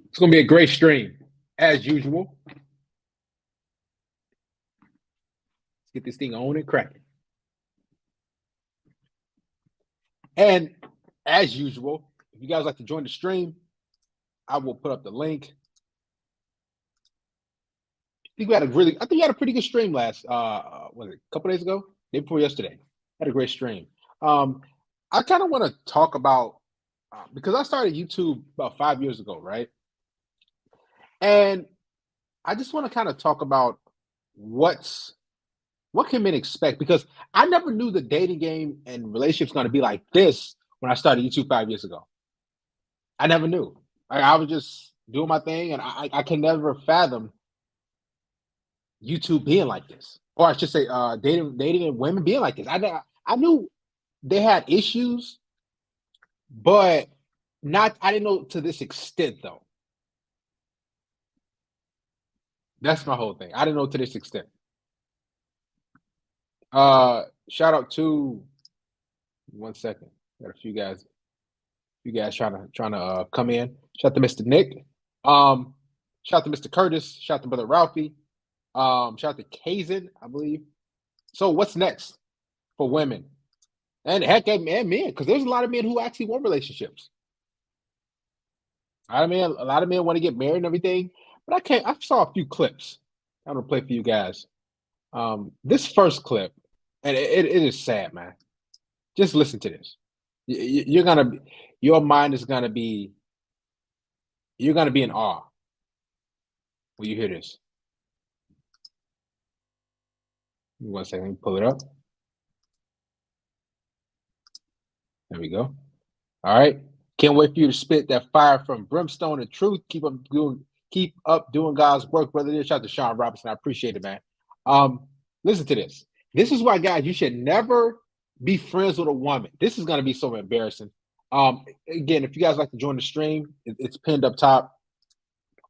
It's gonna be a great stream, as usual. Let's get this thing on and cracking. And as usual, if you guys like to join the stream, I will put up the link. I think we had a pretty good stream last was it a couple days ago? Day before yesterday. Had a great stream. I kind of want to talk about because I started YouTube about 5 years ago, right? And I just want to kind of talk about what can men expect because I never knew the dating game and relationships going to be like this when I started YouTube 5 years ago. I never knew. I was just doing my thing, and I can never fathom YouTube being like this, or I should say, dating and women being like this. I knew they had issues, but not. I didn't know to this extent though. That's my whole thing. I didn't know to this extent. Shout out to 1 second. Got a few guys. You guys trying to come in. Shout out to Mr. Nick. Shout out to Mr. Curtis. Shout out to Brother Ralphie. Shout out to Kazin, I believe. So what's next for women? And heck, and men, because there's a lot of men who actually want relationships. A lot of men want to get married and everything, but I can't. I saw a few clips. I'm gonna play for you guys. This first clip, and it is sad, man. Just listen to this. You're gonna, your mind is gonna be, you're gonna be in awe when you hear this. Give me 1 second, let me pull it up. There we go. All right. Can't wait for you to spit that fire from brimstone and truth. Keep up doing God's work, brother. Shout out to Sean Robinson. I appreciate it, man. Listen to this. This is why, guys, you should never be friends with a woman. This is gonna be so embarrassing. Again, if you guys like to join the stream, it's pinned up top.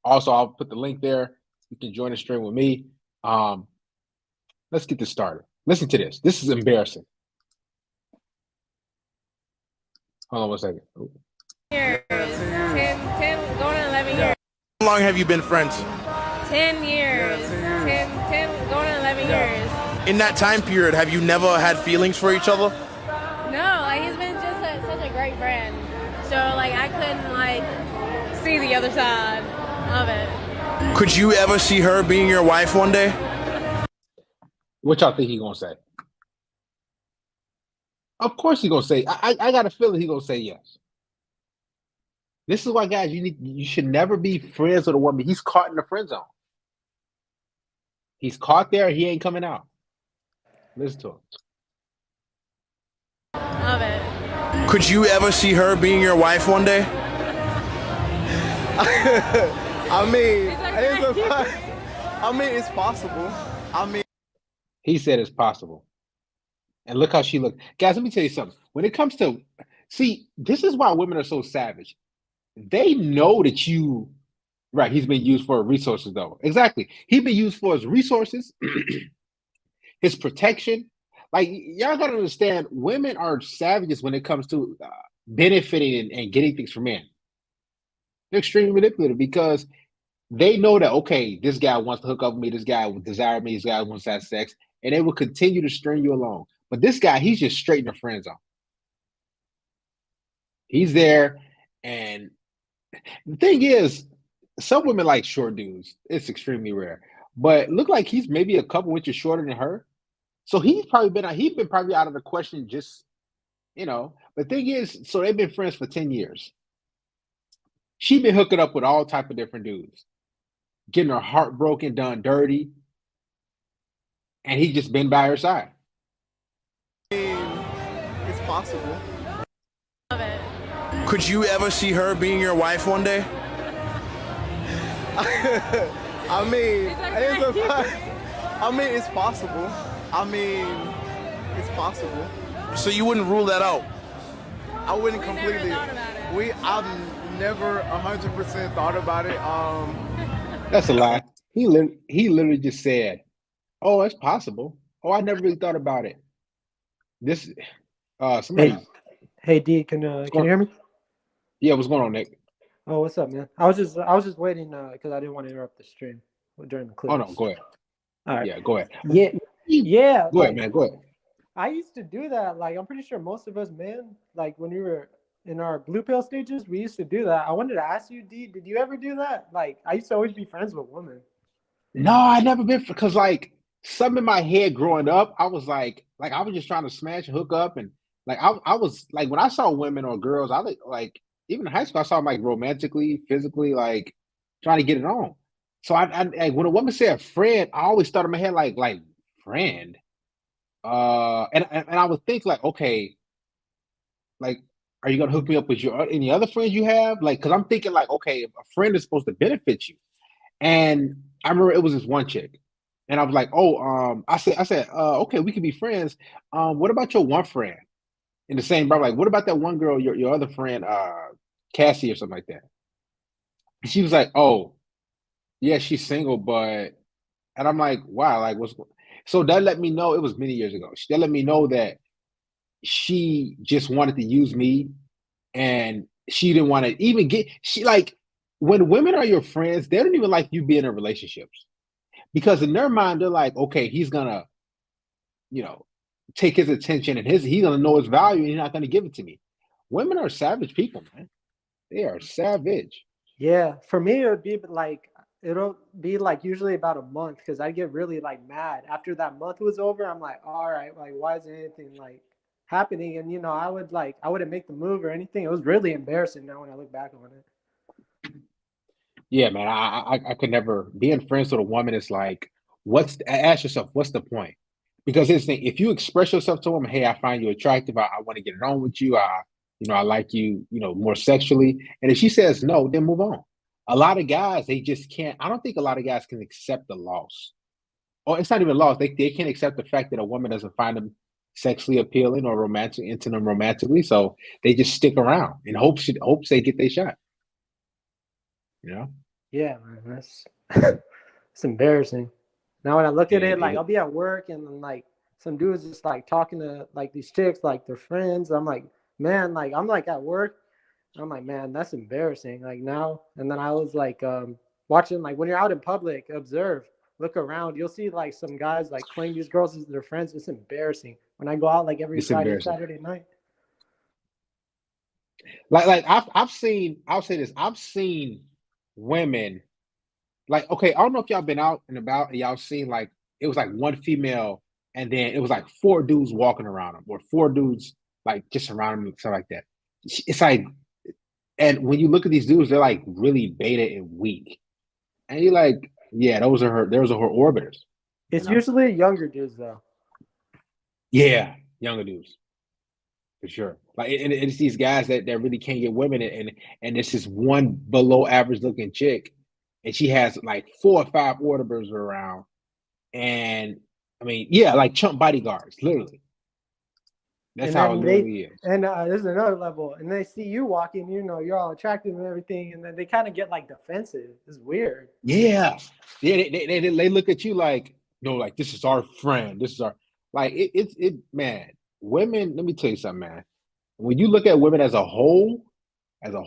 Also, I'll put the link there. You can join the stream with me. Let's get this started. Listen to this. This is embarrassing. Hold on 1 second. Years. 10, going on 11 years. How long have you been friends? 10 years. 10, going on 11 years. In that time period, have you never had feelings for each other? No, like he's been just such a great friend. So like I couldn't like see the other side of it. Could you ever see her being your wife one day? What y'all think he gonna say? Of course he gonna say. I got a feeling he gonna say yes. This is why, guys, you should never be friends with a woman. He's caught in the friend zone. He's caught there. He ain't coming out. Listen to him. Of it. Could you ever see her being your wife one day? It's possible. He said it's possible. And look how she looked. Guys, let me tell you something. When it comes to, see, this is why women are so savage. They know that you, right, he's been used for resources, though. Exactly. He's been used for his resources, his protection. Like, y'all got to understand, women are savages when it comes to benefiting and getting things from men. They're extremely manipulative because they know that, okay, this guy wants to hook up with me, this guy will desire me, this guy wants to have sex, and they will continue to string you along. But this guy, he's just straight in the friend zone. He's there, and the thing is, some women like short dudes. It's extremely rare. But look like he's maybe a couple inches shorter than her. So he's been probably out of the question just, The thing is, so they've been friends for 10 years. She been hooking up with all type of different dudes, getting her heart broken, done dirty, and he just been by her side. It's possible. Of it. Could you ever see her being your wife one day? It's possible. It's possible. So you wouldn't rule that out? I wouldn't We completely. never thought about it. I've never 100% thought about it. That's a lie. He literally just said, "Oh, it's possible. Oh, I never really thought about it." This, somebody, Hey, D, can you hear me? yeah, what's going on, Nick? Oh, what's up, man? I was just waiting because I didn't want to interrupt the stream during the Oh no, clips. go ahead. All right. Yeah, go ahead. Yeah, yeah. Go ahead, Like man. Go ahead. I used to do that. Like I'm pretty sure most of us men, like when we were in our blue pill stages, we used to do that. I wanted to ask you, D, did you ever do that? Like I used to always be friends with women. No, I never been because like something in my head growing up, I was like I was just trying to smash and hook up, and like I was like when I saw women or girls, I like even in high school, I saw them like romantically, physically, like trying to get it on. So like when a woman said friend, I always thought in my head like friend. And I would think like, okay, like, are you gonna hook me up with your any other friends you have? Like, because I'm thinking like, okay, a friend is supposed to benefit you. And I remember it was this one chick, and I was like, oh, I said, okay, we can be friends. What about your one friend in the same bar? Like, what about that one girl, your other friend, Cassie or something like that? And she was like, oh, yeah, she's single, but and I'm like, wow, like so that let me know it was many years ago. That let me know that she just wanted to use me and she didn't want to even get she like when women are your friends, they don't even like you being in relationships because in their mind they're like, okay, he's gonna, you know, take his attention and he's gonna know his value and he's not gonna give it to me. Women are savage people, man. They are savage. Yeah, for me it would be like it'll be like usually about a month because I get really like mad after that month was over. I'm like, all right, like why isn't anything like happening? And I wouldn't make the move or anything. It was really embarrassing now when I look back on it. Yeah, man. I could never being friends with a woman is like, ask yourself, what's the point? Because here's the thing, if you express yourself to a woman, hey, I find you attractive, I want to get it on with you, I like you, more sexually. And if she says no, then move on. A lot of guys, they just can't, I don't think a lot of guys can accept the loss. Or it's not even loss. They can't accept the fact that a woman doesn't find them sexually appealing or romantic into them romantically. So they just stick around in hopes they get their shot. You know? Yeah, man, that's it's embarrassing. Now when I look at Yeah, it, like I'll be at work and then, like some dudes just like talking to like these chicks, like their friends. I'm like, man, like I'm like at work. I'm like, man, that's embarrassing. Like now, and then I was like watching like when you're out in public, observe, look around, you'll see like some guys like claim these girls as their friends. It's embarrassing. When I go out like every it's Friday, embarrassing. Saturday night. Like I've seen, I'll say this, I've seen women like, okay, I don't know if y'all been out and about and y'all seen like it was like one female and then it was like four dudes walking around them or four dudes like just around them and stuff like that. It's like, and when you look at these dudes, they're like really beta and weak, and you're like, yeah, those are her orbiters, you It's know? usually younger dudes though. Yeah, younger dudes for sure. Like, and it's these guys that really can't get women, and it's this one below average looking chick, and she has like four or five orbiters around. And I mean, yeah, like chump bodyguards, literally. That's And how it then they literally is. and there's another level, and they see you walking, you're all attractive and everything, and then they kind of get like defensive. It's weird. Yeah. Yeah, they look at you like, no, like this is our friend. This is our like it man, women, let me tell you something, man. When you look at women as a whole, not a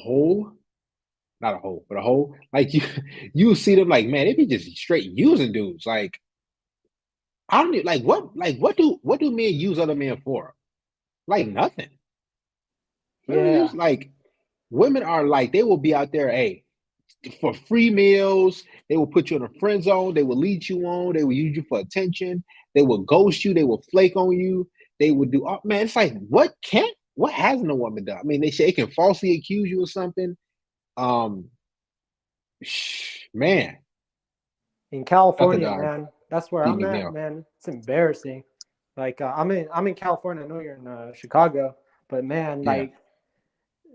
whole, but a whole, like you see them like, man, they be just straight using dudes. Like, I don't like what do men use other men for? Like nothing. Yeah, Like women are like they will be out there, hey, for free meals. They will put you in a friend zone. They will lead you on. They will use you for attention. They will ghost you. They will flake on you. They will do. Oh, man, it's like what hasn't a woman done? I mean, they say they can falsely accuse you of something. Um, man, in nothing California, done. man, that's where I'm Even at, now. man. It's embarrassing. Like I'm in California. I know you're in Chicago, but man, Yeah. like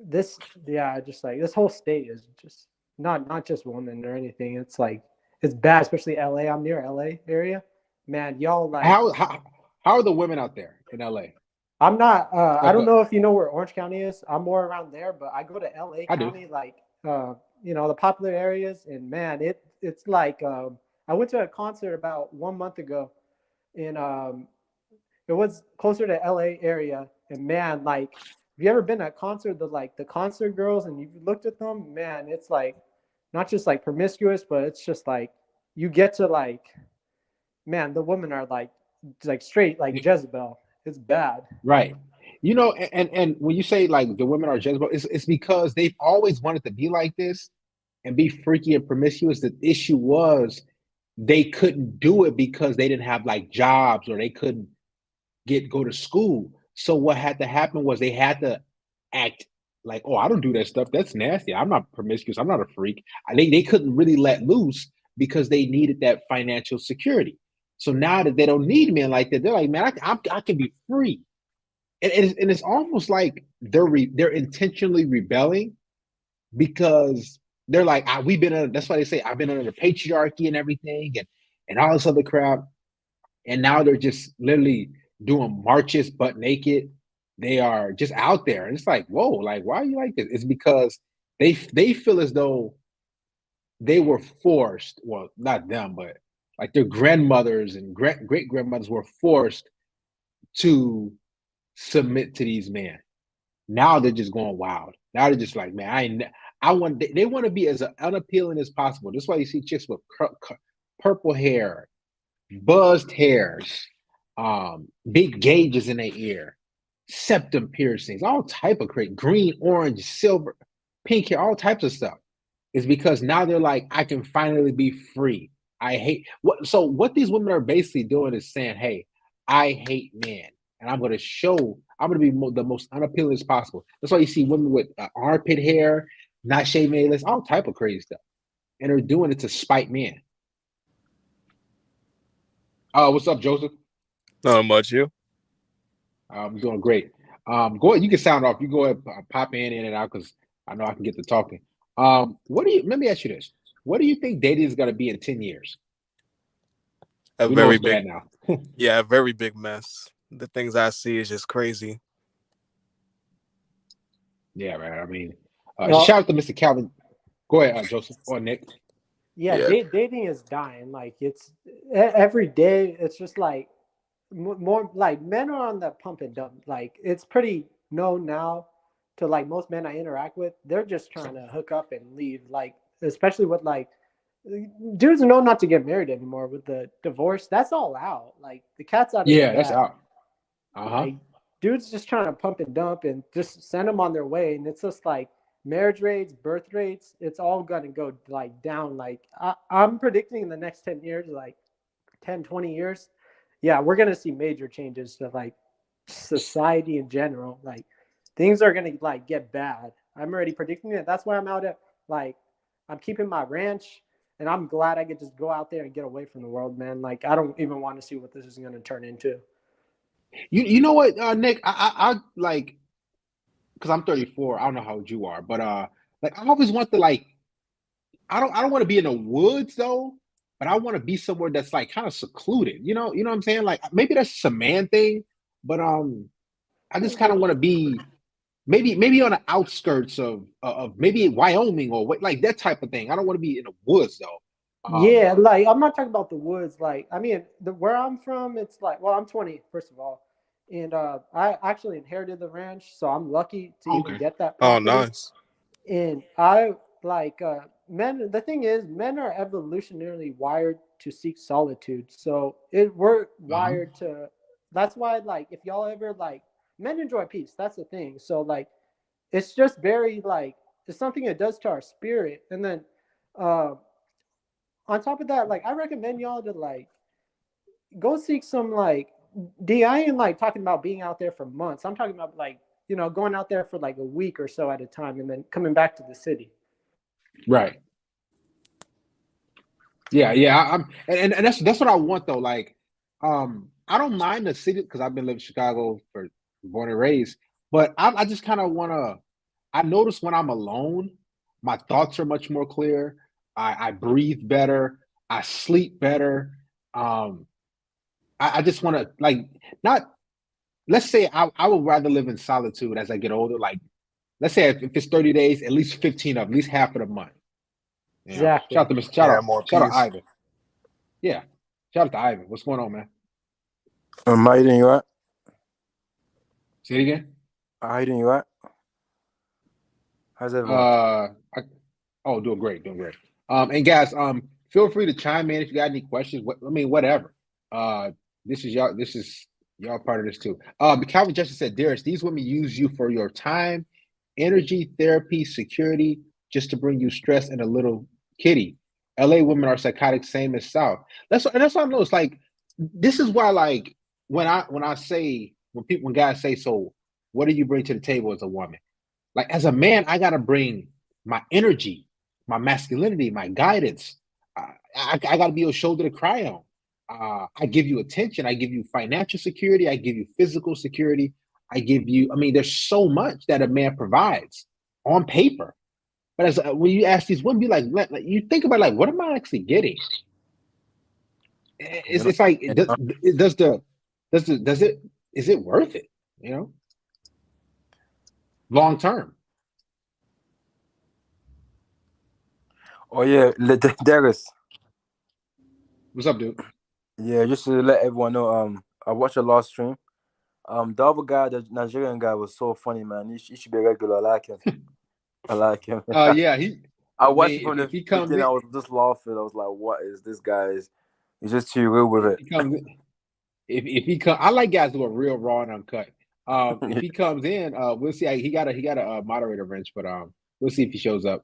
this, yeah, just like this whole state is just not just women or anything. It's like it's bad, especially LA. I'm near LA area. Man, y'all like How are the women out there in LA? I'm not. I Like, don't know if you know where Orange County is. I'm more around there, but I go to L.A. I do. County, like the popular areas, and man, it's like I went to a concert about 1 month ago, and it was closer to L.A. area, and man, like Have you ever been at a concert, the concert girls, and you've looked at them, man, it's like not just like promiscuous, but it's just like you get to like, man, the women are like straight like Jezebel. It's bad. Right. You know, and when you say like the women are Jezebel, it's because they've always wanted to be like this and be freaky and promiscuous. The issue was they couldn't do it because they didn't have like jobs or they couldn't go to school. So what had to happen was they had to act like, oh, I don't do that stuff. That's nasty. I'm not promiscuous. I'm not a freak. They couldn't really let loose because they needed that financial security. So now that they don't need men like that, they're like, man, I can be free. And it's almost like they're intentionally rebelling because they're like, we've been under, that's why they say I've been under the patriarchy and everything and all this other crap. And now they're just literally doing marches butt naked. They are just out there. And it's like, whoa, like, why are you like this? It's because they feel as though they were forced, well, not them, but like their grandmothers and great grandmothers were forced to submit to these men. Now they're just going wild. Now they're just like, man, they want to be as unappealing as possible. That's why you see chicks with purple hair, buzzed hairs, big gauges in their ear, septum piercings, all type of crazy, green, orange, silver, pink hair, all types of stuff. Is because now they're like, I can finally be free. I hate what these women are basically doing is saying, hey, I hate men, and I'm going to be the most unappealing as possible. That's why you see women with armpit hair, not shaving their legs, all type of crazy stuff, and they're doing it to spite men. What's up, Joseph? Not much, you. I'm doing great. Go ahead. You can sound off. You go ahead, pop in and out because I know I can get to talking. Let me ask you this. What do you think dating is going to be in 10 years? A very big now. Yeah, a very big mess. The things I see is just crazy. Yeah, right. I mean, shout out to Mr. Calvin. Go ahead, Joseph or Nick. Yeah. Dating is dying. Like it's every day. It's just like more like men are on the pump and dump. Like it's pretty known now to like most men I interact with. They're just trying to hook up and leave. Like especially with like dudes know not to get married anymore with the divorce. That's all out. Like the cat's out of the bag. That's out. Like, dudes just trying to pump and dump and just send them on their way. And it's just like marriage rates, birth rates, it's all going to go like down. Like I'm predicting in the next 10 years, like 10, 20 years. Yeah, we're going to see major changes to like society in general. Like things are going to like get bad. I'm already predicting it. That's why I'm out at like, I'm keeping my ranch and I'm glad I could just go out there and get away from the world, man. Like I don't even want to see what this is going to turn into. You know what, Nick? I like because I'm 34. I don't know how old you are, but like I always want to like I don't want to be in the woods though, but I want to be somewhere that's like kind of secluded. You know what I'm saying? Like maybe that's just a man thing, but I just kind of want to be maybe on the outskirts of maybe Wyoming or like that type of thing. I don't want to be in the woods though. Yeah, like I'm not talking about the woods. Like I mean, where I'm from, it's like I'm 20 first of all, and I actually inherited the ranch, so I'm lucky to even get that property. Oh, nice. And I like men. The thing is, men are evolutionarily wired to seek solitude. So we're wired to. That's why, like, if y'all ever like, men enjoy peace. That's the thing. So like, it's just very like it's something it does to our spirit, and then. On top of that, like I recommend y'all to like go seek some like I ain't like talking about being out there for months. I'm talking about like, going out there for like a week or so at a time and then coming back to the city. Right. Yeah. And that's what I want though. Like, I don't mind the city because I've been living in Chicago for born and raised, but I just kind of want to. I notice when I'm alone, my thoughts are much more clear. I breathe better. I sleep better. I just want to like not. Let's say I would rather live in solitude as I get older. Like, let's say if it's 30 days, at least 15 of at least half of the month. Exactly. Shout out Ivan. Yeah, shout out to Ivan. What's going on, man? Mike, you right? Say it again. How you doing? You right? How's everyone? Doing great, doing great. And guys, feel free to chime in if you got any questions. Whatever. This is y'all part of this too. Calvin Justice said, Darius, these women use you for your time, energy, therapy, security, just to bring you stress and a little kitty. LA women are psychotic, same as South. That's what I know. It's like, this is why, like, when guys say, so what do you bring to the table as a woman? Like, as a man, I gotta bring my energy, my masculinity, my guidance. I gotta be a shoulder to cry on. I give you attention. I give you financial security. I give you physical security. There's so much that a man provides on paper. But when you ask these women, you think about, like, what am I actually getting? It's like, is it worth it? You know, long term. Oh yeah, Darius. What's up, dude? Yeah, just to let everyone know, I watched your last stream. The other guy, the Nigerian guy, was so funny, man. He should be regular. I like him. I like him. Yeah, I watched him from the beginning. I was just laughing. I was like, "What is this guy? He's just too real with it." If he come, I like guys who are real raw and uncut. If he comes in, we'll see. He got a moderator wrench, but we'll see if he shows up.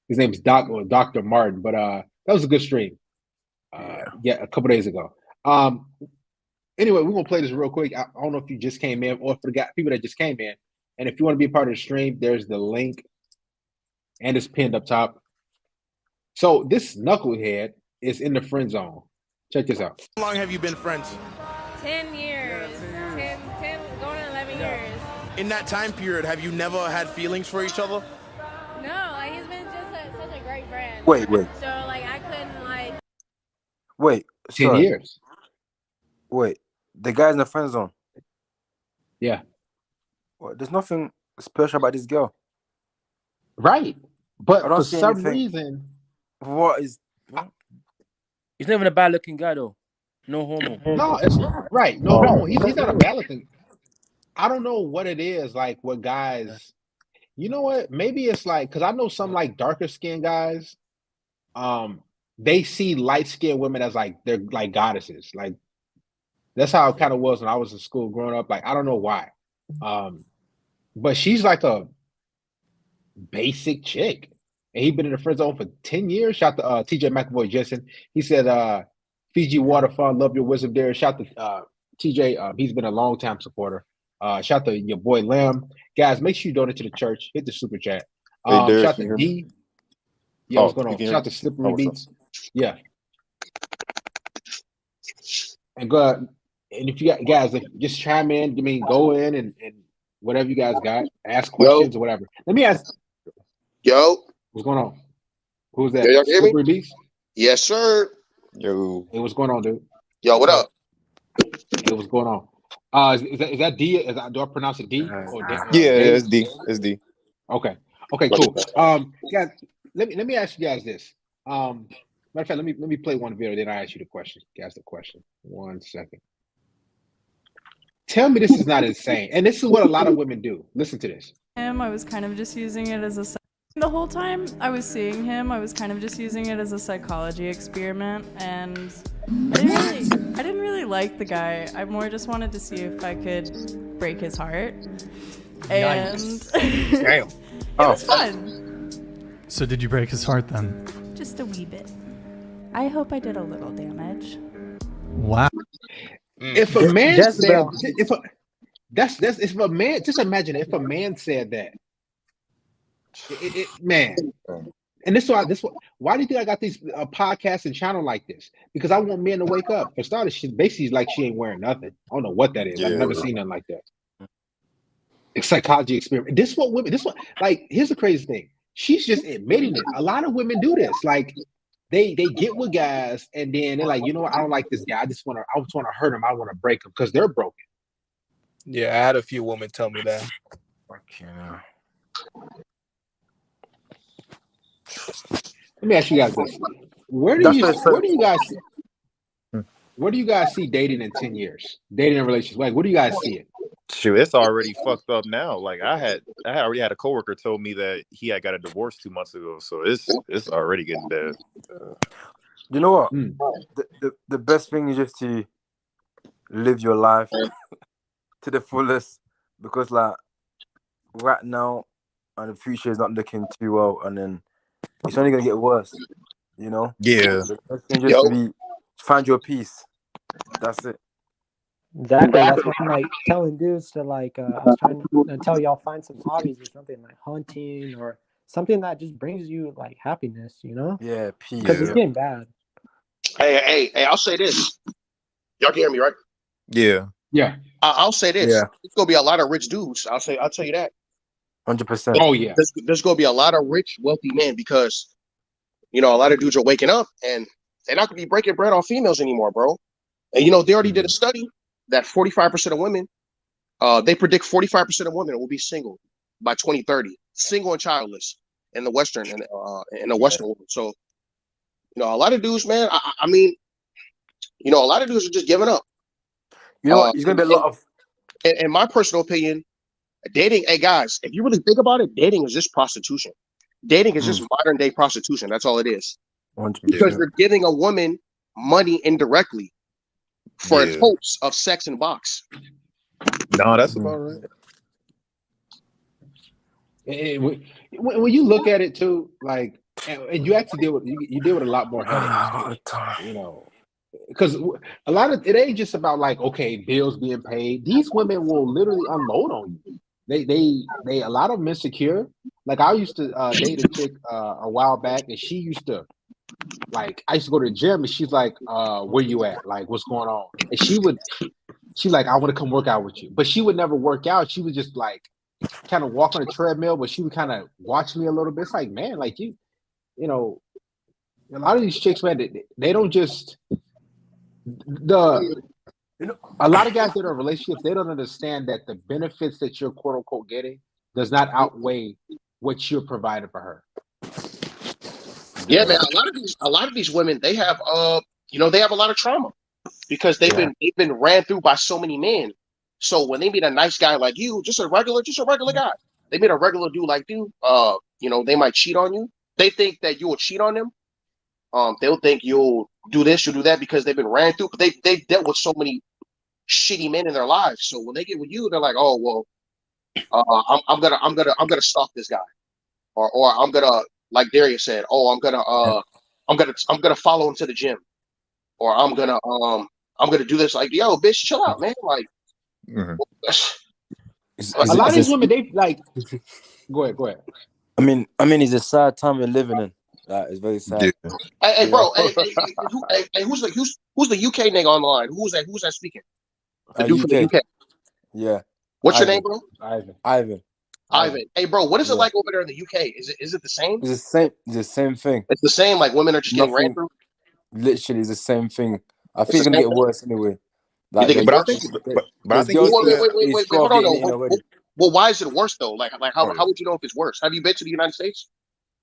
His name's Dr. Martin, but that was a good stream. A couple days ago. Anyway, we're gonna play this real quick. I don't know if you just came in or for the people that just came in. And if you want to be a part of the stream, there's the link, and it's pinned up top. So this knucklehead is in the friend zone. Check this out. How long have you been friends? 10 years. 10 going on 11 years. In that time period, have you never had feelings for each other? No, like, he's been just such a great friend. Wait. So, like, I couldn't, like... Wait. 10 years. Wait. The guy's in the friend zone? Yeah. Well, there's nothing special about this girl. Right. But for some reason... He's not even a bad-looking guy, though. No homo. No, it's right. No homo. He's not a bad looking. I don't know what it is. Like, what guys, you know what? Maybe it's like, because I know some, like, darker skinned guys. They see light skinned women as, like, they're like goddesses. Like, that's how it kind of was when I was in school growing up. Like, I don't know why. But she's like a basic chick. And he's been in the friend zone for 10 years. Shout to TJ McAvoy Jensen. He said, Fiji Water Fund, love your wisdom there. Shout to TJ. He's been a long time supporter. Shout to your boy Lim. Guys, make sure you donate to the church. Hit the super chat. Shout to D. Yeah, what's going on? Shout to Slippery Beats. Yeah. And go ahead. And if you got guys, just chime in. I mean, go in and whatever you guys got. Ask questions or whatever. Let me ask. Yo. What's going on? Who's that? Yo, Slippery Beats? Yes, sir. Yo. Hey, what's going on, dude? Yo, what up? Hey, what's going on? Is that D? Do I pronounce it D? Or D? Yeah, it's D. It's D. Okay, cool. Guys, let me ask you guys this. Matter of fact, let me play one video, then I ask you the question. Guys, the question. 1 second. Tell me this is not insane, and this is what a lot of women do. Listen to this. I was kind of just using it as the whole time I was seeing him, I was kind of just using it as a psychology experiment, and I didn't really like the guy. I more just wanted to see if I could break his heart. And Damn. It was fun. So did you break his heart then? Just a wee bit. I hope I did a little damage. Wow. If a man said, if a man, just imagine if a man said that, man. And why do you think I got these podcasts and channel like this? Because I want men to wake up. For starters, she basically like she ain't wearing nothing. I don't know what that is. Yeah. I've never seen nothing like that. It's psychology experiment. Like, here's the crazy thing. She's just admitting it. A lot of women do this. Like, they get with guys and then they're like, you know what? I don't like this guy. I just want to hurt him. I want to break him because they're broken. Yeah, I had a few women tell me that. Okay. Let me ask you guys this: Where do you guys see dating in 10 years? Dating and relationships. Like, what do you guys see it? Shoot, it's already fucked up now. Like I already had a coworker told me that he had got a divorce 2 months ago, so it's already getting bad. You know what? The best thing is just to live your life to the fullest, because like right now and the future is not looking too well, and then it's only gonna get worse. You know? Yeah. The best thing just to find your peace. That's it. Exactly. That's what I'm like telling dudes to like. I was trying to tell y'all find some hobbies or something like hunting or something that just brings you like happiness. You know? Yeah, peace. Because it's getting bad. Hey! I'll say this. Y'all can hear me, right? Yeah. Yeah. I'll say this. Yeah. It's gonna be a lot of rich dudes. I'll tell you that. 100%. Oh yeah. There's gonna be a lot of rich, wealthy men because a lot of dudes are waking up and they're not gonna be breaking bread on females anymore, bro. And they already did a study that 45% of women, they predict 45% of women will be single by 2030, single and childless in the Western world. So, a lot of dudes, man. I mean, a lot of dudes are just giving up. It's gonna be a lot of. In my personal opinion, dating. Hey guys, if you really think about it, dating is just prostitution. Dating is just modern day prostitution. That's all it is. 100%. Because you're giving a woman money indirectly for hopes of sex and box. No, that's about right. And when you look at it too, like, and you actually deal with a lot more headaches, because a lot of it ain't just about like, okay, bills being paid. These women will literally unload on you. They a lot of them insecure. Like I used to date a chick a while back, and she used to like, I used to go to the gym, and she's like, where you at? Like, what's going on? And she's like, I want to come work out with you. But she would never work out. She would just like kind of walk on a treadmill, but she would kind of watch me a little bit. It's like, man, like a lot of these chicks, man, they don't just a lot of guys that are in relationships, they don't understand that the benefits that you're quote unquote getting does not outweigh what you're providing for her. Yeah, man. A lot of these women, they have they have a lot of trauma because they've been ran through by so many men. So when they meet a nice guy like you, just a regular guy, they meet a regular dude like you, they might cheat on you. They think that you will cheat on them. They'll think you'll do this, you'll do that because they've been ran through. But they've dealt with so many shitty men in their lives. So when they get with you, they're like, oh well, I'm gonna stalk this guy, or I'm gonna, like Darius said, oh I'm gonna follow him to the gym, or I'm gonna do this. Like, yo, bitch, chill out, man. Like, a lot of these women, they like. Go ahead. I mean, it's a sad time we're living in. It's very sad. Yeah. Hey, bro. Hey, who's the UK nigga on the line? Who's that speaking? The dude from the UK. Yeah. What's your name, bro? Ivan. Hey, bro. What is it like over there in the UK? Is it the same? It's the same thing. It's the same. Like women are just getting ran through. Literally, it's the same thing. I think it's gonna get worse anyway. Like, but I think. Wait, hold on. Well, why is it worse though? Like how would you know if it's worse? Have you been to the United States?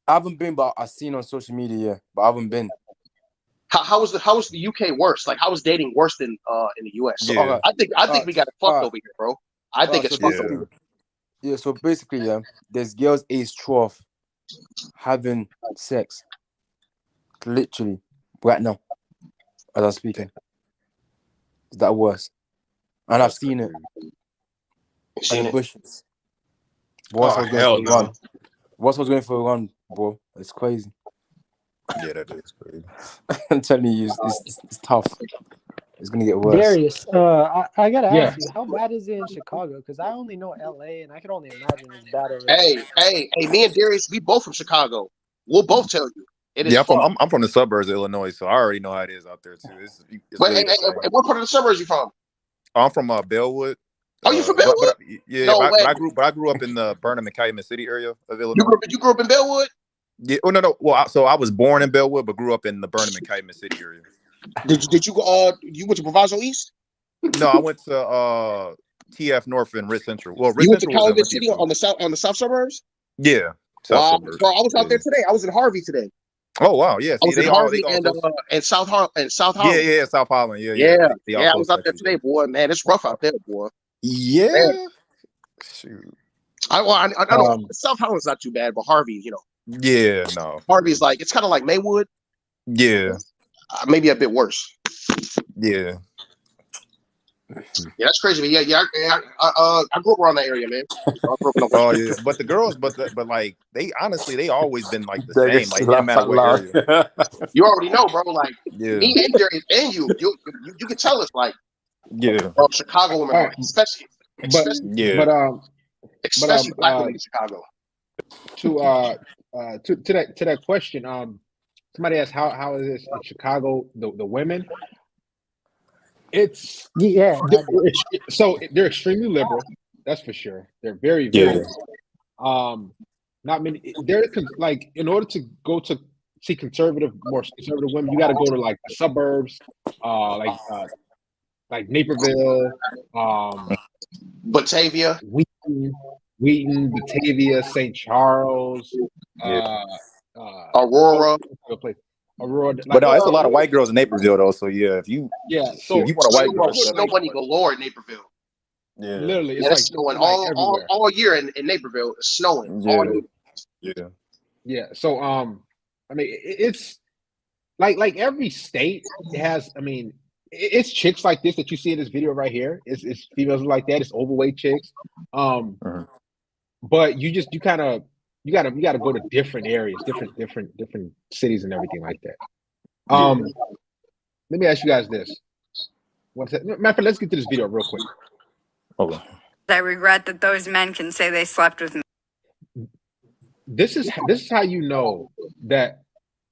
I haven't been, but I've seen on social media, but I haven't been. How is the UK worse? Like, how is dating worse than in the US? So, yeah. I think we got it fucked over here, bro. I think it's fucked over here. Yeah, so basically, there's girls age 12 having sex, literally right now, as I'm speaking. Is that worse? And I've seen it. Bushes. What's was going for a run, bro? It's crazy. Yeah, that is crazy. I'm telling you, it's tough. It's gonna get worse. Darius, I gotta ask you, how bad is it in Chicago? Because I only know LA, and I can only imagine it's bad over there. Hey, me and Darius, we both from Chicago. We'll both tell you. It is. Yeah, I'm from the suburbs of Illinois, so I already know how it is out there too. It's really what part of the suburbs you from? I'm from Bellwood. Oh, you from Bellwood? I grew up in the Burnham and Calumet City area of Illinois. You grew up in Bellwood? Yeah. Oh no. Well, so I was born in Bellwood, but grew up in the Burnham and Calumet City area. Did you go? You went to Proviso East? No, I went to TF North and Ritz Central. Well, Ritz you went Central to Calumet City on the south suburbs? Yeah. Wow. Bro, I was out there today. I was in Harvey today. Oh wow, yeah. I was in Harvey and South Harlem. Yeah, South Holland. Yeah. I was out there today, boy. Man, it's rough out there, boy. Yeah. Shoot. I don't. South Holland's not too bad, but Harvey, Yeah, no. Harvey's like it's kind of like Maywood. Yeah. Maybe a bit worse. Yeah. Yeah, that's crazy. But I grew up around that area, man. Oh yeah, but the girls, but like they always been like the same. Like no matter what area. You already know, bro. Like me and Darius and you can tell us like bro, Chicago women, especially black women in Chicago. To that question, somebody asked how is this in Chicago? The women. It's so they're extremely liberal, that's for sure. They're very not many. They're like in order to go to see more conservative women, you got to go to like the suburbs, like Naperville, Batavia, Wheaton, Batavia, St. Charles, Aurora. But no, it's a lot of white girls in Naperville though. So yeah, if you want a white girl, snow bunny galore in Naperville. Yeah, literally, it's like snowing all year in Naperville. It's snowing. Yeah. So I mean, it's like every state has. I mean, it's chicks like this that you see in this video right here. It's females like that. It's overweight chicks. But you gotta go to different areas, different cities and everything like that. Let me ask you guys this. Matter of fact, let's get to this video real quick. Okay. I regret that those men can say they slept with me. This is how you know that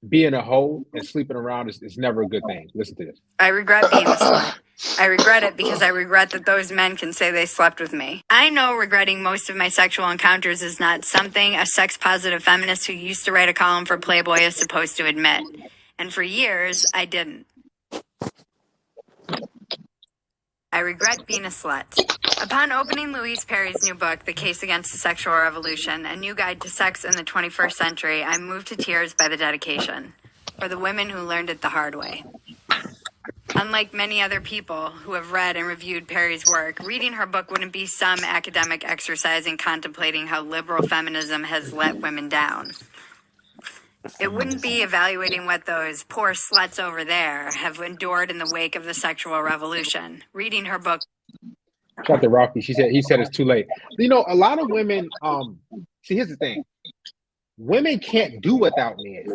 being a hoe and sleeping around is never a good thing. Listen to this. I regret being a slut. I regret it because I regret that those men can say they slept with me. I know regretting most of my sexual encounters is not something a sex-positive feminist who used to write a column for Playboy is supposed to admit. And for years, I didn't. I regret being a slut. Upon opening Louise Perry's new book, The Case Against the Sexual Revolution, A New Guide to Sex in the 21st Century, I'm moved to tears by the dedication. For the women who learned it the hard way. Unlike many other people who have read and reviewed Perry's work, reading her book wouldn't be some academic exercise in contemplating how liberal feminism has let women down. It wouldn't be evaluating what those poor sluts over there have endured in the wake of the sexual revolution. Reading her book. Shout out to Rocky. He said it's too late. You know, a lot of women. See, here's the thing: women can't do without men,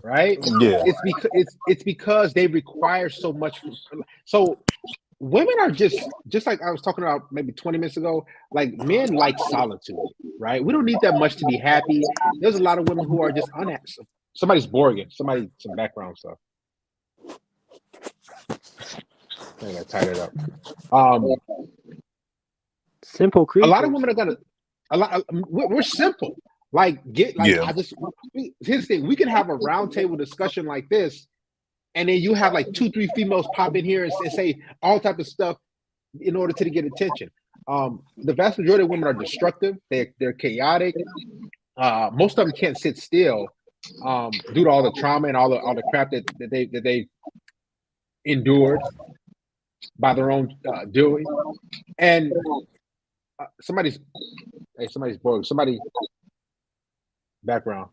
right? Yeah. It's because they require so much. So women are just like I was talking about maybe 20 minutes ago. Like men like solitude, right? We don't need that much to be happy. There's a lot of women who are just unhappy. Somebody's boring. Some background stuff. I gotta tighten it up. Simple creatures. A lot of women are we're simple. Here's the thing: we can have a roundtable discussion like this, and then you have like 2-3 females pop in here and say all type of stuff in order to get attention. The vast majority of women are destructive. They're chaotic. Most of them can't sit still due to all the trauma and all the crap that they endured by their own doing. And somebody's bored. Somebody background.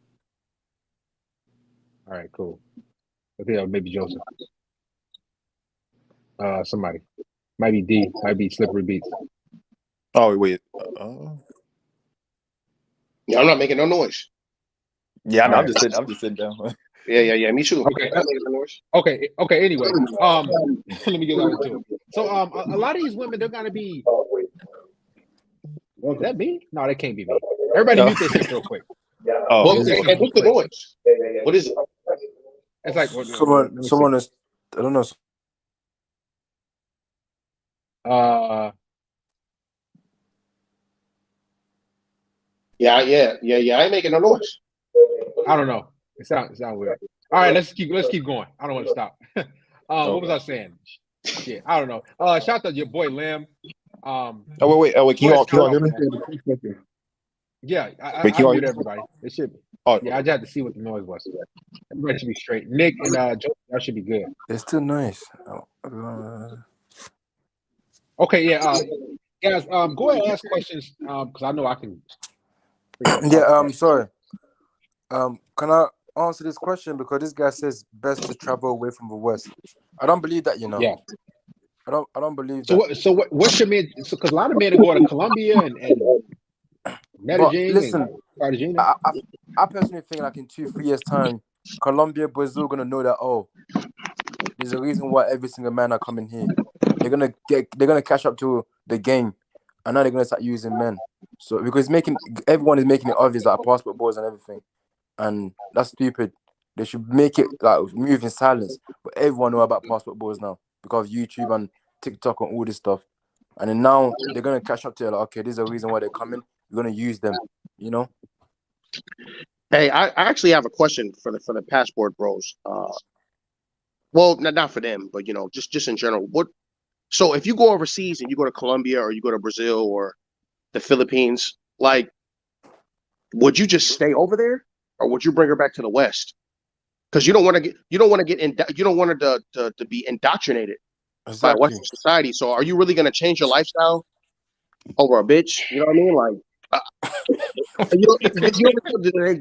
All right, cool. I think maybe Joseph. Somebody. Might be D. Might be Slippery Beats. Oh wait. Yeah, I'm not making no noise. Yeah, I know. I'm just sitting down. Yeah. Me too. Okay. Anyway, let me get out into it. So, a lot of these women, they're gonna be. Is that me? No, that can't be me. Everybody mute this shit real quick. What's the noise? What is it? It's like someone is. I don't know. Yeah. I ain't making no noise. I don't know. It sounds weird. All right, let's keep going. I don't want to stop. What was I saying? Yeah, I don't know. Shout out to your boy Lim. Wait. Can you all hear me? Yeah, I muted everybody. It should be. Oh, yeah, I just had to see what the noise was. Everybody should be straight. Nick and Joe, that should be good. It's still nice. Okay, yeah. Guys, go ahead and ask questions because I know I can. Yeah. Sorry. Can I answer this question? Because this guy says best to travel away from the West. I don't believe that. Yeah. I don't believe that. So what's your man? So because a lot of men are going to Colombia and Medellin. Listen, and Cartagena. I personally think like in 2-3 years time, Colombia, Brazil gonna know that there's a reason why every single man are coming here. They're gonna catch up to the game, and now they're gonna start using men. So because everyone is making it obvious that passport boys and everything, and that's stupid. They should make it like move in silence, but everyone know about passport boys now because of YouTube and TikTok and all this stuff. And then now they're gonna catch up to it. Like, okay, there's a reason why they're coming. We're gonna use them. You know. Hey, I actually have a question for the passport bros. Well, not for them, but just in general. So if you go overseas and you go to Colombia or you go to Brazil or the Philippines, like, would you just stay over there or would you bring her back to the West? Because you don't want her to be indoctrinated by Western society. So are you really going to change your lifestyle over a bitch? You know what I mean? Like, do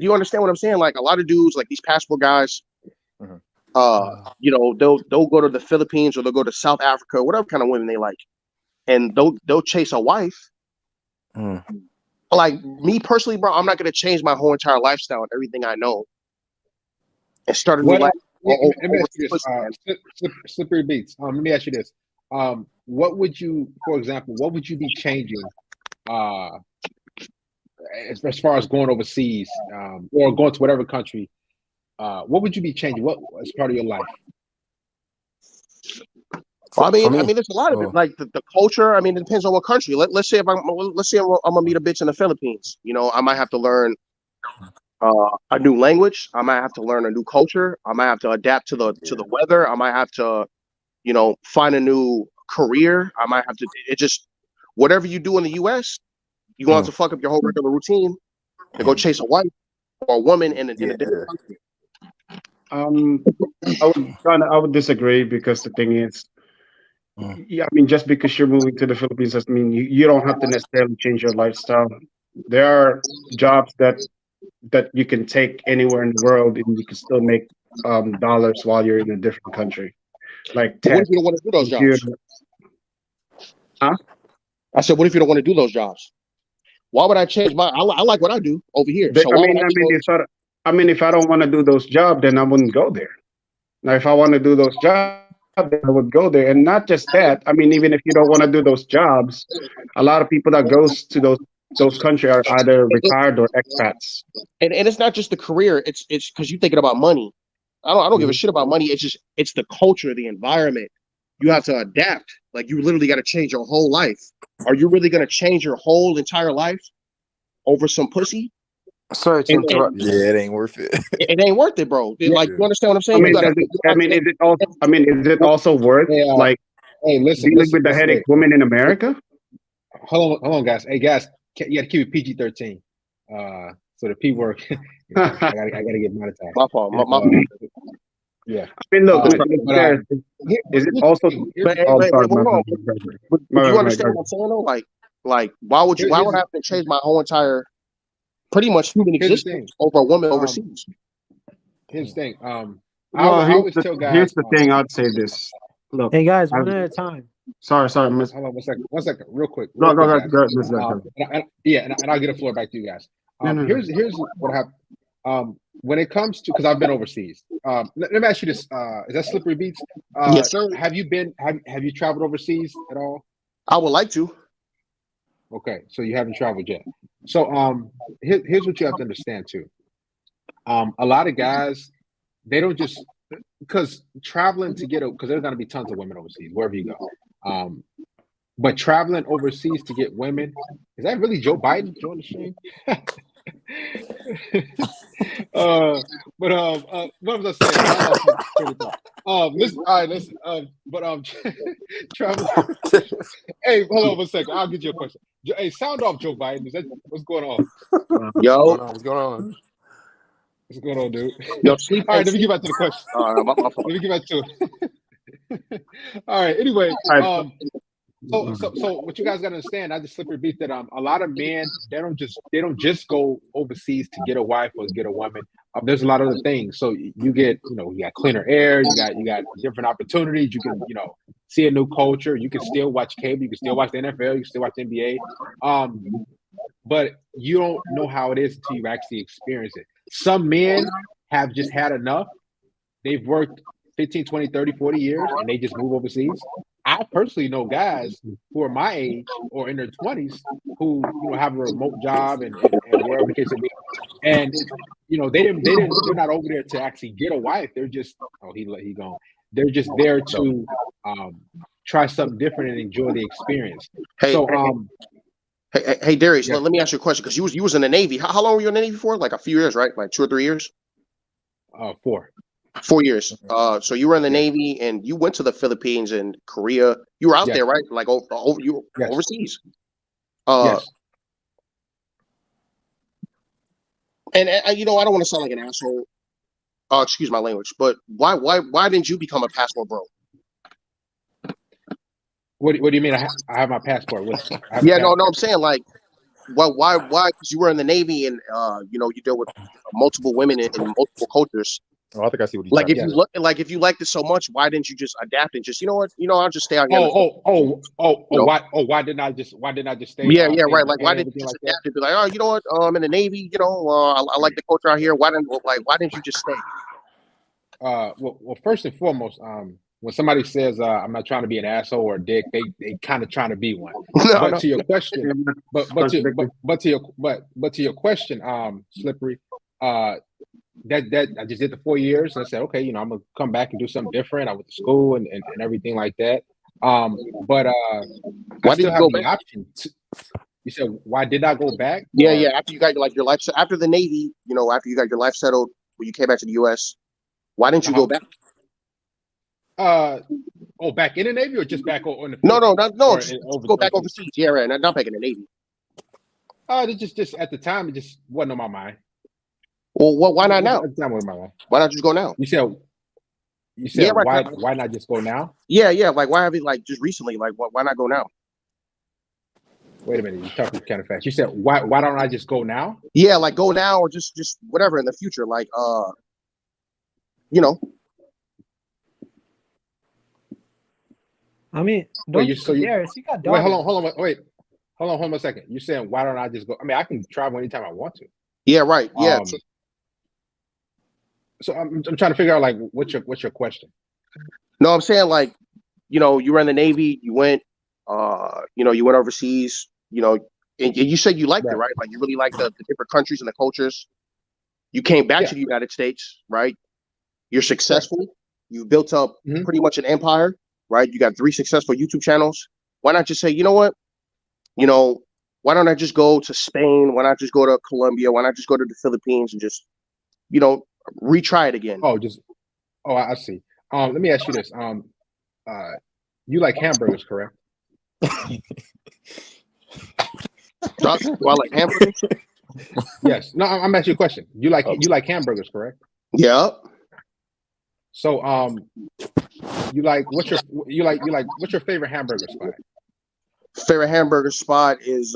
you understand what I'm saying? Like a lot of dudes, like these passport guys, they'll go to the Philippines or they'll go to South Africa, whatever kind of women they like, and they'll chase a wife. Like me personally, bro, I'm not gonna change my whole entire lifestyle and everything I know and start a new life. Let me ask you this, Slippery Beats. Let me ask you this. What would you, for example, be changing as far as going overseas or going to whatever country? What would you be changing? What as part of your life? I mean, there's a lot of it, like the culture. I mean, it depends on what country. Let's say I'm gonna meet a bitch in the Philippines. I might have to learn a new language. I might have to learn a new culture. I might have to adapt to the weather. I might have to, find a new career. I might have to. It just whatever you do in the U.S., you want to fuck up your whole regular routine to go chase a wife or a woman in a different country. I would disagree because the thing is, yeah, I mean, just because you're moving to the Philippines doesn't mean you don't have to necessarily change your lifestyle. There are jobs that you can take anywhere in the world and you can still make dollars while you're in a different country. Like, what if you don't want to do those jobs? Huh? I said, what if you don't want to do those jobs? Why would I change my? I like what I do over here. So if I don't want to do those jobs, then I wouldn't go there. Now, if I want to do those jobs, then I would go there. And not just that. I mean, even if you don't want to do those jobs, a lot of people that goes to those countries are either retired or expats. And it's not just the career. It's because you're thinking about money. I don't give a shit about money. It's the culture, the environment. You have to adapt. Like you literally got to change your whole life. Are you really going to change your whole entire life over some pussy? Sorry to interrupt. Yeah, it ain't worth it. It ain't worth it, bro. Like, you understand what I'm saying? Is it also worth like? Hey, listen, dealing with the headache women in America? Hold on, guys. Hey, guys, you got to keep it PG-13. So the P word, I gotta get monetized. My fault. Yeah. I mean, look, is it also? Do you understand what I'm saying though? Like, why would I have to change my whole entire, pretty much human existence over a woman overseas? Here's the thing. I always tell guys. Here's the thing. I'd say this. Look. Hey guys, one at a time. Sorry. Hold on 1 second, real quick. Go. And I'll get the floor back to you guys. Here's what happened. When it comes to, because I've been overseas. Let me ask you this: is that Slippery Beats? Yes, sir. Have you traveled overseas at all? I would like to. Okay, so you haven't traveled yet. So here's what you have to understand too. A lot of guys, they don't just because traveling to get because there's gonna be tons of women overseas wherever you go. But traveling overseas to get women, is that really Joe Biden joining the stream? What was I saying? Listen. Travel. Hey, hold on 1 second. I'll get you a question. Hey, sound off, Joe Biden. What's going on? Yo, what's going on? What's going on, dude? Yo, sleep. All right, let me get back to the question. My let me get back to it. All right. Anyway, So what you guys gotta understand, I just Slippery Beats, that a lot of men, they don't just go overseas to get a wife or get a woman. There's a lot of other things. So you get, you got cleaner air, you got different opportunities. You can, see a new culture. You can still watch cable, you can still watch the NFL, you can still watch the NBA. But you don't know how it is until you actually experience it. Some men have just had enough. They've worked 15, 20, 30, 40 years, and they just move overseas. I personally know guys who are my age or in their 20s who have a remote job and wherever the case may be, and they're not over there to actually get a wife. They're just he gone. They're just there to try something different and enjoy the experience. Hey, Darius, let me ask you a question, because you was in the Navy. How long were you in the Navy for? Like a few years, right? Like 2 or 3 years? 4. 4 years. So you were in the Navy, and you went to the Philippines and Korea. You were out there, right? Like you were overseas. Yes. And I don't want to sound like an asshole. Excuse my language, but why didn't you become a passport bro? What do you mean? I have my passport. No, I'm saying like, why? Because you were in the Navy, and you deal with multiple women in multiple cultures. Oh, I think I see what he's like. If you liked it so much, why didn't you just adapt and just I'll just stay on here. Why didn't I just stay? Right. Like, why didn't you just adapt and be like, oh, you know what? I'm in the Navy. I like the culture out here. Why didn't you just stay? Well, first and foremost, when somebody says I'm not trying to be an asshole or a dick, they kind of trying to be one. To your question, but to your question, Slippery, that I just did the 4 years, and I said, okay, I'm gonna come back and do something different. I went to school and everything like that. But why did you go back? Option you said, why did I go back? Yeah. After you got your life, after the Navy, after you got your life settled, when you came back to the U.S., why didn't you go back? Back in the Navy or just back on the No. Just go back overseas. Yeah, right. Not back in the Navy. Just at the time, it just wasn't on my mind. Well, why not now? At the time, wasn't on my mind. Why not just go now? You said right. Why not just go now? Yeah. Like, why have you just recently? Like, why not go now? Wait a minute, you're talking kind of fast. You said why don't I just go now? Yeah, like go now or just whatever in the future. Like I mean, Darius, you got wait, hold on a second. You're saying why don't I just go? I mean, I can travel anytime I want to. Yeah, right. Yeah. So I'm trying to figure out, like, what's your question? No, I'm saying, like, you were in the Navy, you went overseas, and you said you liked it, right? Like, you really liked the different countries and the cultures. You came back to the United States, right? You're successful. You built up pretty much an empire, right? You got 3 successful YouTube channels. Why not just say, you know what? Why don't I just go to Spain? Why not just go to Colombia? Why not just go to the Philippines and just, retry it again? I see. Let me ask you this. You like hamburgers, correct? Do I like hamburgers? Yes. No, I'm asking you a question. You like hamburgers, correct? Yeah. So what's your favorite hamburger spot? Favorite hamburger spot is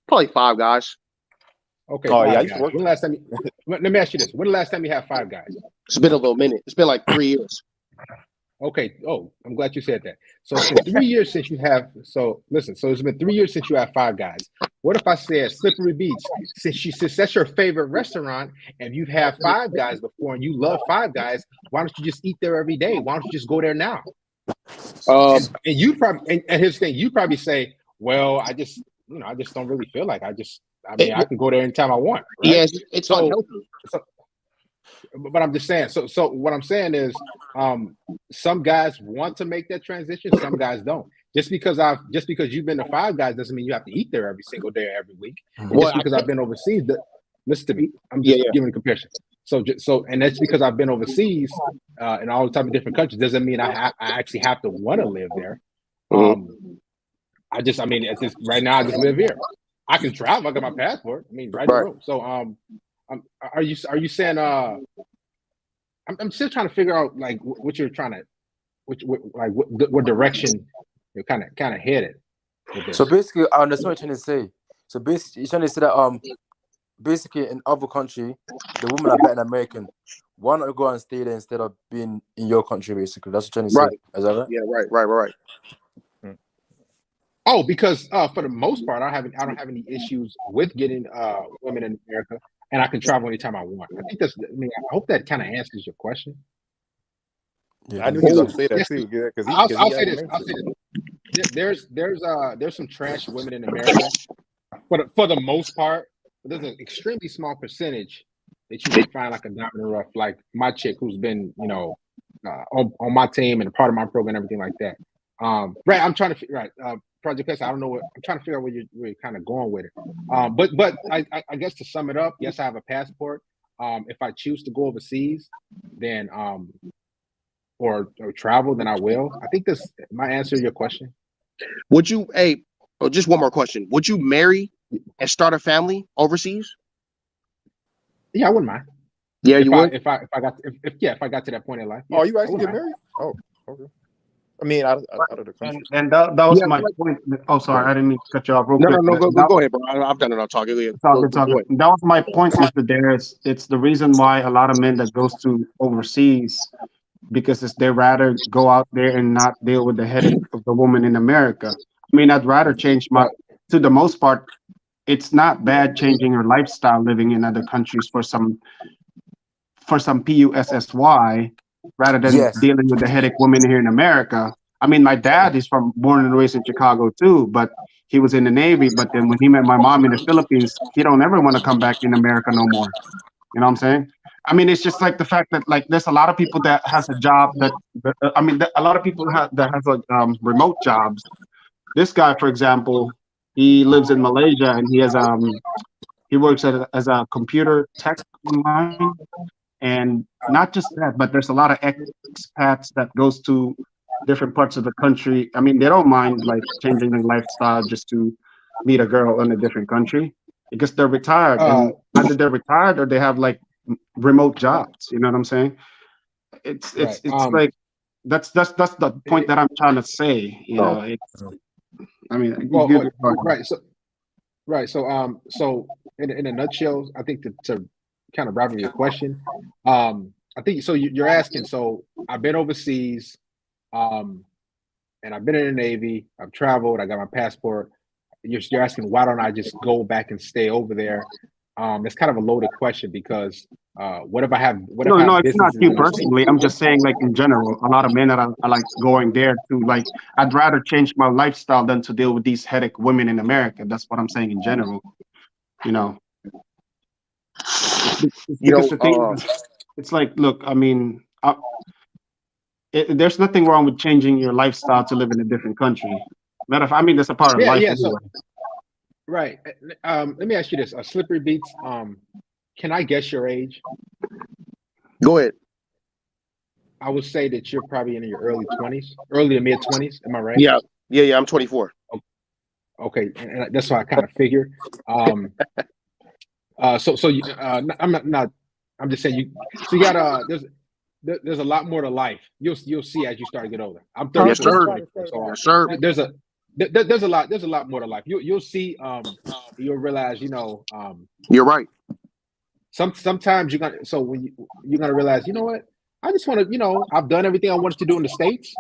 probably Five Guys. Okay. Guys. When the last time let me ask you this. When the last time you had Five Guys? It's been a little minute. It's been like 3 years. Okay. Oh, I'm glad you said that. So it's been 3 years since you have. So listen. So it's been 3 years since you had Five Guys. What if I said Slippery Beats? Since that's your favorite restaurant, and you've had Five Guys before, and you love Five Guys, why don't you just eat there every day? Why don't you just go there now? And you probably and his thing. You probably say, "Well, I just don't really feel like I can go there anytime I want." Right? Yeah, it's unhealthy. But I'm just saying. So what I'm saying is, some guys want to make that transition. Some guys don't. Just because you've been to Five Guys doesn't mean you have to eat there every single day, every week. Just because I've been overseas, listen to me. I'm just giving a comparison. So, and that's because I've been overseas in all the type of different countries. Doesn't mean I actually have to want to live there. It's just right now I just live here. I can travel. I got my passport. I mean, right in the room. So, are you saying? I'm still trying to figure out like what you're trying to what direction you're kind of headed with this. So basically, I understand what you're trying to say. So basically, you're trying to say that basically in other country, the women are better than American. Why not go and stay there instead of being in your country? Basically, that's what you're trying to say. Is that right? Yeah, right. Oh, because for the most part, I don't have any issues with getting women in America, and I can travel anytime I want. I think I hope that kind of answers your question. Yeah, I knew he was going to say that too. Because I'll say this. There's some trash women in America, but for the most part, there's an extremely small percentage that you can find like a diamond in the rough, like my chick who's been on my team and a part of my program and everything like that. Right, I'm trying to Project S, I don't know what I'm trying to figure out where you're kind of going with it. But I guess to sum it up, yes, I have a passport. If I choose to go overseas, then or travel, then I will. I think this might answer your question. Would you? Just one more question. Would you marry and start a family overseas? Yeah, I wouldn't mind. Yeah, you would. If I got to that point in life. Oh, you actually get married? Oh, okay. I mean, out of the country. And that was my point. Oh, sorry, I didn't mean to cut you off. Real quick. Go ahead, bro. I've done it. I'll talk. That was my point, Mr. Darius. It's the reason why a lot of men that goes to overseas, because they rather go out there and not deal with the headache of the woman in America. I mean, I'd rather change to the most part, it's not bad changing your lifestyle living in other countries for some PUSSY rather than dealing with the headache women here in America. I mean, my dad is born and raised in Chicago too, but he was in the Navy. But then when he met my mom in the Philippines, he don't ever want to come back in America no more. You know what I'm saying? I mean, it's just like the fact that like there's a lot of people that has a job a lot of people that has like remote jobs. This guy, for example, he lives in Malaysia and he works as a computer tech online. And not just that, but there's a lot of expats that goes to different parts of the country. I mean, they don't mind like changing their lifestyle just to meet a girl in a different country because they're retired. And either they're retired or they have like remote jobs. You know what I'm saying? It's like that's the point that I'm trying to say. You know, I mean, So in a nutshell, I think to kind of wrap up your question, I think so. You're asking. So I've been overseas, and I've been in the Navy. I've traveled. I got my passport. You're asking why don't I just go back and stay over there? It's kind of a loaded question because what if I have? No, it's not you personally. I'm just saying, like in general, a lot of men are like going there to like. I'd rather change my lifestyle than to deal with these headache women in America. That's what I'm saying in general. You know. It's like, look, I mean, there's nothing wrong with changing your lifestyle to live in a different country. Matter of fact, I mean, that's a part of life. Yeah, anyway. Right. Let me ask you this: Slippery Beats. Can I guess your age? Go ahead. I would say that you're probably in your early to mid 20s. Am I right? Yeah. I'm 24. Okay, and that's what I kind of figured. I'm just saying you. So you got there's a lot more to life. You'll see as you start to get older. I'm 30. Yes, sir. There's a lot more to life. You'll see. You'll realize. You're right. Sometimes you're gonna realize. You know what? I just want to. I've done everything I wanted to do in the States.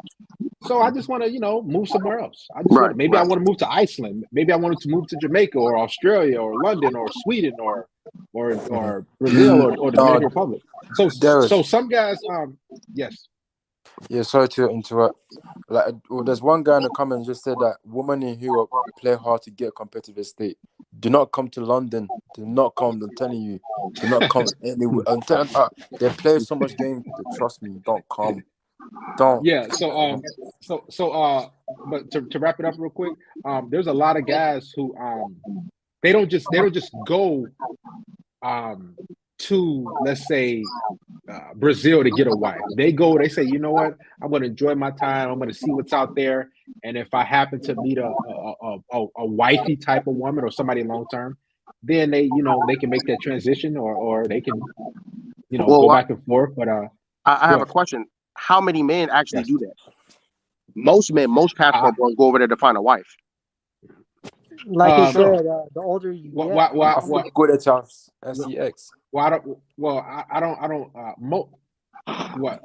So I just want to, move somewhere else. I want to move to Iceland. Maybe I wanted to move to Jamaica or Australia or London or Sweden or Brazil or the Dominican Republic. So some guys, yes. Yeah, sorry to interrupt. Like, there's one guy in the comments just said that women in Europe play hard to get a competitive state. Do not come to London. Do not come. I'm telling you. Do not come anywhere. They play so much game. Trust me. Don't come. Don't. Yeah. But to wrap it up real quick, there's a lot of guys who they don't just go to, let's say, Brazil to get a wife. They say, you know what, I'm going to enjoy my time. I'm going to see what's out there. And if I happen to meet a wifey type of woman or somebody long term, then they can make that transition or they can, go back and forth. But I have a question. How many men actually do that? Most men, most passport boys go over there to find a wife. Like he said, the older you get, I thought you go there to have sex. Well, I don't. What?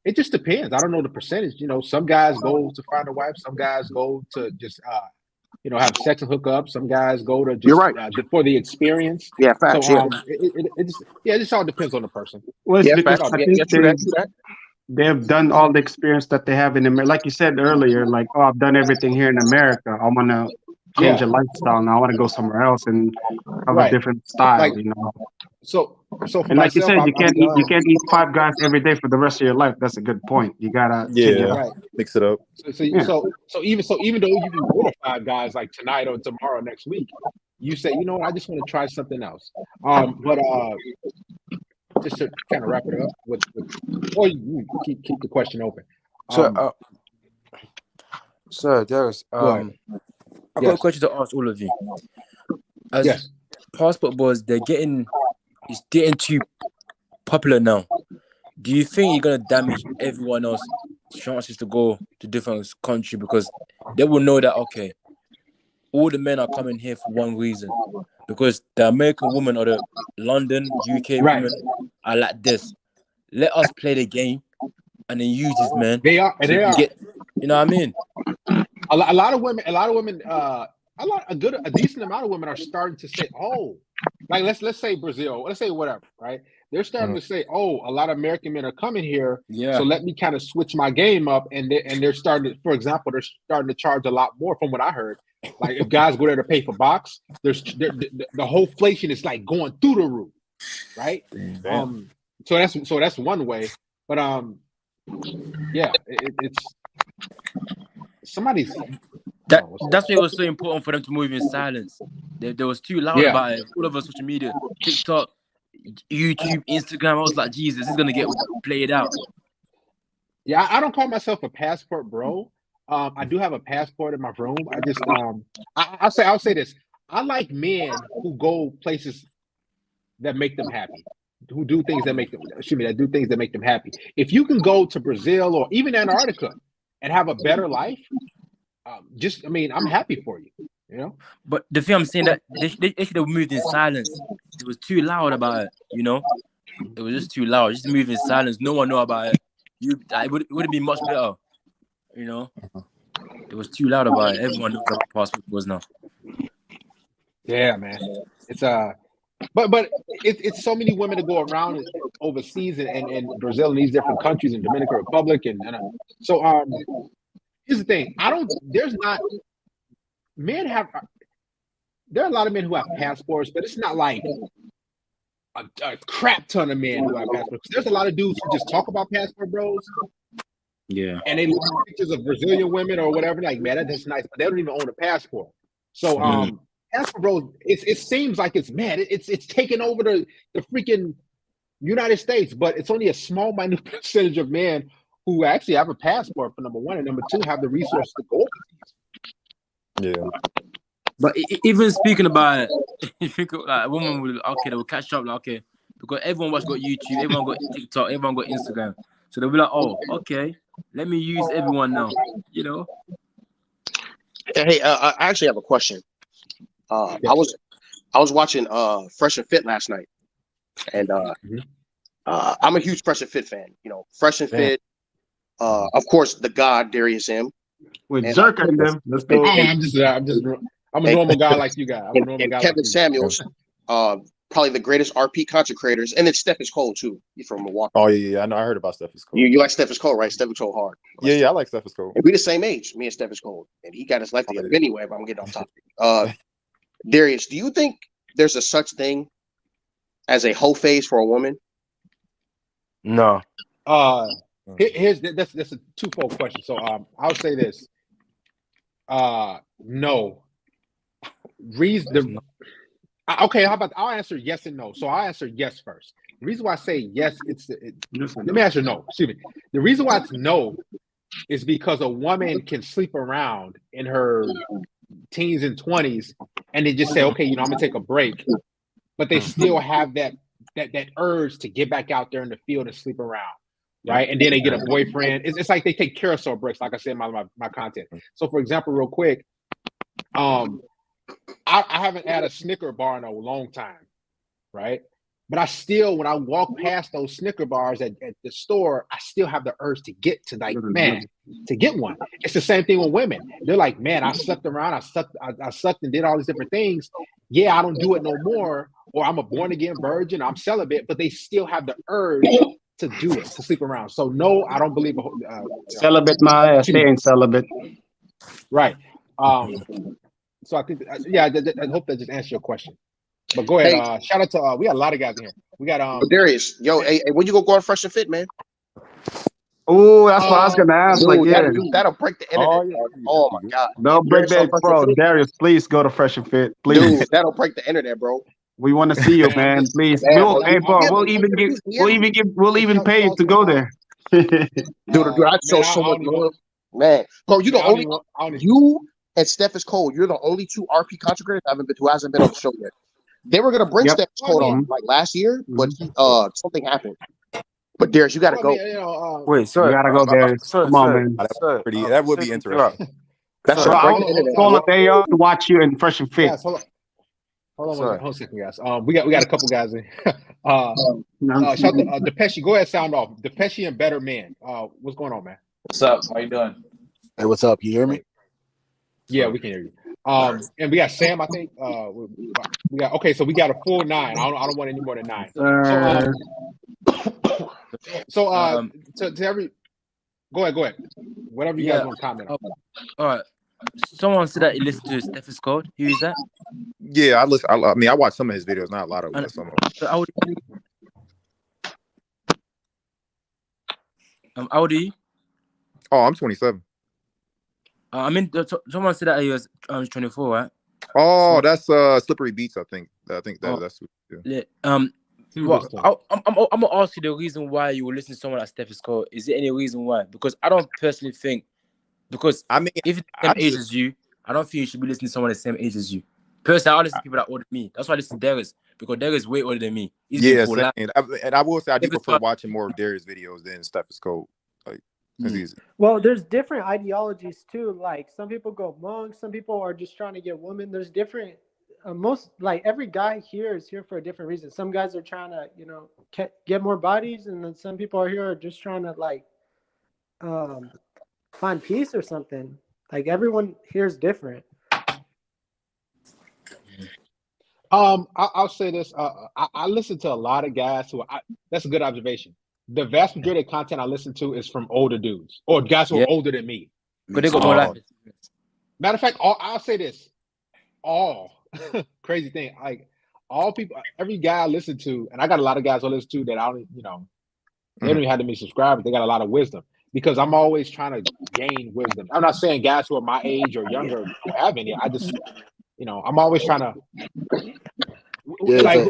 It just depends. I don't know the percentage. You know, some guys go to find a wife. Some guys go to just have sex and hook up. Some guys go to just You're right. For the experience. Yeah, facts. So it just all depends on the person. Well, it's Yeah, because facts. I Yeah, think yeah, true that. they've done all the experience that they have in America. Like you said earlier, like, oh, I've done everything here in America. I want to change a lifestyle now. I want to go somewhere else and have a different style. Like, you know. So for And like myself, you said, you can't eat 5 guys every day for the rest of your life. That's a good point. You gotta change it up. Mix it up. So even though you can go to 5 guys like tonight or tomorrow next week, you say, you know what, I just want to try something else. But just to kind of wrap it up with or you keep the question open. So Darius, I've got a question to ask all of you. As passport boys, it's getting too popular now. Do you think you're gonna damage everyone else's chances to go to different country because they will know that all the men are coming here for one reason, because the American women or the London, UK women are like this. Let us play the game and then use these men. They are. You know what I mean? A lot of women. A decent amount of women are starting to say, "Oh, like let's say Brazil, let's say whatever, right?" They're starting to say, "Oh, a lot of American men are coming here, so let me kind of switch my game up." And they're starting to, for example, they're starting to charge a lot more, from what I heard. Like if guys go there to pay for box, the whole inflation is like going through the roof, right? So that's one way, but it's somebody's. That's why it was so important for them to move in silence. They was too loud about it. All over social media, TikTok, YouTube, Instagram. I was like, Jesus, this is gonna get played out. Yeah, I don't call myself a passport bro. I do have a passport in my room. I just I'll say this. I like men who go places that make them happy, who do things that make them happy. If you can go to Brazil or even Antarctica and have a better life, I'm happy for you, you know. But the thing I'm saying, that they should have moved in silence. It was too loud about it, you know. It was just too loud. Just move in silence. No one know about it. It would have been much better, you know. It was too loud about it. Everyone knows what passport was now. Yeah, man. It's but it's so many women to go around overseas and Brazil and these different countries and Dominican Republic and so here's the thing. There are a lot of men who have passports, but it's not like a crap ton of men who have passports. There's a lot of dudes who just talk about passport bros. Yeah. And they look at pictures of Brazilian women or whatever, like, man, that's nice, but they don't even own a passport. So passport bros, it seems like it's taking over the freaking United States, but it's only a small, minute percentage of men who actually have a passport, for number one, and number two, have the resources to go overseas. Yeah. But even speaking about it, you think like a woman will they will catch up because everyone got YouTube, everyone got TikTok, everyone got Instagram, so they'll be like, oh, okay, let me use everyone now, you know. Hey, I actually have a question. I was watching Fresh and Fit last night, and I'm a huge Fresh and Fit fan. You know, Fresh and Fit. Of course, the God Darius M. With Zerka and them. Let's go. I'm a normal guy like you guys. I'm a normal guy. Kevin like Samuels, probably the greatest RP content creators, and then Steph is Cole too. He's from Milwaukee. Oh yeah, I know. I heard about Steph is Cole. You like Steph is Cole, right? Steph is Cole hard. Yeah, I like Steph is Cole. And we the same age, me and Steph is Cole, and he got his life together anyway. But I'm getting off topic. Darius, do you think there's a such thing as a hoe phase for a woman? No. That's a twofold question. So I'll say this. No. Okay, how about I'll answer yes and no. So I'll answer yes first. The reason why I say yes, let me answer no. Excuse me. The reason why it's no is because a woman can sleep around in her teens and 20s and they just say, okay, I'm gonna take a break, but they still have that urge to get back out there in the field and sleep around. right? And then they get a boyfriend. It's like they take carousel breaks, like I said in my content. So, for example, real quick, I haven't had a Snicker bar in a long time, right? But I still, when I walk past those Snicker bars at the store, I still have the urge to get to to get one. It's the same thing with women. They're like, man, I slept around, I sucked and did all these different things. Yeah, I don't do it no more, or I'm a born again virgin, I'm celibate, but they still have the urge to do it, to sleep around. So no, I don't believe celibate. My ass staying celibate. Right. So I think, I hope that just answered your question. But go ahead. Hey. Shout out to we got a lot of guys in here. We got Darius. Yo, hey, when you go on Fresh and Fit, man? Oh, that's what I was gonna ask. Dude, like, yeah, that'll break the internet. Oh my god. Don't break that, bro. Darius, please go to Fresh and Fit, please. Dude, that'll break the internet, bro. We want to see you, man. Please. We'll even pay you to go there. Dude, I show so much love. Man, bro, you the only you and Steph is Cole. You're the only two RP content creators who hasn't been on the show yet. They were gonna bring Steph Cole on like last year, but something happened. But Darius, you gotta go. Wait, sorry, you gotta go there. Come on, man. That would be interesting. That's I'll call up there to watch you in Fresh and Fit. Yes, hold on a second, guys. We got a couple guys in. Shout out to Depeche. Go ahead, sound off. Depeche and Better Man. What's going on, man? What's up? How you doing? Hey, what's up? You hear me? Yeah, we can hear you. And we got Sam. I think we got. Okay, so we got a full 9. I don't want any more than 9. To every. Go ahead. Whatever you guys want to comment on. All right. Someone said that he listened to Steph Code. Who is that? Yeah, I listen. I mean, I watch some of his videos, not a lot of them. Some of them. So how old are you? Oh, I'm 27. I mean, someone said that he was 24, right? Oh, that's Slippery Beats. I think that's what. Yeah. I'm gonna ask you the reason why you will listen to someone like Steph Code. Is there any reason why? Because I don't personally think. Because I mean, if it's the same age as you, I don't think you should be listening to someone the same age as you. Personally, I listen to people that older than me. That's why I listen to Darius, because Darius is way older than me. And I will say I do prefer watching more of Darius videos than Steph Code. Like, well, there's different ideologies too. Like some people go monk, some people are just trying to get women. There's different. Most like every guy here is here for a different reason. Some guys are trying to, get more bodies, and then some people are here are just trying to like find peace or something. Like everyone here is different. I'll say this. I listen to a lot of guys who that's a good observation. The vast majority of content I listen to is from older dudes or guys who are older than me. But they got more life. Matter of fact, I'll say this. Crazy thing. Like all people, every guy I listen to, and I got a lot of guys I listen to that I don't, they don't even have to be subscribed, but they got a lot of wisdom because I'm always trying to gain wisdom. I'm not saying guys who are my age or younger don't have any. I just, I'm always trying to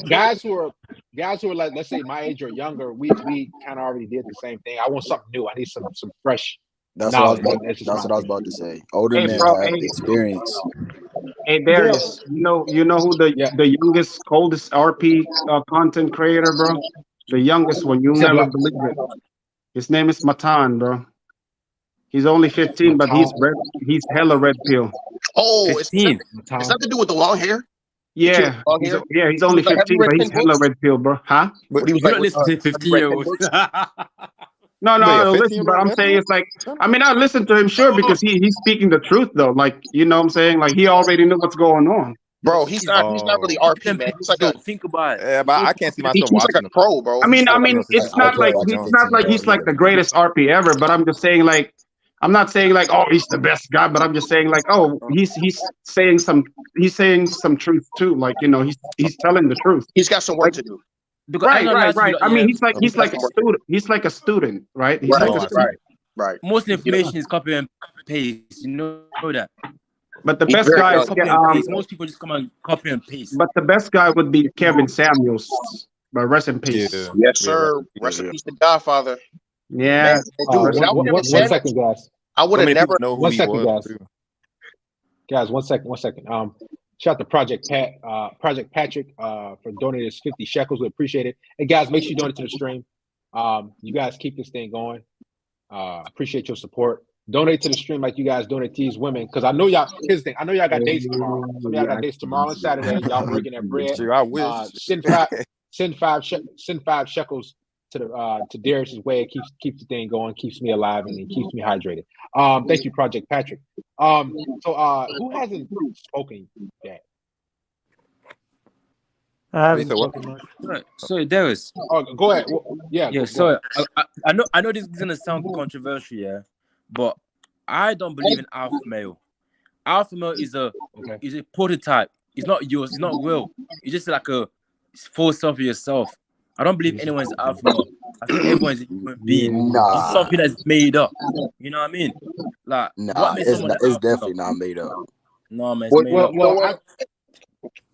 guys who are like, let's say my age or younger, we kind of already did the same thing. I want something new. I need some fresh knowledge. What I was about to say. Older men have experience. Hey Darius, you know who the youngest, oldest RP content creator, bro? The youngest one, you'll never believe it. His name is Matan, bro. He's only 15, but he's hella red pill. Oh, 15. It's not to do with the long hair. Yeah, he's only 15, but he's hella red pill, bro. Huh? But he was like, listen to 15-year-olds. No, listen, but I'm saying it's like, I mean, I listen to him, sure, because he's speaking the truth, though. Like, you know what I'm saying? Like, he already knew what's going on. Bro, he's not really RP, man. He's like think about it. Yeah, but I can't see myself watching. He's like a pro, bro. I mean, it's not like he's like the greatest RP ever, but I'm just saying, like, I'm not saying like, oh, he's the best guy, but I'm just saying like, oh, he's saying some truth too. Like, he's telling the truth. He's got some work to do. Right. I mean, he's like a student. He's like a student, right? Right. Most information is copy and paste. You know that. But the best guy is most people just come and copy and paste. But the best guy would be Kevin Samuels. But rest in peace. Yeah. Yes, sir. Rest in peace, the Godfather. Yeah. One second, guys. I would have never know who 1 he second, was. Guys, 1 second. Shout out to Project Patrick for donating us 50 shekels. We appreciate it. And guys, make sure you donate to the stream. You guys keep this thing going. Appreciate your support. Donate to the stream like you guys donate to these women, because I know y'all. Here's the thing: I know y'all got dates tomorrow. Some of y'all got dates tomorrow and Saturday. Y'all breaking that bread. Sure, I wish. Send five shekels to Darius's way. It keeps the thing going, keeps me alive, and it keeps me hydrated. Thank you, Project Patrick. So who hasn't spoken yet? I haven't spoken much. Sorry, Darius. Oh, go ahead. Yeah. Sorry. I know this is gonna sound controversial, yeah, but I don't believe in alpha male. Alpha male is a prototype. It's not yours. It's not real. It's just like a full self of yourself. I don't believe anyone's alpha male. I think everyone's a human being. It's something that's made up. You know what I mean? Like, it's definitely not made up. No, man, it's made up.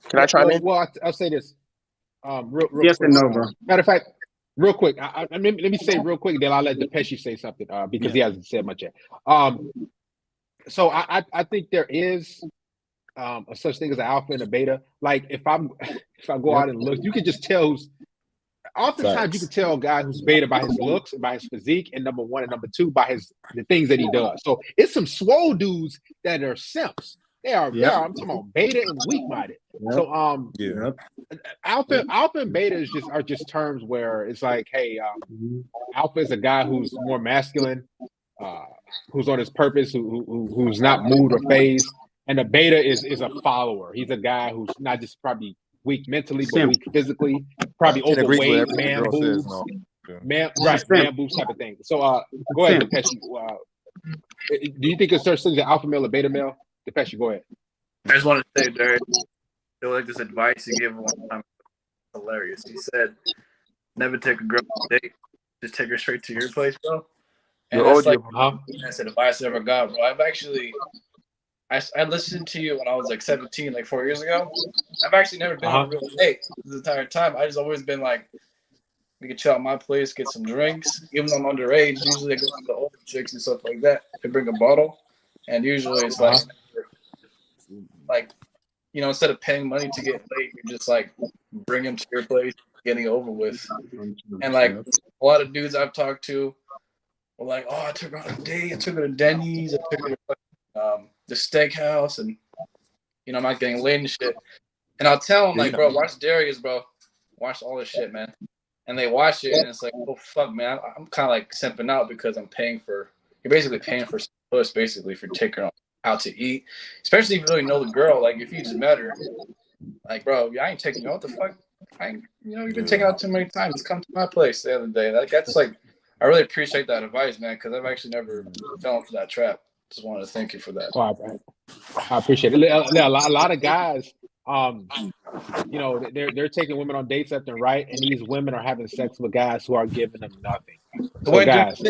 Can I try in? Well, I'll say this. Real yes quick. and no, bro. Matter of fact, real quick. Let me say real quick. Then I'll let Depeche say something because he hasn't said much yet. So I think there is a such thing as an alpha and a beta. Like if I go out and look, you can just tell who's. Oftentimes, you can tell a guy who's beta by his looks, by his physique, and number one and number two by the things that he does. So it's some swole dudes that are simps. They are. I'm talking about beta and weak-minded. So alpha and beta are just terms where it's like, hey, alpha is a guy who's more masculine, who's on his purpose, who's not moved or phased, and a beta is a follower. He's a guy who's not just probably weak mentally, but weak physically, probably overweight, man boobs, man boobs type of thing. So go ahead, Depeche. Do you think it's such things as alpha male or beta male? Depeche, go ahead. I just want to say, Derek, I feel like this advice you gave one time hilarious. He said, never take a girl on a date, just take her straight to your place, bro. And that's like that's the advice I ever got, bro. I listened to you when I was like 17, like 4 years ago. I've actually never been on a real date this entire time. I just always been like, we could chill at my place, get some drinks. Even though I'm underage, usually I go to the older chicks and stuff like that. They bring a bottle, and usually it's like, you know, instead of paying money to get laid, you just like bring them to your place, getting it over with. And like a lot of dudes I've talked to were like, oh, I took her on a date. I took her to Denny's. I took her to the steakhouse, and you know, I'm not getting laid and shit. And I'll tell them like, bro, watch Darius, bro. Watch all this shit, man. And they watch it, and it's like, oh fuck, man. I'm kind of like simping out because I'm paying for. You're basically paying for some puss, basically, for taking her out to eat. Especially if you really know the girl. Like if you just met her, like, bro, I ain't taking you out the fuck. You've been taken out too many times. Just come to my place the other day. That's like, I really appreciate that advice, man, because I've actually never fell into that trap. Just wanted to thank you for that. I appreciate it. A lot of guys, you know, they're taking women on dates left and right, and these women are having sex with guys who are giving them nothing. So guys,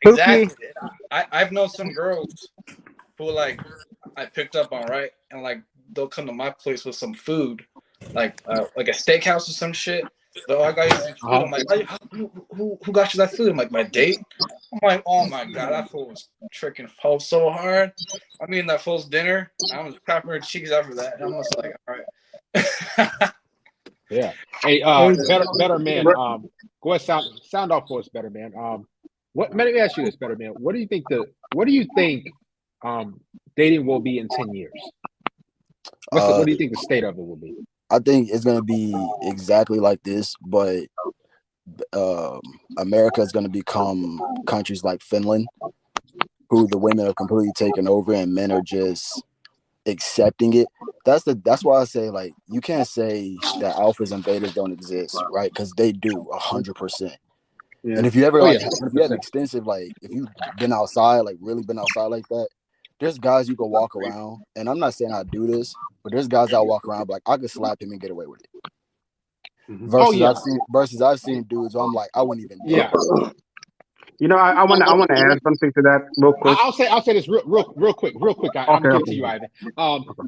exactly. I've known some girls who like I picked up on, right, and like they'll come to my place with some food, like a steakhouse or some shit. So I got you some food. I'm like, who got you that food? I'm like, my date. I'm like, oh my god, that fool was tricking Fo so hard. I mean, that fool's dinner. I was clapping her cheeks after that. And I'm just like, all right. Yeah. Hey, better man. Go ahead, sound off for us, better man. Let me ask you this, better man. What do you think dating will be in 10 years? What do you think the state of it will be? I think it's going to be exactly like this, but America is going to become countries like Finland, who the women are completely taking over and men are just accepting it. That's why I say, like, you can't say that alphas and betas don't exist, right? Because they do 100%. Yeah. And if you ever if you have extensive, like, if you've been outside, like really been outside like that, there's guys you can walk around, and I'm not saying I do this, but there's guys that walk around like I could slap him and get away with it. Versus I've seen dudes where I'm like, I wouldn't even do it. You know, I want to add something to that real quick. I'll say this real quick. I'm gonna give it to you, Ivan.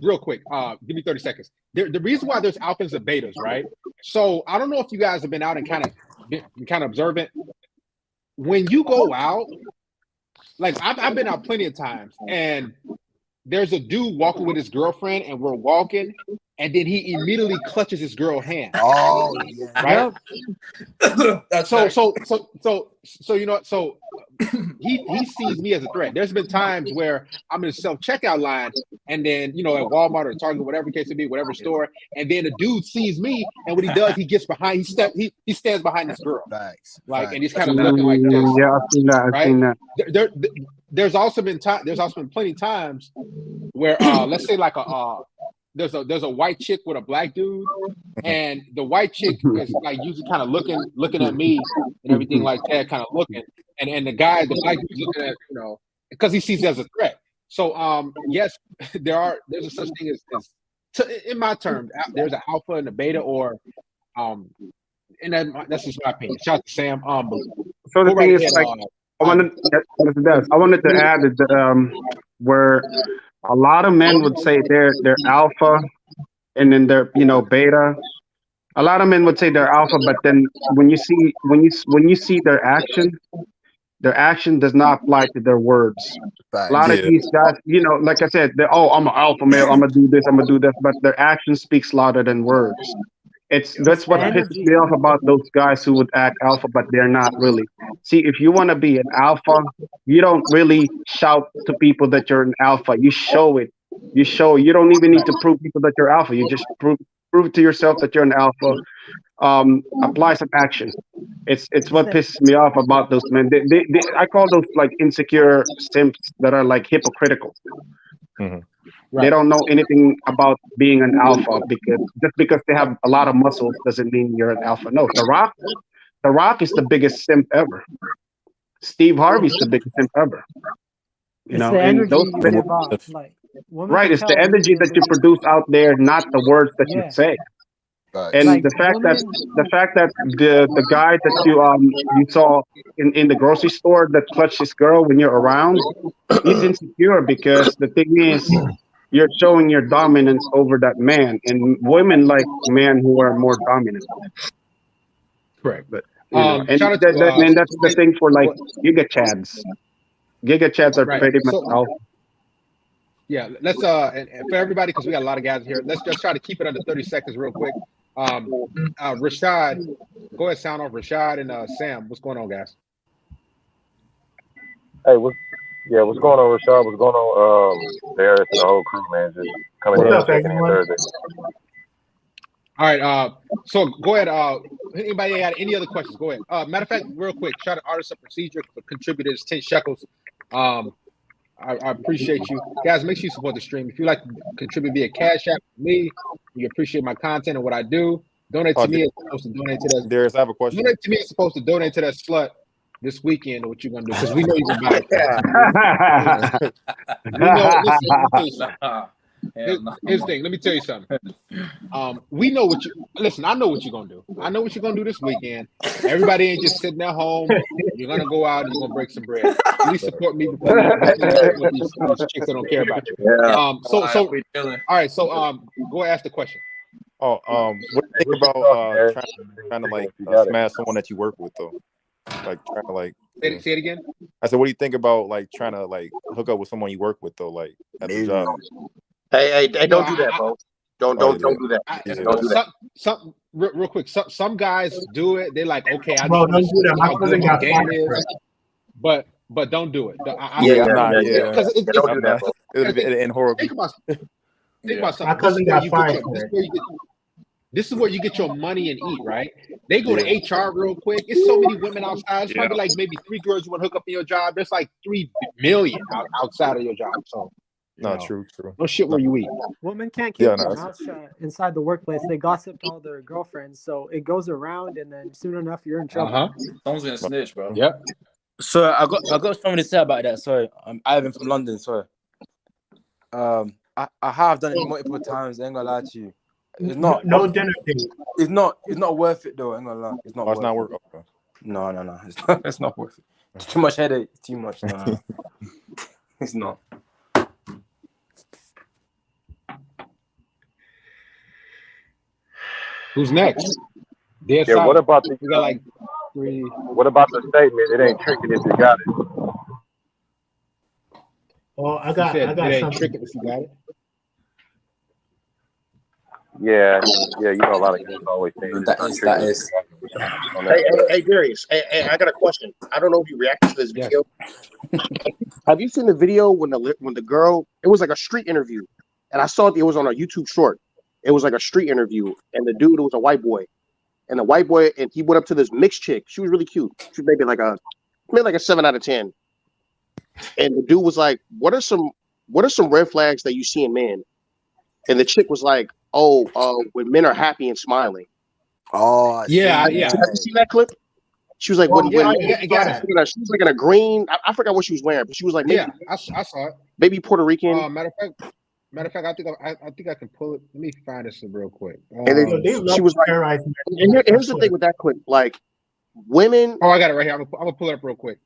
Real quick. Give me 30 seconds. The reason why there's alphas and betas, right? So I don't know if you guys have been out and kind of observant. When you go out, like I've been out plenty of times, and there's a dude walking with his girlfriend, and we're walking, and then he immediately clutches his girl hand. Oh, yeah. Right. That's so you know, so he sees me as a threat. There's been times where I'm in a self-checkout line, and then, you know, at Walmart or Target, whatever case it be, whatever store, and then the dude sees me, and what he does, he gets behind, he stands behind this girl, like, and he's kind of looking like this. Yeah, I've seen that. I've seen that. There's also been plenty of times where let's say like there's a white chick with a black dude, and the white chick is like usually kind of looking at me and everything like that, kind of looking, and the black dude's looking at, you know, because he sees it as a threat. So yes, there's a such thing as in my term, there's an alpha and a beta, or and that's just my opinion. Shout out to Sam. So the thing is, like, I wanted to add that where a lot of men would say they're alpha, and then they're, you know, beta. A lot of men would say they're alpha, but then when you see their action does not apply to their words. A lot of these guys, you know, like I said, I'm an alpha male, I'm gonna do this, but their action speaks louder than words. That's what pisses me off about those guys who would act alpha, but they're not really. See, if you want to be an alpha, you don't really shout to people that you're an alpha. You show it. You don't even need to prove people that you're alpha. You just prove to yourself that you're an alpha. Apply some action. It's what pisses me off about those men. I call those like insecure simps that are like hypocritical. Mm-hmm. Right. They don't know anything about being an alpha, because they have a lot of muscles doesn't mean you're an alpha. No, The Rock is the biggest simp ever. Steve Harvey's the biggest simp ever. You know, and those right, it's the energy that you produce out there, not the words that you say. And like, the fact that the guy that you saw in the grocery store that clutched his girl when you're around, he's insecure because the thing is, you're showing your dominance over that man, and women like men who are more dominant. Correct, but and that's the thing for like Giga Chads. Giga Chads are pretty much alpha. Yeah, let's and for everybody, because we got a lot of guys here, let's just try to keep it under 30 seconds real quick. Rashad, go ahead, sound off. Rashad and Sam, what's going on, guys? Hey, what's going on, Rashad? What's going on, Darius and the whole crew, man? Just coming in second and Thursday. All right, so go ahead. Anybody got any other questions? Go ahead. Matter of fact, real quick, shout out Artists of Procedure for contributors 10 shekels. I appreciate you guys. Make sure you support the stream. If you like to contribute via Cash App for me, you appreciate my content and what I do. Donate to me as opposed to donate to that. Darius, I have a question. Donate to me as opposed to donate to that slut this weekend, or what you're gonna do, because we know you're gonna buy it. We know. Here's the thing. Let me tell you something. We know what you listen. I know what you're gonna do. I know what you're gonna do this weekend. Everybody ain't just sitting at home. You're gonna go out and you're gonna break some bread. At least support me before these chicks that don't care about you. Yeah. So all right. So go ask the question. What do you think about trying to like smash someone that you work with though? Like trying to like say it again. I said, what do you think about like trying to like hook up with someone you work with though, like at the job? Hey, don't do that, bro. Don't do that. Don't do that. Some real quick. Some guys do it. They're like, okay, I don't do that. My cousin got fired. But don't do it. Because don't do that. It'll end horribly. Think about something. My cousin got fired. This is where you get your money and eat, right? They go to HR real quick. It's so many women outside. It's probably like maybe 3 girls you want to hook up in your job. There's like 3 million outside of your job. So, true. No shit where you eat. Women can't keep their mouth shut inside the workplace. They gossip to all their girlfriends, so it goes around, and then soon enough you're in trouble. Someone's gonna snitch, bro. Yep. So I got something to say about that. Sorry, I'm Ivan from London. Sorry. I have done it multiple times. I ain't gonna lie to you. It's not no dinner date. It's not worth it though. I ain't gonna lie. It's not. It's not worth it. No. It's not worth it. Too much headache. Too much. No. It's not. Who's next? What about the like 3? What about the statement? It ain't tricking if you got it. Oh, I got it ain't something. tricking if you got it. Yeah, you know, a lot of kids always say that is. Hey, Darius. Hey, I got a question. I don't know if you reacted to this video. Have you seen the video when the girl? It was like a street interview, and I saw it was on a YouTube short. It was like a street interview, and the dude was a white boy, and the white boy, and he went up to this mixed chick. She was really cute. She was maybe like a 7 out of 10. And the dude was like, "What are some red flags that you see in men?" And the chick was like, when men are happy and smiling. Oh, yeah. Have you seen that clip? She was like, she was like in a green. I forgot what she was wearing, but she was like, maybe, I saw it. Maybe Puerto Rican. Matter of fact, I think I can pull it. Let me find this real quick. And then she was like, and here's the thing with that clip, like women. Oh, I got it right here. I'm gonna pull it up real quick.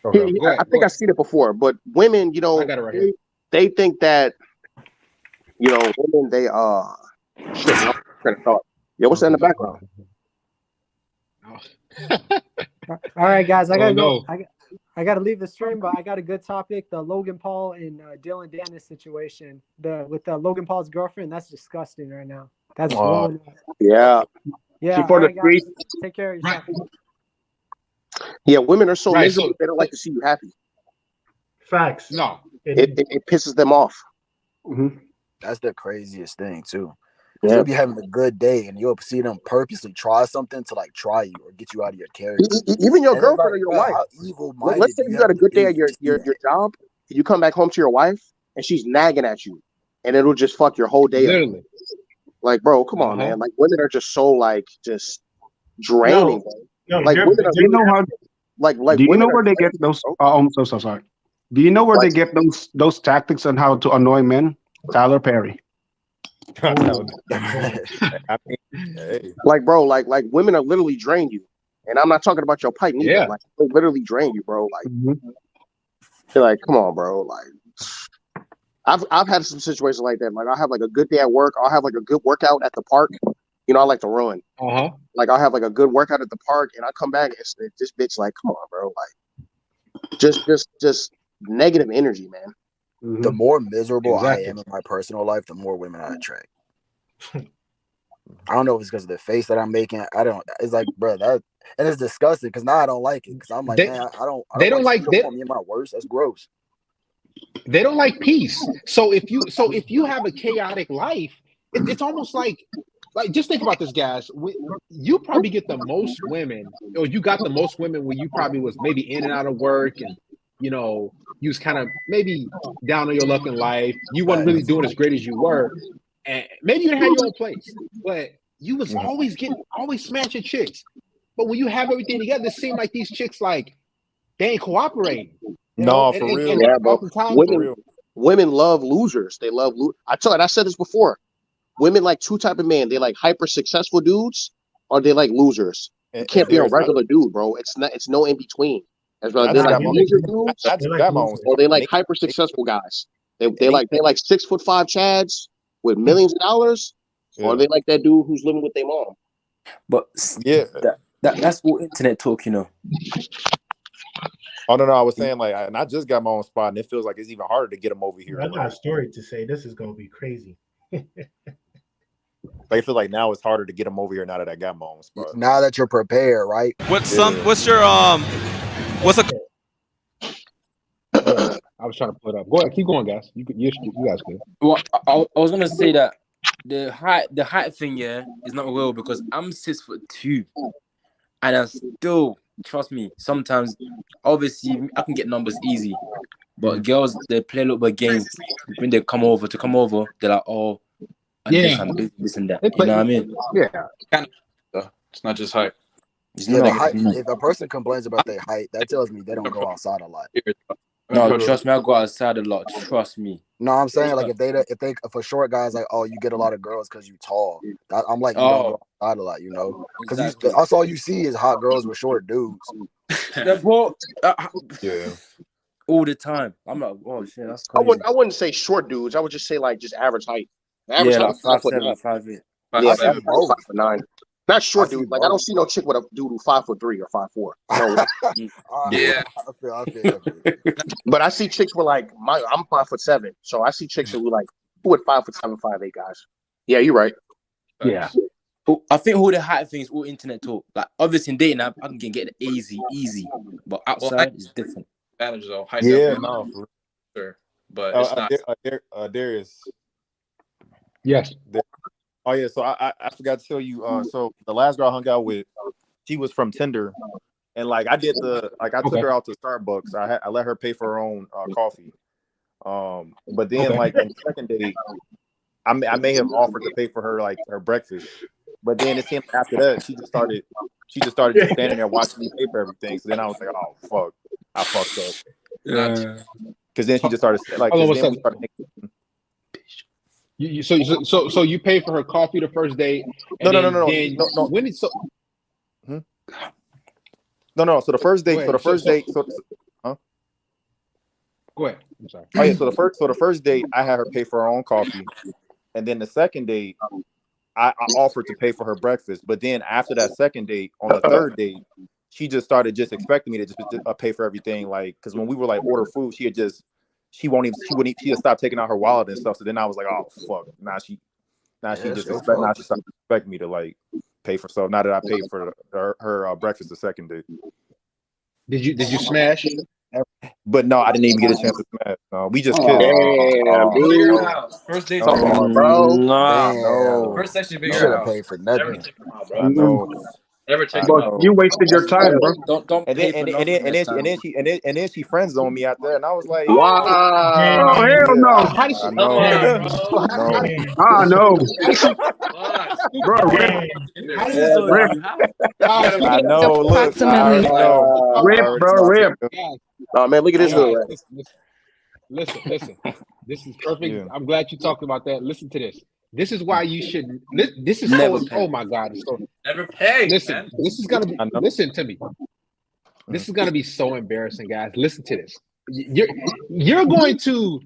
Okay, I think I've seen it before, but women, you know, I got it right here. They think that, you know, women, they shit. I'm trying to thought. Yeah, what's that in the background? All right, guys, I gotta go. I gotta leave the stream, but I got a good topic: the Logan Paul and Dylan Dennis situation. With Logan Paul's girlfriend, that's disgusting right now. That's blowing up. Yeah. Yeah. All right, guys, take care of yourself. Yeah, women are so miserable. They don't like to see you happy. Facts. No, it pisses them off. Mm-hmm. That's the craziest thing too. Yeah. You'll be having a good day, and you'll see them purposely try something to like try you or get you out of your character. Even your girlfriend or your wife. Let's say you got a good day at your job, and you come back home to your wife, and she's nagging at you, and it'll just fuck your whole day. Literally. Like, bro, come on, man. Like, women are just so like just draining. Like, women are do you know how? Like, do you know where they get those? I'm so sorry. Do you know where they get those tactics on how to annoy men? Tyler Perry. Like, bro, like women are literally drain you, and I'm not talking about your pipe neither. Yeah. Like, they literally drain you, bro. Like, they're like, come on, bro. Like, I've had some situations like that. Like, I'll have like a good day at work. I'll have like a good workout at the park. You know, I like to run. Like, I'll have like a good workout at the park, and I come back and this bitch like, come on, bro. Like, just negative energy, man. The more miserable I am in my personal life, the more women I attract. I don't know if it's because of the face that I'm making. I don't. It's like, bro, and it's disgusting because now I don't like it because I'm like, man, I don't. They don't like me in my worst. That's gross. They don't like peace. So if you have a chaotic life, it's almost like just think about this, guys. You probably get the most women, or you got the most women when you probably was maybe in and out of work, and you know you was kind of maybe down on your luck in life. You weren't really doing as great as you were, and maybe you didn't have your own place, but you was always smashing chicks. But when you have everything together, it seemed like these chicks like they ain't cooperating. No, for real. Yeah, bro. Women love losers. They love I said this before. Women like two type of men. They like hyper successful dudes, or they like losers. You can't be a regular dude, bro. It's no in between. As well, they like loser dudes, or they like hyper successful guys. They like 6'5" chads with millions of dollars, or they like that dude who's living with their mom. But yeah, that's all internet talk, you know. Oh no, I was saying like, and I just got my own spot, and it feels like it's even harder to get them over here. I got a story to say. This is gonna be crazy. I feel like now it's harder to get them over here now that I got my own spot. Now that you're prepared, right? What's a I was trying to put up. Go ahead, keep going, guys. You guys can. Well, I was gonna say that the height thing, is not real because I'm 6'2", and I still, trust me, sometimes obviously I can get numbers easy, but girls, they play a little bit of games when they come over. They're like, oh, this and that. You know what I mean? Yeah. It's not just height. If a person complains about their height, that tells me they don't go outside a lot. No, trust me, I go outside a lot. Trust me. No, I'm saying like if for short guys, like, oh, you get a lot of girls because you tall. I'm like, you don't go outside a lot, you know, because that's all you see is hot girls with short dudes. All the time. I'm like, oh shit, that's crazy. I wouldn't say short dudes. I would just say like just average height. Average height, like 5'7", 5'8". Yeah, 5'9". Not short dude. Like I don't see no chick with a dude who's 5'3" or 5'4". No. Yeah. I feel. But I see chicks with like I'm 5'7", so I see chicks who with 5'7", 5'8" guys. Yeah, you're right. Yeah. I think all the hot things, all internet talk. Like obviously in dating app, I can get it easy, but outside it's different. Advantage though. High Yeah, no, for sure, but it's not. Darius. Yes. Oh yeah. So I forgot to tell you. So the last girl I hung out with, she was from Tinder, and like I took her out to Starbucks. I let her pay for her own coffee. But then like on the second date, I may have offered to pay for her like her breakfast. But then it seemed after that she just started just standing there watching me pay for everything. So then I was like, oh fuck, I fucked up. Yeah. Because then she just started like. So you pay for her coffee the first date? No. When it's so. No. So the first date. Go ahead. I'm sorry. Oh yeah. So the first date, I had her pay for her own coffee, and then the second date, I offered to pay for her breakfast. But then after that second date, on the third date, she just started expecting me to just pay for everything. Like, because when we were like order food, she had stopped taking out her wallet and stuff. So then I was like, oh fuck. Now she started expecting me to like pay for stuff. Now that I paid for her breakfast the second date. Did you smash? But no, I didn't even get a chance to smash. No, we just kissed. First date, bro. No. First session, You should have paid for nothing. Never take You wasted your time, bro. Don't and then she friend zoned me out there, and I was like, wow. Oh hell no! How did she? No. Ah no, bro. I know. Look, Rip, bro, rip. Oh man, look at this dude. Listen. This is perfect. Yeah. I'm glad you talked about that. Listen to this. This is why you shouldn't. This is never so. Oh my God! So, never pay. Listen, man. This is gonna be. Listen to me. This is gonna be so embarrassing, guys. Listen to this. You're going to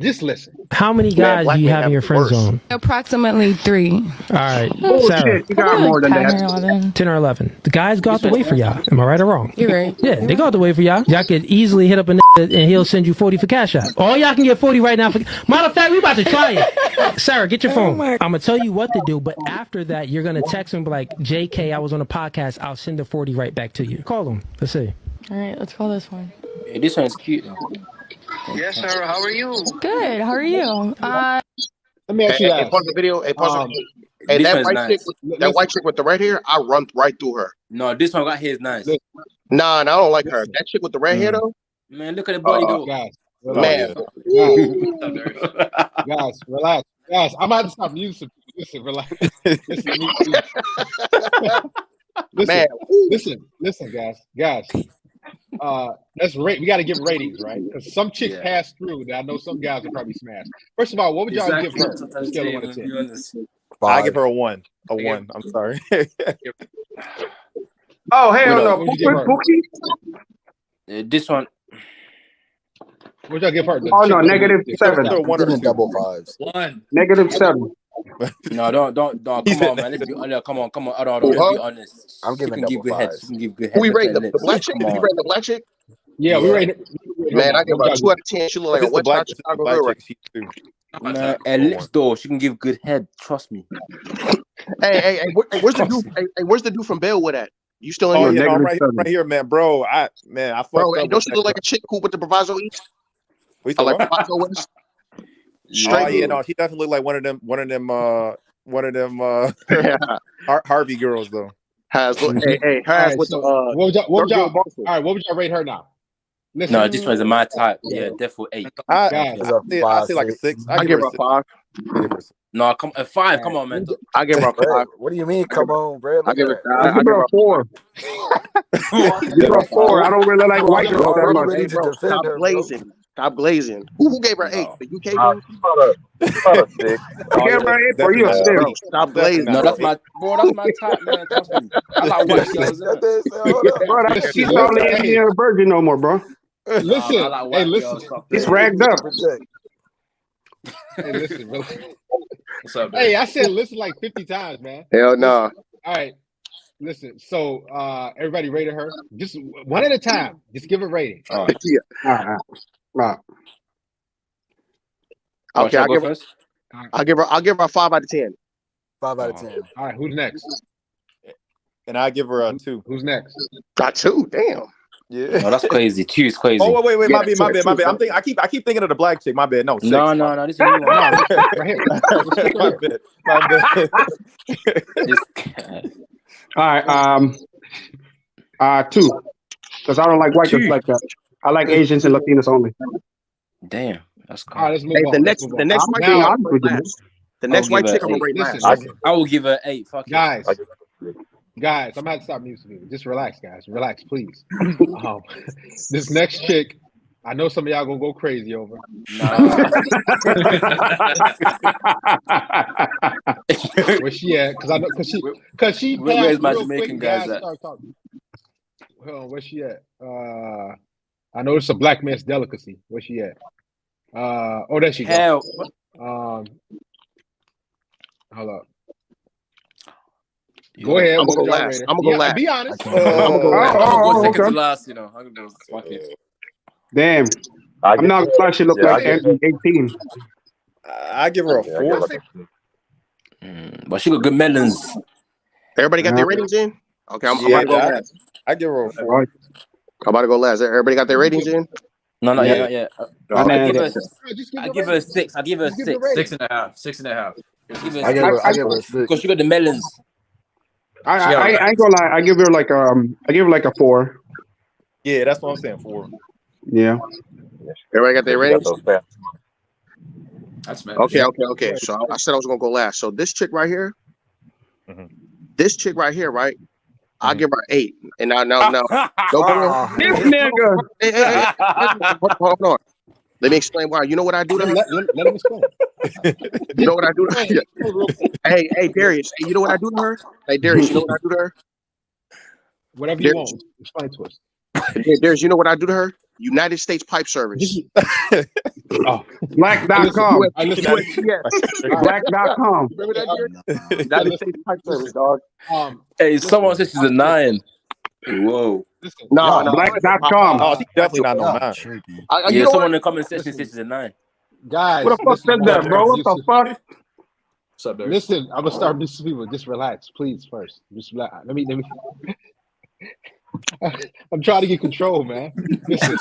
just listen. How many guys do you have in your friend zone? Approximately 3. All right, Sarah. You got more than that. 10 or 11. The guys go out the way for y'all. Am I right or wrong? You're right. Yeah, they go out the way for y'all. Y'all could easily hit up a and he'll send you 40 for cash out. All y'all can get 40 right now. Matter of fact, we about to try it. Sarah, get your phone. I'm gonna tell you what to do, but after that, you're gonna text him like, "JK, I was on a podcast. I'll send the 40 right back to you." Call him. Let's see. All right, let's call this one. Hey, this one's cute though. Yes, Sarah. How are you? Good. How are you? Let me ask you guys. Pause the video. Hey, that white chick with the red hair, I run right through her. No, this one got hair is nice. Nah, I don't like her. That chick with the red hair though. Man, look at the body though. Guys, man. Relax. Guys, I'm about to stop music. Listen, relax. Listen, guys. Let's rate. We got to give ratings, right? Because some chick passed through that I know some guys will probably smash. First of all, what would y'all give her? Scale of 1 to 10. I give her a 1. A 1. I'm sorry. Oh hell no! This one. What y'all give her? Oh no, -7. One or double fives. 1. -7. No, don't. Come on, man. Let's be honest. Come on. Let's be honest. I'm giving double fives. She can give good head. Who we rate the black chick? You rate the black chick? Yeah, we rate it. Man, I give her 2 out of 10. She look like a West Side Chicago girl. Man, and lips though, she can give good head. Trust me. Hey, where's the dude? Hey, where's the dude from Bellwood at? You still in here? Yeah, I'm right here, man, bro. I fucked up. Don't she look like a chick who with the Proviso East? I like Proviso West. Oh yeah, no, he definitely looked like one of them Harvey girls though. What would y'all rate her now? Listen. No, this one's my type. Yeah, definitely 8. I say like a 6. I give her a 5. No, come a 5. Come on, man. I give her a 5. What do you mean? Come on, bro. I give her a 4. Give her a 4. I don't really like white girls that much. Stop glazing. Who gave her 8? The UK girl? About a 6. I gave her 8 for you still. Stop glazing. No, that's my type, man. Trust me. I like white girls. Bro, she's probably ain't even a virgin no more, bro. Listen, hey, listen. It's ragged up. Hey, listen, bro. What's up, man? Hey, I said listen like 50 times, man. Hell no. All right. Listen, so everybody rated her. Just one at a time. Just give a rating. All right. Right. Okay, I give her. I'll give her a 5 out of 10. 5 out of 10. All right, who's next? And I give her a 2. Who's next? Got 2. Damn. Yeah. No, that's crazy. 2 is crazy. Oh wait, Yeah, my bad. I keep thinking of the black chick. My bad. No, 6. No. This is a new one. Right here. my bad. All right, 2, because I don't like white people like that. I like Asians and Latinos only. Damn, that's cool. All right, let's move Hey, on. the Let's next move on. white Now, chick I'm I'm gonna with you. rate last. The next white chick I'm gonna rate last. I will give her 8. Fuck it. Guys, I'm gonna have to stop muting people. Just relax, guys. Relax, please. This next chick, I know some of y'all gonna go crazy over. Where she at? Because I know, because she Where's my real Jamaican quick, guys at? start talking. Hold on, where's she at? I know it's a black man's delicacy. Where's she at? Oh, there she goes. Hell. Hold up. Go ahead. I'm gonna go last. I'm gonna go last. Be honest. I'm gonna go second okay. to last. You know, I'm gonna go. Fuck it. Damn. I'm not glad she looked like 18. I give her a 4. But she got good melons. Everybody got their ratings in? Okay, I'm about to go last. I give her a 4. I'm about to go last. Everybody got their ratings in? No, Yeah. I give her a 6. I give her a 6. 6.5. 6.5. I give her a 6 because she got the melons. I ain't gonna lie. I give her like a 4. Yeah, that's what I'm saying. 4. Yeah. Everybody got their ratings? That's Okay. So I said I was gonna go last. So this chick right here, right? I'll give her 8. And now, don't go in. This nigga. Hey, hold on. Let me explain why. You know what I do to her? Let him explain. You know what I do to her? Hey, Darius. Hey, you know what I do to her? Hey, Darius. You know what I do to her? Whatever you want. Explain to us. Darius, you know what I do to her? United States Pipe Service. Black.com. Black.com. Remember that, United States Pipe Service, dog. Hey, someone says she's a 9. Whoa. No. Black.com. Oh, she's definitely not no 9. Yeah, someone in the comment section says she's a 9. Guys, What the fuck said that, bro? What the fuck? What's up, Darius? Listen, I'm gonna start missing people. Just relax, please. First, just relax. Let me. I'm trying to get control, man. Listen.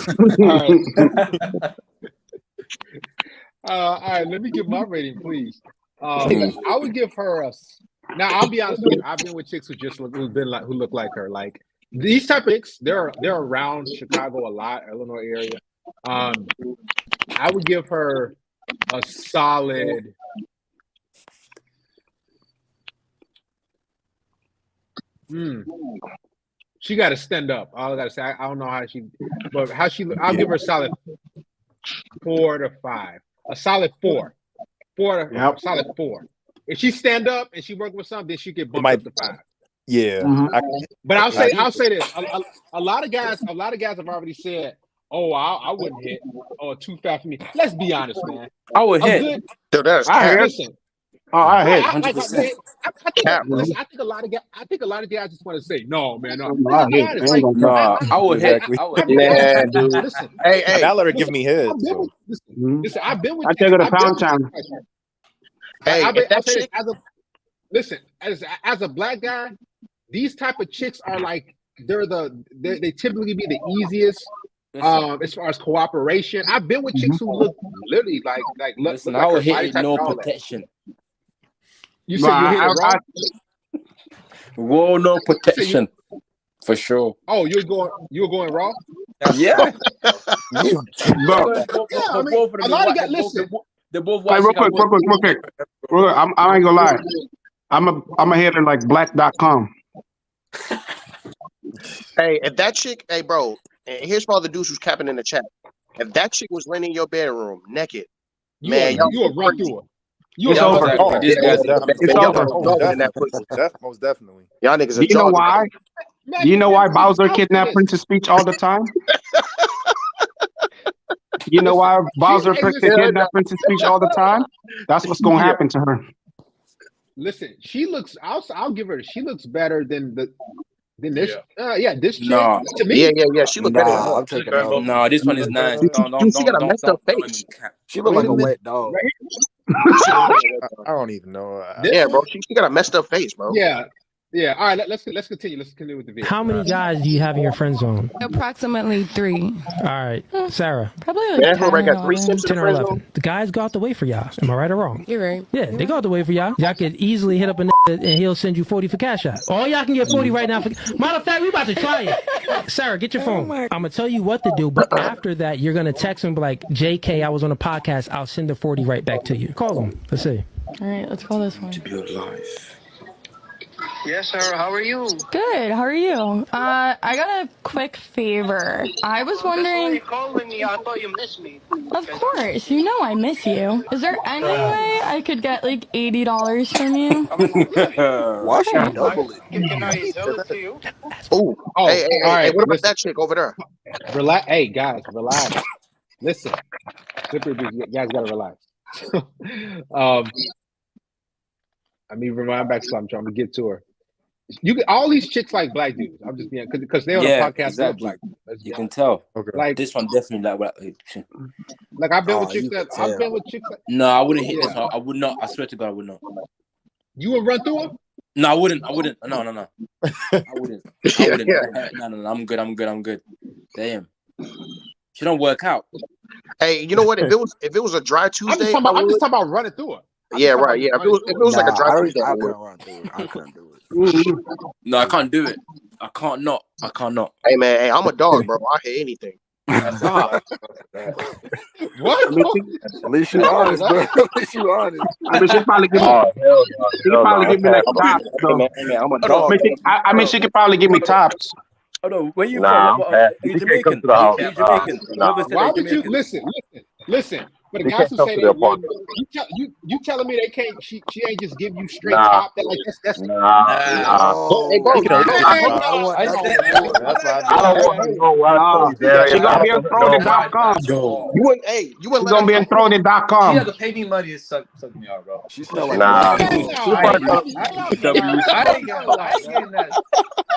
All right. Let me give my rating, please. I would give her a. Now, I'll be honest with you. I've been with chicks who look like her. Like these type of chicks, they're around Chicago a lot, Illinois area. I would give her a solid. She got to stand up. All I got to say, I don't know how she, but how she. I'll give her a solid 4 to 5. A solid 4. Solid 4. If she stand up and she work with something, then she get bumped up to 5. Yeah. But I'll say this. A lot of guys have already said, "Oh, I wouldn't hit. Oh, too fast for me." Let's be honest, man. I would hit. Listen. I hit. 100%. I think a lot of guys just want to say, "No, man, no." I would hit. Man, dude. Listen, hey. Now let her give me his. Listen, I've been with. I take her to Pound Town. Hey, as a black guy, these type of chicks are like they typically be the easiest. As far as cooperation, I've been with chicks who look literally like. Listen, look I like would her hit body it, no type and all that. protection. You said you hit it raw? Raw, no protection. For sure. Oh, you're going raw? Yeah. A lot of guys, listen. They're both Hey, real quick. I ain't gonna lie. I'm a hitter like Black.com. Hey, if that chick, hey, bro, and here's for all the dudes who's capping in the chat. If that chick was laying in your bedroom naked, you will run through her. It's over. Most definitely. Y'all niggas. Do you know why? Do you know why Bowser kidnapped Princess Peach all the time? You know why Bowser kidnapped Princess Peach all the time? That's what's gonna happen to her. Listen, she looks. I'll give her. She looks better than this. This chick. No. To me, yeah. She look better. I'm taking her. No, this one is 9. She got a messed up face. She look like a wet dog. I don't even know. Yeah, bro. She got a messed up face, bro. Yeah. Yeah. All right. Let's continue. Let's continue with the video. How many guys do you have in your friend zone? Approximately 3. All right, Sarah. Probably like Yeah, 10 I got or 3 11. Sims in 10 the or friend 11. zone. The guys go out the way for y'all. Am I right or wrong? You're right. Yeah, they go out the way for y'all. Y'all could easily hit up a and he'll send you 40 for cash out. All y'all can get 40 right now. Matter of fact, we about to try it. Sarah, get your phone. I'm going to tell you what to do, but after that, you're going to text him and be like, JK, I was on a podcast. I'll send the 40 right back to you. Call him. Let's see. All right, let's call this one. To build life. Yes, Sarah, how are you? Good. How are you? I got a quick favor. I was wondering. You calling me? I thought you missed me. Of course, you know I miss you. Is there any way I could get like $80 from you? Why should I double it? Can I sell it to you? Oh, hey, all right. what about that chick over there? Relax. Hey, guys, relax. Listen. You guys got to relax. I mean, rewind back some. I'm trying to get to her. All these chicks like black dudes. I'm just being because they're on a podcast. Exactly. Black. You can tell. Okay. Like this one definitely like I've been with chicks that I've been with chicks. No, I wouldn't hit this one. I would not. I swear to God, I would not. You would run through her? No, I wouldn't. No. I wouldn't. I wouldn't. No. I'm good. Damn. She don't work out. Hey, you know what? If it was a dry Tuesday, I'm just talking about running through her. Yeah, right. Yeah, if it was like a dry Tuesday, I couldn't do it. No, I can't do it. I can't not. Hey man, hey, I'm a dog, bro. I hit anything. What? At least you're honest, bro. At least you're honest. I mean, she probably give me like tops. I'm a dog. I mean, she could probably give me tops. Oh no, where you Nah, from? I'm You Jamaican? You Jamaican? Why would you listen? For the guys who say they wouldn't, you telling me they can't? She ain't just give you straight top. That like that's Hey, bro, I don't want to know why I told you, She gonna be on Thronen.com. You wouldn't gonna be on She Thronen.com. had to pay me money to suck me out, bro. She's not like Nah. I ain't getting that.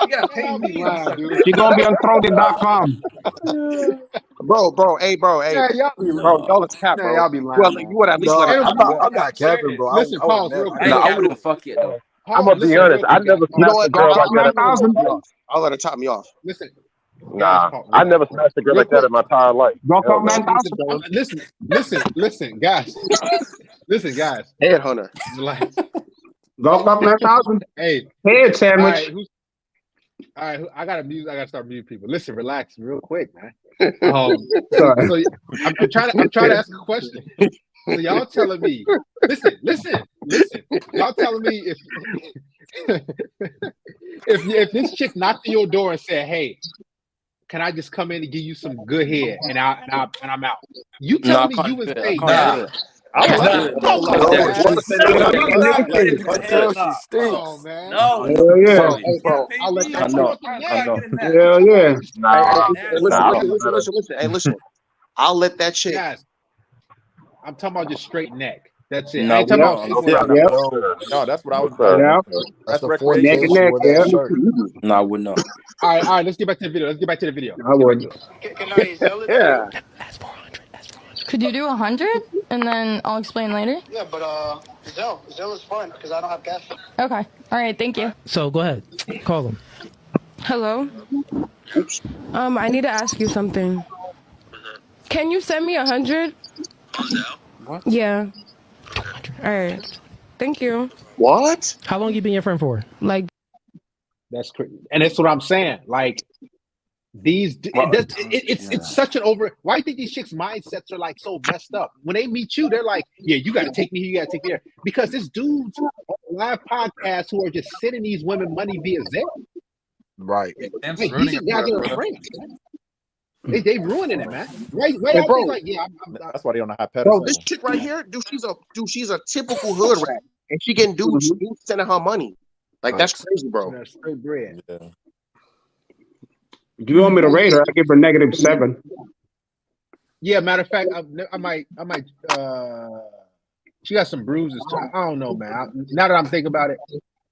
You gotta pay me to suck me out. She gonna be on Thronen.com. Bro, hey. Yeah, Y'all is cap, bro. Y'all be lying. You would at least let her. I'm not capping, bro. Listen, pause real quick. I wouldn't fuck it though. I'm gonna be honest. I never smashed a girl like that. I'll let her top me off. Listen. Nah, I never smashed a girl like that in my entire life. Don't call 9,000. Listen, guys. Listen, guys. Headhunter. Relax. Go up 9,000. Hey. Head sandwich. All right, I gotta start muting people. Listen, relax real quick, man. So I'm trying to ask a question. So y'all telling me, listen. Y'all telling me if this chick knocked on your door and said, "Hey, can I just come in and give you some good head?" and I'm out. You telling me you would say nah? Oh man. No. Hell yeah. Hey, bro, I'll let that Hell yeah. Listen. Hey, listen. I'll let that chick. Guys, I'm talking about just straight neck. That's it. No, I ain't talking about No, that's what I was. Yeah. That's the fourth Neck and neck, yeah. No, I would not. All right. Let's get back to the video. I would. Can I sell it? Yeah. Could you do 100 and then I'll explain later? Yeah, but Zelle is fine because I don't have cash. Okay. All right. Thank you. So go ahead. Call him. Hello? I need to ask you something. Can you send me 100? What? Yeah. All right. Thank you. What? How long you been your friend for? Like, that's crazy, and that's what I'm saying. Like it's such an over. Why do you think these chicks' mindsets are like so messed up? When they meet you, they're like, "Yeah, you got to take me here, you got to take me there," because there's dudes on live podcasts who are just sending these women money via Zelle. Right. These guys are afraid. They ruining it, man. Right, Hey, bro. like, yeah, That's why they don't have pedestal. Bro, this chick right here, she's a typical hood rat, and she getting dudes sending her money. Like that's crazy, bro. That's straight bread. Yeah. If you want me to rate her, I give her -7. Yeah, matter of fact, I might. She got some bruises too. I don't know, man. Now that I'm thinking about it,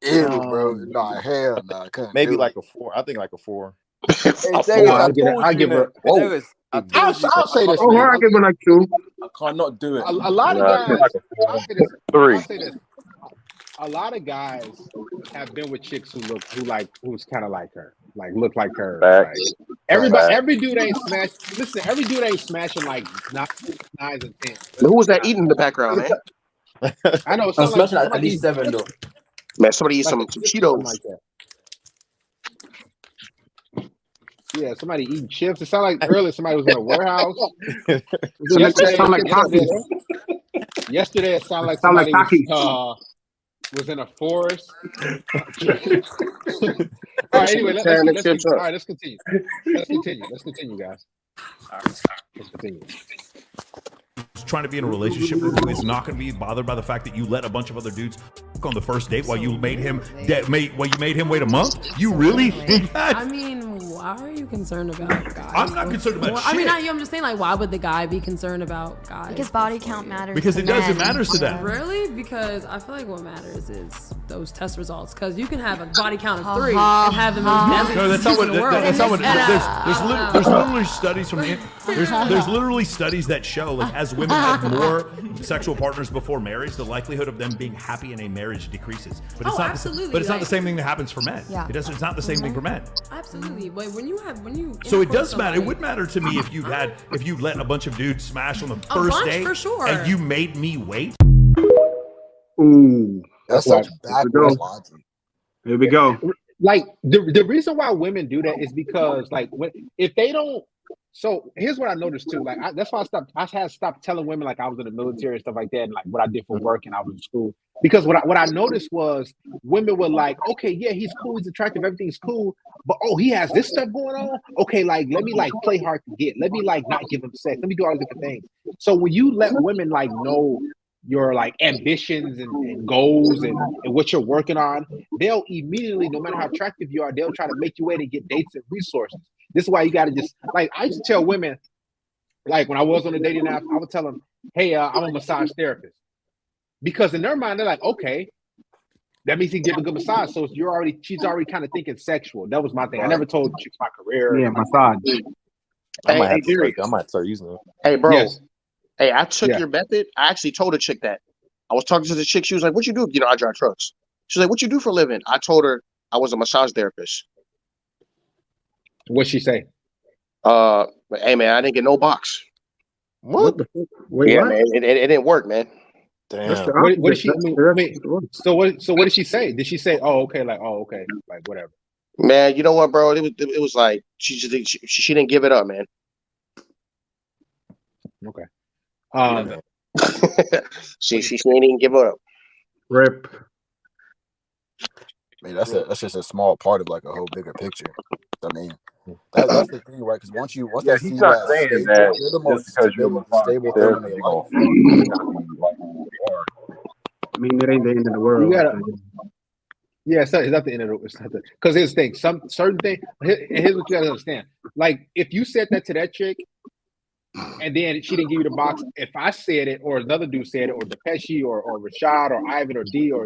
Ew, bro. Nah, hell nah. Maybe like a 4. I think like a 4. Hey, I'll give her. Davis, I'll say this. Oh, I give it like 2. I can't not do it. A lot of guys. I'll say this. 3. I'll say this. A lot of guys have been with chicks who's kind of like her, like look like her. Like, every dude ain't smash. Listen, every dude ain't smashing like 9s and 10s. Who was that eating in the background, man? I know. I'm smashing at least 7 though. Man, somebody eat some Cheetos. Like that. Yeah, somebody eating chips. It sounded like earlier somebody was in a warehouse. Yesterday it sounded like somebody was in a forest. All right, anyway, let's continue. Let's continue, guys. All right, let's continue. Trying to be in a relationship with you is not going to be bothered by the fact that you let a bunch of other dudes on the first date while you made him wait a month. You really think that? I mean, why are you concerned about guys? I'm not concerned about shit. I mean, I'm just saying, like, why would the guy be concerned about guys? Because body count matters. Because it does. It matters to them. Really? Because I feel like what matters is those test results. Because you can have a body count of 3 and have the most deadly disease in the world. That's not what. There's literally studies from there's literally studies that show, like, as women have more sexual partners before marriage, the likelihood of them being happy in a marriage decreases. But it's not. Absolutely. But it's not the same thing that happens for men. Yeah. It's not the same thing for men. Absolutely. But when you. So it does matter. It would matter to me if you let a bunch of dudes smash on the first day, for sure, and you made me wait. Ooh, that's such backwards logic. Here we go. Like the reason why women do that is because, like, if they don't. So here's what I noticed too. Like that's why I had stopped telling women like I was in the military and stuff like that, and like what I did for work and I was in school. Because what I noticed was women were like, okay, yeah, he's cool, he's attractive, everything's cool, but he has this stuff going on. Okay, like let me like play hard to get. Let me like not give him sex. Let me do all these different things. So when you let women like know your like ambitions and goals and what you're working on, they'll immediately, no matter how attractive you are, they'll try to make you wait and get dates and resources. This is why you got to just, like, I used to tell women, like when I was on the dating app, I would tell them, hey, I'm a massage therapist. Because in their mind, they're like, okay, that means he give a good massage. So she's already kind of thinking sexual. That was my thing. I never told chicks my career. Yeah, massage. I might start using it. Hey, bro. Yes. Hey, I took your method. I actually told a chick that. I was talking to the chick. She was like, what you do? You know, I drive trucks. She's like, what you do for a living? I told her I was a massage therapist. What'd she say? Hey, man, I didn't get no box. What? Wait, yeah, what? man, it didn't work, man. Damn. What did she? So what did she say? Did she say, "Oh, okay," like whatever? Man, you know what, bro? It was like she didn't give it up, man. Okay. she didn't even give it up. Rip. I mean, that's just a small part of like a whole bigger picture. I mean, that's the thing, right? Because once that he's not saying that you're the most stable thing in your life. I mean, it ain't the end of the world. Yeah, it's not the end of the world. Because here's the thing. Some certain thing. Here's what you gotta understand. Like, if you said that to that chick, and then she didn't give you the box, if I said it, or another dude said it, or Depeche, or Rashad, or Ivan, or D, or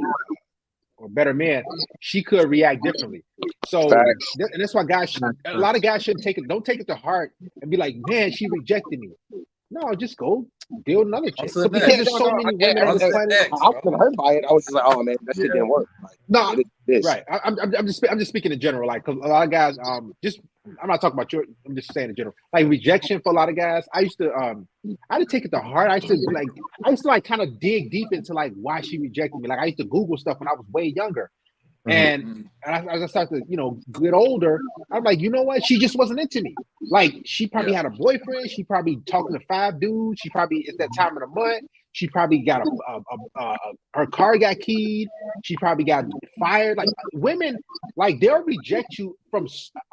Better Man, she could react differently. So, and that's why a lot of guys shouldn't don't take it to heart and be like, man, she rejected me. No, just go deal with another chick. So because there's so many women on the planet. I was hurt by it. I was just like, oh man, that shit didn't work. Like, no, right. I'm just speaking in general. Like, cause a lot of guys, I'm not talking about you. I'm just saying in general. Like rejection for a lot of guys. I used to take it to heart. I used to kind of dig deep into like why she rejected me. Like I used to Google stuff when I was way younger. And as I started to, get older, I'm like, you know what? She just wasn't into me. Like, she probably had a boyfriend. She probably talking to 5 dudes. She probably, it's that time of the month. She probably got her car got keyed. She probably got fired. Like, women, like, they'll reject you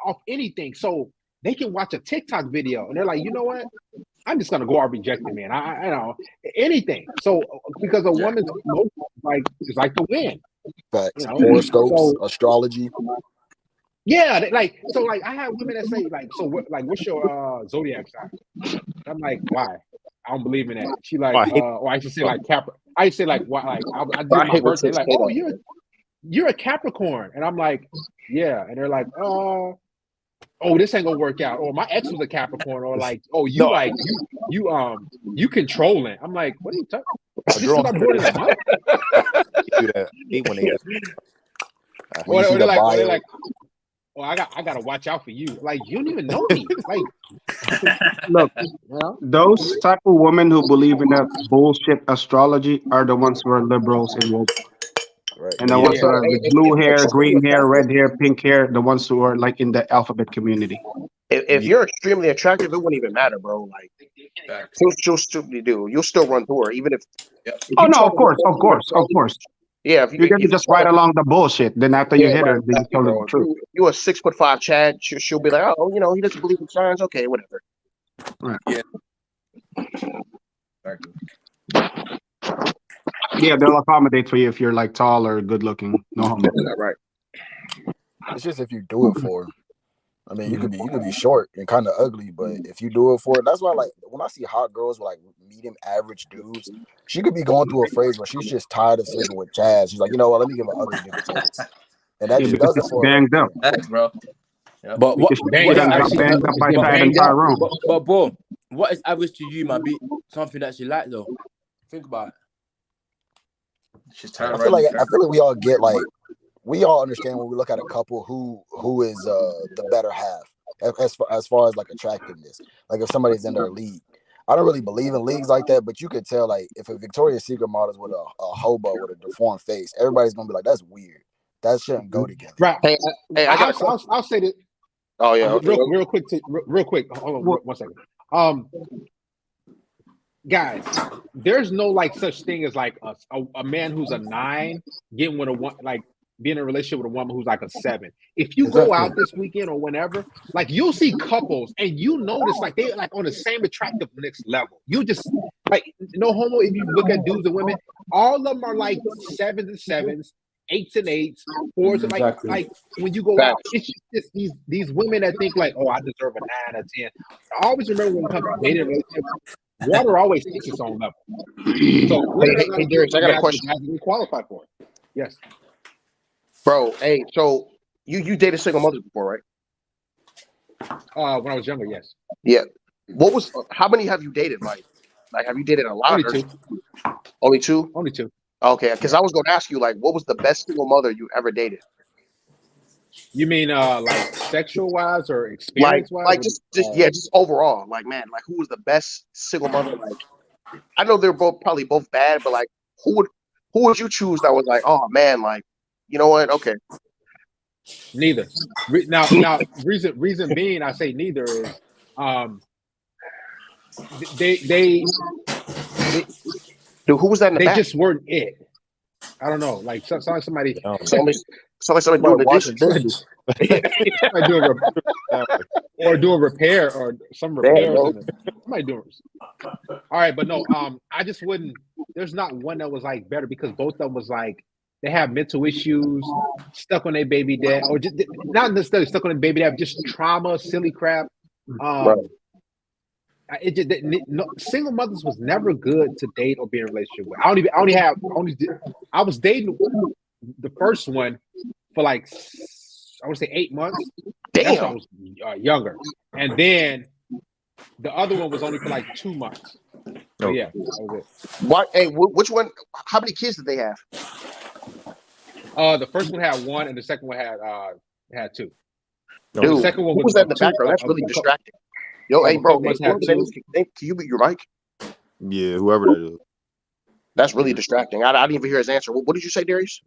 off anything. So they can watch a TikTok video and they're like, you know what? I'm just gonna go out rejected, man. I know anything. So because a woman's like is like the wind. Facts. Horoscopes, astrology. Yeah, I have women that say what's your zodiac sign? I'm like, why? I don't believe in that. She like, or I should say like Capra. I say like, why? Like I do my birthday. Like, oh, you're a Capricorn, and I'm like, yeah, and they're like, oh, this ain't gonna work out, or my ex was a Capricorn, or like, oh, you No. like you controlling. I'm like, what are you talking? This is girl- not born in a month. do that. I hate when they just Or they're like, oh, I gotta watch out for you. Like, you don't even know me. Like, Look, those type of women who believe in that bullshit astrology are the ones who are liberals and woke. Right. And the ones who are with blue hair, green hair, red hair, pink hair, the ones who are like in the alphabet community. If you're extremely attractive, it wouldn't even matter, bro. Like, she'll stupidly do. You'll still run through her, even if. Oh no, of course. Yeah, if You can just ride along the bullshit. Then after you hit her, then you tell her the truth. You a 6'5" Chad, she'll be like, oh, he doesn't believe in signs. Okay, whatever. Right. Yeah. Yeah, they'll accommodate for you if you're like tall or good looking. No homo. Right. It's just if you do it for her. I mean, you could be short and kind of ugly, but if you do it for it, that's why like when I see hot girls with like medium average dudes, she could be going through a phase where she's just tired of sleeping with Chaz. She's like, you know what? Let me give an ugly nigga a chance, and that just does it for her. Banged up. Thanks, bro. But what? But bro, what is average to you might be something that she like though. Think about it. She's tired. I feel like we all get like we all understand when we look at a couple who is the better half as far as like attractiveness. Like if somebody's in their league. I don't really believe in leagues like that, but you could tell like if a Victoria's Secret model is with a hobo with a deformed face, everybody's gonna be like, that's weird. That shouldn't go together. Right. Hey, I'll say that. Oh yeah. Okay. Real quick. Hold on 1 second. Guys, there's no like such thing as like a man who's a 9 getting with a one, like being in a relationship with a woman who's like a 7. If you go out this weekend or whenever, like you'll see couples and you notice like they're like on the same attractive next level. You just like no homo. If you look at dudes and women, all of them are like 7s and 7s, 8s and 8s, 4s and like when you go out, it's just these women that think like, oh, I deserve a 9 or 10. I always remember when it comes to dating relationships, water always takes its own level. So hey Darius, I got a question. Has to be qualified for it. Yes. Bro, hey, so you dated single mothers before, right? When I was younger, yes. Yeah. How many have you dated? Like have you dated a lot? Only 2. Only 2? Only 2. Okay, because I was going to ask you, like, what was the best single mother you ever dated? You mean like sexual wise or experience wise? Like just overall. Like, man, like who was the best single mother? Like, I know they're probably both bad, but like, who would you choose that was like, oh man, like, you know what? Okay. Neither. Now, reason being, I say neither is, they dude, who was that in the back? They just weren't it. I don't know. Like somebody doing the dishes. or do a repair or some repairs. Somebody doing. All right, but no. I just wouldn't. There's not one that was like better because both of them was like they have mental issues, stuck on their baby dad, or just not necessarily stuck on their baby dad, just trauma, silly crap. It just single mothers was never good to date or be in a relationship with. I was dating the first one for like I would say 8 months. Damn. That's when I was younger, and then the other one was only for like 2 months. So yeah, that was it. What? Hey, which one? How many kids did they have? The first one had 1, and the second one had 2. Dude, the second one was that in the background? That's really distracting. Yo, hey, bro, can you mute your mic? Yeah, whoever that is. That's really distracting. I didn't even hear his answer. What did you say, Darius?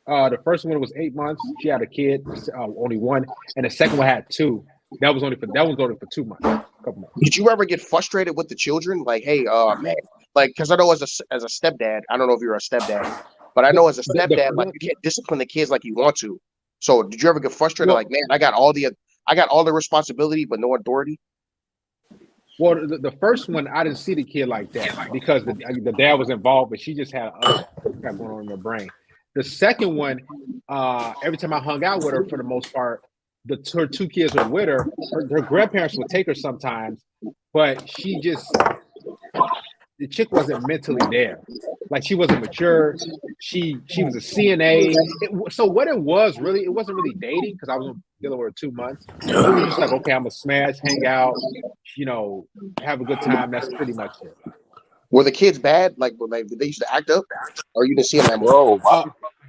The first one was 8 months. She had a kid, only 1, and the second one had 2. That one's only for 2 months. Couple months. Did you ever get frustrated with the children? Like, hey, man, like, because I know as a stepdad, I don't know if you're a stepdad, but I know as a stepdad, like, you can't discipline the kids like you want to. So, did you ever get frustrated? Like, man, I got all the responsibility, but no authority. Well, the first one, I didn't see the kid like that because the dad was involved, but she just had other crap going on in her brain. The second one, every time I hung out with her, for the most part, her 2 kids were with her. Her grandparents would take her sometimes, but the chick wasn't mentally there. Like she wasn't mature. She was a CNA. So what it was really, it wasn't really dating because I was dealing with her 2 months. It was just like, okay, I'm gonna smash, hang out, have a good time. That's pretty much it. Were the kids bad? Like did they used to act up, or you didn't see them? Bro,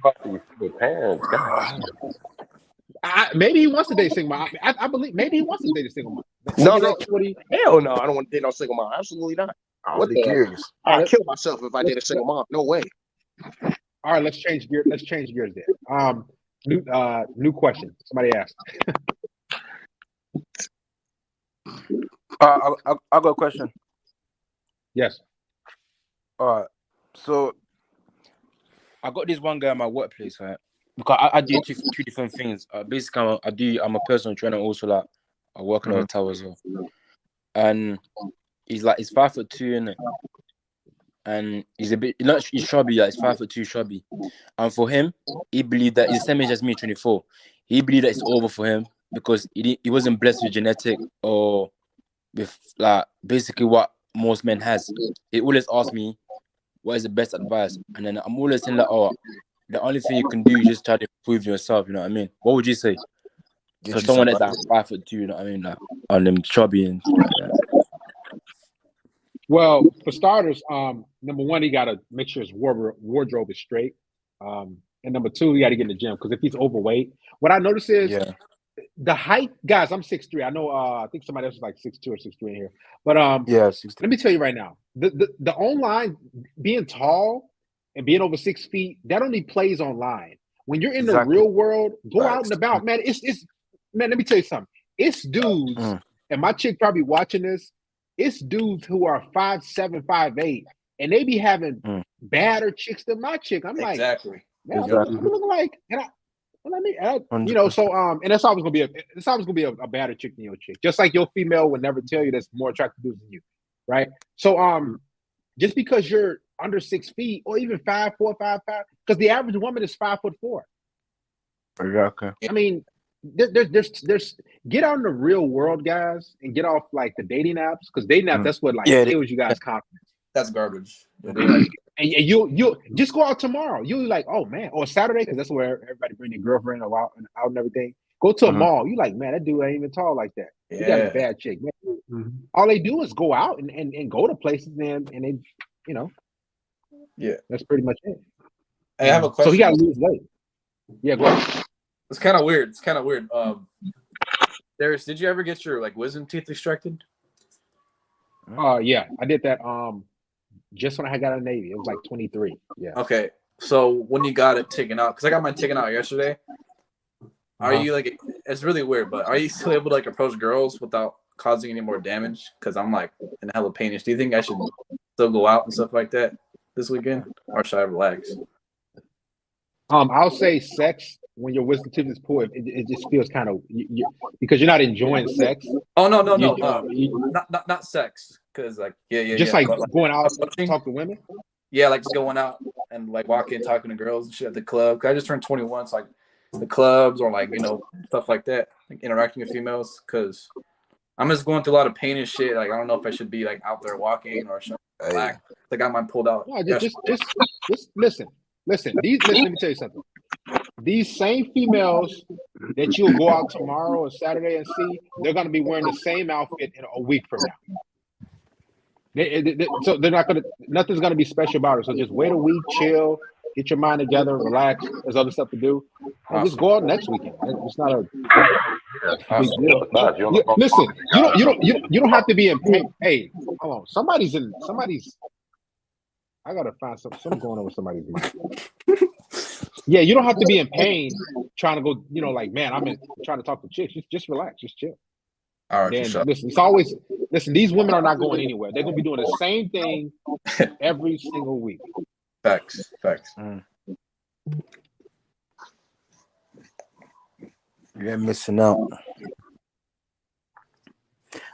the parents. God. Maybe he wants to date a single mom. I believe maybe he wants to date a single mom. No, hell no, I don't want to date no single mom. Absolutely not. I'm curious. I'd kill myself if I did a single mom. No way. All right, let's change gears. Let's change gears there. New question. Somebody asked. I got a question. Yes. All right. So I got this one guy at my workplace, right? Because I do two different things. Basically, I'm a personal trainer. Also, like I work in a hotel as well. And he's 5'2", innit? And he's a bit he's chubby. Like he's 5'2", chubby. And for him, he believed that he's the same age as me, 24. He believed that it's over for him because he wasn't blessed with genetic or with like basically what most men has. He always asks me what is the best advice, and then I'm always saying like, the only thing you can do is just try to improve yourself. You know what I mean? What would you say? For someone that's like 5'2", you know what I mean? Like on them chubby and like that. Well, for starters, number one, he got to make sure his wardrobe is straight, and number two, he got to get in the gym because if he's overweight, what I notice is the height. Guys, I'm 6'3". I know. I think somebody else is like 6'2" or 6'3" in here, but let me tell you right now, the online being tall and being over 6 feet, that only plays online. When you're in the real world, go out and about, man. It's man. Let me tell you something. It's dudes, and my chick probably watching this. It's dudes who are 5'7", 5'8", and they be having badder chicks than my chick. I'm like, man, I'm looking like, and so and it's always gonna be a badder chick than your chick. Just like your female would never tell you that's more attractive dudes than you, right? So just because you're under 6 feet or even 5'4", 5'5", because the average woman is 5'4". Okay. I mean, there's get out in the real world, guys, and get off like the dating apps because dating apps that's what kills you guys' confidence. That's garbage. And you just go out tomorrow. You'll be like, oh man, or Saturday because that's where everybody bring their girlfriend out and everything. Go to a mall. You like, man, that dude ain't even tall like that. You got a bad chick, man. All they do is go out and go to places and they, that's pretty much it. Hey, I have a question. So he got to lose weight. Yeah, go ahead. It's kind of weird. Darius, did you ever get your wisdom teeth extracted? Yeah, I did that. Just when I got out of the Navy, it was like 23. Yeah. Okay, so when you got it taken out, because I got mine taken out yesterday. Are you it's really weird, but are you still able to approach girls without causing any more damage? Because I'm in hella painish. Do you think I should still go out and stuff like that this weekend, or should I relax? I'll say sex when your wisdom tooth is pulled. It just feels kind of because you're not enjoying sex. Oh no, not sex. Because just like going out to talk to women. Yeah, just going out and walking, talking to girls and shit at the club. Cause I just turned 21, so the clubs or stuff like that, interacting with females. Cause I'm just going through a lot of pain and shit. I don't know if I should be out there walking or should I relax. I got mine pulled out. No, just listen. Let me tell you something. These same females that you'll go out tomorrow or Saturday and see, they're going to be wearing the same outfit in a week from now. So they're not going to. Nothing's going to be special about it. So just wait a week, chill, get your mind together, relax. There's other stuff to do. And just go out next weekend. It's not a big deal. Listen, you don't have to be in pain. Hey, hold on. Somebody's. I gotta find something going on with somebody's mind. Yeah, you don't have to be in pain trying to go. Man, I'm trying to talk to chicks. Just relax, just chill. All right. Sure. Listen. These women are not going anywhere. They're gonna be doing the same thing every single week. Facts. You're missing out.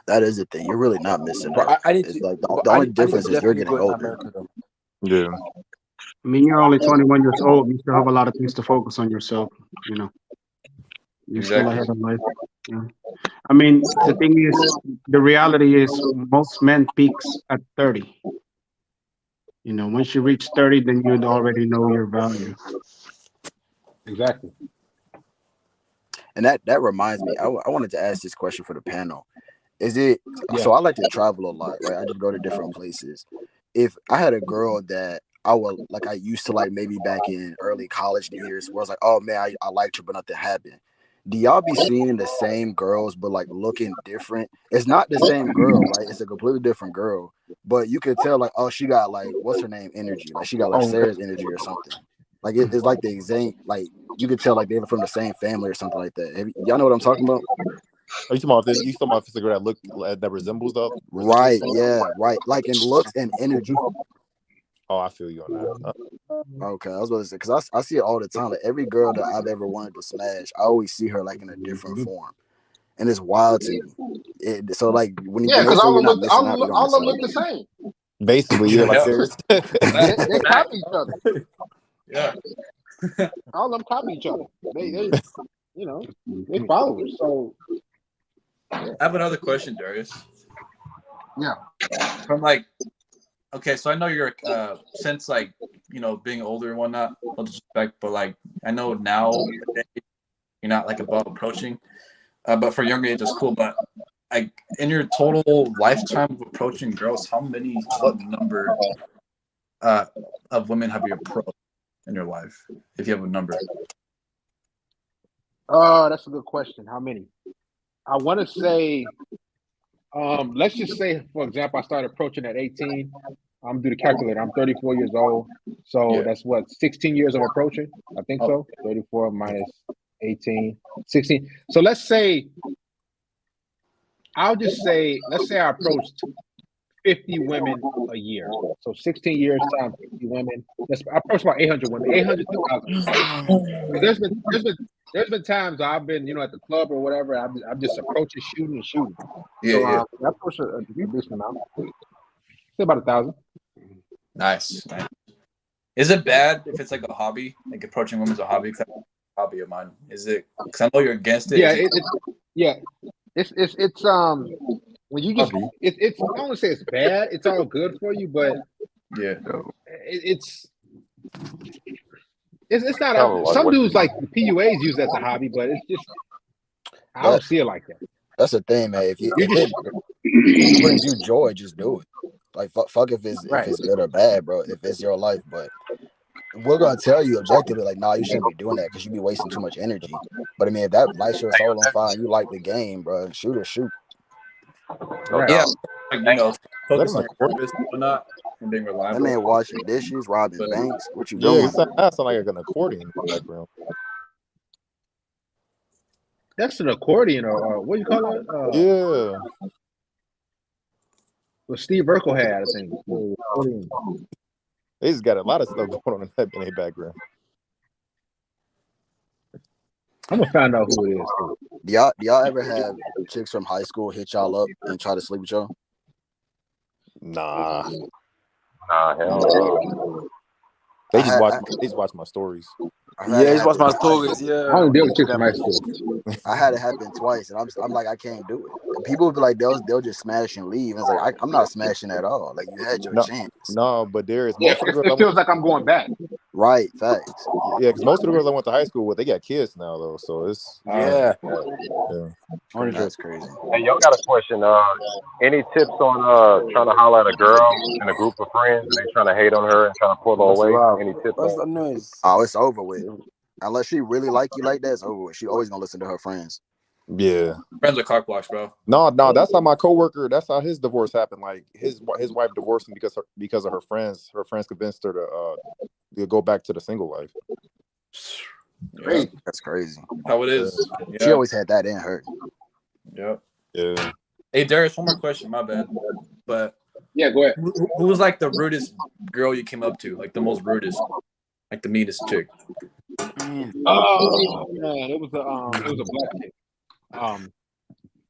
That is the thing. You're really not missing out. The only difference is you're getting older. Yeah. I mean, you're only 21 years old. You still have a lot of things to focus on yourself. You're still ahead of life. Yeah. I mean, the thing is, the reality is most men peaks at 30. You know, once you reach 30, then you'd already know your value. Exactly. And that reminds me, I wanted to ask this question for the panel. Is it so? I like to travel a lot, right? I just go to different places. If I had a girl that I used to like maybe back in early college years, where I was like, oh man, I liked her, but nothing happened. Do y'all be seeing the same girls, but like looking different? It's not the same girl, right? It's a completely different girl, but you could tell like, oh, she got like, what's her name? Energy. Like she got like Sarah's energy or something. Like it's like the exact, like you could tell like they were from the same family or something like that. Y'all know what I'm talking about? Are you talking about this? You talking about physical that resembles stuff? Right. Yeah. Right. Like in looks and energy. Oh, I feel you on that. Okay, I was about to say because I see it all the time. Like every girl that I've ever wanted to smash, I always see her like in a different form, and it's wild to me. So like when you because all of them look the same. Basically, yeah, like serious. They copy each other. Yeah, all of them copy each other. They they followers. So I have another question, Darius. Yeah. From like. Okay, so I know you're since like being older and whatnot, no disrespect, but like I know now you're not like above approaching, but for younger age it's cool. But like in your total lifetime of approaching girls, what number of women have you approached in your life, if you have a number? That's a good question. How many? I want to say, let's just say, for example, I started approaching at 18. I'm do the calculator. I'm 34 years old. So that's what, 16 years of approaching? I think so. 34 minus 18, 16. So let's say I approached 50 women a year. So 16 years times 50 women. I approached about 800 women, 800 to 1,000. There's been times I've been, at the club or whatever. I'm just approaching, shooting. I approach a decent amount. Say about 1,000. Nice. Is it bad if it's like a hobby, like approaching women's a hobby? Cause that's a hobby of mine. Is it? Because I know you're against it. It's when you just it's I don't want to say it's bad. It's all good for you, but it's not. Some dudes like the PUAs use that as a hobby, but it's just I don't see it like that. That's the thing, man. If it brings you joy, just do it. Like fuck if it's good or bad, bro. If it's your life, but we're gonna tell you objectively, like, nah, you shouldn't be doing that because you be wasting too much energy. But I mean, if that lights your soul on fire, you like the game, bro. Shoot. Right. Yeah, focus on your purpose or not, and being reliable. That man washing dishes, robbing banks. What you doing? That sounds like an accordion in the background. That's an accordion, or what do you call it? What Steve Urkel had, I think. They just got a lot of stuff going on in their background. I'm gonna find out who it is. Do y'all ever have chicks from high school hit y'all up and try to sleep with y'all? Nah, hell no. They just watch my stories. Yeah, he's watched my stories. Yeah, I don't deal with chicks from high school. I had it happen twice, and I'm like, I can't do it. And people would be like, they'll just smash and leave. And it's like, I'm not smashing at all. Like, you had your chance. No, but there is. It feels like I'm going back. Right, facts. Yeah, because most of the girls I went to high school with, they got kids now though. So it's that's crazy. Hey, y'all got a question. Any tips on trying to holler at a girl in a group of friends and they trying to hate on her and trying to pull her away? Any tips? Oh, it's over with. Unless she really like you like that, it's over with. She always gonna listen to her friends. Yeah, friends are cock blocks, bro. No, that's how my coworker. That's how his divorce happened. Like his wife divorced him because of her friends. Her friends convinced her to go back to the single life. Yeah. That's crazy. How it is. Yeah. She always had that in her. Yep. Yeah. Hey, Darius, one more question. My bad. But yeah, go ahead. Who was like the rudest girl you came up to? Like the most rudest, like the meanest chick. Oh man, it was a black chick.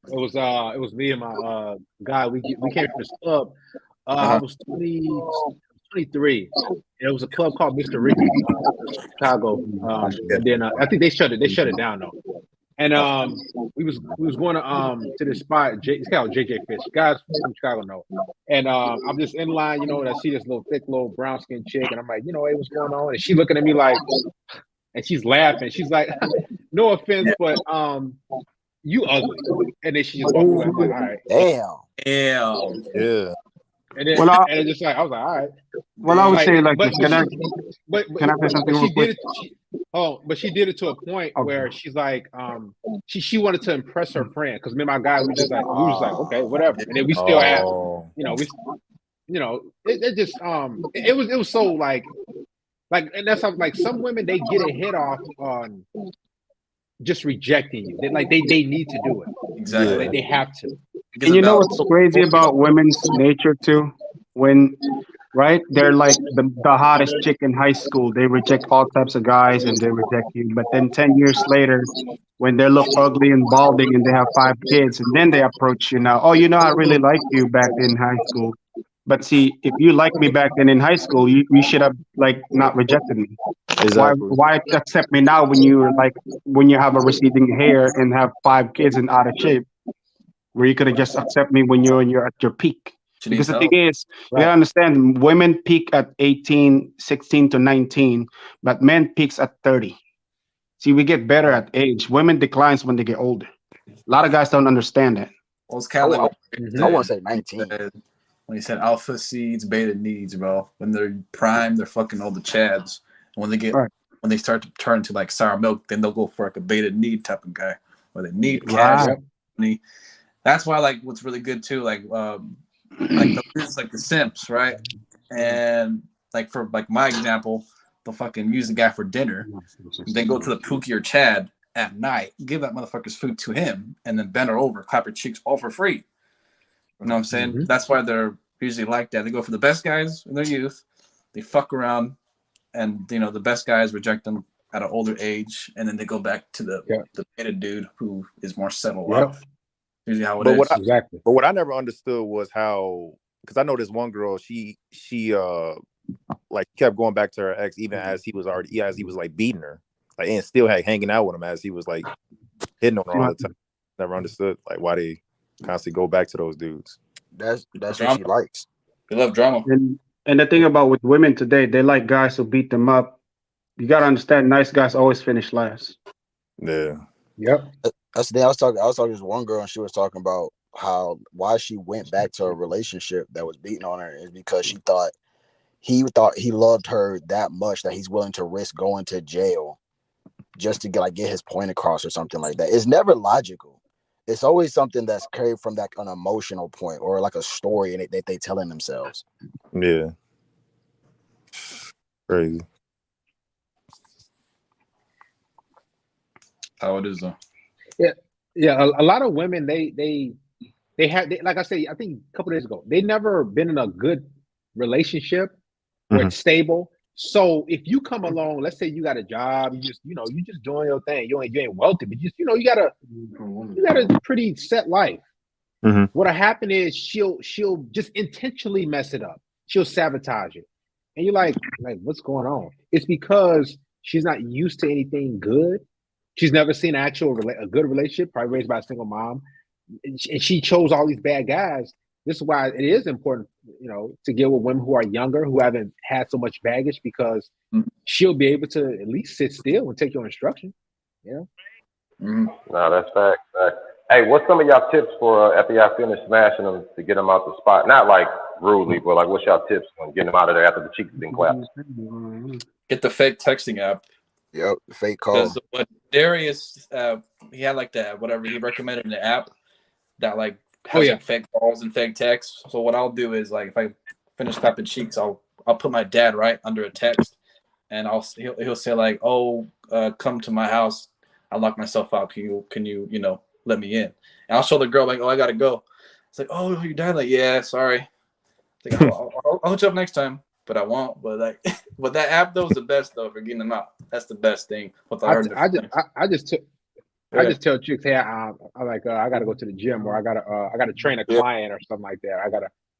It was me and my guy. We came from this club. I was 23. It was a club called Mr. Ricky, Chicago. And then I think they shut it down though. And we was going to this spot. It's called JJ Fish. Guys from Chicago know. And I'm just in line, you know, and I see this little thick, little brown skinned chick, and I'm like, you know, hey, what's going on? And she looking at me like, and she's laughing. She's like, no offense, but you ugly. And then she just walked away. I'm like, all right. Damn. Yeah. And then, and it just like I was like, all right. Well, I would say like, can I say something real quick? But she did it to a point where she's like, she wanted to impress her friend because me and my guy we was like, okay, whatever. And then we still have, it just it was so like, and that's how, like some women they get a hit off on just rejecting you. They need to do it. Exactly. Like, they have to. And you know what's crazy about women's nature too? Right? They're like the hottest chick in high school. They reject all types of guys and they reject you. But then 10 years later, when they look ugly and balding and they have 5 kids, and then they approach you now. Oh, you know, I really liked you back in high school. But see, if you liked me back then in high school, you should have like not rejected me. Exactly. Why accept me now when you have a receding hair and have 5 kids and out of shape? Where you could have just accept me when you're at your peak. Because the thing is, you gotta understand, women peak at 18, 16 to 19, but men peaks at 30. See, we get better at age. Women declines when they get older. A lot of guys don't understand that. Well, it's kind of I want to say 19. When he said alpha seeds, beta needs, bro. When they're prime, they're fucking all the chads. And when they get when they start to turn to like sour milk, then they'll go for like a beta need type of guy, where they need cash, money. That's why, like, what's really good too, like the simps, right? And like for like my example, they'll fucking use the guy for dinner, then go to the Pookie or Chad at night, give that motherfucker's food to him, and then bend her over, clap her cheeks all for free. You know what I'm saying? That's why they're usually like that. They go for the best guys in their youth, they fuck around, and you know the best guys reject them at an older age, and then they go back to the beta dude who is more settled up. Usually how it is. But what I never understood was how, because I know this one girl, she like kept going back to her ex even as he was like beating her, like, and still had hanging out with him as he was like hitting on her all the time. Never understood like why they constantly go back to those dudes. That's what she likes. They love drama. And the thing about with women today, they like guys who beat them up. You gotta understand, nice guys always finish last. Yeah. Yep. That's the thing. I was talking to this one girl, and she was talking about why she went back to a relationship that was beating on her is because she thought he loved her that much that he's willing to risk going to jail just to get his point across or something like that. It's never logical. It's always something that's carried from like an emotional point or like a story that they telling themselves. Yeah. Crazy. How it is though. Yeah. A lot of women they like I said, I think a couple days ago, they never been in a good relationship where it's stable. So if you come along, let's say you got a job, you just doing your thing, you ain't wealthy, but just you got a pretty set life. What'll happen is she'll just intentionally mess it up. She'll sabotage it, and you're like what's going on? It's because she's not used to anything good. She's never seen a good relationship, probably raised by a single mom, and she chose all these bad guys. This is why it is important, to get with women who are younger, who haven't had so much baggage, because she'll be able to at least sit still and take your instruction. No, that's fact. Hey, what's some of y'all tips for after y'all finish smashing them to get them out the spot? Not like rudely, but like what's y'all tips on getting them out of there after the cheeks have been clapped? Get the fake texting app. Yep, fake call. Because what Darius, he had like that, whatever he recommended in the app that like has fake calls and fake texts. So what I'll do is like if I finish clapping cheeks, I'll put my dad right under a text, and he'll say like, come to my house. I locked myself out. Can you let me in? And I'll show the girl like, I gotta go. It's like, oh, your dad, like, yeah, sorry. Like, I'll hook you up next time, but I won't. But like, but that app though is the best though for getting them out. That's the best thing. I just tell chicks, hey, I gotta go to the gym, or I gotta train a client or something like that.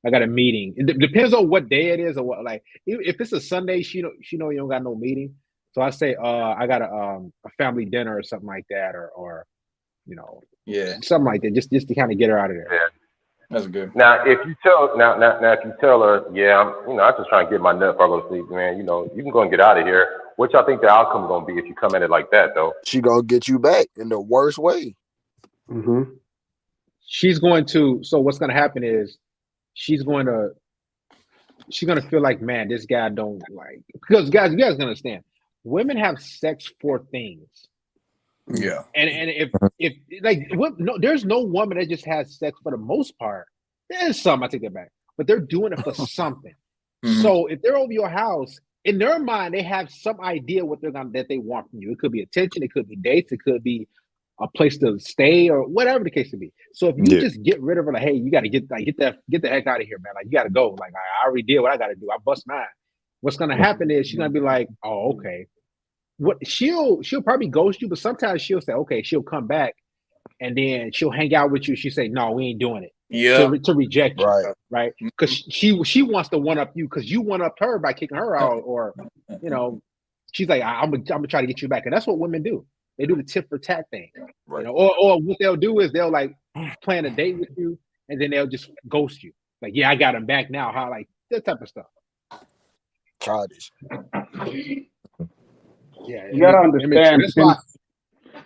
I got a meeting. It depends on what day it is or what. Like if it's a Sunday, she know you don't got no meeting. So I say, I got a family dinner or something like that, or something like that, just to kind of get her out of there. Yeah. That's good. Now, if you tell if you tell her, I'm just trying to get my nut before I go to sleep, man. You can go and get out of here. What y'all think the outcome gonna be if you come at it like that, though? She gonna get you back in the worst way. Mm-hmm. She's going to. So what's gonna happen is she's gonna feel like, man, this guy don't like, because guys, you guys can understand, women have sex for things. Yeah. And if like no, there's no woman that just has sex for the most part. There's some, I take that back, but they're doing it for something. Mhm. So if they're over your house, in their mind, they have some idea what that they want from you. It could be attention, it could be dates, it could be a place to stay, or whatever the case may be. So if you just get rid of her, like, hey, you got to get the heck out of here, man. Like, you got to go. Like, I already did what I got to do. I bust mine. What's gonna happen is she's gonna be like, oh, okay. What she'll probably ghost you, but sometimes she'll say, okay, she'll come back, and then she'll hang out with you. She say, no, we ain't doing it. Yeah. To reject you, right? Because she wants to one up you because you one upped her by kicking her out, or she's like, I'm gonna try to get you back, and that's what women do. They do the tit for tat thing, or what they'll do is they'll like plan a date with you, and then they'll just ghost you. Like, yeah, I got him back now. How, like, that type of stuff. Childish. Yeah, You gotta understand,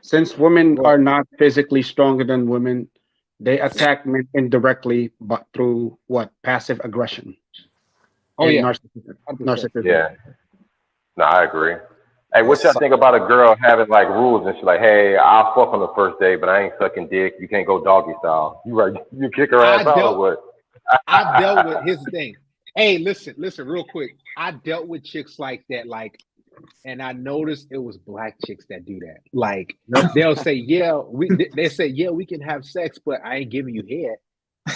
since women are not physically stronger than women, they attack men indirectly, but through what? Passive aggression. Oh, and yeah. narcissism. Yeah. No, I agree. Hey, what y'all think about a girl having like rules and she's like, hey, I'll fuck on the first day, but I ain't sucking dick. You can't go doggy style. You kick her ass out or what? I dealt with, here's the thing. Hey, listen, real quick. I dealt with chicks like that, and I noticed it was black chicks that do that. Like, they'll say, they say, we can have sex, but I ain't giving you head.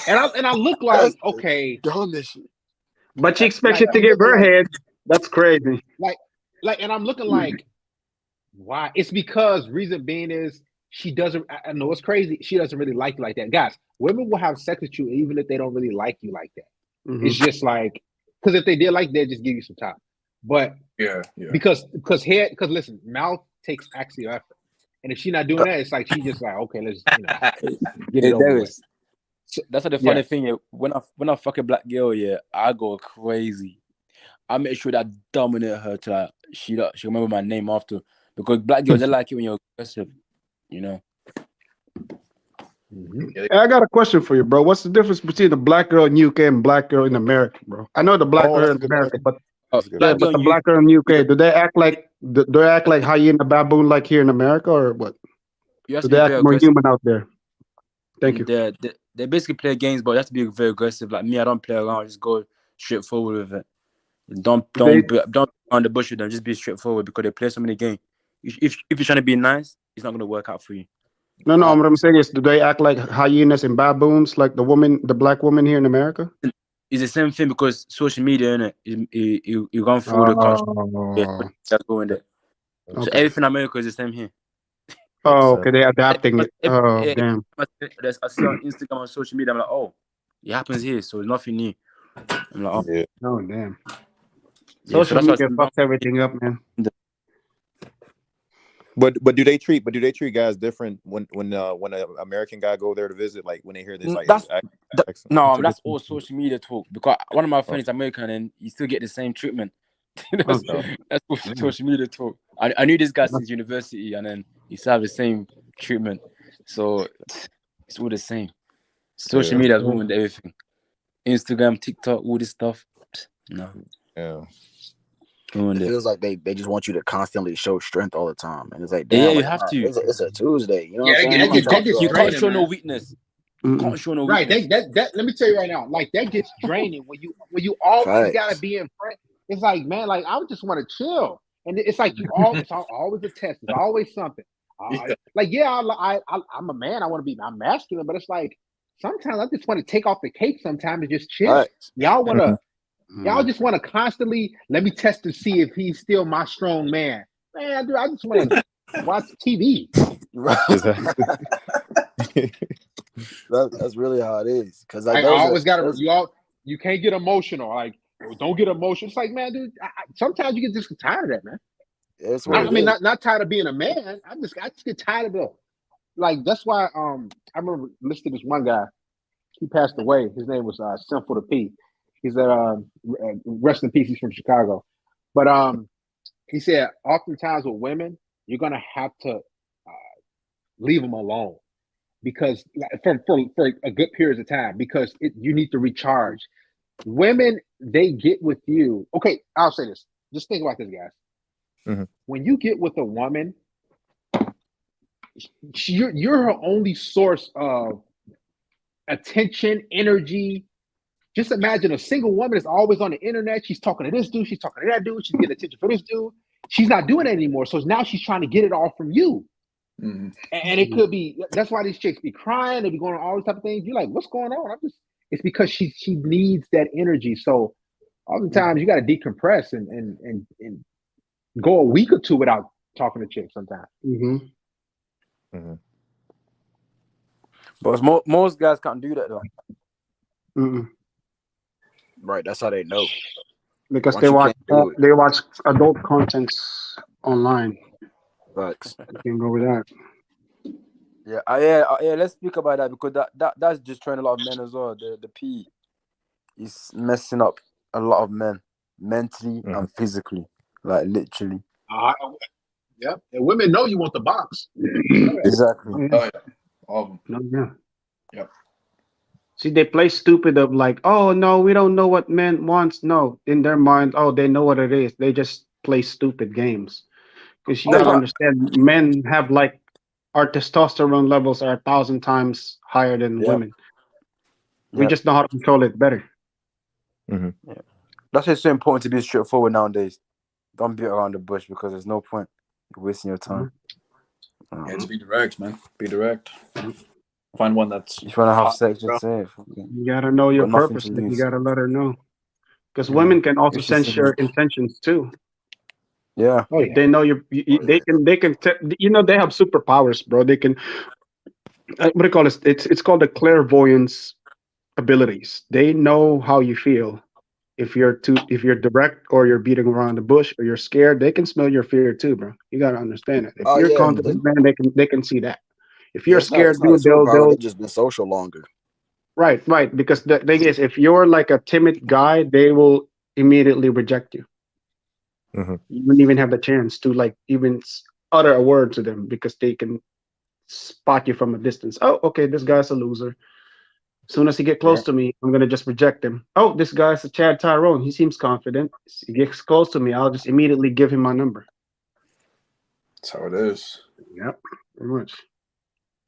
And I look like, okay. But she expects you to give her head. That's crazy. And I'm looking like, why? It's because reason being is she doesn't. I know it's crazy. She doesn't really like you like that, guys. Women will have sex with you even if they don't really like you like that. Mm-hmm. It's just like, because if they did like that, just give you some time. But because listen, mouth takes actual effort, and if she's not doing that, it's like she just like, okay, let's get it over with. That's what the funny thing is. When I fuck a black girl, I go crazy. I make sure that I dominate her till like, she remember my name after, because black girls they like it when you're aggressive, Mm-hmm. Hey, I got a question for you, bro. What's the difference between the black girl in UK and black girl in America, bro? I know the black girl in America, but the black girl in UK, do they act like hyena baboon like here in America, or what? Do they act more human out there? Thank you. They basically play games, but you have to be very aggressive. Like me, I don't play around. I just go straight forward with it. Don't on the bush with them. Just be straightforward because they play so many games. If you're trying to be nice, it's not going to work out for you. No. What I'm saying is, do they act like hyenas and baboons, like the black woman here in America? It's the same thing because social media, innit? You run through the country. That's going there. So everything in America is the same here. Oh, okay. They're adapting it. Oh, damn. I see on Instagram and social media, I'm like, oh, it happens here, so it's nothing new. I'm like, oh, oh damn. Social media fucks everything up, man. But do they treat guys different when an American guy go there to visit, like when they hear this? Like, that's all social media talk. Because one of my friends is American and you still get the same treatment. That's all social media talk. I knew this guy since university, and then he still have the same treatment. So it's all the same. Social media has ruined everything. Instagram, TikTok, all this stuff. No. Yeah. It feels like they just want you to constantly show strength all the time, and it's like, you have to. It's a Tuesday, you know. You can't show no weakness. You can't show no weakness. Right. That let me tell you right now, like that gets draining when you always gotta be in front. It's like, man, like I would just want to chill, and it's like it's always a test. It's always something. I'm a man. I'm masculine, but it's like sometimes I just want to take off the cake sometimes and just chill. Right. Y'all just want to constantly let me test to see if he's still my strong man. Man, dude, I just want to watch TV. That's really how it is. Because I always got to. You can't get emotional. Like, don't get emotional. It's like, man, dude. Sometimes you get just tired of that, man. That's not tired of being a man. I just get tired of like that's why I remember listening to this one guy. He passed away. His name was Sinful to P. He's rest in peace. He's from Chicago, but he said oftentimes with women, you're gonna have to leave them alone because for a good period of time because you need to recharge. Women, they get with you. Okay, I'll say this. Just think about this, guys. Mm-hmm. When you get with a woman, you're her only source of attention, energy. Just imagine a single woman is always on the internet. She's talking to this dude. She's talking to that dude. She's getting attention for this dude. She's not doing it anymore. So now she's trying to get it all from you. Mm-hmm. And it could be, that's why these chicks be crying. They be going on all these type of things. You're like, what's going on? It's because she needs that energy. So oftentimes you got to decompress and go a week or two without talking to chicks sometimes. Mm-hmm. Mm-hmm. But most guys can't do that though. Mm-mm. Right, that's how they know. Because Once they watch adult contents online. Facts. You can go with that. Yeah. Let's speak about that because that's just training a lot of men as well. The P is messing up a lot of men mentally and physically, like literally. Yeah, and women know you want the box. Exactly. Oh, yeah. All of them. Yeah. Yep. See, they play stupid of like, oh no, we don't know what men wants. No, in their mind, oh, they know what it is. They just play stupid games. Because you gotta understand, men have like our testosterone levels are 1,000 times higher than women. We just know how to control it better. Mm-hmm. Yeah. That's why it's so important to be straightforward nowadays. Don't beat around the bush because there's no point. You're wasting your time. Yeah, just be direct, man. Be direct. Find one that's. If you want to have sex, just say it. You gotta know your purpose. You gotta let her know. Because women can also sense your intentions too. Yeah. They know they can they have superpowers, bro. They can what do you call it? It's called the clairvoyance abilities. They know how you feel. If you're direct or you're beating around the bush or you're scared, they can smell your fear too, bro. You gotta understand it. If you're confident, man, they can see that. If you're scared, dude, they'll just been social longer. Right. Because the thing is, if you're like a timid guy, they will immediately reject you. Mm-hmm. You wouldn't even have the chance to like even utter a word to them because they can spot you from a distance. Oh, okay, this guy's a loser. As soon as he get close to me, I'm gonna just reject him. Oh, this guy's a Chad Tyrone. He seems confident. He gets close to me, I'll just immediately give him my number. That's how it is. Yep, pretty much.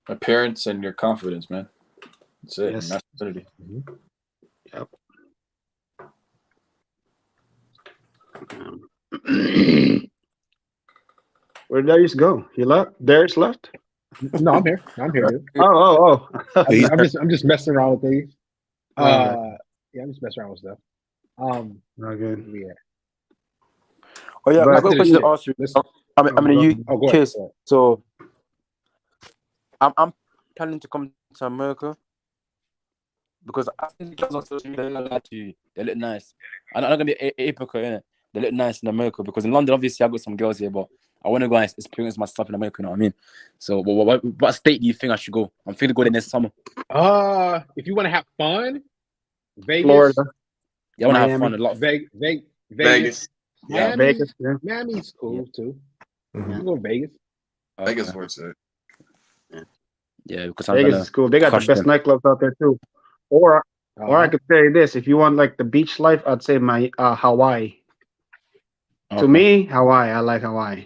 Appearance and your confidence, man. That's it. Yes. Masculinity. Mm-hmm. Yep. Where did Darius go? He left? Darius left? No, I'm here. Dude. Oh. I'm just messing around with these. Okay. Yeah, I'm just messing around with stuff. Not good. Yeah. Oh yeah, I've got a question to ask you. Kiss. So I'm planning to come to America because I think on social media they lie to you. They look nice. I'm not gonna be a hypocrite, innit? They look nice in America because in London, obviously, I've got some girls here, but I want to go and experience my stuff in America. You know what I mean? So, what state do you think I should go? I'm thinking to go there next summer. If you want to have fun, Vegas, Florida. Yeah, I want to have fun a lot. Vegas. Yeah, Vegas. Yeah. Miami's cool too. Mm-hmm. You can go to Vegas. Vegas works it. Yeah, because Vegas is cool. They got the best nightclubs out there too. Or I could say this: if you want like the beach life, I'd say Hawaii. Okay. To me, Hawaii. I like Hawaii.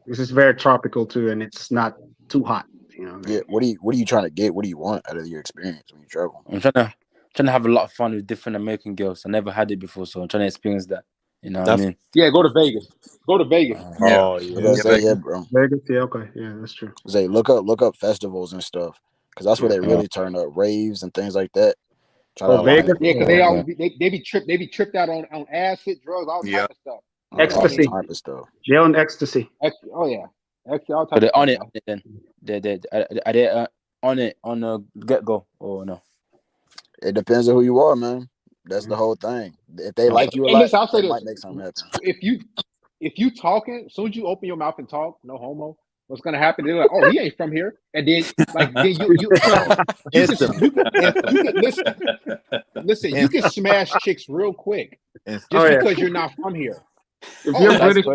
This is very tropical too, and it's not too hot. You know. Yeah. What are you trying to get? What do you want out of your experience when you travel? I'm trying to have a lot of fun with different American girls. I never had it before, so I'm trying to experience that. You know what I mean? Yeah, go to Vegas. Go to Vegas. Oh yeah, bro. Vegas, yeah, okay, yeah, that's true. Say, look up festivals and stuff, because that's where they really turn up, raves and things like that. Vegas, yeah, because they be tripped out on acid, drugs, all type of stuff. Ecstasy. All type of stuff. They're on ecstasy. Oh yeah, all type but they're of on stuff. it then. Are they on it on the get go or no? It depends on who you are, man. That's the whole thing. If they like you a lot, they might make something happen. If you talking, as soon as you open your mouth and talk, no homo, what's gonna happen? They're like, oh, he ain't from here, and then you listen, you can smash chicks real quick just because you're not from here. If you're British,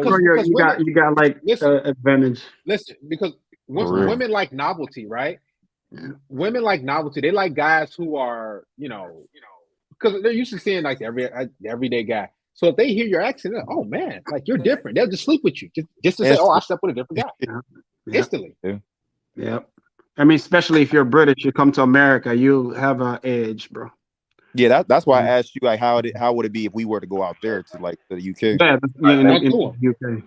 you got like advantage. Listen, because women like novelty, right? Yeah. Women like novelty. They like guys who are, because they're used to seeing like the everyday guy. So if they hear your accent, like, oh man, like you're different. They'll just sleep with you just to say, oh, I slept with a different guy. Instantly. Yeah. I mean, especially if you're British, you come to America, you have an edge, bro. Yeah, that's why I asked you, like, how would it be if we were to go out there to like the UK? Yeah, in UK.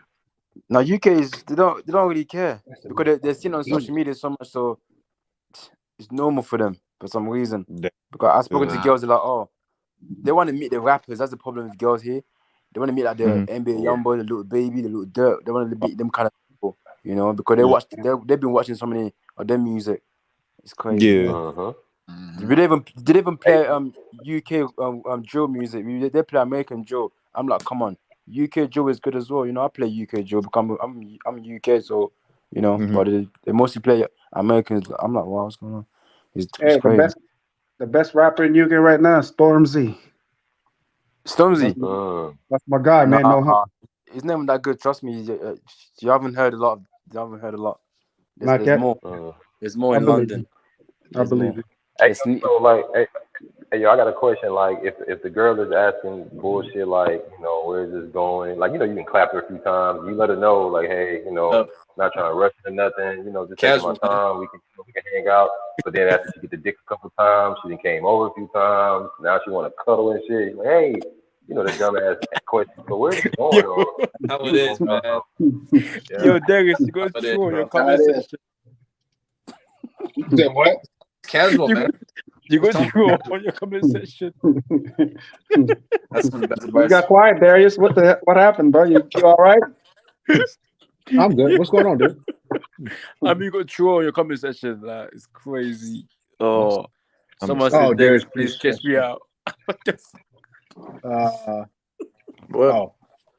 Now UK they don't really care because they're seen on social media so much, so it's normal for them for some reason. Because I've spoken to girls, they're like, oh, they want to meet the rappers. That's the problem with girls here. They want to meet like the NBA Youngboy, the Little Baby, the Little Dirt. They want to meet them kind of people, because they've been watching so many of their music. It's crazy. Yeah. Did they even play UK drill music? They play American drill. I'm like, come on, UK drill is good as well. I play UK drill because I'm UK, so but they mostly play Americans. I'm like, wow, what's going on? It's crazy. The best rapper in UK right now is Stormzy. Stormzy, that's my guy, man. His name that good. Trust me, you haven't heard a lot. There's more. There's more in London. I believe it. Hey, so like, hey, yo, I got a question. Like, if the girl is asking bullshit, like, where is this going? Like, you can clap her a few times. You let her know, like, hey, not trying to rush or nothing. Just taking my time. We can hang out. But then after she get the dick a couple times, she then came over a few times. Now she want to cuddle and shit. Like, hey, the dumbass question. But where's it going on? How it is, man. Yo, Darius, you go through your comment section. You said what? Casual, man. You go through on your comment section. That's the best You advice. got quiet, Darius. What happened, bro? You all right? I'm good. What's going on, dude? You go through on your comment section. Like, it's crazy. Oh, someone Oh, said, Darius, please catch me out. What the fuck? Well,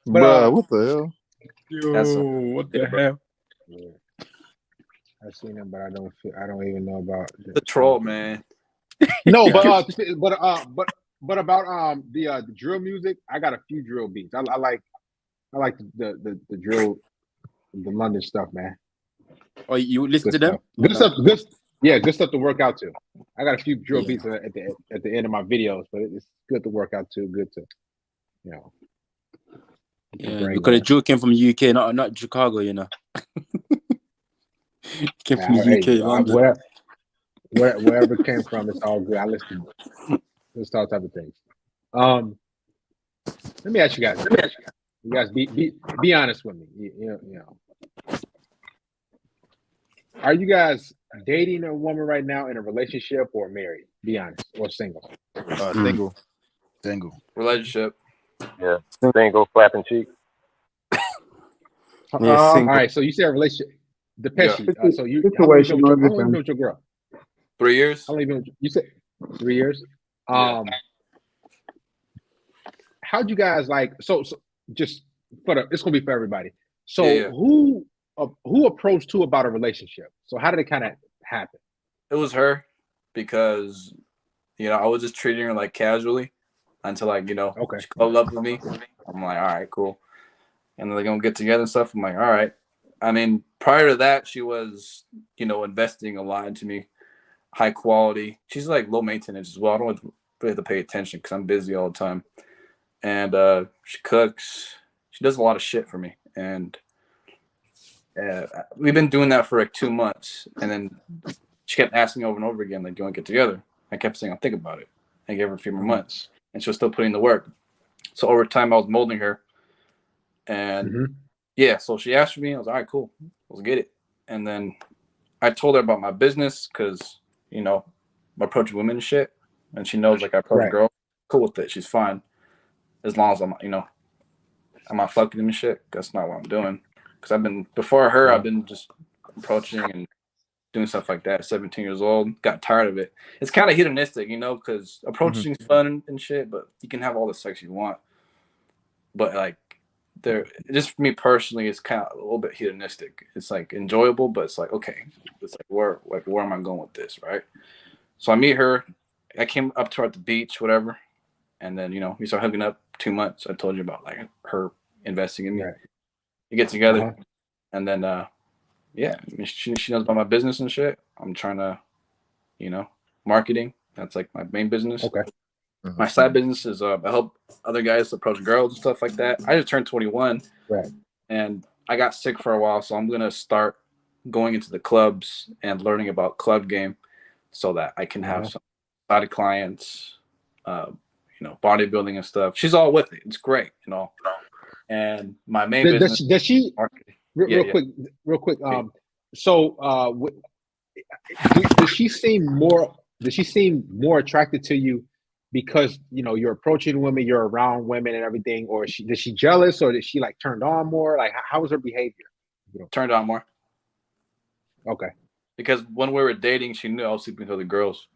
Bruh, what the hell? Yo, what the hell? Yeah. I've seen him, but I don't even know about The troll, man. No, but about the drill music, I got a few drill beats. I like the drill, the London stuff, man. Oh, you listen to them? Good stuff. Good stuff to work out to. I got a few drill beats at the end of my videos, but it's good to work out to. Good to, Yeah, because the drill came from the UK, not Chicago, Came from the UK, London. Wherever it came from, it's all good. I listen to all type of things. Let me ask you guys. You guys be honest with me. Are you guys dating a woman right now in a relationship or married? Be honest, or single? Single. Relationship. Yeah, single, flapping cheeks. All right, so you said a relationship. Depends. Yeah. So you Situation how long you been with your girl? 3 years. How long you been? You said 3 years. How'd you guys like? So just it's gonna be for everybody. So who approached who about a relationship? So how did it kind of happen? It was her because I was just treating her like casually until she called up with me. I'm like, all right, cool. And then they're gonna get together and stuff. I'm like, all right. I mean, prior to that, she was, investing a lot into me, high quality. She's like low maintenance as well. I don't really have to pay attention because I'm busy all the time. And she cooks. She does a lot of shit for me. And we've been doing that for like 2 months. And then she kept asking me over and over again, like, do you want to get together? I kept saying, I'll think about it. I gave her a few more months. And she was still putting in the work. So over time, I was molding her. And so she asked for me. I was like, all right, cool. Let's get it. And then I told her about my business because, I approach women and shit. And she knows, like, I approach girls. Cool with it. She's fine. As long as I'm not fucking them and shit. That's not what I'm doing. Because before her, I've been just approaching and doing stuff like that. 17 years old. Got tired of it. It's kind of hedonistic, because approaching is fun and shit, but you can have all the sex you want. But, like, just for me personally, it's kind of a little bit hedonistic. It's like enjoyable, but it's like, okay, it's like where am I going with this, right? So I meet her. I came up to her at the beach, whatever, and then we start hooking up 2 months. I told you about like her investing in me. Right. We get together, and then she knows about my business and shit. I'm trying to, marketing. That's like my main business. Okay. My side business is I help other guys approach girls and stuff like that. I just turned 21, right? And I got sick for a while, so I'm gonna start going into the clubs and learning about club game, so that I can have some side clients, bodybuilding and stuff. She's all with it. It's great, And my main business. Does she? Real quick. So, does she seem more? Does she seem more attracted to you because you're approaching women, you're around women and everything, or is she jealous, or is she like turned on more? Like, how was her behavior? Turned on more. Okay. Because when we were dating, she knew I was sleeping with other girls.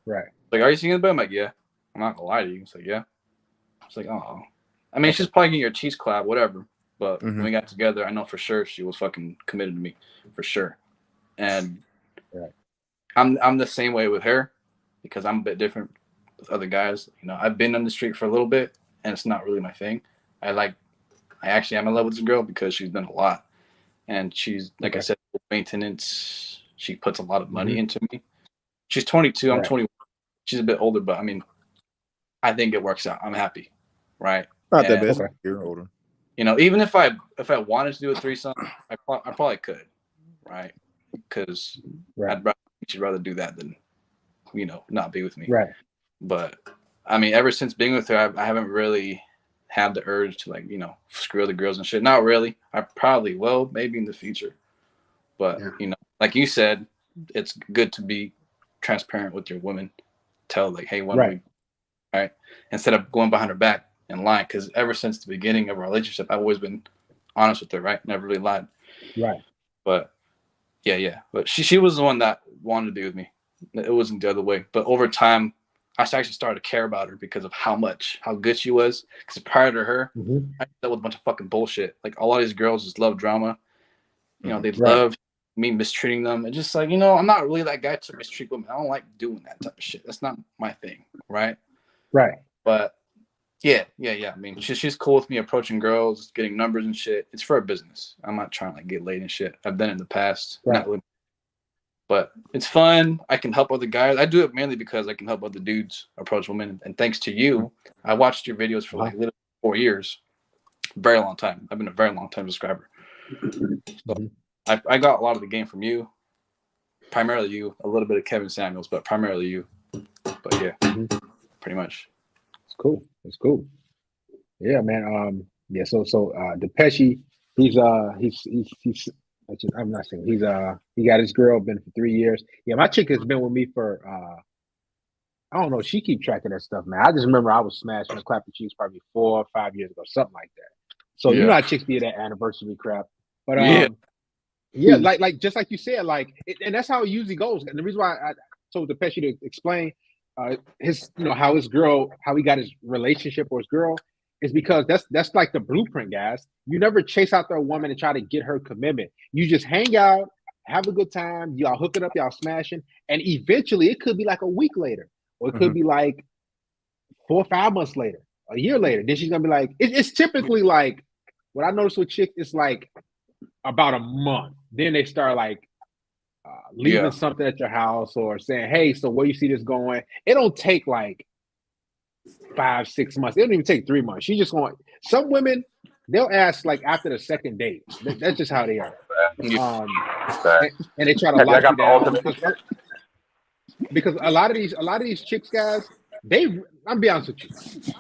Right. Like, are you seeing the bed? I'm like, yeah. I'm not gonna lie to you. It's like, yeah. It's like, oh. I mean, she's probably getting your cheese clap, whatever. But when we got together, I know for sure she was fucking committed to me, for sure. And I'm the same way with her because I'm a bit different with other guys. I've been on the street for a little bit, and it's not really my thing. I actually am in love with this girl because she's done a lot, and she's like I said, maintenance. She puts a lot of money into me. She's 22. I'm 21. She's a bit older, but I mean, I think it works out. I'm happy, right? Not that bad. You're older. Even if I wanted to do a threesome, I probably could, right? Because she'd rather do that than, not be with me. Right. But I mean, ever since being with her, I haven't really had the urge to screw other girls and shit. Not really. I probably will, maybe in the future. But like you said, it's good to be transparent with your women. Tell like, hey, when we, right? Instead of going behind her back and lying, because ever since the beginning of our relationship, I've always been honest with her, right? Never really lied. Right. But yeah. But she was the one that wanted to be with me. It wasn't the other way. But over time, I actually started to care about her because of how good she was. Because prior to her, I dealt with a bunch of fucking bullshit. Like a lot of these girls just love drama. They love me mistreating them. And just like, I'm not really that guy to mistreat women. I don't like doing that type of shit. That's not my thing, right? Right. But yeah. I mean, she's cool with me approaching girls, getting numbers and shit. It's for a business. I'm not trying to get laid and shit. I've done it in the past. Not really. But it's fun. I can help other guys. I do it mainly because I can help other dudes approach women. And thanks to you, I watched your videos for like literally 4 years. Very long time. I've been a very long time subscriber. So I got a lot of the game from you. Primarily you. A little bit of Kevin Samuels, but primarily you. But yeah, pretty much. It's cool. It's cool. Yeah, man. So Depeche, he's I'm not saying he got his girl, been for 3 years. Yeah, my chick has been with me for I don't know, she keep track of that stuff, man. I just remember I was smashing clapping cheeks probably 4 or 5 years ago, something like that. So you know how chicks be at that anniversary crap. But like just like you said, and that's how it usually goes. And the reason why I told Depeche to explain his how he got his relationship or his girl is because that's like the blueprint, guys. You never chase out their woman and try to get her commitment. You just hang out, have a good time, y'all hook it up, y'all smashing, and eventually it could be like a week later, or it could be like 4 or 5 months later, a year later. Then she's gonna be like, it's typically like what I noticed with chicks, it's like about a month. Then they start like leaving something at your house or saying, hey, so where you see this going? It don't take like 5, 6 months. It don't even take 3 months. She just want some women, they'll ask like after the second date. That's just how they are. And they try to lock you down because a lot of these chicks, guys, I'm be honest with you,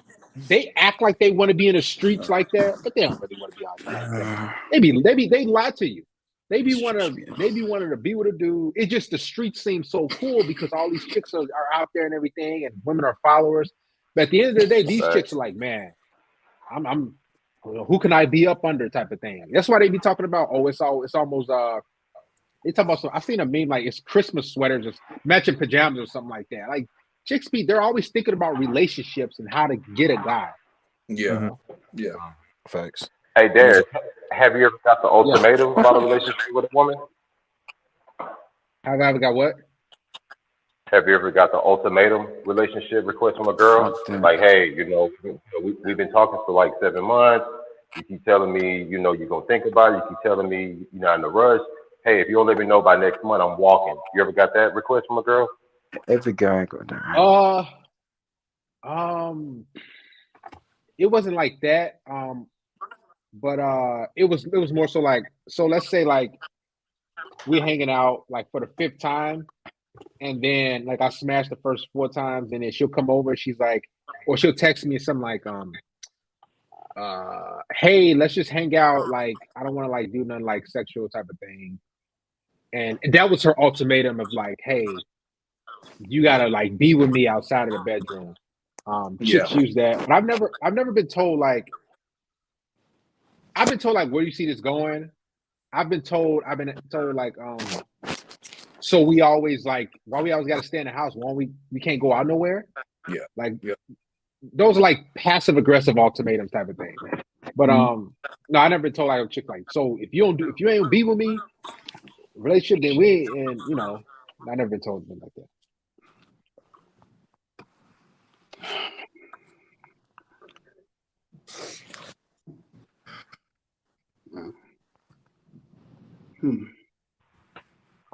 they act like they want to be in the streets like that, but they don't really want to be out there. They lie to you. They be wanting to be with a dude. It's just the streets seem so cool because all these chicks are out there and everything, and women are followers. But at the end of the day, these chicks are like, man, I'm who can I be up under type of thing. That's why they be talking about, it's almost they talk about I've seen a meme like it's Christmas sweaters or matching pajamas or something like that. Like chicks they're always thinking about relationships and how to get a guy. Yeah. Facts. Hey, Darius, have you ever got the ultimatum about a relationship with a woman? Have I ever got what? Have you ever got the ultimatum relationship request from a girl? Like, hey, we've been talking for like 7 months. You keep telling me, you're going to think about it. You keep telling me you're not in a rush. Hey, if you don't let me know by next month, I'm walking. You ever got that request from a girl? Every guy got that. It wasn't like that. But it was more so like, so let's say like we're hanging out like for the 5th time, and then like I smashed the first 4 times, and then she'll come over and she's like, or she'll text me something like, hey, let's just hang out. Like, I don't want to like do nothing like sexual type of thing. And that was her ultimatum of like, hey, you gotta like be with me outside of the bedroom. Chicks use that, but I've never been told like. I've been told like, where do you see this going? I've been told like, so we always like, why we always got to stay in the house? Why we can't go out nowhere? Yeah. Like, those are like passive aggressive ultimatums type of thing. But no, I never been told like a chick like, so if you ain't be with me, relationship, then we ain't, and I never been told anything like that.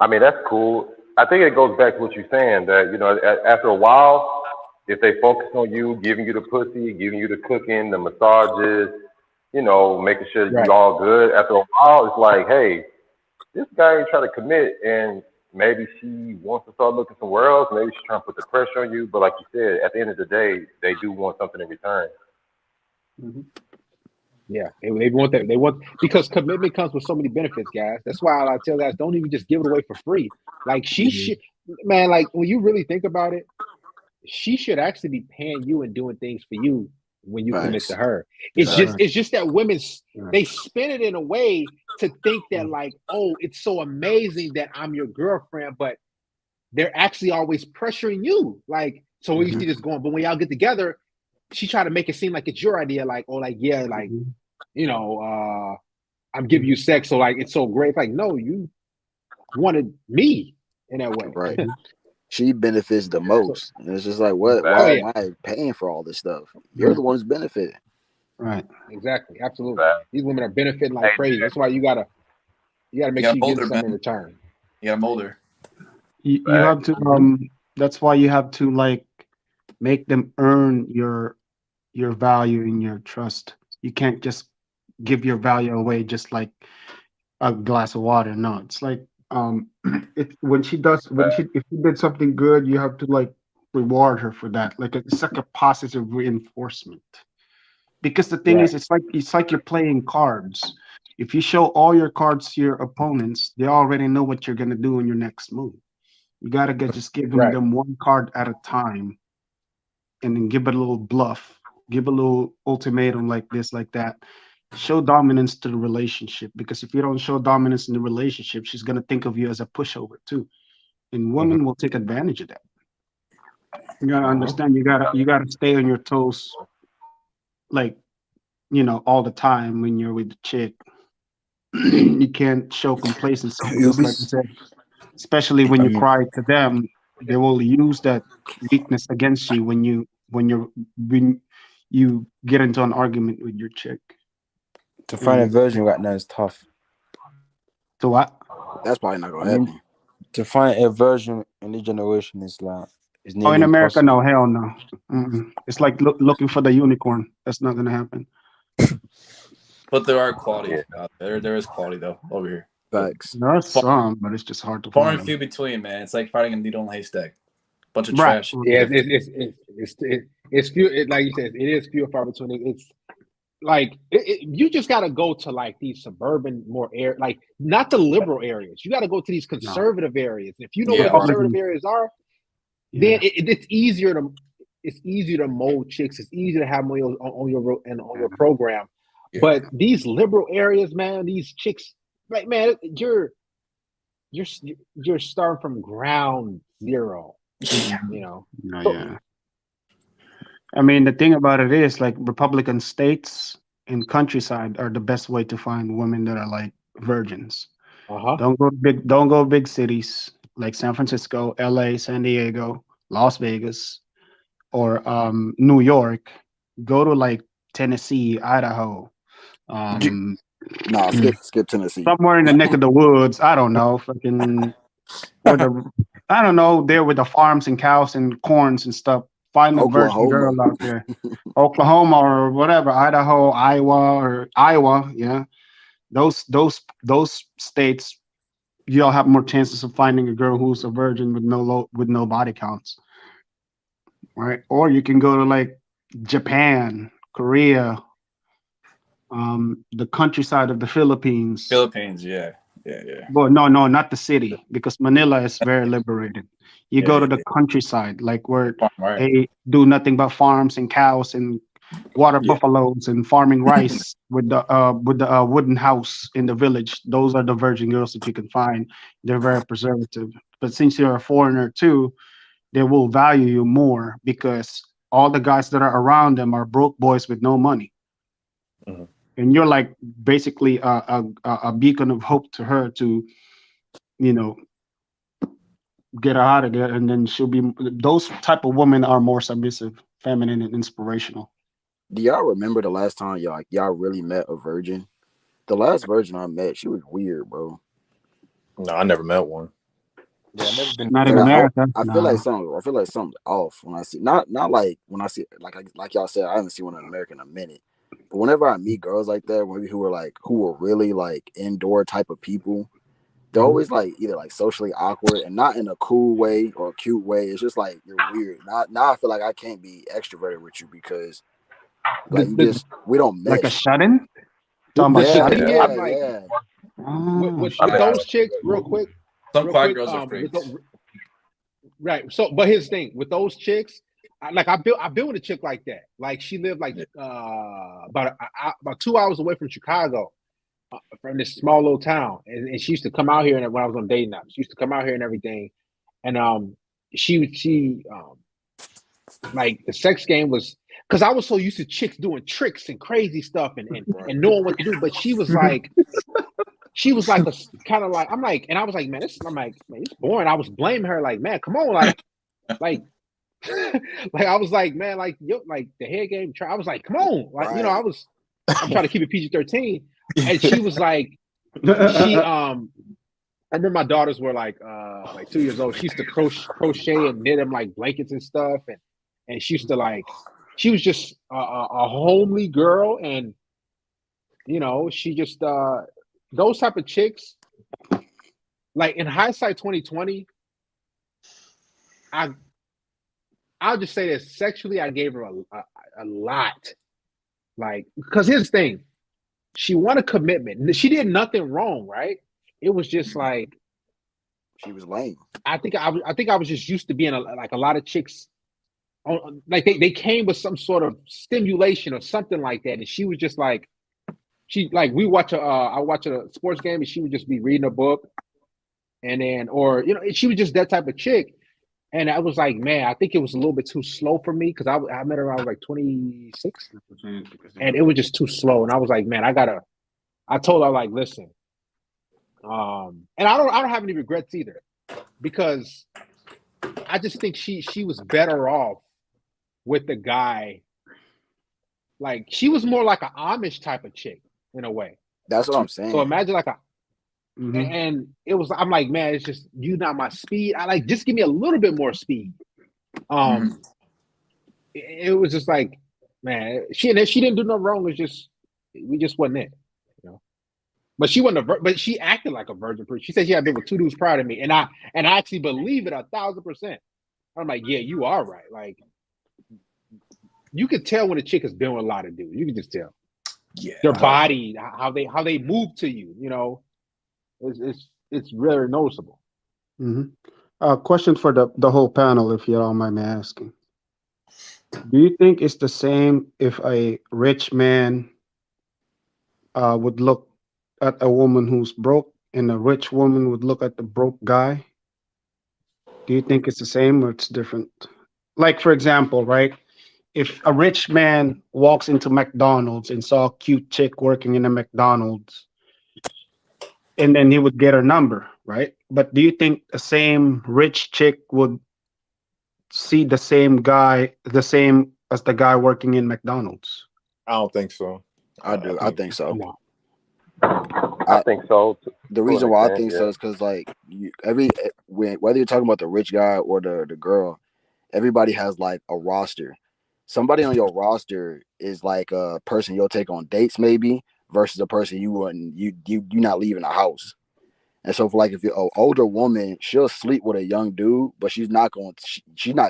I mean, that's cool. I think it goes back to what you're saying that, after a while, if they focus on you, giving you the pussy, giving you the cooking, the massages, making sure you're all good, after a while, it's like, hey, this guy ain't trying to commit, and maybe she wants to start looking somewhere else. Maybe she's trying to put the pressure on you. But like you said, at the end of the day, they do want something in return. Mm-hmm. Yeah, they want that. They want, because commitment comes with so many benefits, guys. That's why I tell guys, don't even just give it away for free. Like she should, man. Like when you really think about it, she should actually be paying you and doing things for you when you commit to her. It's just that women they spin it in a way to think that like, oh, it's so amazing that I'm your girlfriend, but they're actually always pressuring you. Like, so we see this going, but when y'all get together, she try to make it seem like it's your idea, like, oh, like, yeah, like, I'm giving you sex, so like it's so great. It's like, no, you wanted me in that way. Right. She benefits the most. And it's just like, what? Why am I paying for all this stuff? You're the ones benefiting. Right. Exactly. Absolutely. These women are benefiting like crazy. That's why you gotta make sure you get something in return. You gotta mold her. You have to that's why you have to like make them earn your value and your trust. You can't just give your value away just like a glass of water. No, it's like if she did something good, you have to like reward her for that. Like it's like a positive reinforcement. Because the thing is, it's like you're playing cards. If you show all your cards to your opponents, they already know what you're gonna do in your next move. You gotta just give them one card at a time, and then give it a little bluff, give a little ultimatum like this, like that. Show dominance to the relationship, because if you don't show dominance in the relationship, she's gonna think of you as a pushover too, and women will take advantage of that. You gotta understand. You gotta stay on your toes, like all the time when you're with the chick. You can't show complacency, because, like I said, especially when you cry to them, they will use that weakness against you when you get into an argument with your chick. To find a virgin right now is tough. To what? That's probably not gonna happen. To find a virgin in this generation is like in America, impossible. No, hell no. It's like looking for the unicorn. That's not gonna happen. But there are qualities out there. There is quality though over here. Facts. There are some, but it's just hard to far find. and few between, man. It's like finding a needle in a haystack. Bunch of trash. Yeah, it's few. Like you said, it is few and far between. It's like you just got to go to like these suburban, more like not the liberal areas. You got to go to these conservative areers. If you know what the conservative areas are, then it's easier to mold chicks. It's easier to have them on your program. Yeah. But these liberal areas, man, these chicks, like, man, you're starting from ground zero. I mean, the thing about it is, like, Republican states, and countryside are the best way to find women that are like virgins. Uh-huh. Don't go big cities like San Francisco, LA, San Diego, Las Vegas, or New York. Go to like Tennessee, Idaho. Skip Tennessee. Somewhere in the neck of the woods. I don't know. Fucking I don't know, there with the farms and cows and corns and stuff. Find a virgin girl out there. Oklahoma or whatever, Idaho, Iowa, yeah. Those states, you'll have more chances of finding a girl who's a virgin with no body counts. Right? Or you can go to like Japan, Korea, the countryside of the Philippines. Philippines, yeah. But no, not the city, because Manila is very liberated. You go to the countryside, like where they do nothing but farms and cows and water buffaloes and farming rice with the wooden house in the village. Those are the virgin girls that you can find. They're very preservative. But since you're a foreigner too, they will value you more because all the guys that are around them are broke boys with no money. Mm-hmm. And you're like basically a beacon of hope to her to, get her out of there. And then those type of women are more submissive, feminine, and inspirational. Do y'all remember the last time y'all really met a virgin? The last virgin I met, she was weird, bro. No, I never met one. Yeah, I've never been. Not in America. I feel like something's off when I see not like when I see like y'all said, I haven't seen one in America in a minute. But whenever I meet girls like that, maybe who are really like indoor type of people, they're always like either like socially awkward and not in a cool way or a cute way. It's just like you're weird. Now I feel like I can't be extroverted with you because like we don't mesh. Like a shut-in? Yeah. With those chicks, real quick. Some quiet girls are freaks. Right. So, but here's the thing with those chicks. I built with a chick like that. Like she lived like about 2 hours away from Chicago, from this small little town, and she used to come out here. And when I was on dating apps, she used to come out here and everything. And she like the sex game was because I was so used to chicks doing tricks and crazy stuff and knowing what to do. But she was like. She was like a kind of like I'm like, and I was like, man, it's boring. I was blaming her, like, man, come on, like like I was like, man, like like the head game. I was like, come on, like I'm trying to keep it PG-13, and she was like, I remember my daughters were like 2 years old. She used to crochet and knit them like blankets and stuff, and she used to like, she was just a homely girl, and she just those type of chicks, like in hindsight 2020, I'll just say this, sexually I gave her a lot. Like, because here's the thing, she wanted commitment. She did nothing wrong, right? It was just like she was lame. I think I was just used to being like a lot of chicks like they came with some sort of stimulation or something like that, and she was just like, I watch a sports game and she would just be reading a book, and then she was just that type of chick. And I was like, man, I think it was a little bit too slow for me because I met her when I was like 26, and it was just too slow. And I was like, man, I told her, like, listen, and I don't have any regrets either, because I just think she was better off with the guy. Like, she was more like an Amish type of chick in a way. That's what I'm saying. So imagine like and it was, I'm like, man, it's just, you not my speed. I like, just give me a little bit more speed. It was just like, man, she didn't do no wrong. It's just, we just wasn't it, But she wasn't but she acted like a virgin. She said she had been with two dudes prior to me, and I actually believe it 1,000%. I'm like, yeah, you are right. Like, you could tell when a chick has been with a lot of dudes. You can just tell. Yeah, their body, how they move to you. It's really noticeable. Question for the whole panel, if you don't mind me asking. Do you think it's the same if a rich man would look at a woman who's broke, and a rich woman would look at the broke guy? Do you think it's the same or it's different? Like, for example, right? if a rich man walks into McDonald's and saw a cute chick working in a McDonald's, and then he would get her number, right? But do you think the same rich chick would see the same guy, the same as the guy working in McDonald's? I don't think so. I do. I think so. I think so. The reason why I think so is because like whether you're talking about the rich guy or the girl, everybody has like a roster. Somebody on your roster is like a person you'll take on dates maybe versus a person you're not leaving the house. And so for like if you're an older woman, she'll sleep with a young dude, but she's not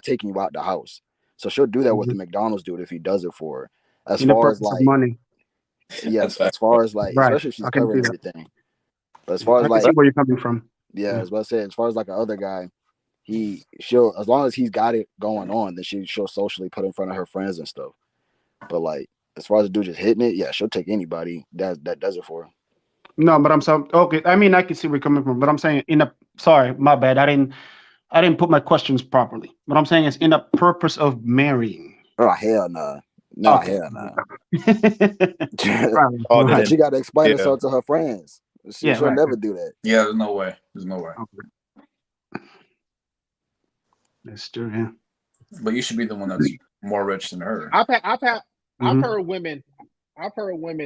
taking you out the house. So she'll do that with the McDonald's dude if he does it for her. As far as like money. Yes, as far as like, especially if she's covering everything. But as far as I like, can see where you're coming from. Yeah, as I said, as far as like another guy, she'll as long as he's got it going on, then she'll socially put in front of her friends and stuff. But like, as far as the dude just hitting it, yeah, she'll take anybody that does it for her. No, but I'm so okay. I mean, I can see where you're coming from, but I'm saying sorry, my bad. I didn't put my questions properly. What I'm saying is in the purpose of marrying. Oh hell no. No, Okay. hell no. She got to explain herself to her friends. She'll never do that. Yeah, there's no way. There's no way. That's true. Yeah. But you should be the one that's more rich than her. I've heard women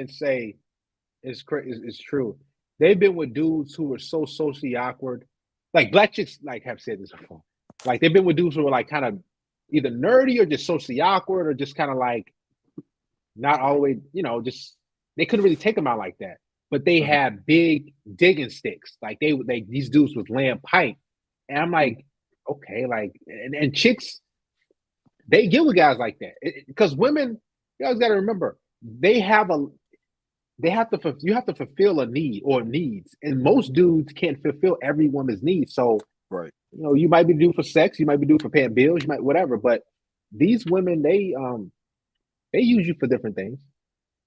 say it's true. They've been with dudes who were so socially awkward. Like black chicks like have said this before. Like they've been with dudes who were like kind of either nerdy or just socially awkward or just kind of like not all the way, just they couldn't really take them out like that. But they had big digging sticks. Like these dudes was laying pipe. And I'm like, okay, like and chicks, they get with guys like that. Because women, you guys gotta remember, you have to fulfill a need or needs. And most dudes can't fulfill every woman's needs. So right. You might be due for sex, you might be due for paying bills, you might whatever. But these women, they use you for different things.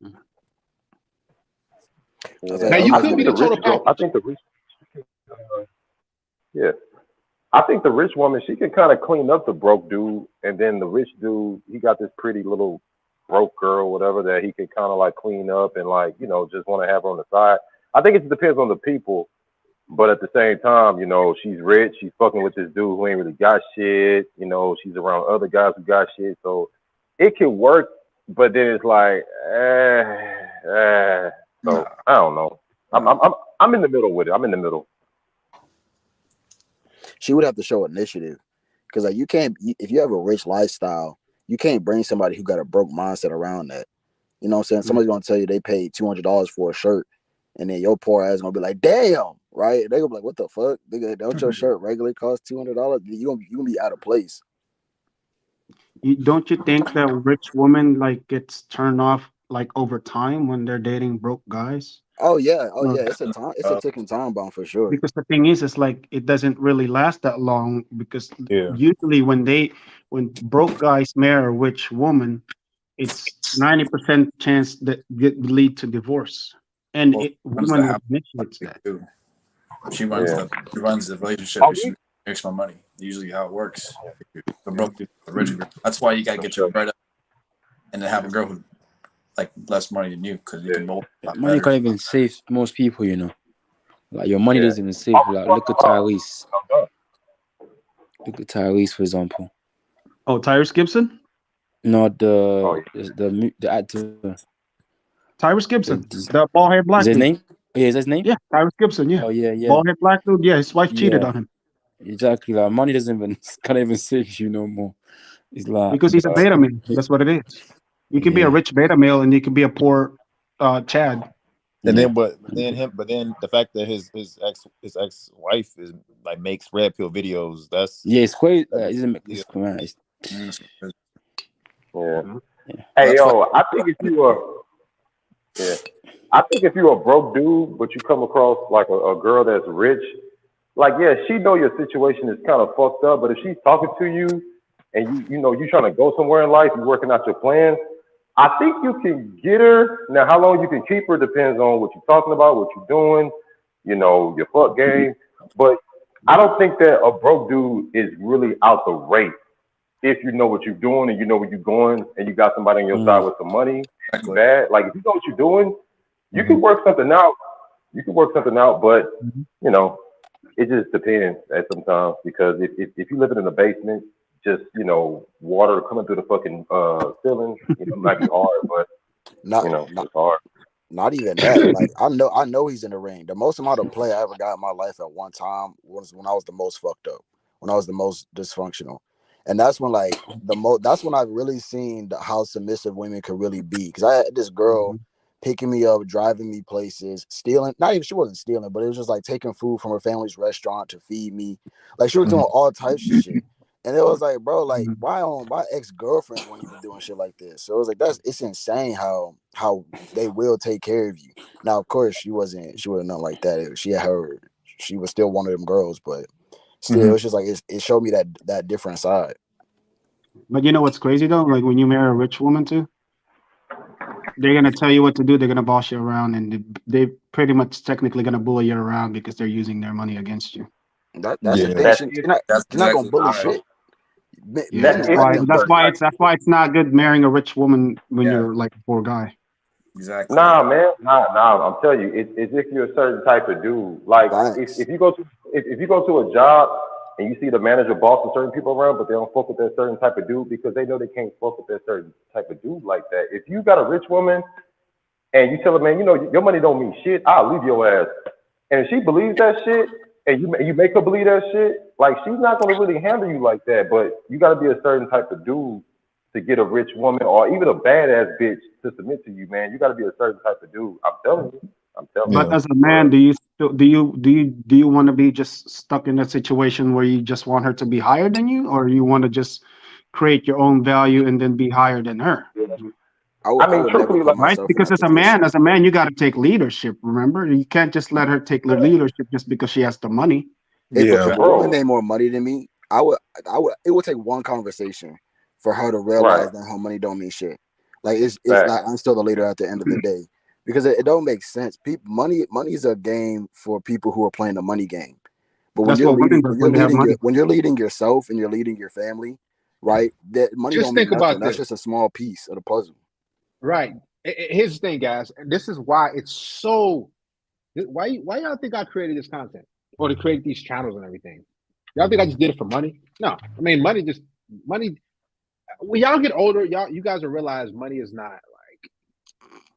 Yeah. Now you could be the total package. I think the rich, I think the rich woman, she can kind of clean up the broke dude, and then the rich dude, he got this pretty little broke girl, whatever, that he could kind of like clean up and like just want to have her on the side. I think it depends on the people. But at the same time, she's rich. She's fucking with this dude who ain't really got shit. She's around other guys who got shit. So it can work, but then it's like, So I don't know. I'm in the middle with it. I'm in the middle. She would have to show initiative because like you can't. If you have a rich lifestyle, you can't bring somebody who got a broke mindset around that. You know what I'm saying? Somebody's gonna tell you they paid $200 for a shirt, and then your poor ass gonna be like, "Damn!" Right? They gonna be like, "What the fuck? Don't your shirt regularly cost $200? You gonna be out of place." Don't you think that rich woman like gets turned off like over time when they're dating broke guys? Oh yeah. It's a ticking time bomb for sure. Because the thing is, it's like it doesn't really last that long because usually when broke guys marry a rich woman, it's 90% chance that lead to divorce, and woman initiates that. She runs the relationship. She makes my money. Usually how it works. The broke dude, the rich girl. That's why you gotta get your bread up and then have a girl who like less money than you because you can both. Money can't even save most people, Like your money doesn't even save. Like look at Tyrese. Look at Tyrese, for example. Oh, Tyrese Gibson? No, the actor. Tyrese Gibson, the bald head black. Is his dude. name? Yeah, is his name? Yeah, Tyrese Gibson. Yeah. Oh yeah. Bald head black dude. Yeah, his wife cheated on him. Exactly. Like money can't even save you no more. It's like because he's a beta male. That's what it is. You can be a rich beta male and you can be a poor Chad. And then, but then the fact that his ex wife is like makes red pill videos. That's it's quite. It's Hey yo, I think if you're a broke dude, but you come across like a girl that's rich, like she know your situation is kind of fucked up, but if she's talking to you and you trying to go somewhere in life, you're working out your plans, I think you can get her. Now, how long you can keep her depends on what you're talking about, what you're doing, your fuck game. But I don't think that a broke dude is really out the race. if you know what you're doing and you know where you're going and you got somebody on your side with some money, bad. Like if you know what you're doing, you can work something out. You can work something out, but you know, it just depends at sometimes because if you live in a basement, just you know, water coming through the fucking ceiling, you know, it might be hard, but you know, it's hard. Not even that. Like I know he's in the ring. The most amount of play I ever got in my life at one time was when I was the most fucked up, when I was the most dysfunctional. And that's when like that's when I've really seen how submissive women could really be. Because I had this girl picking me up, driving me places, stealing. Not even, she wasn't stealing, but it was just like taking food from her family's restaurant to feed me. Like she was doing all types of shit. And it was like, bro, like my ex-girlfriend wasn't even doing shit like this. So it was like it's insane how they will take care of you. Now, of course, she wasn't nothing like that. She was still one of them girls, but still, it was just like it showed me that different side. But you know what's crazy though? Like when you marry a rich woman too, they're gonna tell you what to do. They're gonna boss you around, and they pretty much technically gonna bully you around because they're using their money against you. That's the thing. You're not gonna bully shit. That's why it's not good marrying a rich woman when you're like a poor guy. Exactly. Nah, man. Nah. I'm telling you, it's if you're a certain type of dude. Like if you go to a job and you see the manager bossing certain people around, but they don't fuck with that certain type of dude because they know they can't fuck with that certain type of dude like that. If you got a rich woman and you tell her, man, you know your money don't mean shit, I'll leave your ass. And if she believes that shit, and you make her believe that shit, like she's not gonna really handle you like that. But you gotta be a certain type of dude to get a rich woman or even a badass bitch to submit to you, man. You gotta be a certain type of dude. I'm telling you. But as a man, do you want to be just stuck in a situation where you just want her to be higher than you, or you want to just create your own value and then be higher than her? I mean, truthfully, right? Because as a man, you got to take leadership. Remember, you can't just let her take the leadership just because she has the money. If a woman made more money than me, it would take one conversation for her to realize that her money don't mean shit. Like it's like I'm still the leader at the end of the day, because it don't make sense. Money is a game for people who are playing the money game. But when you're leading yourself and you're leading your family, right? That money just don't think mean about nothing. That's just a small piece of the puzzle. Right. Here's the thing, guys. This is why it's so. Why y'all think I created this content or to create these channels and everything? Y'all think I just did it for money? No. I mean, money. When y'all get older, you guys will realize money is not like.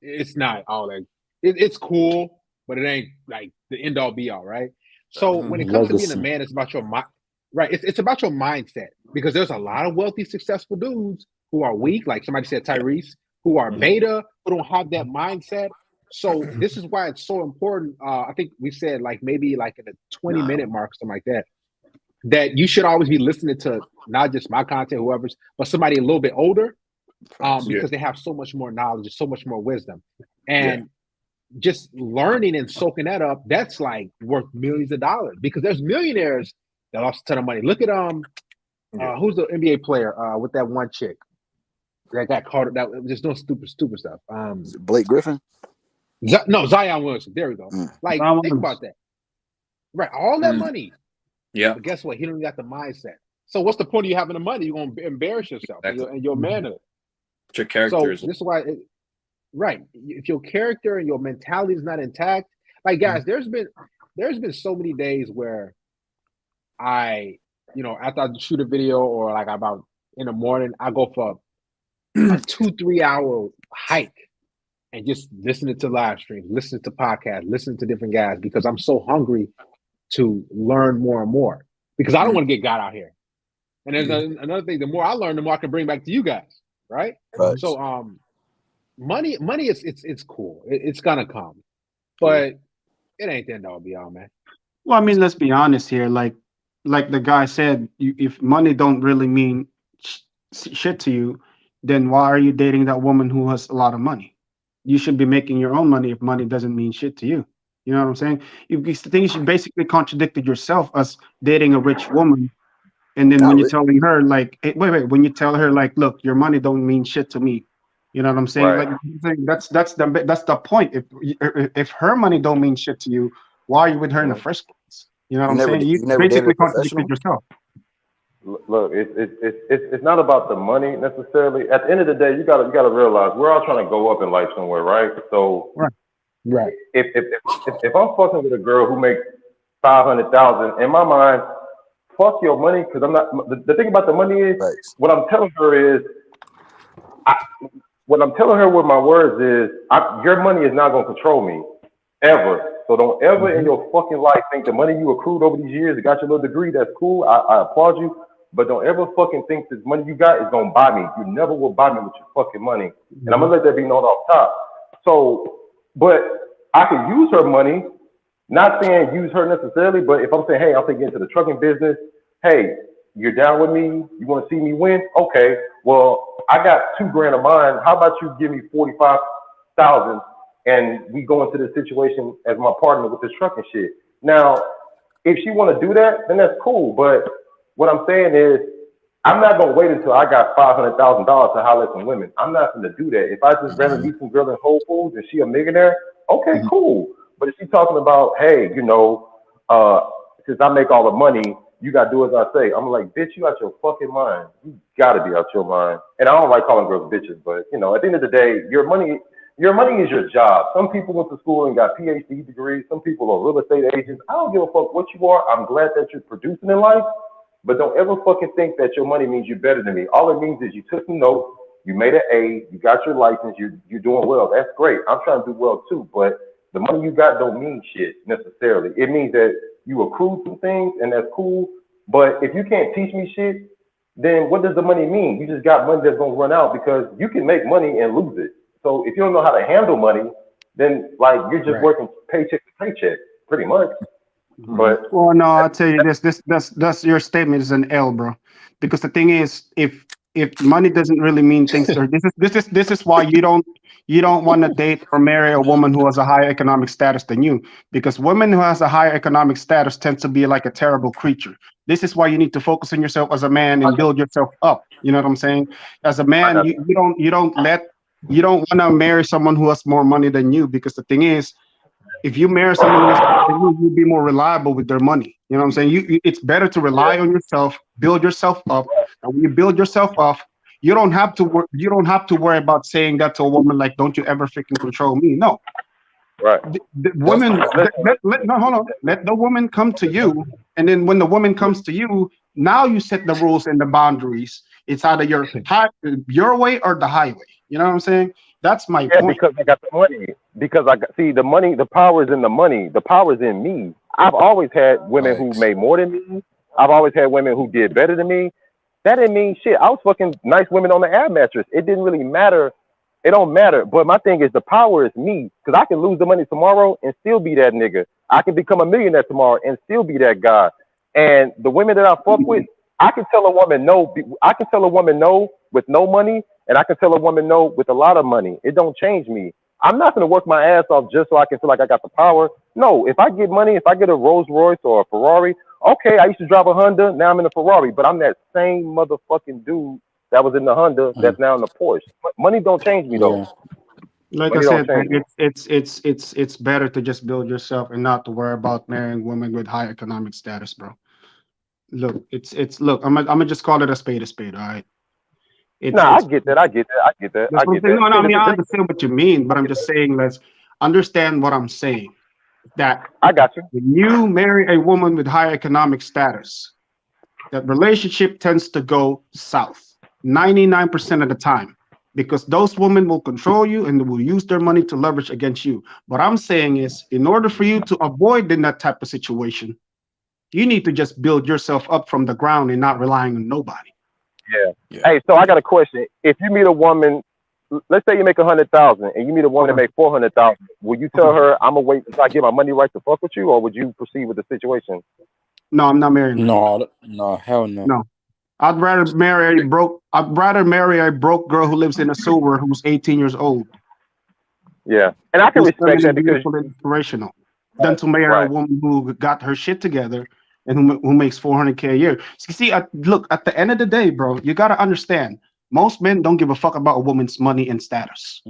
It's not all that. It's cool, but it ain't like the end all be all, right? So when it comes to being a man, it's about your mind. Right. It's about your mindset, because there's a lot of wealthy, successful dudes who are weak, like somebody said, Tyrese, who are beta, who don't have that mindset. So this is why it's so important. I think we said like maybe like in the 20-minute mark, something like that, that you should always be listening to not just my content, whoever's, but somebody a little bit older, because they have so much more knowledge and so much more wisdom. And just learning and soaking that up, that's like worth millions of dollars, because there's millionaires that lost a ton of money. Look at who's the NBA player with that one chick that got caught, that was just doing stupid stuff. Blake Griffin? No, Zion Williamson. There we go. Like, think about that. Right, all that money. Yeah. But guess what? He don't got the mindset. So what's the point of you having the money? You're gonna embarrass yourself, and you're a man of it. But your character So this is why, right? If your character and your mentality is not intact, like guys, there's been so many days where I, after I shoot a video or like about in the morning, I go for a 2-3 hour hike and just listening to live streams, listening to podcasts, listening to different guys, because I'm so hungry to learn more and more, because I don't want to get got out here. And there's another thing, the more I learn, the more I can bring back to you guys, right? So money is it's cool. It's gonna come, but it ain't the end all be all, man. Well, I mean, let's be honest here. Like the guy said, if money don't really mean shit to you, then why are you dating that woman who has a lot of money? You should be making your own money if money doesn't mean shit to you. You know what I'm saying? You basically contradicted yourself as dating a rich woman, and then when you're telling her like, hey, wait, when you tell her like, look, your money don't mean shit to me. You know what I'm saying? Right. Like that's the point. If her money don't mean shit to you, why are you with her in the first place? You know what I'm saying? You basically contradicted yourself. Look, it's not about the money necessarily. At the end of the day, you gotta realize we're all trying to go up in life somewhere, right? So Right. if I'm fucking with a girl who makes 500,000, in my mind, fuck your money, because I'm not. The thing about the money is, what I'm telling her is, what I'm telling her with my words is, your money is not gonna control me, ever. So don't ever in your fucking life think the money you accrued over these years, you got your little degree, that's cool. I applaud you. But don't ever fucking think this money you got is gonna buy me. You never will buy me with your fucking money. And I'm gonna let that be known off top. So, but I can use her money, not saying use her necessarily, but if I'm saying, hey, I'm thinking into the trucking business, hey, you're down with me, you wanna see me win? Okay, well, I got $2,000 of mine. How about you give me 45,000 and we go into this situation as my partner with this trucking shit? Now, if she wanna do that, then that's cool. But what I'm saying is, I'm not gonna wait until I got $500,000 to holler at some women. I'm not gonna do that. If I just randomly meet some girl in Whole Foods and she a millionaire, okay, cool. But if she's talking about, hey, since I make all the money, you gotta do as I say. I'm like, bitch, you out your fucking mind. You gotta be out your mind. And I don't like calling girls bitches, but at the end of the day, your money is your job. Some people went to school and got PhD degrees. Some people are real estate agents. I don't give a fuck what you are. I'm glad that you're producing in life. But don't ever fucking think that your money means you're better than me. All it means is you took some notes, you made an A, you got your license, you're doing well. That's great. I'm trying to do well too. But the money you got don't mean shit necessarily. It means that you accrued some things and that's cool. But if you can't teach me shit, then what does the money mean? You just got money that's gonna run out, because you can make money and lose it. So if you don't know how to handle money, then like you're just working paycheck to paycheck, pretty much. But well, no, I'll tell you that's your statement is an L, bro. Because the thing is, if money doesn't really mean things to her, this is why you don't want to date or marry a woman who has a higher economic status than you. Because women who has a higher economic status tends to be like a terrible creature. This is why you need to focus on yourself as a man and build yourself up. You know what I'm saying? As a man, you don't want to marry someone who has more money than you, because the thing is, if you marry someone else, you'll be more reliable with their money. You know what I'm saying? It's better to rely on yourself, build yourself up. And when you build yourself up, you don't have to worry about saying that to a woman, like, don't you ever freaking control me. No. Right. The women, hold on. Let the woman come to you. And then when the woman comes to you, now you set the rules and the boundaries. It's either your way or the highway. You know what I'm saying? That's my point. Because I got the money. Because the money, the power is in the money. The power is in me. I've always had women who made more than me. I've always had women who did better than me. That didn't mean shit. I was fucking nice women on the air mattress. It didn't really matter. It don't matter. But my thing is, the power is me. Because I can lose the money tomorrow and still be that nigga. I can become a millionaire tomorrow and still be that guy. And the women that I fuck with, I can tell a woman no. I can tell a woman no with no money, and I can tell a woman no with a lot of money. It don't change me. I'm not going to work my ass off just so I can feel like I got the power. No, if I get money, if I get a Rolls Royce or a Ferrari, okay, I used to drive a Honda, now I'm in a Ferrari, but I'm that same motherfucking dude that was in the Honda that's now in the Porsche. Money don't change me though. Like money I said, it's better to just build yourself and not to worry about marrying women with high economic status, bro. Look, look, I'm gonna just call it a spade, all right? I get that. I get that. No, I mean, I understand what you mean, but I'm just saying, let's understand what I'm saying. That I got you. When you marry a woman with high economic status, that relationship tends to go south 99% of the time, because those women will control you and they will use their money to leverage against you. What I'm saying is, in order for you to avoid in that type of situation, you need to just build yourself up from the ground and not relying on nobody. Yeah. Hey, so I got a question. If you meet a woman, let's say you make 100,000 and you meet a woman that make 400,000, will you tell her I'm gonna wait until I get my money right to fuck with you, or would you proceed with the situation? No, I'm not marrying. No, hell no. No, I'd rather marry a broke girl who lives in a sewer who's 18 years old. Yeah, and I can respect that because it's inspirational than to marry a woman who got her shit together and who makes $400K a year. See, look, at the end of the day, bro, you gotta understand, most men don't give a fuck about a woman's money and status.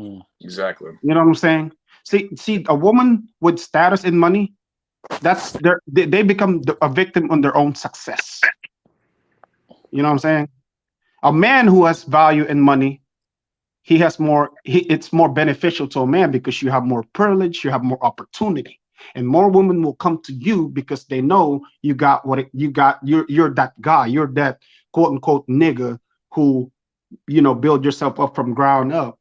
Exactly. You know what I'm saying? See, a woman with status and money, they become a victim on their own success. You know what I'm saying? A man who has value and money, he has more. It's more beneficial to a man because you have more privilege, you have more opportunity, and more women will come to you because they know you got what you got. You're that guy. You're that quote unquote nigga who, build yourself up from ground up,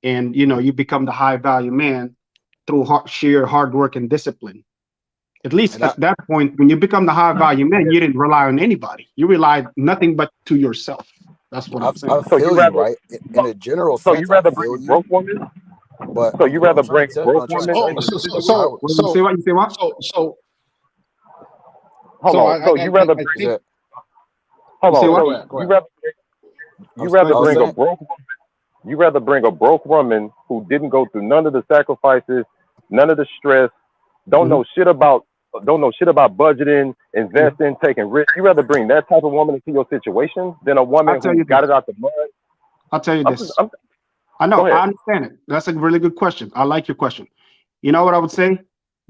and you become the high value man through sheer hard work and discipline. At least at that point, when you become the high value man, you didn't rely on anybody. You relied nothing but to yourself. That's what I'm saying. I feel you, right? In a general sense, you rather bring a broke woman? But so you rather bring broke women? You say what? Hold on. So you rather bring? Hold on. So you rather bring a broke woman? You rather bring a broke woman who didn't go through none of the sacrifices, none of the stress, don't know shit about budgeting, investing, taking risks. You rather bring that type of woman into your situation than a woman who got it out the mud? I'll tell you this. I know, I understand it. That's a really good question. I like your question. You know what I would say?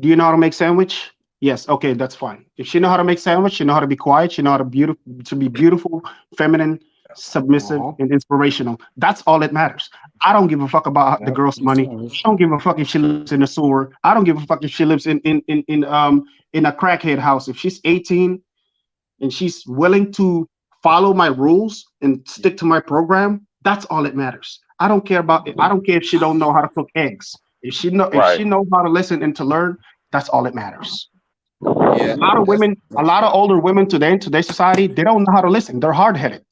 Do you know how to make sandwich? Yes. Okay, that's fine. If she know how to make sandwich, she know how to be quiet, she know how to be beautiful, feminine, submissive, and inspirational. That's all that matters. I don't give a fuck about the girl's money. I don't give a fuck if she lives in a sewer. I don't give a fuck if she lives in a crackhead house. If she's 18 and she's willing to follow my rules and stick to my program, that's all that matters. I don't care about it. I don't care if she don't know how to cook eggs. If she knows how to listen and to learn, that's all that matters. Yeah, a lot of women, a lot of older women today in today's society, they don't know how to listen. They're hard-headed.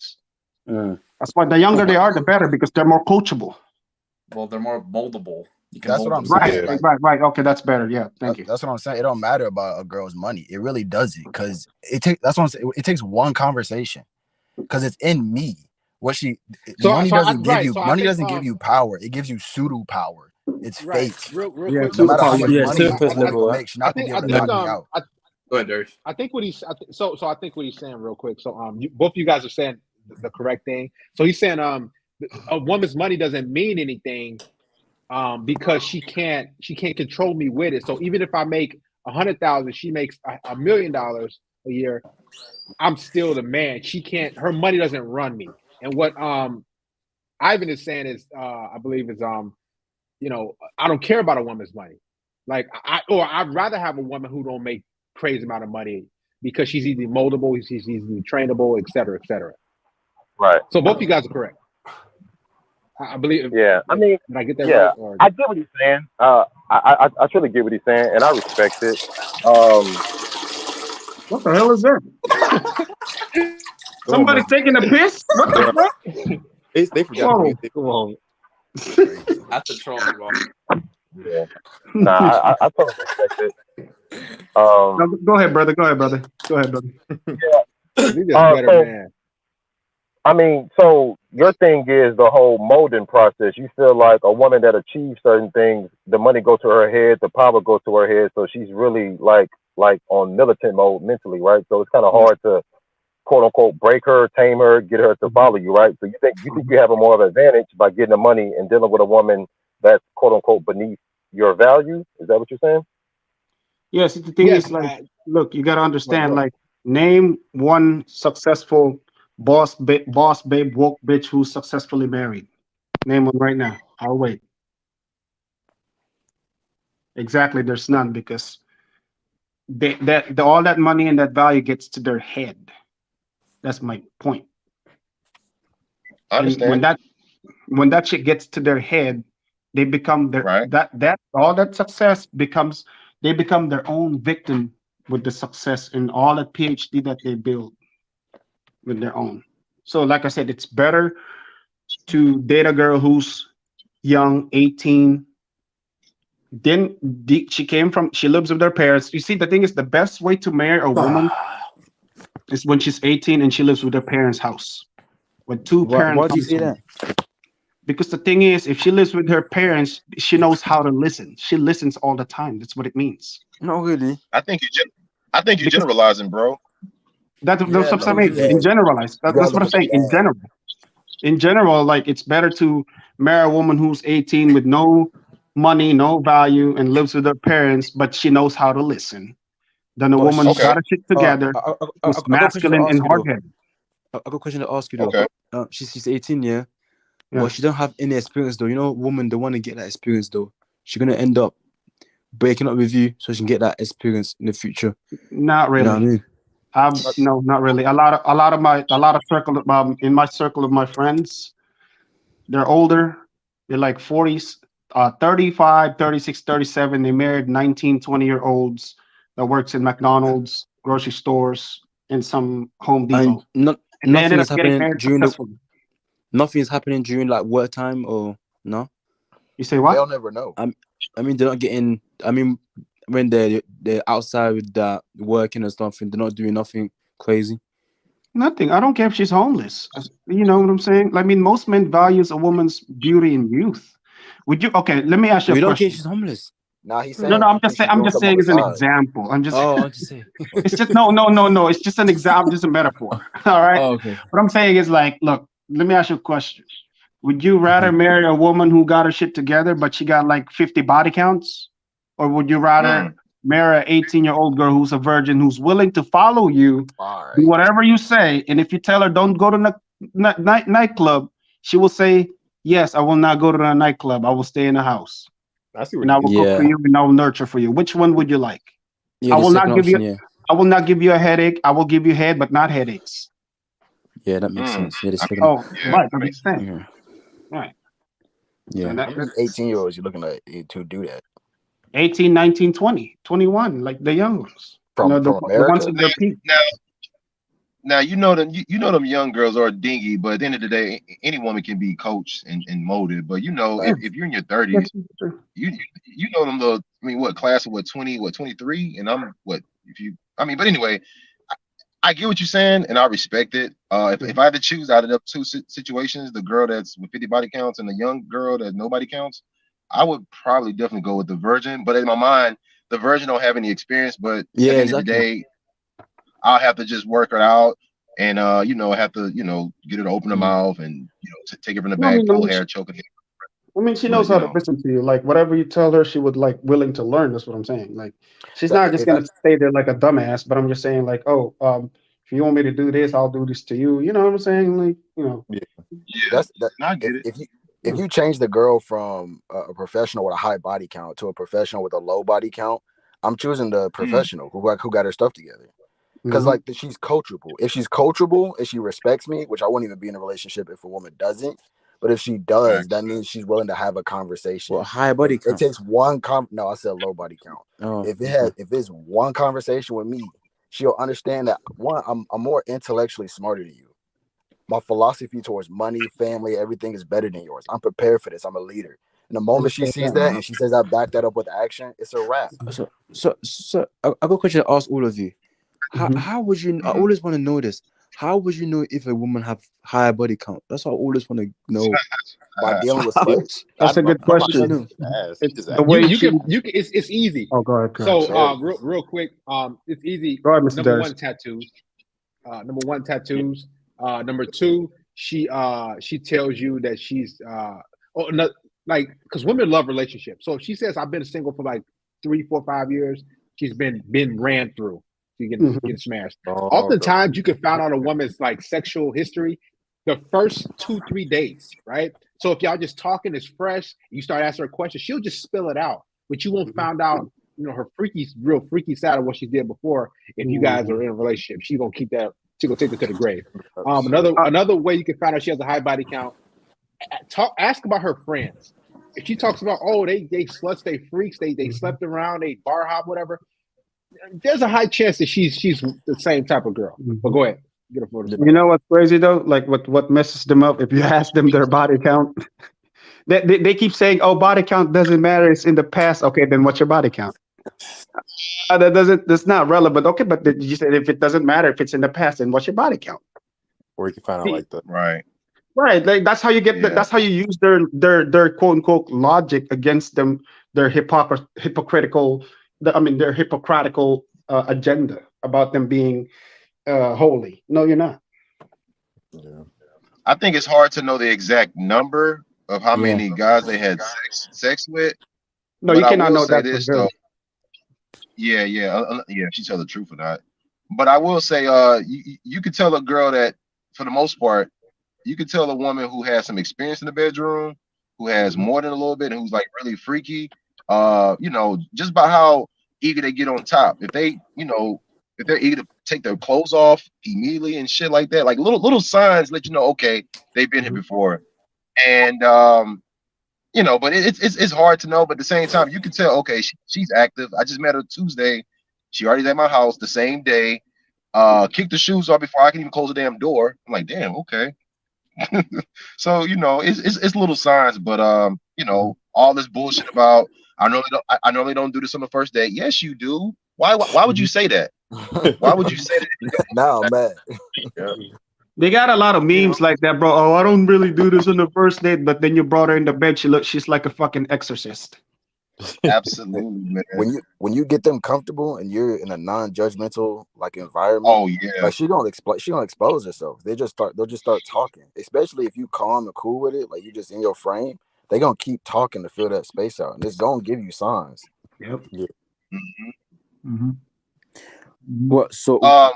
That's why the younger they are, the better, because they're more coachable. Well, they're more moldable. That's what I'm saying. Right. Okay, that's better. Yeah, thank you. That's what I'm saying. It don't matter about a girl's money. It really doesn't, because that's what I'm saying. It takes one conversation, because it's in me. Money doesn't give you power. It gives you pseudo power. It's fake. Real quick. No matter how much money you make, she's not gonna be able to knock me out. Go ahead, Darius. I think what he's saying real quick. So both of you guys are saying the correct thing. So he's saying a woman's money doesn't mean anything because she can't control me with it. So even if I make 100,000, she makes $1 million a year, I'm still the man. Her money doesn't run me. And what Ivan is saying is I believe is I don't care about a woman's money. Like I'd rather have a woman who don't make crazy amount of money because she's easily moldable, she's easily trainable, et cetera, et cetera. Right. So both of you guys are correct. I believe. Yeah. I mean, did I get that right? Or... I get what he's saying. I truly get what he's saying, and I respect it. What the hell is that? Somebody taking a piss? What the fuck? They forgot. Come on. That's a troll. Yeah. Nah, I totally respect it. Go ahead, brother. Yeah. I mean, so your thing is the whole molding process. You feel like a woman that achieves certain things, the money goes to her head, the power goes to her head, so she's really like on militant mode mentally, right? So it's kind of hard to quote unquote break her, tame her, get her to follow you, right? So you think you have a more of an advantage by getting the money and dealing with a woman that's quote unquote beneath your value? Is that what you're saying? Yes, the thing is, like, look, you got to understand, like, name one successful boss babe woke bitch who's successfully married. Name one right now. I'll wait. Exactly, there's none, because all that money and that value gets to their head. That's my point. I understand. And when that shit gets to their head, they become their all that success becomes. They become their own victim with the success and all the PhD that they build with their own. So like I said, it's better to date a girl who's young, 18. Then she lives with her parents. You see, the thing is, the best way to marry a woman is when she's 18 and she lives with her parents' house. With two parents. Why do you say that? Because the thing is, if she lives with her parents, she knows how to listen. She listens all the time. That's what it means. No, really. I think you're generalizing, bro. That's what I'm saying. In generalize. That's what I'm saying. In general, like, it's better to marry a woman who's 18 with no money, no value, and lives with her parents, but she knows how to listen, than a woman who's got her shit together, who's masculine and hard-headed. I got a question to ask you though. Okay. She's 18, yeah. Yeah. But she don't have any experience though. You know, women don't want to get that experience though. She's gonna end up breaking up with you so she can get that experience in the future. Not really. You know what I mean? No, not really. A lot of circle in my circle of my friends, they're older. They're like 40s, 35, 36, 37. They married 19, 20-year-olds that works in McDonald's, grocery stores, and some Home Depot. And And they ended nothing is up getting happening married during successfully. nothing is happening during like work time or no? You say what? They'll never know. I mean, they're not getting. I mean, when they're outside with that working and stuff, and they're not doing nothing crazy. Nothing. I don't care if she's homeless. You know what I'm saying? I mean, most men values a woman's beauty and youth. Would you? Okay, let me ask you a You don't care question. if she's homeless. Nah, he's saying. No, I'm just saying. I'm doing just something saying on as the an side. example. I'm just. I'm just saying. It's just no. It's just an example. Just a metaphor. All right. Oh, okay. What I'm saying is like, look. Let me ask you a question. Would you rather marry a woman who got her shit together, but she got like 50 body counts, or would you rather marry an 18-year-old girl who's a virgin, who's willing to follow you, do whatever you say, and if you tell her don't go to nightclub, she will say, yes, I will not go to the nightclub. I will stay in the house. I see And I will cook for you and I will nurture for you. Which one would you like? Yeah, I will not give option, you. I will not give you a headache. I will give you head, but not headaches. Yeah, that makes sense. Yeah, right. That makes sense. Right. Yeah. And How many 18-year-olds you looking at to do that? 18, 19, 20, 21, like the young ones. From the ones America? at their peak. Now you know them. You know them young girls are dingy, but at the end of the day, any woman can be coached and molded. But you know, if you're in your 30s, you know them little. I mean, what class of 23, and I'm what if you. I mean, but anyway, I get what you're saying, and I respect it. If I had to choose out of the two situations, the girl that's with 50 body counts and the young girl that nobody counts, I would probably definitely go with the virgin. But in my mind, the virgin don't have any experience. But at the end of the day, I'll have to just work her out, and you know, have to get her to open her mouth and take her from the back, pull hair, choke her. I mean, she knows how to listen to you. Like whatever you tell her, she would like willing to learn. That's what I'm saying. Like she's not just gonna stay there like a dumbass. But I'm just saying, like, oh, if you want me to do this, I'll do this to you. You know what I'm saying? Like, I get it. If you change the girl from a professional with a high body count to a professional with a low body count, I'm choosing the professional who got her stuff together. Because like she's coachable. If she's coachable, if she respects me, which I wouldn't even be in a relationship if a woman doesn't. But if she does, that means she's willing to have a conversation. Well, high body count. It takes one No, I said low body count. Oh, if it's one conversation with me, she'll understand that one, I'm more intellectually smarter than you. My philosophy towards money, family, everything is better than yours. I'm prepared for this. I'm a leader. And the moment she sees that and she says I back that up with action, it's a wrap. So I got a question to ask all of you. How would you? I always want to know this. How would you know if a woman have higher body count? That's what I always want to know. By dealing with sluts. That's a good question. It's the way you can. It's easy. Oh, go ahead. So real quick, it's easy. Go ahead, Mr. Number Darius. one, tattoos. Number one, tattoos. Number two, she tells you that she's because women love relationships. So if she says I've been single for like 3, 4, 5 years, she's been ran through. You get smashed. Oftentimes, you can find out a woman's like sexual history the first 2, 3 dates, right? So if y'all just talking, it's fresh, you start asking her questions, she'll just spill it out, but you won't find out, her real freaky side of what she did before. If you guys are in a relationship, she's gonna keep that. She's gonna take it to the grave. Another way you can find out she has a high body count. Ask about her friends. If she talks about they sluts, they freaks, they slept around, they bar hop, whatever. There's a high chance that she's the same type of girl. But go ahead. Get her You know what's crazy though? Like what messes them up, if you ask them their body count, they keep saying, oh, body count doesn't matter, it's in the past. Okay, then what's your body count? That's not relevant. Okay, but you said if it doesn't matter, if it's in the past, then what's your body count? Or you can find out like that. Right. Like that's how you get that's how you use their quote unquote logic against them, their hypocritical agenda about them being holy. No, you're not. Yeah. I think it's hard to know the exact number of how many guys they had sex with. No, you cannot know that. This, though. Yeah. If she tell the truth or not. But I will say, you could tell a girl that for the most part, you can tell a woman who has some experience in the bedroom, who has more than a little bit, and who's like really freaky. Just by how eager they get on top. If they, if they're eager to take their clothes off immediately and shit like that, like little signs let you know, okay, they've been here before. And but it's hard to know. But at the same time, you can tell, okay, she's active. I just met her Tuesday. She already at my house the same day. Kicked the shoes off before I can even close the damn door. I'm like, damn, okay. So it's little signs, but all this bullshit about I normally don't do this on the first date. Yes, you do. Why would you say that? Why would you say that? Now, man. They got a lot of memes like that, bro. Oh, I don't really do this on the first date, but then you brought her in the bed. She's like a fucking exorcist. Absolutely, man. When you get them comfortable and you're in a non-judgmental like environment, oh yeah, like she gonna expose herself. They'll just start talking. Especially if you calm and cool with it, like you just in your frame, they gonna keep talking to fill that space out, and it's gonna give you signs. Yep. Yeah. What? So, go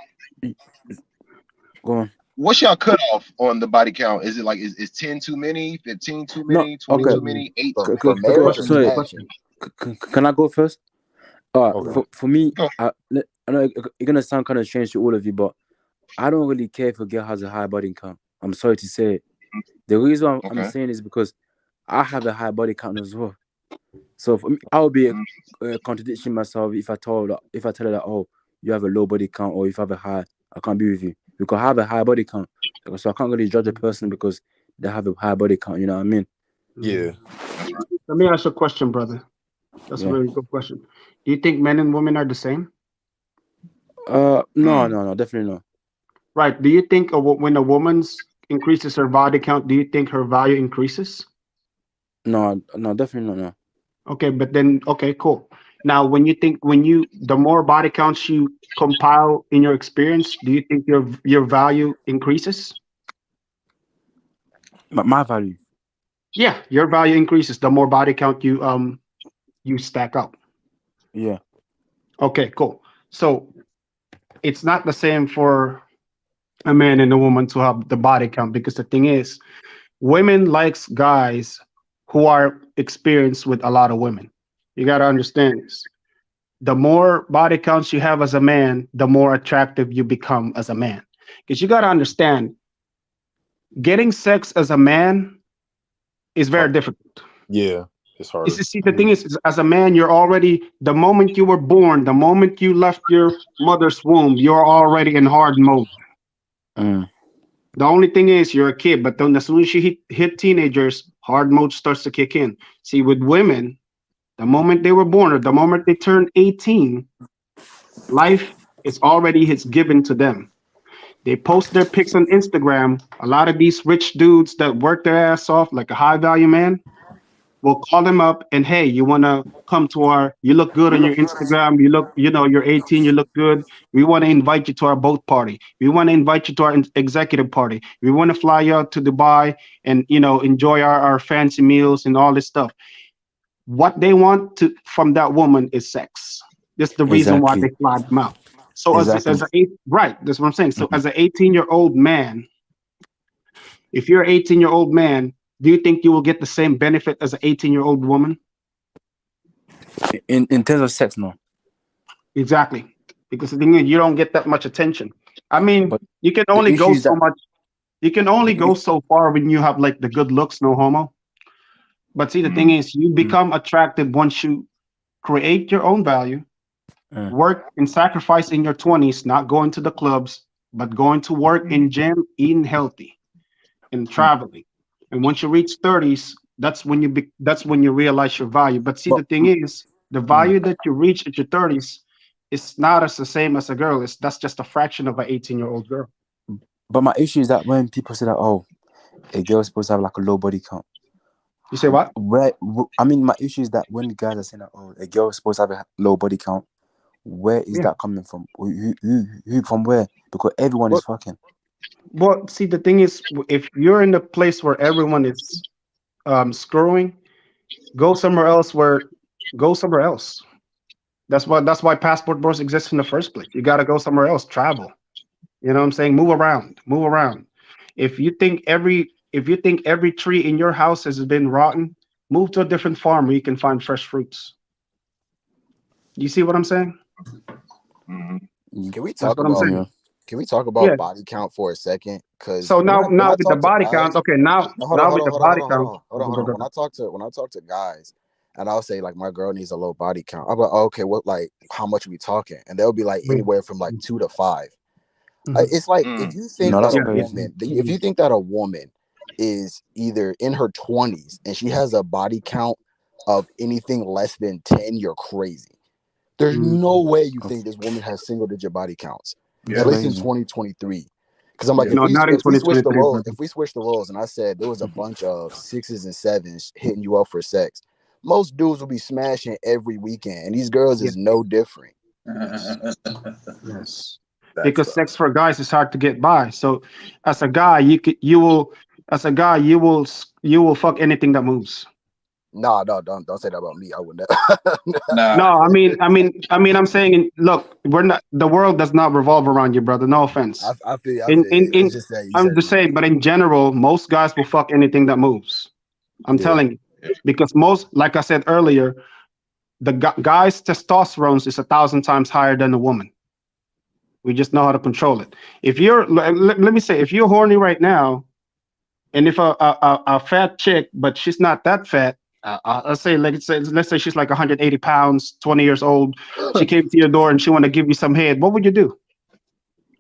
on. What's y'all cut off on the body count? Is it like is 10 too many, 15 too many, 20 too many, 8 too many? Sorry, can I go first? For me, I know it's gonna sound kind of strange to all of you, but I don't really care if a girl has a high body count. I'm sorry to say it. The reason I'm saying is because I have a high body count as well. So for me, I would be contradicting myself if I tell her that, oh, you have a low body count, or if I have a high, I can't be with you. Because I have a high body count. So I can't really judge a person because they have a high body count, you know what I mean? Yeah. Let me ask you a question, brother. That's a really good question. Do you think men and women are the same? No, definitely not. Right. Do you think when a woman increases her body count, do you think her value increases? No, definitely not. No. Okay, but then cool. Now, the more body counts you compile in your experience, do you think your value increases? My value. Yeah, your value increases the more body count you stack up. Yeah. Okay, cool. So it's not the same for a man and a woman to have the body count, because the thing is, women likes guys who are experienced with a lot of women. You got to understand this. The more body counts you have as a man, the more attractive you become as a man. Because you got to understand, getting sex as a man is very difficult. Yeah, it's hard. See, the thing is, as a man, you're already, the moment you were born, the moment you left your mother's womb, you're already in hard mode. The only thing is you're a kid, but then as soon as you hit teenagers, hard mode starts to kick in. See, with women, the moment they were born or the moment they turn 18, life is already given to them. They post their pics on Instagram. A lot of these rich dudes that work their ass off, like a high value man, will call them up and, hey, you want to come to you look good on your Instagram. You're 18, you look good. We want to invite you to our boat party. We want to invite you to our executive party. We want to fly you out to Dubai and, enjoy our fancy meals and all this stuff. What they want from that woman is sex. That's the reason why they fly them out. So that's what I'm saying. So as an 18-year-old man, if you're an 18-year-old man, do you think you will get the same benefit as an 18-year-old woman? In terms of sex, no. Exactly. Because the thing is, you don't get that much attention. I mean, you can only go so much. You can only go so far when you have like the good looks, no homo. But see, the thing is, you become attractive once you create your own value, work and sacrifice in your 20s, not going to the clubs, but going to work in gym, eating healthy, and traveling. And once you reach 30s, that's when you realize your value. But see, the thing is, the value that you reach at your 30s is not as the same as a girl. That's just a fraction of an 18-year-old girl. But my issue is that when people say that, oh, a girl is supposed to have like a low body count. You say what? My issue is that when the guys are saying that, oh, a girl is supposed to have a low body count, where is that coming from? Who from where? Because everyone is fucking. Well, see, the thing is, if you're in a place where everyone is screwing, go somewhere else. That's why passport bros exist in the first place. You got to go somewhere else, travel. You know what I'm saying? Move around. If you think every tree in your house has been rotten, move to a different farm where you can find fresh fruits. You see what I'm saying? Mm-hmm. Can we That's talk what I'm about saying. Yeah. Body count for a second? Because So now when I with the talk to body guys, count, okay, now with the body count. When I talk to guys, and I'll say like my girl needs a low body count, I'm like, okay, what, like how much are we talking? And they'll be like anywhere from like 2 to 5. It's like if you think if you think that a woman is either in her 20s and she has a body count of anything less than 10, you're crazy. There's no way you think this woman has single digit body counts, at least in 2023. Because I'm like, if we switch the roles, and I said there was a bunch of 6s and 7s hitting you up for sex, most dudes will be smashing every weekend, and these girls is no different. Yes. Because sex for guys is hard to get by. So as a guy, you will fuck anything that moves. No, don't say that about me. I wouldn't. No, I mean, I'm saying, look, the world does not revolve around you, brother. No offense. I feel. I'm just saying, but in general, most guys will fuck anything that moves. I'm telling you, because most, like I said earlier, the guy's testosterone is 1,000 times higher than the woman. We just know how to control it. If you're, let me say, if you're horny right now, and if a fat chick, but she's not that fat, let's say she's like 180 pounds, 20 years old, she came to your door and she want to give you some head, what would you do?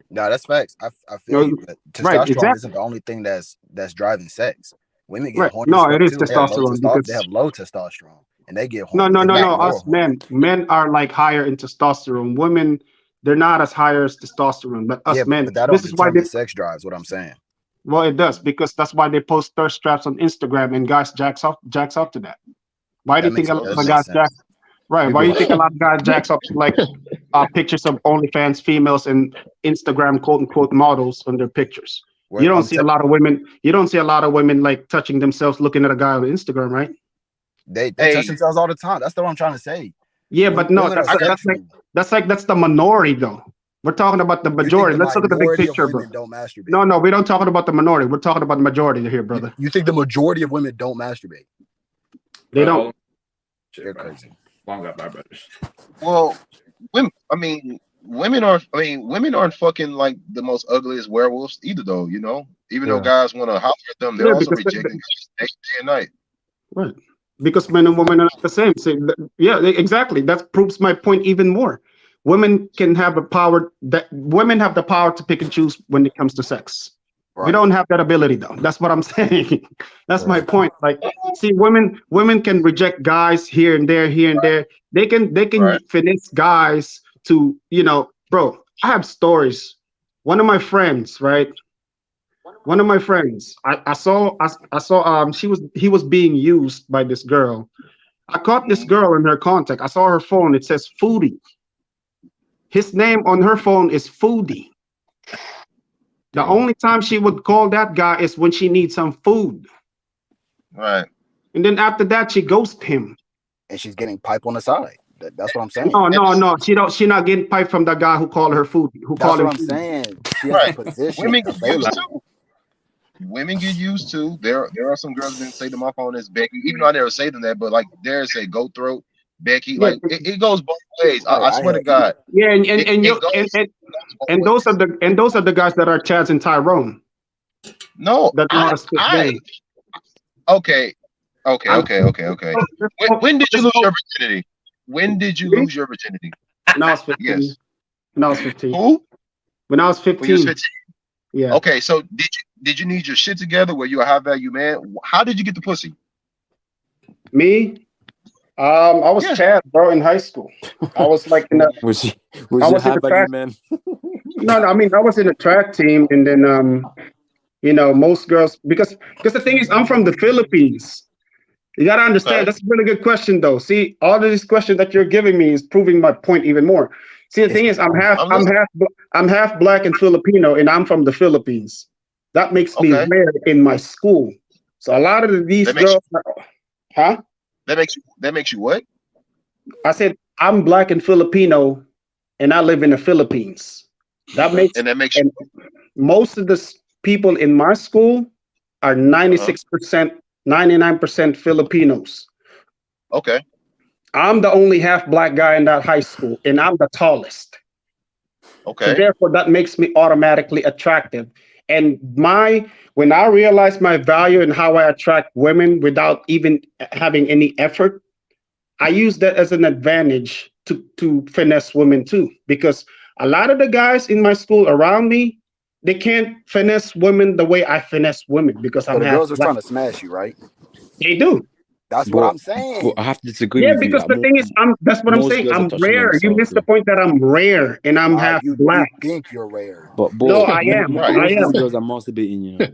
No, that's facts. I feel you. But testosterone isn't the only thing that's driving sex. Women get horny. No, it is testosterone. They have low testosterone, and they get horny. No. Us men are like higher in testosterone. Women, they're not as higher as testosterone. But us men, but that this is why sex drives. What I'm saying. Well, it does, because that's why they post thirst traps on Instagram, and guys jacks up to that. Why do you think a lot of guys jack? Right. Why do you think a lot of guys jacks up to like pictures of OnlyFans females and Instagram quote unquote models on their pictures? You don't see a lot of women. You don't see a lot of women like touching themselves looking at a guy on Instagram, right? They touch themselves all the time. That's what I'm trying to say. Yeah, but no, that's the minority though. We're talking about the majority. Let's look at the big picture, bro. Don't masturbate. No, we don't talking about the minority. We're talking about the majority here, brother. You think the majority of women don't masturbate? They don't. They're crazy. Long got my brothers. Well, women aren't fucking like the most ugliest werewolves either, though. You know, even though guys want to holler at them, they're also rejecting day and night. Right. Because men and women are not the same. So, yeah, exactly. That proves my point even more. Women have the power to pick and choose when it comes to sex. Right. We don't have that ability though. That's what I'm saying. That's my point. Like, see, women can reject guys here and there. They can finesse guys to, bro. I have stories. One of my friends, right? I saw he was being used by this girl. I caught this girl in her contact. I saw her phone. It says Foodie. His name on her phone is Foodie. The only time she would call that guy is when she needs some food. Right. And then after that, she ghosts him. And she's getting pipe on the side. That's what I'm saying. No. She not getting pipe from the guy who called her food. That's what I'm saying. She has a position available. Women get used to. There are some girls that say to my phone is Becky, even though I never say them that, but like there's a go throat Becky. Like it goes both ways. I swear to God. Yeah, and those are the guys that are Chaz and Tyrone. No, okay. When did you lose your virginity? When did you lose your virginity? When I was 15. Yes. When I was 15. Who? When I was 15. When you was 15. Yeah. Okay, so did you need your shit together? Were you a high value man? How did you get the pussy? Me? I was Chad, bro, in high school. I was like in a was you high value man? No, I mean I was in a track team, and then most girls because the thing is I'm from the Philippines. You gotta understand that's a really good question though. See, all of these questions that you're giving me is proving my point even more. See, the thing is I'm half black and Filipino, and I'm from the Philippines. That makes me rare in my school. So a lot of these girls, That makes you what? I said I'm black and Filipino, and I live in the Philippines. That makes you. Most of people in my school are 96%, 99% Filipinos. Okay. I'm the only half black guy in that high school, and I'm the tallest. Okay. So therefore, that makes me automatically attractive. And when I realize my value and how I attract women without even having any effort, I use that as an advantage to finesse women too. Because a lot of the guys in my school around me, they can't finesse women the way I finesse women because So the girls are trying to smash you, right? They do. That's what I'm saying. Well, I have to disagree Yeah, with you. because the thing is, that's what I'm most saying. girls are I'm touching rare. You themselves, missed the point that I'm rare and I'm half black. You think you're rare. But boy, No, I am. Most I of am. these girls are masturbating, you know.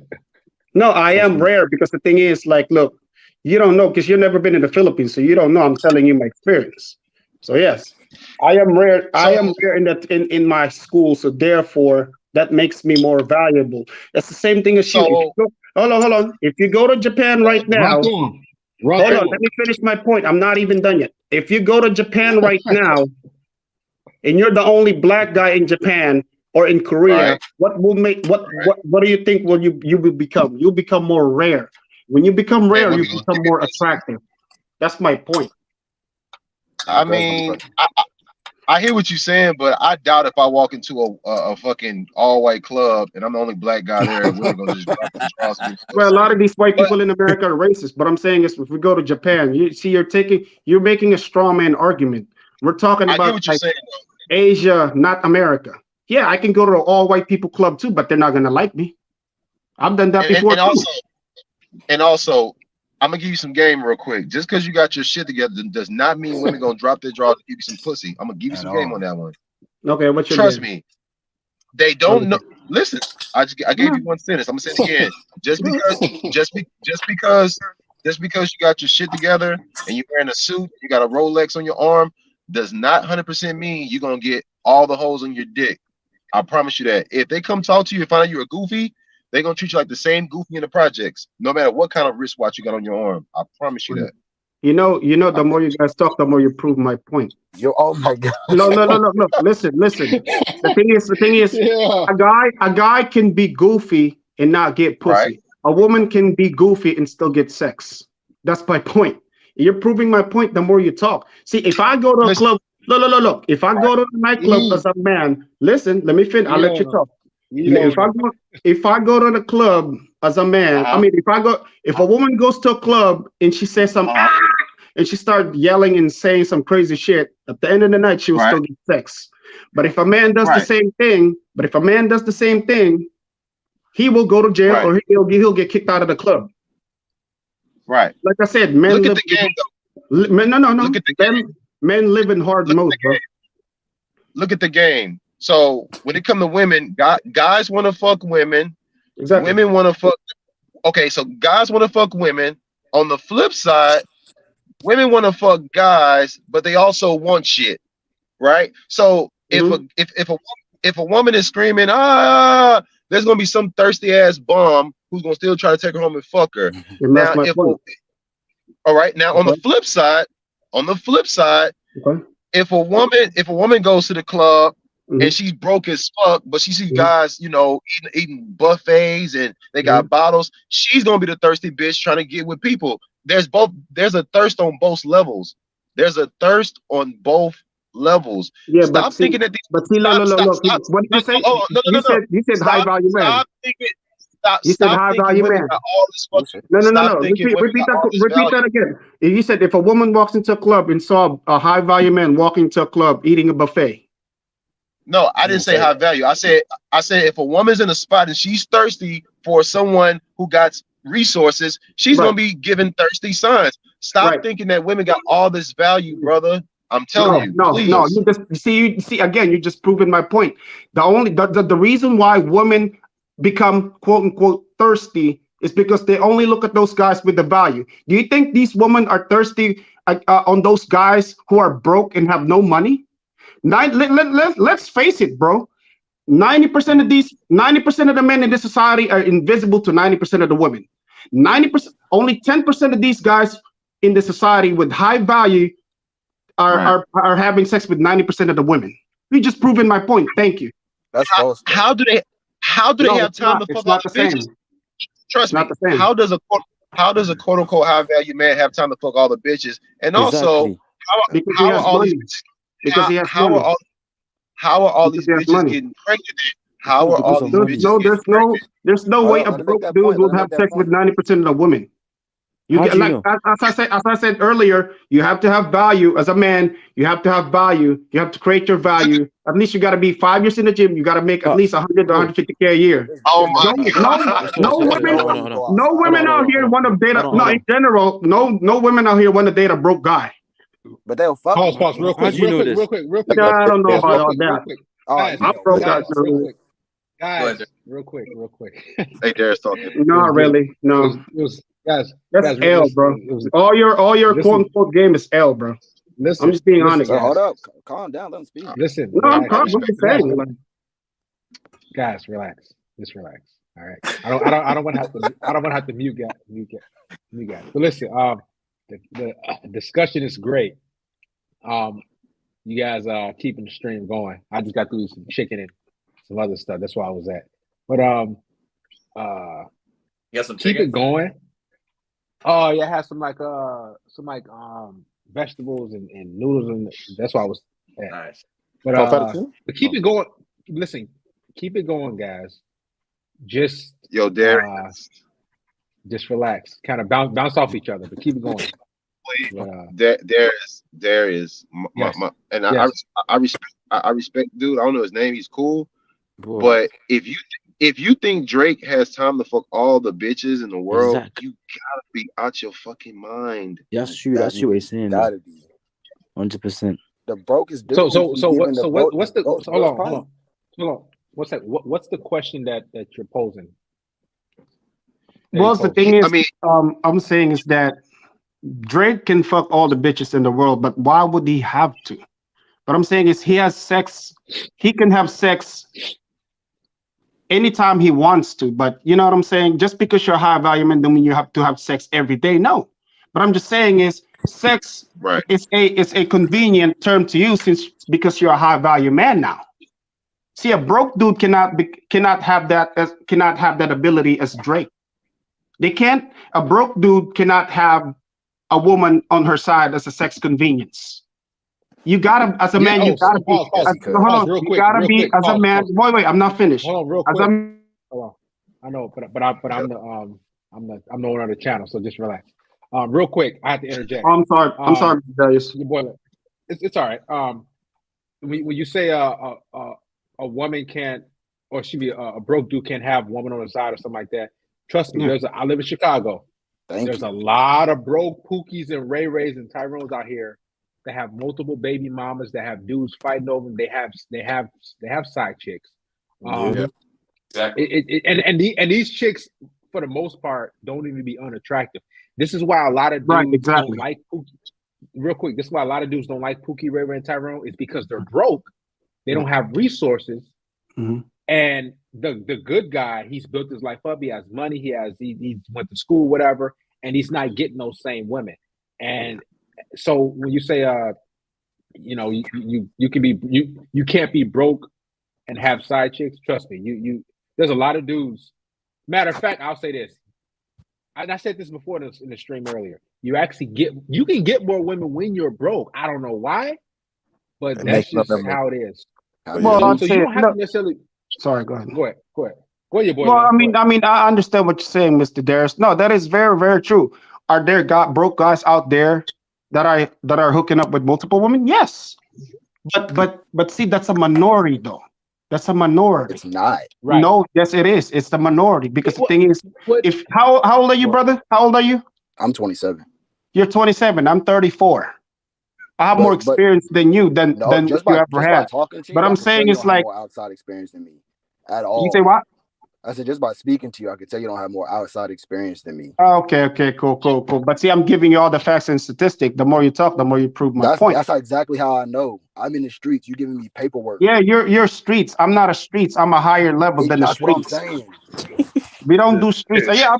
No, I am rare because the thing is, like, look, you don't know because you've never been in the Philippines, so you don't know. I'm telling you my experience. So yes, I am rare. I am rare in my school, so therefore that makes me more valuable. That's the same thing as you. Hold on. If you go to Japan right now, hold on. Let me finish my point. I'm not even done yet. If you go to Japan right now, and you're the only black guy in Japan or in Korea, what do you think you will become? You'll become more rare. When you become rare, you become more attractive. That's my point. I mean, I hear what you're saying, but I doubt if I walk into a fucking all-white club and I'm the only black guy there, we're gonna just cross me. Well, a lot of these white people in America are racist, but I'm saying is if we go to Japan, you're making a straw man argument. We're talking about like Asia, not America. Yeah, I can go to an all-white people club too, but they're not gonna like me. I've done that before too. And also, I'm gonna give you some game real quick. Just because you got your shit together does not mean women gonna drop their draw to give you some pussy. I'm gonna give you some game on that one. Okay, what's your Trust game? me. They don't know. Listen, I gave you one sentence. I'm gonna say it again. Just because you got your shit together and you're wearing a suit, you got a Rolex on your arm, does not 100% mean you're gonna get all the holes on your dick. I promise you that. If they come talk to you and find out you're a goofy, they're gonna treat you like the same goofy in the projects, no matter what kind of wristwatch you got on your arm. I promise you that. You know, the more you guys talk, the more you prove my point. Oh my god. No. Listen. The thing is, a guy can be goofy and not get pussy. Right. A woman can be goofy and still get sex. That's my point. You're proving my point the more you talk. See, if I go to a club, look. If I go to the nightclub as a man, listen, let me finish. I'll let you talk. If I go to the club as a man, I mean, if a woman goes to a club and she says something, and she starts yelling and saying some crazy shit, at the end of the night, she will still get sex. But if a man does the same thing, he will go to jail or he'll get kicked out of the club. Right. Like I said, men look live. At the game, no. Look at the game. Men live in hard mode, bro. Look at the game. So when it comes to women, guys want to fuck women. Exactly. Women want to fuck. Okay, so guys want to fuck women. On the flip side, women want to fuck guys, but they also want shit, right? So if a woman is screaming, there's gonna be some thirsty ass bum who's gonna still try to take her home and fuck her. Now, all right. Now on the flip side, if a woman goes to the club and she's broke as fuck, but she sees guys, eating buffets and they got bottles, she's gonna be the thirsty bitch trying to get with people. There's a thirst on both levels. Yeah, stop thinking that these. But see, look. What did you say? You said high value man. You said high value man. No. Repeat that again. You said if a woman walks into a club and saw a high value man walking into a club eating a buffet. No, I didn't say high value. I said if a woman's in a spot and she's thirsty for someone who got resources, she's gonna be giving thirsty signs. Stop thinking that women got all this value, brother. I'm telling you. No. You see again. You're just proving my point. The reason why women become quote unquote thirsty is because they only look at those guys with the value. Do you think these women are thirsty on those guys who are broke and have no money? Let's face it, bro. 90% of the men in this society are invisible to 90% of the women. 90%, only 10% of these guys in the society with high value are having sex with 90% of the women. You just proven my point. Thank you. That's false. How do How do they have time to It's fuck all not the the same. bitches? Trust me. Not the same. How does a quote unquote high value man have time to fuck all the bitches? And also, Because how he are has all money. these Because he has how money. are all Because these he has bitches money. getting pregnant? How are all these bitches there's no way a Let him make broke that dude point. Let would him have make that sex with point. 90% of the women. You How'd get you like know? as I said earlier, you have to have value as a man. You have to have value. You have to create your value. At least you got to be 5 years in the gym. You got to make at least 100 to 150K a year. Oh my No women out here want to date. No, in general, no women out here want to date a broke guy. But they'll fuck. Pause, real quick, real quick. Yeah, I don't know Guys, about real all quick, real that. quick. Alright, Guys, I'm broke out real there. quick. Guys, real quick. Hey, Darius talking. Not really. No. Guys, That's L, bro. All your quote unquote game is L, bro. I'm just being honest. Hold up. Calm down. Let him speak. Listen. No, I'm calm. I'm just saying. Guys, relax. Just relax. All right. I don't want to have to mute guys. But listen, the discussion is great. You guys are keeping the stream going. I just got through some chicken and some other stuff. That's where I was at. But You got some keep chicken? it going. Oh yeah, I had some vegetables and noodles, and that's why I was at. Nice. But keep it going. Listen, keep it going, guys. Just Darius. Just relax. Kind of bounce off each other, but keep it going. Darius, and I respect dude. I don't know his name. He's cool, but if you think Drake has time to fuck all the bitches in the world, you gotta be out your fucking mind. That's true. That's what he's saying. Gotta be 100%. the brokest dude. What's the hold on. What's the question that you're posing? Well, the thing is, I'm saying is that Drake can fuck all the bitches in the world, but why would he have to? What I'm saying is he has sex. He can have sex anytime he wants to, but you know what I'm saying? Just because you're a high value man doesn't mean you have to have sex every day. No. But I'm just saying is sex is a convenient term to use because you're a high value man now. See, a broke dude cannot have that ability as Drake. They can't. A broke dude cannot have a woman on her side as a sex convenience. You gotta, as a man, you gotta be. You gotta be as a man. Wait, I'm not finished. Hold on, real quick. Hold on. I know, but I'm the owner of the channel, so just relax. Real quick, I have to interject. I'm sorry, Darius. Your boy, it's all right. When you say a woman can't, or she be a broke dude can't have a woman on the side or something like that. Trust me, I live in Chicago. There's a lot of broke Pookies and Ray Rays and Tyrones out here that have multiple baby mamas, that have dudes fighting over them. They have side chicks. Exactly. And these chicks, for the most part, don't even be unattractive. This is why a lot of dudes don't like Pookie. Real quick, this is why a lot of dudes don't like Pookie, Ray Ray, and Tyrone. Is because they're broke. They don't have resources. Mm-hmm. And the good guy, he's built his life up. He has money. He went to school, whatever, and he's not getting those same women. And so when you say, you can be you can't be broke and have side chicks. Trust me, there's a lot of dudes. Matter of fact, I'll say this. And I said this before in the stream earlier. You can get more women when you're broke. I don't know why, but that's just how it is. Well, so you don't have to necessarily. Sorry, go ahead. Go ahead, boy. Well, I mean, I understand what you're saying, Mr. Darius. No, that is very, very true. Are there broke guys out there that are hooking up with multiple women? Yes, but see, that's a minority, though. That's a minority. It's not. Right. No, yes, it is. It's the minority because the thing is, how old are you, brother? How old are you? I'm 27. You're 27. I'm 34. I have more experience than you than you ever had. But I'm saying it's like more outside experience than me at all. You say what? I said just by speaking to you, I could tell you don't have more outside experience than me. Okay, cool. But see, I'm giving you all the facts and statistics. The more you talk, the more you prove my point. That's exactly how I know. I'm in the streets. You giving me paperwork. Yeah, you're streets. I'm not a streets. I'm a higher level than the streets. That's what I'm saying. We don't do streets. Yeah,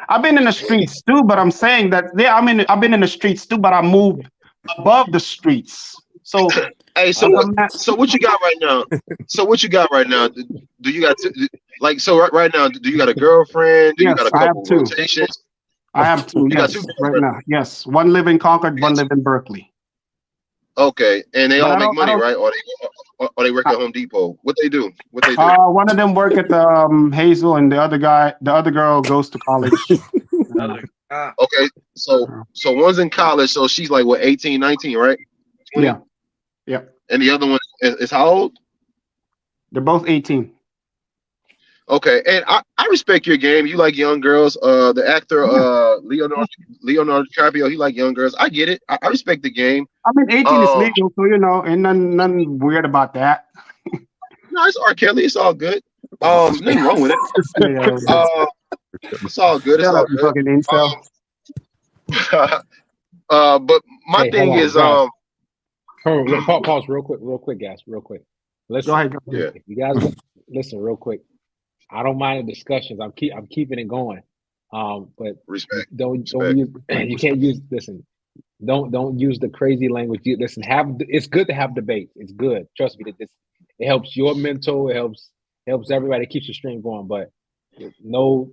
I've been in the streets too, but I'm saying that I've been in the streets too, but I moved above the streets. So, Hey, so what you got right now? So what you got right now? Do you got like so right now? Do you got a girlfriend? Do you yes, got a I have couple two. rotations? I have two. You got Yes, two. right now. Yes, one live in Concord, one live in Berkeley. Okay, and they But all I make don't. I money, don't. right? Or they work at Home Depot. What they do? What they do? One of them work at Hazel, and the other girl goes to college. Okay, so one's in college, so she's like what 18, 19, right? 20? Yeah, yeah. And the other one is how old? They're both 18. Okay, and I respect your game. You like young girls. The actor Leonardo DiCaprio, he like young girls. I get it. I respect the game. I mean, 18 is legal, so ain't nothing weird about that. No, it's R. Kelly. It's all good. Nothing wrong with it. It's all good. It's all good. Fucking incel. But my thing is, pause real quick, guys, real quick. Listen, go ahead. Yeah. if you guys listen real quick. I don't mind the discussions. I'm keeping it going. But don't use you can't use don't use the crazy language. It's good to have debates. It's good. Trust me, it helps your mental, it helps everybody, it keeps the stream going, but no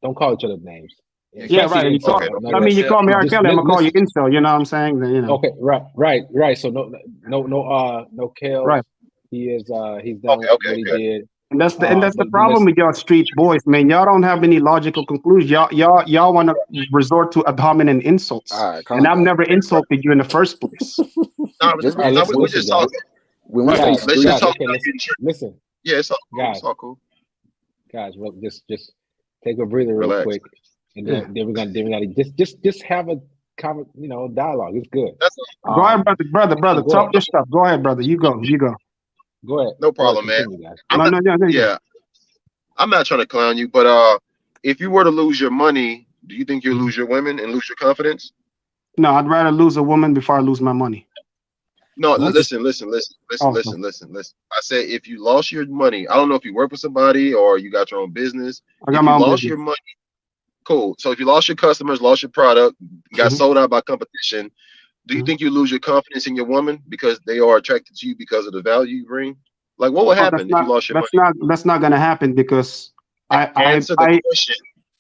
don't call each other names. Yeah, right. You call me R. Kelly, I'm gonna call you incel, you know what I'm saying? Okay, right. So no Kel. Right. He's done what he did. And that's the problem with y'all street boys, man. Y'all don't have any logical conclusions. Y'all want to resort to ad hominem insults, and I've never insulted you in the first place. We're just talking. Let's just talk. Listen. Yeah, it's all cool. Guys, it's all cool. Guys, just take a breather real quick, and then we're gonna just have a dialogue. It's good. Go ahead, brother. Talk your stuff. Go ahead, brother. You go. Go ahead. No problem, man. Yeah. I'm not trying to clown you, but if you were to lose your money, do you think you'll lose your women and lose your confidence? No, I'd rather lose a woman before I lose my money. No, listen. I said if you lost your money, I don't know if you work for somebody or you got your own business. I got my own business. Your money, cool. So if you lost your customers, lost your product, got sold out by competition, do you think you lose your confidence in your woman because they are attracted to you because of the value you bring? Like, what would happen if you lost your money? That's not gonna happen because Answer the question.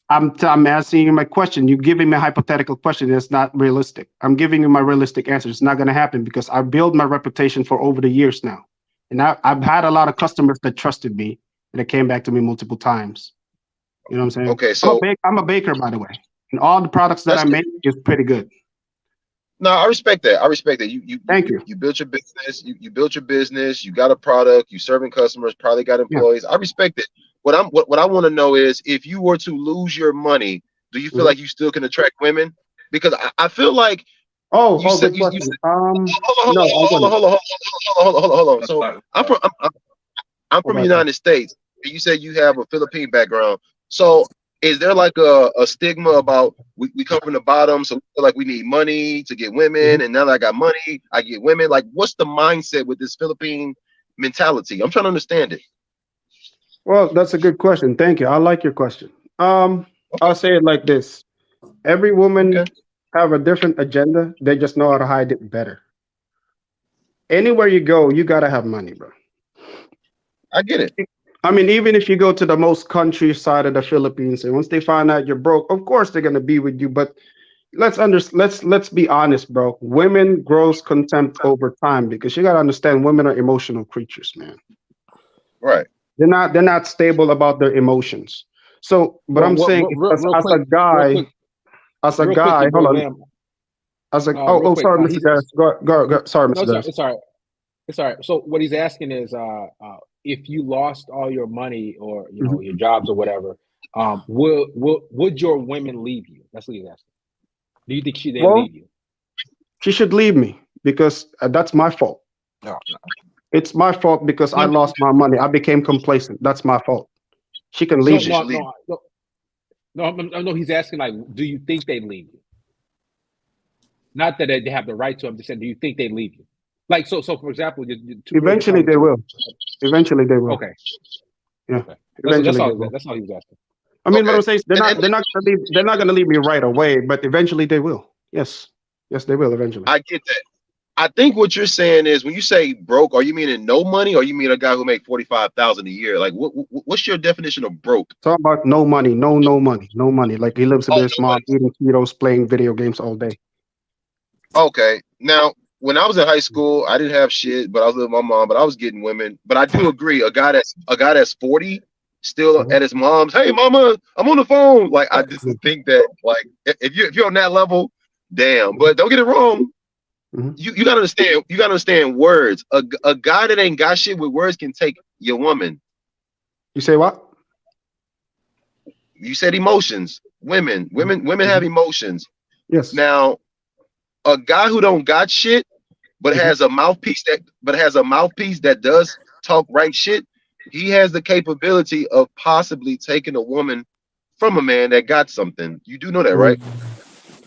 I'm asking you my question. You're giving me a hypothetical question that's not realistic. I'm giving you my realistic answer. It's not gonna happen because I built my reputation for over the years now, and I've had a lot of customers that trusted me and that came back to me multiple times. You know what I'm saying? Okay, so I'm a baker, by the way, and all the products that I make is pretty good. No, I respect that. Thank you. You built your business. You built your business. You got a product. You serving customers. Probably got employees. Yeah. I respect it. What I want to know is if you were to lose your money, do you feel like you still can attract women? Because I feel like hold on. So I'm from the United States. And you said you have a Philippine background. So is there like a stigma about we come from the bottom, so we feel like we need money to get women, and now that I got money, I get women? Like, what's the mindset with this Philippine mentality? I'm trying to understand it. Well, that's a good question. Thank you. I like your question. I'll say it like this. Every woman have a different agenda. They just know how to hide it better. Anywhere you go, you gotta have money, bro. I get it. I mean, even if you go to the most countryside of the Philippines, and once they find out you're broke, of course they're gonna be with you. But let's be honest, bro. Women grows contempt over time because you gotta understand women are emotional creatures, man. Right. They're not stable about their emotions. So, but I'm saying as a guy, hold on. Sorry, Mr. Garris. Go. Sorry, Mr. Garris. It's all right. So what he's asking is, if you lost all your money or your jobs or whatever, would your women leave you? That's what he's asking. Do you think they leave you? She should leave me because that's my fault. No. It's my fault because I lost my money. I became complacent. That's my fault. She can leave. No, he's asking, like, do you think they'd leave you? Not that they have the right to. I'm just saying, do you think they'd leave you? Like, so for example, eventually they will. Eventually they will. Okay. Yeah. Okay. That's all he was asking. I mean, what I'm saying is they're not gonna leave me right away, but eventually they will. Yes, they will eventually. I get that. I think what you're saying is when you say broke, are you meaning no money, or you mean a guy who make 45,000 a year? Like, what's your definition of broke? Talking about no money, no money. Like he lives with his mom, eating Cheetos, playing video games all day. Okay, now when I was in high school, I didn't have shit, but I was living with my mom, but I was getting women. But I do agree, a guy that's 40, still at his mom's. Hey, mama, I'm on the phone. Like, I just think that, like, if you're on that level, damn. But don't get it wrong. You gotta understand. You gotta understand words. A guy that ain't got shit with words can take your woman. You say what? You said emotions. Women have emotions. Yes. Now, a guy who don't got shit, but has a mouthpiece that does talk right shit, he has the capability of possibly taking a woman from a man that got something. You do know that, right?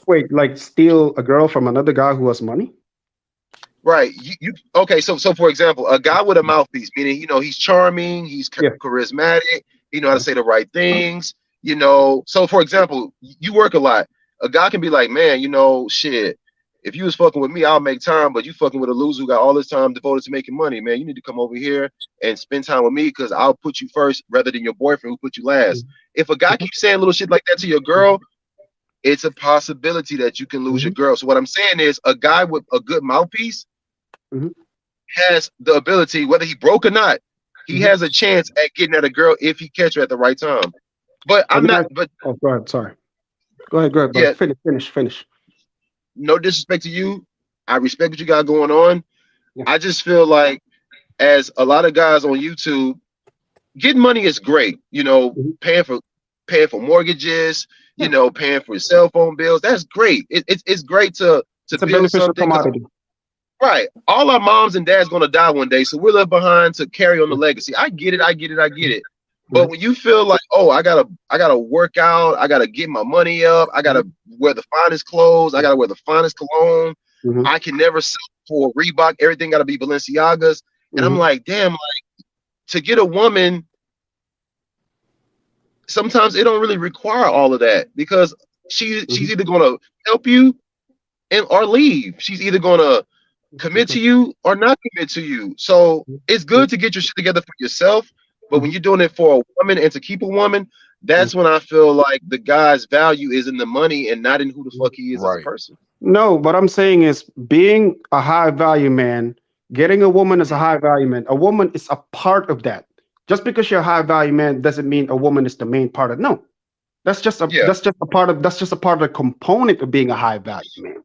Wait, like steal a girl from another guy who has money? Right. You okay? So for example, a guy with a mouthpiece, meaning he's charming, he's charismatic, he know how to say the right things. So for example, you work a lot. A guy can be like, man, shit. If you was fucking with me, I'll make time, but you fucking with a loser who got all this time devoted to making money, man. You need to come over here and spend time with me because I'll put you first rather than your boyfriend who put you last. If a guy keeps saying little shit like that to your girl, it's a possibility that you can lose your girl. So what I'm saying is a guy with a good mouthpiece has the ability, whether he broke or not, he has a chance at getting at a girl if he catch her at the right time. But I'm not. But go ahead. Sorry. Go ahead. Brother. Yeah. Finish. No disrespect to you. I respect what you got going on. I just feel like, as a lot of guys on YouTube, getting money is great. Paying for mortgages. Paying for cell phone bills. That's great. It's great to build something. Commodity. Right. All our moms and dads gonna die one day, so we're left behind to carry on the legacy. I get it. But when you feel like, oh, I gotta work out, I gotta get my money up, I gotta wear the finest clothes, I gotta wear the finest cologne, I can never sell for Reebok, everything gotta be Balenciagas. And I'm like, damn, like, to get a woman, sometimes it don't really require all of that, because she's either gonna help you or leave. She's either gonna commit to you or not commit to you. So it's good to get your shit together for yourself. But when you're doing it for a woman and to keep a woman, that's when I feel like the guy's value is in the money and not in who the fuck he is as a person. No, what I'm saying is, being a high value man, getting a woman as a high value man, a woman is a part of that. Just because you're a high value man doesn't mean a woman is the main part of it. No. That's just a part of the component of being a high value man.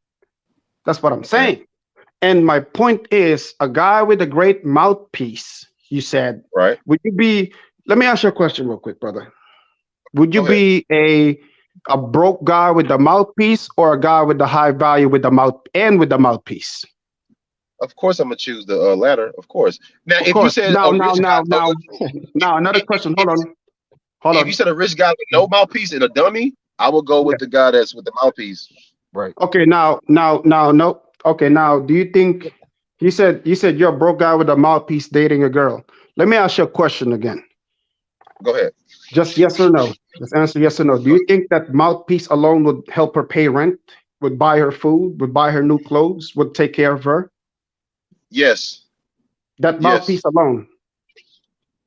That's what I'm saying. And my point is, a guy with a great mouthpiece, you said, right? Would you be? Let me ask you a question real quick, brother. Would you be a broke guy with the mouthpiece, or a guy with the high value with the mouthpiece? Of course, I'm gonna choose the latter. Of course. Now, if you said now, another question. Hold on. If you said a rich guy with no mouthpiece and a dummy, I will go with the guy that's with the mouthpiece. Right. Okay. No. Okay. Now, do you think? You said you're a broke guy with a mouthpiece dating a girl. Let me ask you a question again. Go ahead. Just yes or no. Just answer yes or no. Do you think that mouthpiece alone would help her pay rent, would buy her food, would buy her new clothes, would take care of her? Yes. That mouthpiece alone.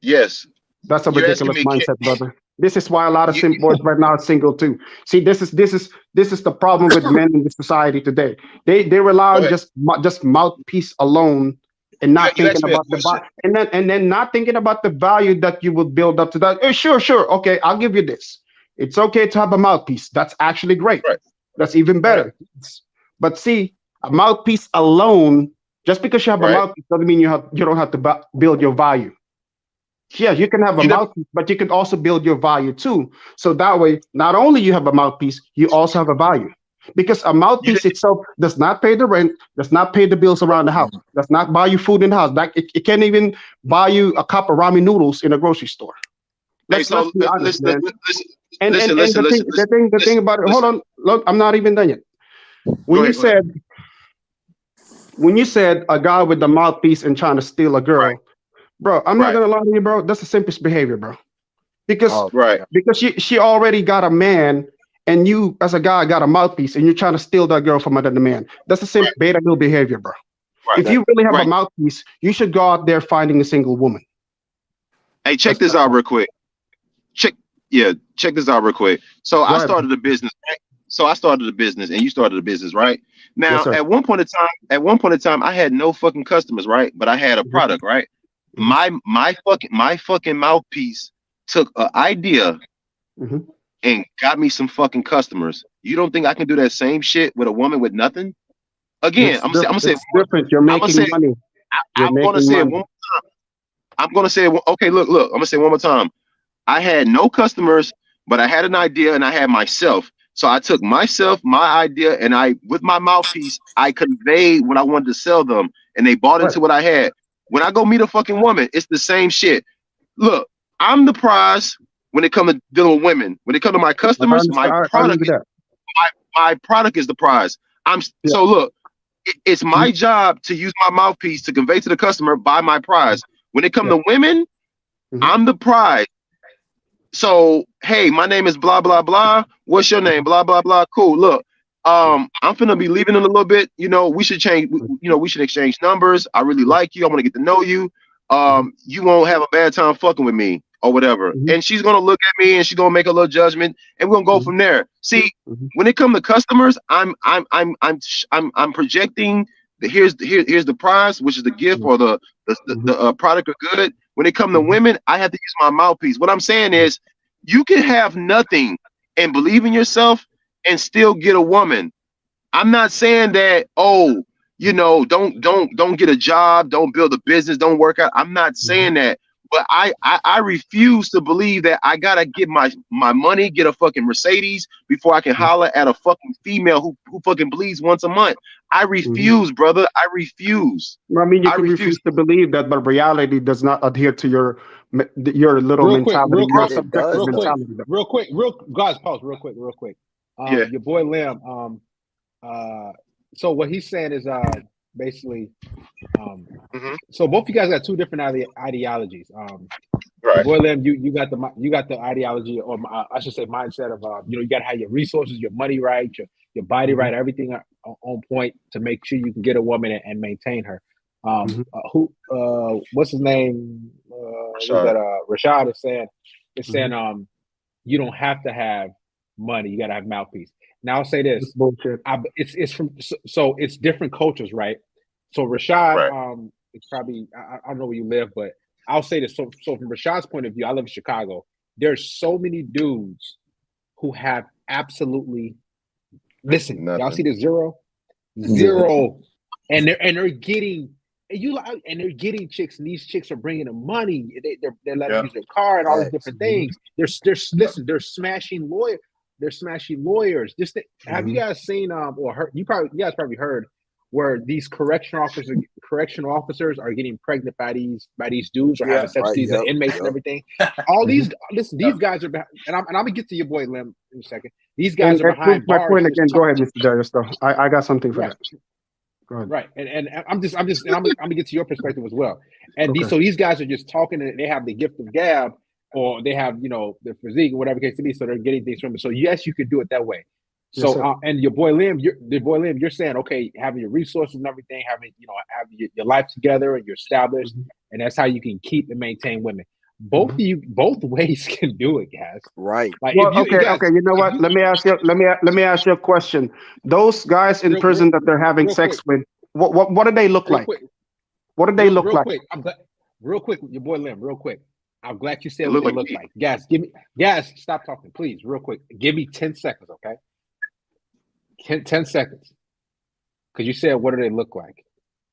Yes. That's a ridiculous mindset, brother. This is why a lot of simp boys right now are single too. See, this is the problem with men in the society today. They rely on just mouthpiece alone and not thinking about the and then not thinking about the value that you would build up to that. Sure. Okay, I'll give you this. It's okay to have a mouthpiece. That's actually great. Right. That's even better. Right. But see, a mouthpiece alone, just because you have a mouthpiece doesn't mean you don't have to build your value. Yeah, you can have a mouthpiece, but you can also build your value too. So that way, not only you have a mouthpiece, you also have a value. Because a mouthpiece itself does not pay the rent, does not pay the bills around the house, does not buy you food in the house. It can't even buy you a cup of ramen noodles in a grocery store. Let's be honest, man. And the thing about it, hold on, look, I'm not even done yet. When you said a guy with the mouthpiece and trying to steal a girl, bro, I'm not gonna lie to you, bro. That's the simplest behavior, bro. Because she already got a man, and you as a guy got a mouthpiece, and you're trying to steal that girl from another man. That's the same beta male behavior, bro. if you really have a mouthpiece, you should go out there finding a single woman. Hey, check this out real quick. Check this out real quick. So I started a business, right? So I started a business and you started a business, right? Now, at one point in time, I had no fucking customers, right? But I had a product, right? My fucking mouthpiece took an idea and got me some fucking customers. You don't think I can do that same shit with a woman with nothing? Again, I'm gonna say different. You're making money. I'm gonna say it one more time. I'm gonna say it. Okay, look. I'm gonna say it one more time. I had no customers, but I had an idea and I had myself. So I took myself, my idea, and with my mouthpiece, I conveyed what I wanted to sell them, and they bought into what I had. When I go meet a fucking woman, it's the same shit. Look, I'm the prize when it comes to dealing with women. When it comes to my customers, my product is the prize. So look, it's my job to use my mouthpiece to convey to the customer, buy my prize. When it comes to women, I'm the prize. So, hey, my name is blah, blah, blah. What's your name? Blah, blah, blah. Cool. Look, I'm finna be leaving in a little bit. You know, we should change, we should exchange numbers. I really like you. I want to get to know you. You won't have a bad time fucking with me or whatever. And she's going to look at me and she's going to make a little judgment and we're going to go from there. See, when it comes to customers, I'm projecting here's the prize, which is the gift or the product or good. When it comes to women, I have to use my mouthpiece. What I'm saying is you can have nothing and believe in yourself and still get a woman. I'm not saying that, don't get a job, don't build a business, don't work out. I'm not saying that. But I refuse to believe that I gotta get my money, get a fucking Mercedes before I can holler at a fucking female who fucking bleeds once a month. I refuse, brother. I refuse. I mean, you can refuse to believe that, but reality does not adhere to your little mentality. Real quick, guys, pause real quick. Your boy Lim. So what he's saying is basically, so both of you guys got two different ideologies. Right. Boy Lim, you got the ideology, or I should say mindset of you got to have your resources, your money right, your body right, everything on point to make sure you can get a woman and maintain her. What's his name? Rashad is saying you don't have to have money, you got to have mouthpiece. Now I'll say this: it's from so it's different cultures, right? So Rashad, it's probably I don't know where you live, but I'll say this. So from Rashad's point of view, I live in Chicago. There's so many dudes who have absolutely y'all see the zero, and they're getting they're getting chicks, and these chicks are bringing them money. They're letting them use their car and all these different things. They're smashing lawyers. They're smashing lawyers. Have you guys seen or heard? You guys probably heard where these correctional officers are getting pregnant by these dudes or having sex with these inmates and everything. All these these guys are behind, and I'm gonna get to your boy Lim in a second. These guys are behind bars. My point again. Go ahead, Mr. Darius. Though I got something for that. Go ahead. Right, and I'm gonna get to your perspective as well. And these guys are just talking, and they have the gift of gab. Or they have, their physique or whatever case to be, so they're getting things from it. So yes, you could do it that way. So and your boy Lim, you're saying, okay, having your resources and everything, having your life together and you're established, and that's how you can keep and maintain women. Both ways can do it, guys. Right. Like, okay. You know what? Let me ask you a question. Those guys in prison that they're having sex with, what do they look like? What do they look like? Real quick, your boy Lim, real quick. I'm glad you said what they look like. Gas, stop talking, please, real quick. Give me 10 seconds, okay? 10 seconds. Because you said, what do they look like?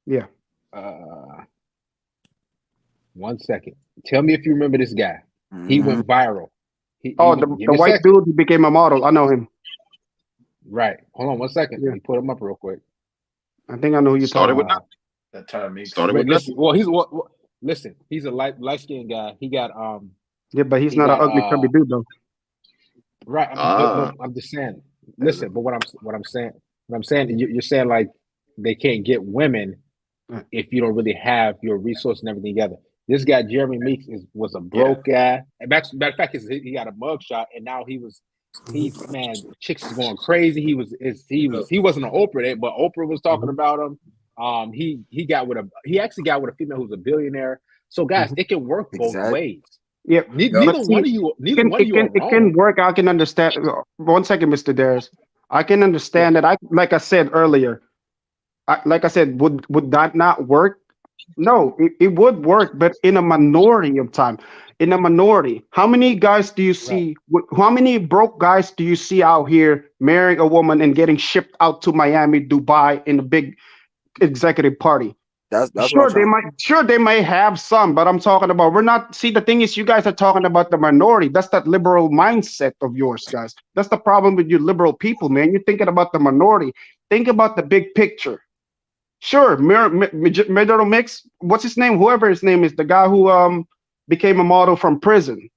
Yeah. 1 second. Tell me if you remember this guy. He went viral. The white dude who became a model. I know him. Right. Hold on 1 second. Let me put him up real quick. I think I know who you're talking about. That time makes Listen, he's a light-skinned guy. He got but he's not an ugly chubby dude though. Right. I'm just saying. Listen, but what I'm saying, you're saying like they can't get women if you don't really have your resources and everything together. This guy Jeremy Meeks was a broke guy. And matter of fact, he got a mugshot, and now chicks is going crazy. He wasn't an Oprah, but Oprah was talking about him. He actually got with a female who's a billionaire. So guys, it can work both ways. Yeah, Neither one of you are wrong. It can work. I can understand. 1 second, Mr. Darius. I can understand that. Like I said earlier, would that not work? No, it would work, but in a minority of time. In a minority, how many guys do you see? How many broke guys do you see out here marrying a woman and getting shipped out to Miami, Dubai in a big executive party? That's sure they might have some, but I'm talking about the thing is you guys are talking about the minority. That's that liberal mindset of yours, guys. That's the problem with you liberal people, man. You're thinking about the minority. Think about the big picture. Sure, Middle Mix, what's his name? Whoever his name is, the guy who became a model from prison.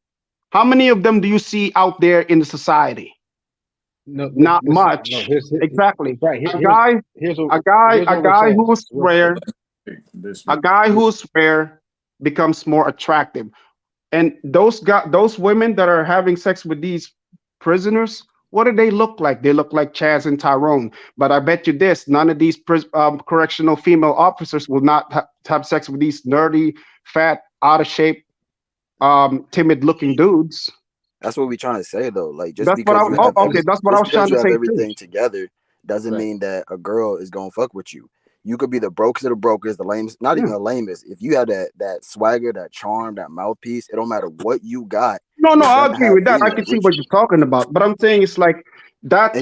How many of them do you see out there in the society? No, not much. No, exactly. Right. A guy who's rare. A guy who's rare becomes more attractive, and those women that are having sex with these prisoners, what do they look like? They look like Chaz and Tyrone. But I bet you this: none of these correctional female officers will not have sex with these nerdy, fat, out of shape, timid-looking dudes. That's what we're trying to say, though. Like, just that's because what that's what I was trying to say. Everything together doesn't mean that a girl is gonna fuck with you. You could be the brokest of the brokers, the lamest, not even the lamest. If you have that swagger, that charm, that mouthpiece, it don't matter what you got. No, I agree with that. I can see what you're talking about, but I'm saying it's like that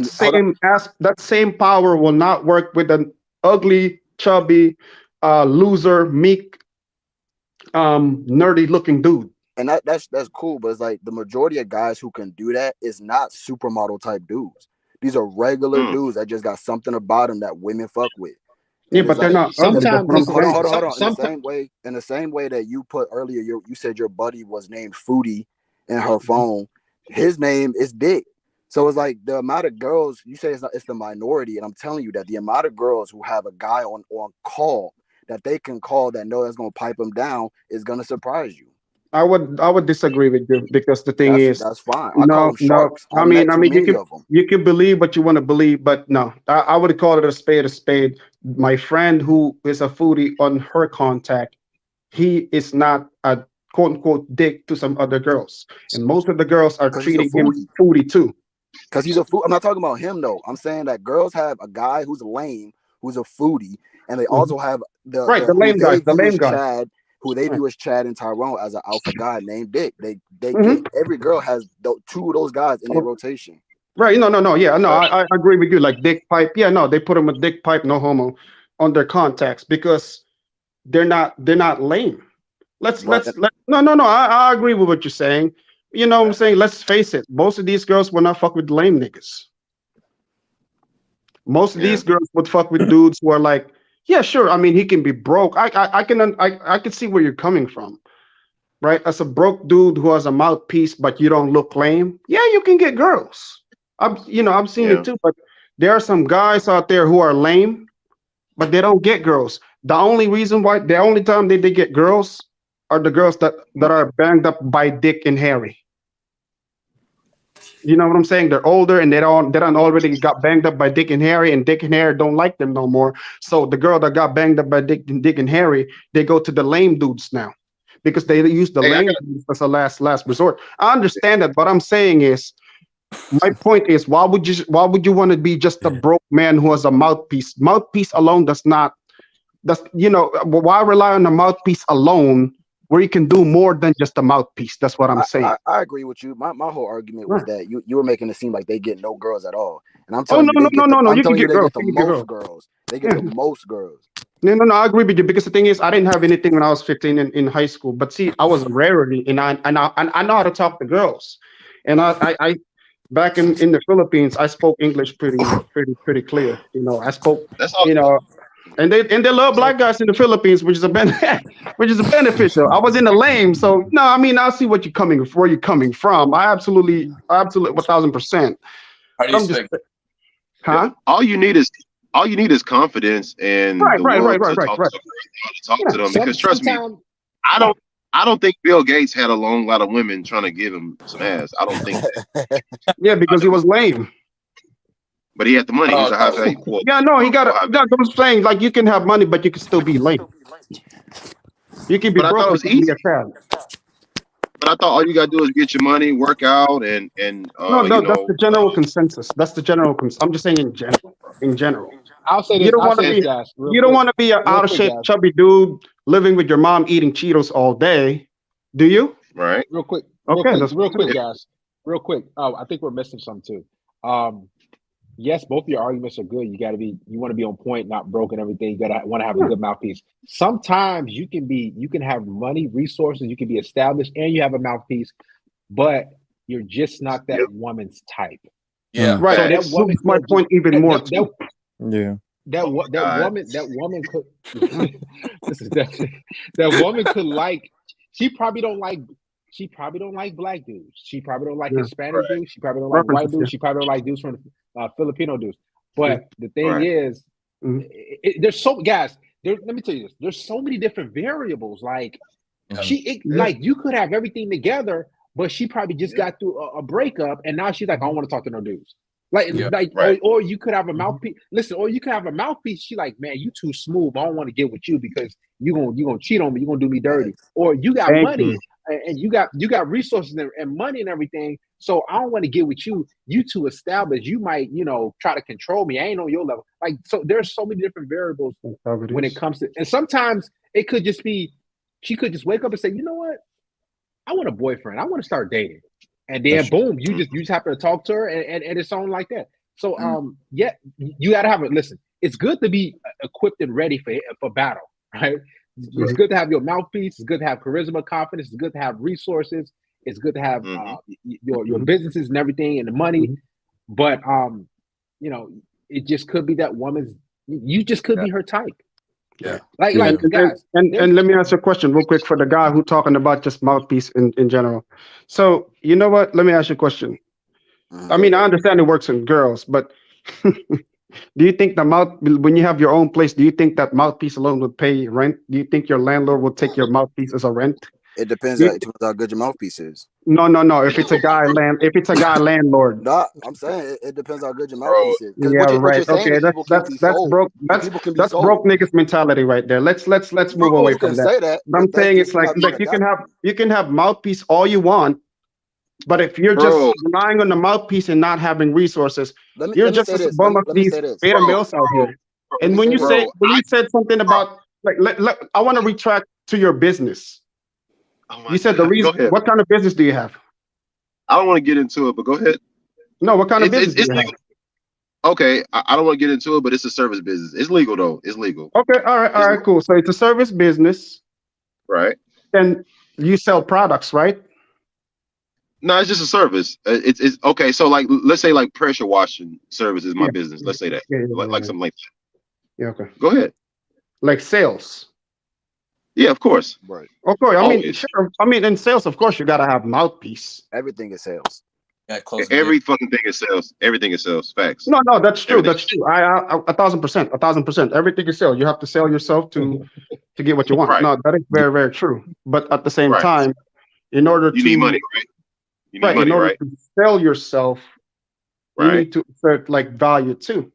same power will not work with an ugly, chubby, loser, meek, nerdy-looking dude. And that's cool, but it's like the majority of guys who can do that is not supermodel type dudes. These are regular dudes that just got something about them that women fuck with. Yeah, but they're not. Sometimes, hold on. In the same way that you put earlier, you said your buddy was named Foodie in her phone. His name is Dick. So it's like the amount of girls you say it's the minority, and I'm telling you that the amount of girls who have a guy on call that they can call that know that's gonna pipe them down is gonna surprise you. I would disagree with you because the thing is that's fine. No. I mean, you can believe what you want to believe, but no, I would call it a spade a spade. My friend who is a foodie on her contact, he is not a quote unquote dick to some other girls, and most of the girls are treating him foodie too. Because he's a food. I'm not talking about him though. I'm saying that girls have a guy who's lame, who's a foodie, and they also have the lame guys, Chad, who they view as Chad and Tyrone as an alpha guy named Dick. They every girl has two of those guys in their rotation. Right. No. Yeah, no, I agree with you. Like Dick Pipe. Yeah, no, they put them with Dick Pipe, no homo, on their contacts because they're not lame. I agree with what you're saying. You know what I'm saying? Let's face it. Most of these girls will not fuck with lame niggas. Most of these girls would fuck with dudes who are like, yeah, sure. I mean, he can be broke. I can see where you're coming from, right? As a broke dude who has a mouthpiece, but you don't look lame. Yeah, you can get girls. I've seen it too. But there are some guys out there who are lame, but they don't get girls. The only time they get girls are the girls that are banged up by Dick and Harry. You know what I'm saying? They're older and they don't already got banged up by Dick and Harry, and Dick and Harry don't like them no more. So the girl that got banged up by Dick and Harry, they go to the lame dudes now because they use the lame dudes as a last resort. I understand that. What I'm saying is, my point is, why would you want to be just a broke man who has a mouthpiece? Mouthpiece alone why rely on the mouthpiece alone where you can do more than just a mouthpiece? That's what I'm saying. I agree with you. My whole argument was that you were making it seem like they get no girls at all. And I'm telling you, you can get girls. They get the most girls. No, I agree with you because the thing is, I didn't have anything when I was 15 in high school. But see, I was a rarity, and I know how to talk to girls. And I back in the Philippines, I spoke English pretty clear. I spoke. And they love black guys in the Philippines, which is beneficial. I was in the lame, so no, I mean I see where you're coming from. I absolutely 1000%. How do you speak? Huh? All you need is confidence and right. Talk to them because trust me, I don't think Bill Gates had a long lot of women trying to give him some ass. I don't think that. Yeah, because he was lame. But he had the money. He's a high value. Yeah, no, he got. I'm saying like you can have money, but you can still be lame. You can be But I thought broke it was and be easy. a child. But I thought all you gotta do is get your money, work out, and No, you that's know. the general consensus. That's the general consensus. I'm just saying in general. In general, I'll say you this. don't I'll want to say be. this, guys. You don't want to be an out of shape, chubby dude living with your mom eating Cheetos all day, do you? Right. Real quick. Okay, that's real quick, guys. Real quick. Oh, I think we're missing something too. Yes, both of your arguments are good. You want to be on point, not broken. Everything. You want to have a good mouthpiece. Sometimes you can have money, resources. You can be established, and you have a mouthpiece, but you're just not that woman's type. Yeah, right. So That woman's my point even more too. That woman could that woman could like. She probably don't like black dudes. She probably don't like Hispanic dudes. She probably don't like white dudes. She probably don't like dudes from Filipino dudes. But the thing is, there's so guys. Let me tell you this. There's so many different variables. Like like you could have everything together, but she probably just got through a breakup, and now she's like, I don't want to talk to no dudes. Or you could have a mouthpiece. Listen, or you could have a mouthpiece. She like, man, you too smooth. I don't want to get with you because you gonna cheat on me. You gonna do me dirty. Or you got money and you got resources and money and everything. So I don't want to get with you. You too established. You might try to control me. I ain't on your level. Like so, there's so many different variables when it comes to. And sometimes it could just be she could just wake up and say, you know what, I want a boyfriend. I want to start dating. And then boom, you just happen to talk to her and it's on like that. So yeah, you gotta have it. Listen, it's good to be equipped and ready for battle, right? It's good to have your mouthpiece, it's good to have charisma, confidence, it's good to have resources, it's good to have your businesses and everything and the money. But it just could be that woman's you just could be her type. Yeah. And let me ask you a question real quick for the guy who talking about just mouthpiece in general. So you know what? Let me ask you a question. I mean, I understand it works in girls, but do you think when you have your own place, do you think that mouthpiece alone would pay rent? Do you think your landlord will take your mouthpiece as a rent? It depends on how good your mouthpiece is. No. If it's a guy landlord. No, I'm saying it depends how good your mouthpiece is. Yeah, right. Okay, that's broke. That's broke niggas mentality right there. Let's move away from that. Say that. I'm saying it's like you can have mouthpiece all you want, but if you're just relying on the mouthpiece and not having resources, you're just a bum of these beta males out here. And when you said something about I want to retract to your business. You said the reason. What kind of business do you have? I don't want to get into it, but go ahead. No, what kind of business do you have? Okay, I don't want to get into it, but it's a service business. It's legal though. It's legal. Okay, all right, cool. So it's a service business, right? And you sell products, right? No, it's just a service. It's okay. So like, let's say like pressure washing service is my business. Let's say that, like something like that. Yeah. Okay. Go ahead. Like sales. Yeah, of course. Right. Of course. I mean, sure. I mean, in sales, of course, you gotta have mouthpiece. Everything is sales. Yeah, every fucking thing is sales. Everything is sales. Facts. No, that's true. That's true. I 1,000%. Everything is sales. You have to sell yourself to get what you want. Right. No, that is very, very true. But at the same time, in order you need money, right? You need money, in order to sell yourself, you need to assert like value too.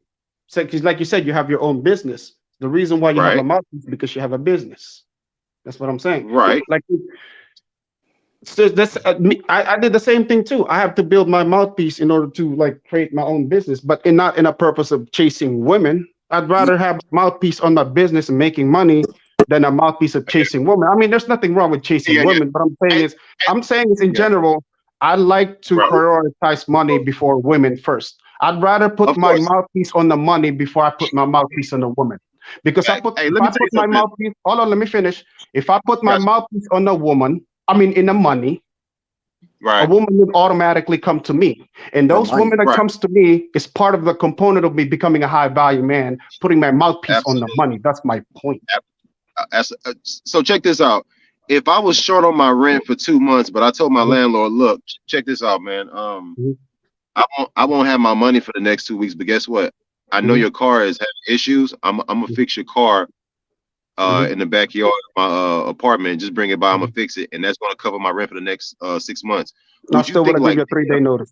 So, because like you said, you have your own business. The reason why you have a mouthpiece is because you have a business. That's what I'm saying. Right. Like, so this, I did the same thing too. I have to build my mouthpiece in order to like create my own business, but not in a purpose of chasing women. I'd rather have a mouthpiece on my business and making money than a mouthpiece of chasing women. I mean, there's nothing wrong with chasing women, but I'm saying is in general, I like to prioritize money before women first. I'd rather put my mouthpiece on the money before I put my mouthpiece on the woman. Because if I put my mouthpiece, hold on, let me finish. If I put my mouthpiece on a woman, I mean in the money, a woman would automatically come to me. And those women that comes to me is part of the component of me becoming a high value man, putting my mouthpiece on the money. That's my point. So check this out. If I was short on my rent for 2 months, but I told my landlord, look, check this out, man. I won't have my money for the next 2 weeks, but guess what? I know your car is having issues. I'm gonna fix your car in the backyard of my apartment. Just bring it by. I'm gonna fix it, and that's gonna cover my rent for the next 6 months. I still want to give you a 3-day notice.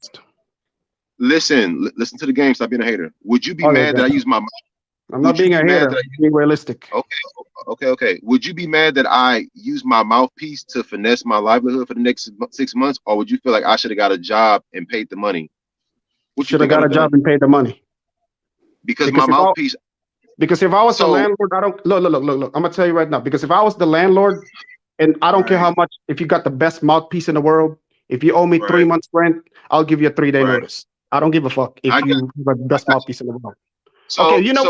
Listen to the game. Stop being a hater. Would you be mad that I use my mouth? I'm not being a hater. I'm being realistic. Okay. Would you be mad that I use my mouthpiece to finesse my livelihood for the next 6 months, or would you feel like I should have got a job and paid the money? Should have got a job and paid the money. Because my mouthpiece. Because if I was a landlord, I don't look. I'm gonna tell you right now. Because if I was the landlord, and I don't care how much, if you got the best mouthpiece in the world, if you owe me 3 months rent, I'll give you a 3-day notice. I don't give a fuck if you have the best mouthpiece in the world. So, okay, you know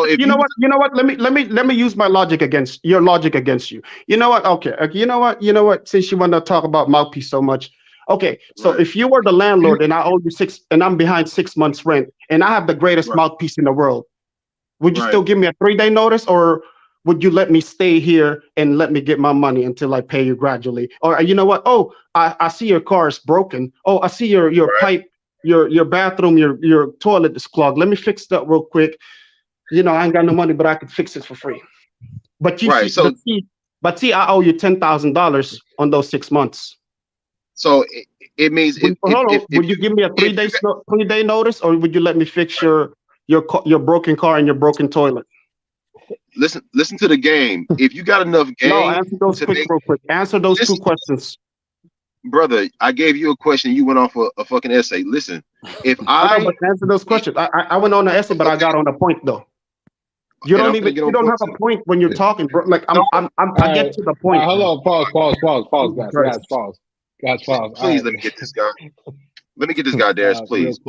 what? Let me use my logic against your logic against you. You know what? Okay, you know what? Since you want to talk about mouthpiece so much, okay. So if you were the landlord and I owe you and I'm behind 6 months rent, and I have the greatest mouthpiece in the world, would you still give me a 3-day notice, or would you let me stay here and let me get my money until I pay you gradually? Or you know what? Oh, I see your car is broken. Oh, I see your pipe, your bathroom, your toilet is clogged. Let me fix that real quick. You know, I ain't got no money, but I could fix it for free. But see, I owe you $10,000 on those 6 months. So it means would you give me a 3-day notice, or would you let me fix your broken car and your broken toilet? Listen to the game. If you got enough game, no, answer those real quick. Answer those 2 questions. Brother, I gave you a question. You went off a fucking essay. Listen, if I answer those questions, I went on the essay, but I got on the point though. You don't have a point when you're talking, bro. Like I get to the point. Hold on, guys, pause. Please let me get this guy. Let me get this guy, Darius. Please.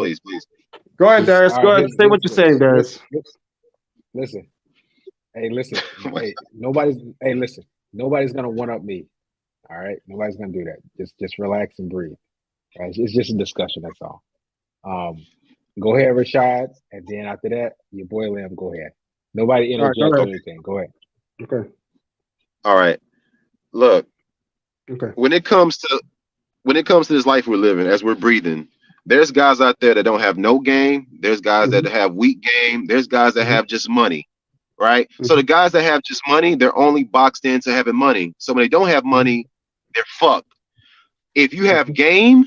Go ahead, Darius. Go ahead. Say what you're saying, Darius. Listen. Hey, listen. Nobody's gonna one up me. All right, nobody's gonna do that. Just relax and breathe. Right? It's just a discussion. That's all. Go ahead, Rashad, and then after that, your boy Lim. Go ahead. Nobody interject or anything. Go ahead. Okay. All right. Look. Okay. When it comes to this life we're living, as we're breathing, there's guys out there that don't have no game. There's guys that have weak game. There's guys that have just money. Right. So the guys that have just money, they're only boxed into having money. So when they don't have money, they're fucked. If you have game,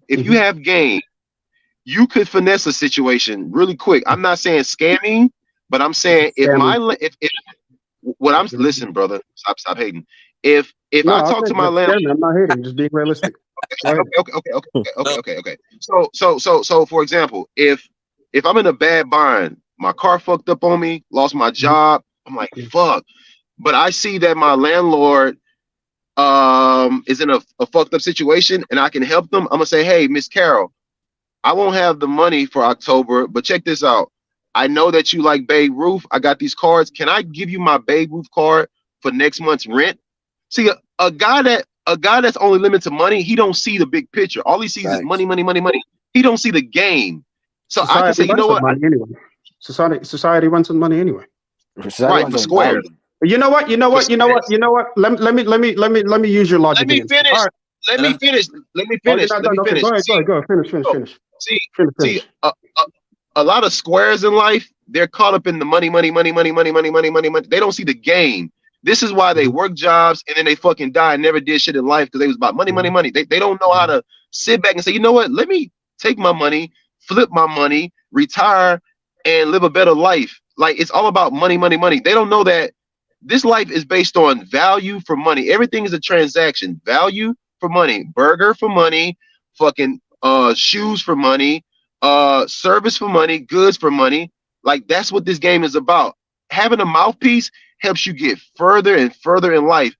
you could finesse a situation really quick. I'm not saying scamming, but I'm saying listen, brother, stop hating. If I talk to my landlord, I'm not hating, just being realistic. Okay. So for example, if I'm in a bad bind, my car fucked up on me, lost my job, I'm like, fuck. But I see that my landlord is in a fucked up situation and I can help them. I'm gonna say, hey, Miss Carol, I won't have the money for October, but check this out. I know that you like Babe Ruth. I got these cards. Can I give you my Babe Ruth card for next month's rent? See, a guy that's only limited to money, he don't see the big picture. All he sees is money. He don't see the game. So I can say, you know what? Anyway. Society runs on money anyway. Right, for square. You know what? Let me use your logic. Let me finish. Go ahead. Finish. See, a lot of squares in life, they're caught up in the money. They don't see the game. This is why they work jobs and then they fucking die and never did shit in life because they was about money. They don't know how to sit back and say, you know what? Let me take my money, flip my money, retire, and live a better life. Like, it's all about money. They don't know that this life is based on value for money. Everything is a transaction. Value for money. Burger for money. Fucking shoes for money. Service for money. Goods for money. Like, that's what this game is about. Having a mouthpiece helps you get further and further in life.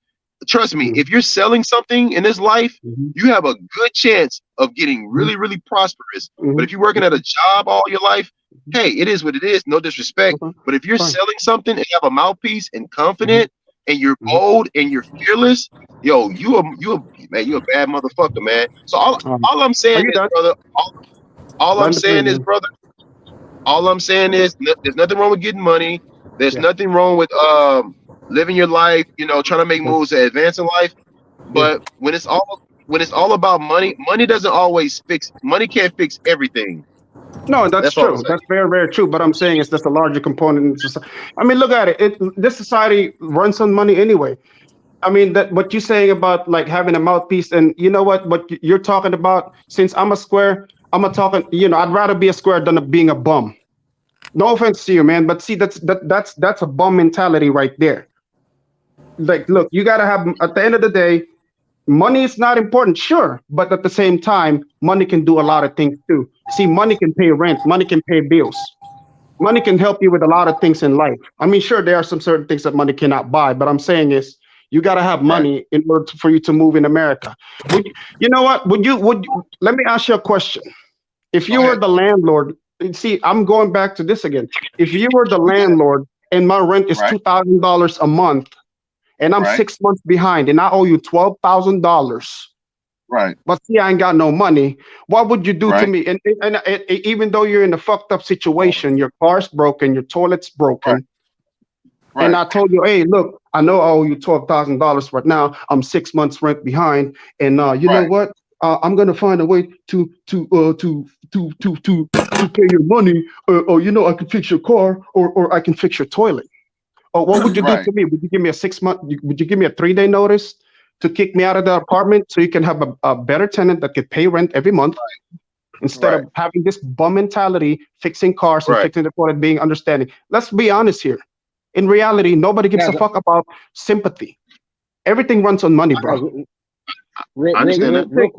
Trust me, if you're selling something in this life, you have a good chance of getting really, really prosperous. But if you're working at a job all your life, hey, it is what it is. No disrespect. But if you're selling something and have a mouthpiece and confident and you're bold and you're fearless, yo, you a bad motherfucker, man. So all I'm saying is, brother, all I'm saying is there's nothing wrong with getting money. There's nothing wrong with living your life, trying to make moves to advance in life. But when it's all about money, money doesn't always fix. Money can't fix everything. No, that's true. That's very, very true. But I'm saying it's just a larger component in society. I mean, look at it. This society runs on money anyway. I mean, that what you're saying about like having a mouthpiece, and you know what you're talking about. Since I'm a square, I'm a talking. I'd rather be a square than being a bum. No offense to you, man, but see, that's a bum mentality right there. Like, look, you gotta have. At the end of the day, money is not important, sure, but at the same time, money can do a lot of things too. See, money can pay rent, money can pay bills, money can help you with a lot of things in life. I mean, sure, there are some certain things that money cannot buy, but I'm saying is you got to have money in order for you to move in America. You know what? Let me ask you a question. If you were the landlord, see, I'm going back to this again. If you were the landlord and my rent is $2,000 a month, and I'm 6 months behind, and I owe you $12,000. Right. But see, I ain't got no money. What would you do to me? And even though you're in a fucked up situation, your car's broken, your toilet's broken, and I told you, hey, look, I know I owe you $12,000 right now. I'm 6 months rent behind, and you know what? I'm gonna find a way to pay your money, or I can fix your car, or I can fix your toilet. Or what would you do to me? Would you give me a 6 month? Would you give me a 3-day notice to kick me out of the apartment so you can have a better tenant that could pay rent every month instead of having this bum mentality, fixing cars and fixing the toilet, being understanding? Let's be honest here. In reality, nobody gives a fuck about sympathy. Everything runs on money, bro.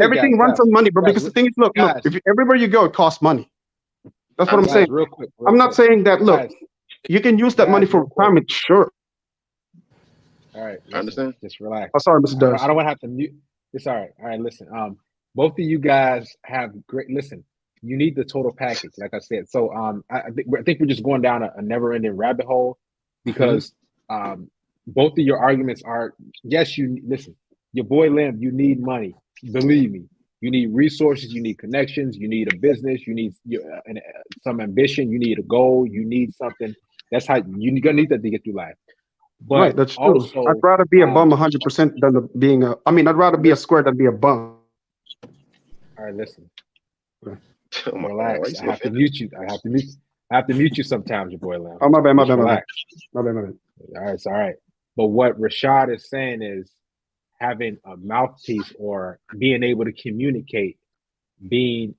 Everything runs on money, bro. Because the thing is, look, if everywhere you go, it costs money. That's what I'm saying. I'm not saying that. Look. You can use that money for retirement, sure. All right, I understand. Just relax. Oh, sorry, Mr. Dust. I don't want to have to mute. It's all right. All right, listen. Both of you guys have great. Listen, you need the total package, like I said. So, I think we're just going down a never-ending rabbit hole because both of your arguments are yes. You listen, your boy Lim. You need money. Believe me. You need resources. You need connections. You need a business. You need some ambition. You need a goal. You need something. That's how you're gonna need that to get through life. But that's true. also, I'd rather be a bum 100% than being a. I mean, I'd rather be a square than be a bum. All right, listen. Relax. I have to mute you. I have to mute you sometimes, your boy Lam. Oh, my bad. Relax. All right, it's all right. But what Rashad is saying is having a mouthpiece or being able to communicate, being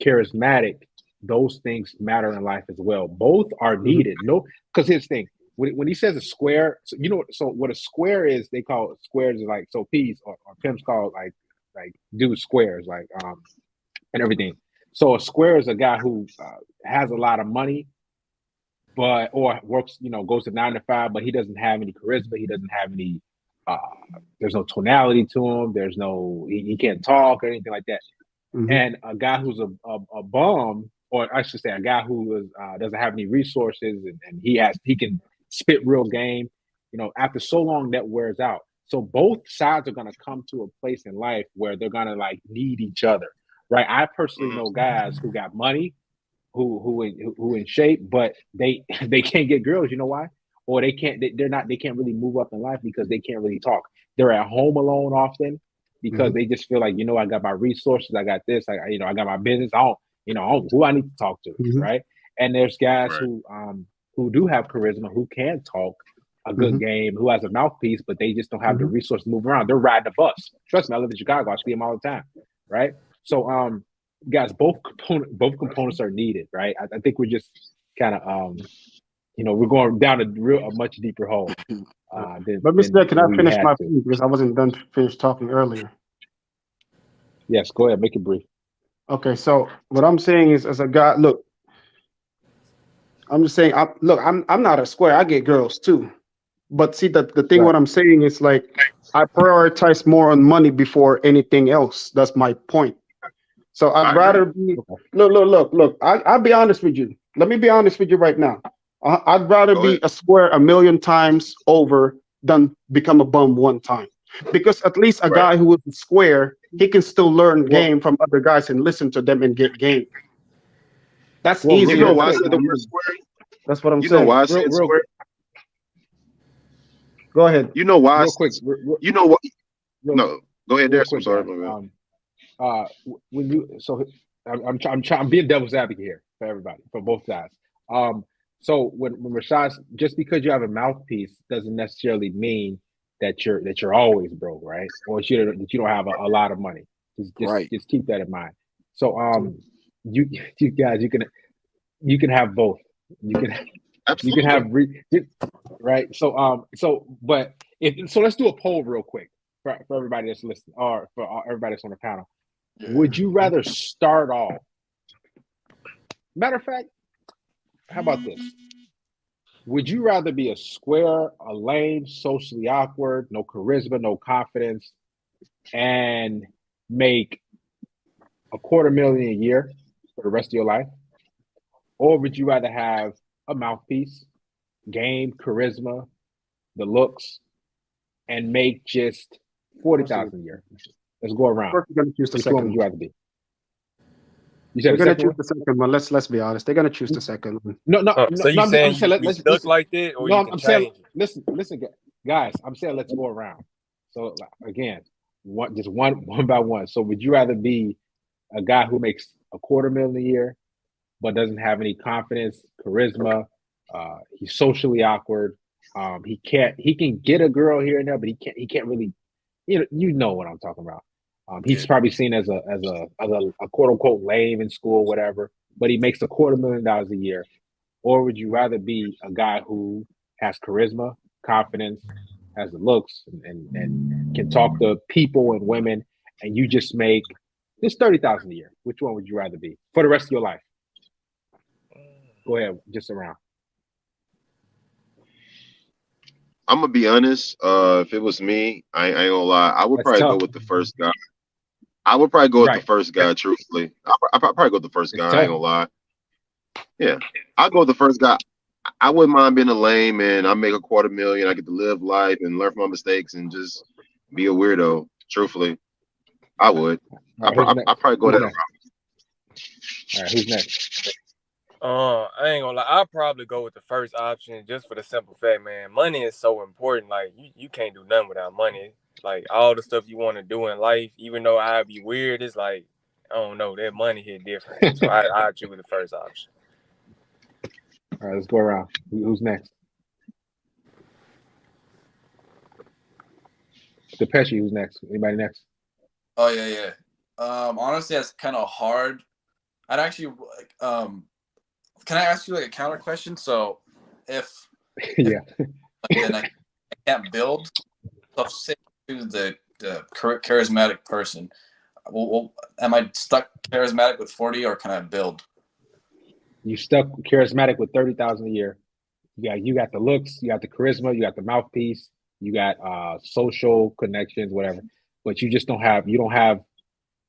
charismatic. Those things matter in life as well. Both are needed. No, because here's the thing. When he says a square, so what a square is, they call squares is like, so P's or pimps call like do squares, like and everything. So a square is a guy who has a lot of money, but or works, goes to 9 to 5, but he doesn't have any charisma. He doesn't have any. There's no tonality to him. There's no he can't talk or anything like that. And a guy who's a bum, or I should say, a guy who doesn't have any resources, and he can spit real game. After so long, that wears out. So both sides are gonna come to a place in life where they're gonna like need each other, right? I personally know guys who got money, who in shape, but they can't get girls. You know why? Or they can't really move up in life because they can't really talk. They're at home alone often because they just feel like, I got my resources, I got this, I got my business. I don't who I need to talk to, right? And there's guys who do have charisma, who can talk a good game, who has a mouthpiece, but they just don't have the resources to move around. They're riding a bus. Trust me, I live in Chicago. I see them all the time, right? So, guys, both components are needed, right? I think we're just kind of we're going down a much deeper hole. But Mr. Can I finish my point because I wasn't done finished talking earlier? Yes, go ahead, make it brief. Okay, so what I'm saying is, as a guy, look, I'm just saying, I'm not a square. I get girls too, but see the thing. What I'm saying is like I prioritize more on money before anything else. That's my point. So I'd rather be. Look. I'll be honest with you. Let me be honest with you right now. I'd rather be a square 1,000,000 times over than become a bum one time, because at least a guy who is a square, he can still learn game from other guys and listen to them and get game. That's easy. You know why I said the word square? That's what I'm saying. You know why I said square? Go ahead. You know why? Real quick. You know what? No, go ahead. There. I'm sorry. When you I'm being devil's advocate here for everybody, for both sides. So when Rashad, just because you have a mouthpiece doesn't necessarily mean that you're always broke, right? Or that you don't have a lot of money. Just keep that in mind. So you guys, you can have both. You can have right. So but let's do a poll real quick for everybody that's listening, or for everybody that's on the panel. Would you rather start off? Matter of fact, how about this? Would you rather be a square, a lame, socially awkward, no charisma, no confidence, and make $250,000 a year for the rest of your life? Or would you rather have a mouthpiece, game, charisma, the looks, and make just $40,000 a year? Let's go around. We're gonna choose the Which second one would you rather be? You They're said gonna choose the second one. Let's be honest. They're gonna choose the second one. No. So you I'm saying saying you stuck like that, or you can saying, change it? listen, guys. I'm saying let's go around. So again, one by one. So would you rather be a guy who makes $250,000 a year, but doesn't have any confidence, charisma? He's socially awkward. He can get a girl here and there, but he can't really. You know what I'm talking about. He's probably seen as a quote unquote lame in school, whatever, but he makes $250,000 a year. Or would you rather be a guy who has charisma, confidence, has the looks, and can talk to people and women, and you just make just $30,000 a year? Which one would you rather be for the rest of your life? Go ahead, just around. I'm gonna be honest. If it was me, I ain't gonna lie. I would probably go with the first guy. I would probably go with the first guy. Truthfully, I probably go with the first guy. I ain't gonna lie. Yeah, I'll go with the first guy. I wouldn't mind being a lame man. I make $250,000. I get to live life and learn from my mistakes and just be a weirdo. Truthfully, I would. I probably go that route. All right, who's next? I ain't gonna lie. I'll probably go with the first option just for the simple fact, man. Money is so important. Like you can't do nothing without money. Like all the stuff you want to do in life, even though I'd be weird, it's like I don't know. That money hit different. So I choose the first option. All right, let's go around. Who's next? Depeche, who's next? Anybody next? Oh yeah. Honestly, that's kind of hard. I'd actually can I ask you like a counter question? So if then I can't build, so say to the charismatic person, well, am I stuck charismatic with 40, or can I build? You stuck charismatic with $30,000 a year. You got the looks, you got the charisma, you got the mouthpiece, you got social connections, whatever. But you just don't have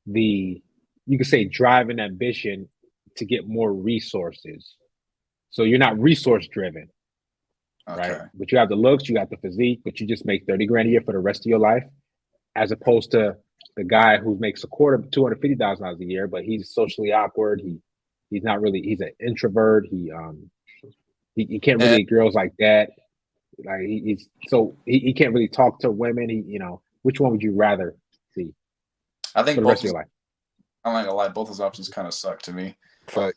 the, you could say, drive and ambition to get more resources. So you're not resource driven, right? But you have the looks, you got the physique, but you just make $30,000 a year for the rest of your life, as opposed to the guy who makes $250,000 a year, but he's socially awkward. He's not really. He's an introvert. He can't really get girls like that. Like he can't really talk to women. Which one would you rather see? I think for the rest of your life. I'm not gonna lie, both those options kind of suck to me. Right.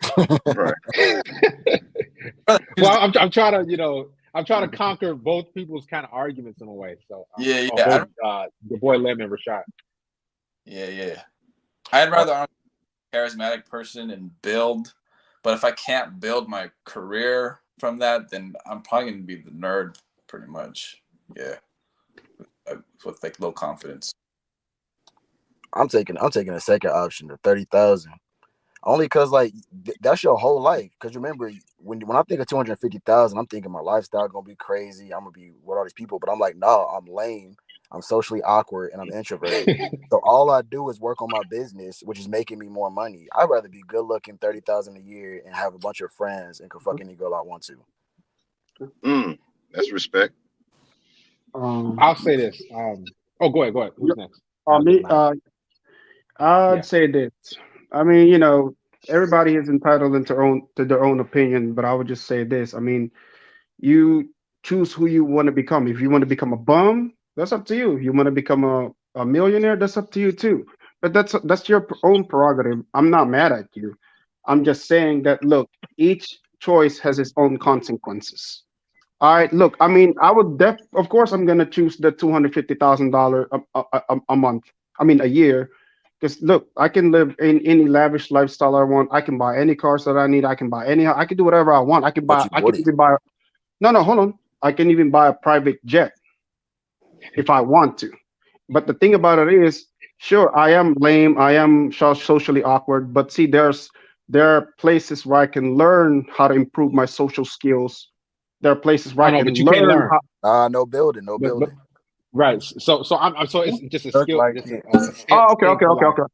Well, I'm trying to conquer both people's kind of arguments in a way. So the boy Lim and Rashad. Yeah. I'd rather charismatic person and build, but if I can't build my career from that, then I'm probably gonna be the nerd, pretty much. Yeah, with like low confidence. I'm taking the second option, the 30,000, only because like that's your whole life. Because remember, when I think of 250,000, I'm thinking my lifestyle gonna be crazy. I'm gonna be with all these people, but I'm like, no, I'm lame. I'm socially awkward and I'm introverted. So all I do is work on my business, which is making me more money. I'd rather be good looking, 30,000 a year, and have a bunch of friends and could fuck any girl I want to. That's respect. I'll say this. Go ahead. Who's next? I'd say this. I mean, everybody is entitled to their own opinion, but I would just say this. I mean, you choose who you want to become. If you want to become a bum, that's up to you. If you want to become a millionaire, that's up to you too. But that's your own prerogative. I'm not mad at you. I'm just saying that, look, each choice has its own consequences. All right, look, I mean, of course, I'm going to choose the $250,000 a month. I mean, a year, Because look, I can live in any lavish lifestyle I want. I can buy any cars that I need. I can buy any. I can do whatever I want. I can buy. I can even buy. No, hold on. I can even buy a private jet if I want to. But the thing about it is, sure, I am lame. I am socially awkward. But see, there are places where I can learn how to improve my social skills. There are places where I can but you can't learn. No building. Right. So it's just a skill. Okay.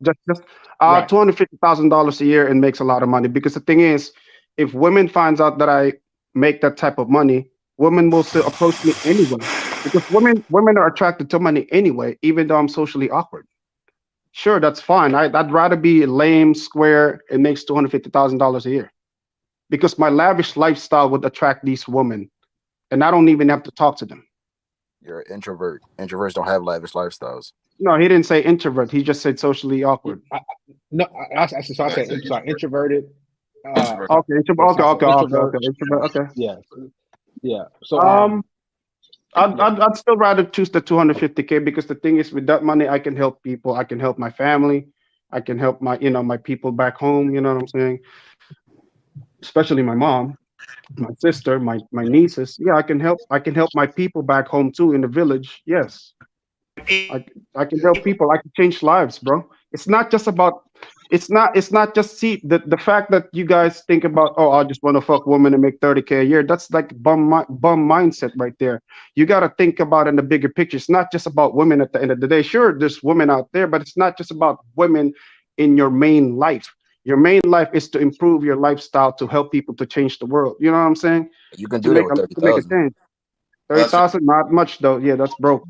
Just $250,000 a year and makes a lot of money, because the thing is, if women finds out that I make that type of money, women will still approach me anyway, because women are attracted to money anyway, even though I'm socially awkward. Sure, that's fine. I'd rather be lame, square, and makes $250,000 a year, because my lavish lifestyle would attract these women, and I don't even have to talk to them. You're an introvert. Introverts don't have lavish lifestyles. No, he didn't say introvert. He just said socially awkward. I said introverted. Okay. Yeah. So I'd still rather choose the 250K, because the thing is, with that money, I can help people. I can help my family. I can help my people back home. You know what I'm saying? Especially my mom, my sister, my nieces. Yeah, I can help my people back home too, in the village. Yes, I can help people. I can change lives, bro. It's not just see the fact that you guys think about, oh, I just want to fuck women and make 30K a year. That's like bum mindset right there. You got to think about in the bigger picture. It's not just about women at the end of the day. Sure, there's women out there, but it's not just about women in your main life. Your main life is to improve your lifestyle, to help people, to change the world. You know what I'm saying? You can do that with 30,000. 30,000, not much though. Yeah, that's broke.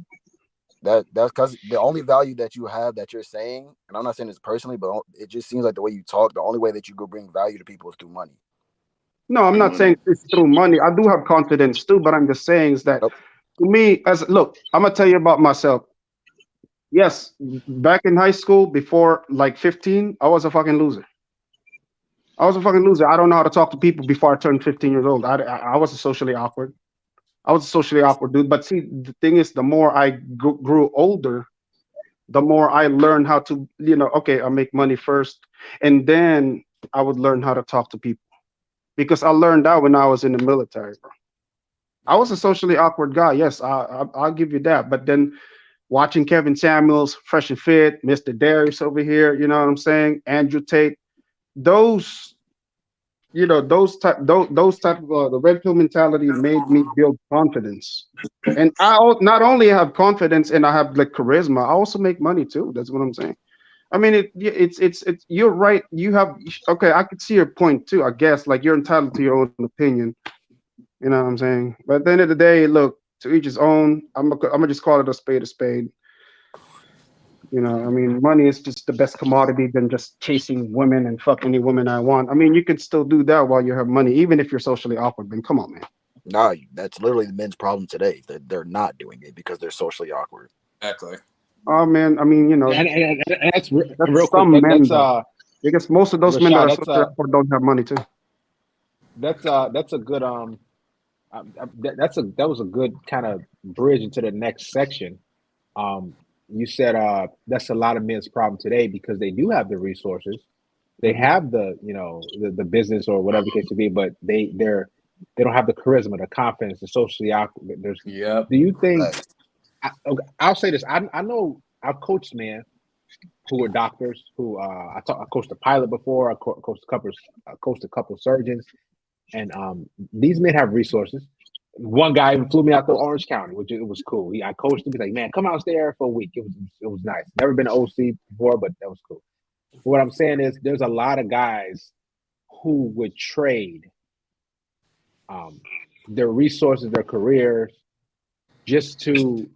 That's because the only value that you have that you're saying, and I'm not saying this personally, but it just seems like the way you talk, the only way that you go bring value to people is through money. No, I'm not saying it's through money. I do have confidence too, but I'm just saying is that to me, look, I'm gonna tell you about myself. Yes, back in high school, before like 15, I was a fucking loser. I don't know how to talk to people before I turned 15 years old. I was socially awkward. I was a socially awkward dude. But see, the thing is, the more I grew older, the more I learned how to, okay, I make money first, and then I would learn how to talk to people. Because I learned that when I was in the military, bro. I was a socially awkward guy. Yes, I'll give you that. But then watching Kevin Samuels, Fresh and Fit, Mr. Darius over here, you know what I'm saying? Andrew Tate, those type of the red pill mentality made me build confidence. And I not only have confidence and I have like charisma, I also make money too. That's what I'm saying. I mean, it's you're right. I could see your point too. I guess like you're entitled to your own opinion. You know what I'm saying? But at the end of the day, look, to each his own. I'm gonna just call it a spade a spade. I mean, money is just the best commodity than just chasing women and fuck any woman I want. I mean, you can still do that while you have money, even if you're socially awkward. Man, come on, man. No, that's literally the men's problem today. They're not doing it because they're socially awkward. Exactly. Oh man, I mean, and that's real quick. Because most of those men that are socially awkward don't have money too. That's a good that was a good kind of bridge into the next section. You said that's a lot of men's problem today because they do have the resources, they have the the business or whatever the case to be, but they don't have the charisma, the confidence, the socially awkward. Do you think? I'll say this. I know I've coached men who are doctors. Who I coached a pilot before. I coached a couple surgeons, and these men have resources. One guy even flew me out to Orange County, which it was cool. I coached him. He's like, man, come out there for a week. It was nice. Never been to OC before, but that was cool. What I'm saying is there's a lot of guys who would trade their resources, their careers, just to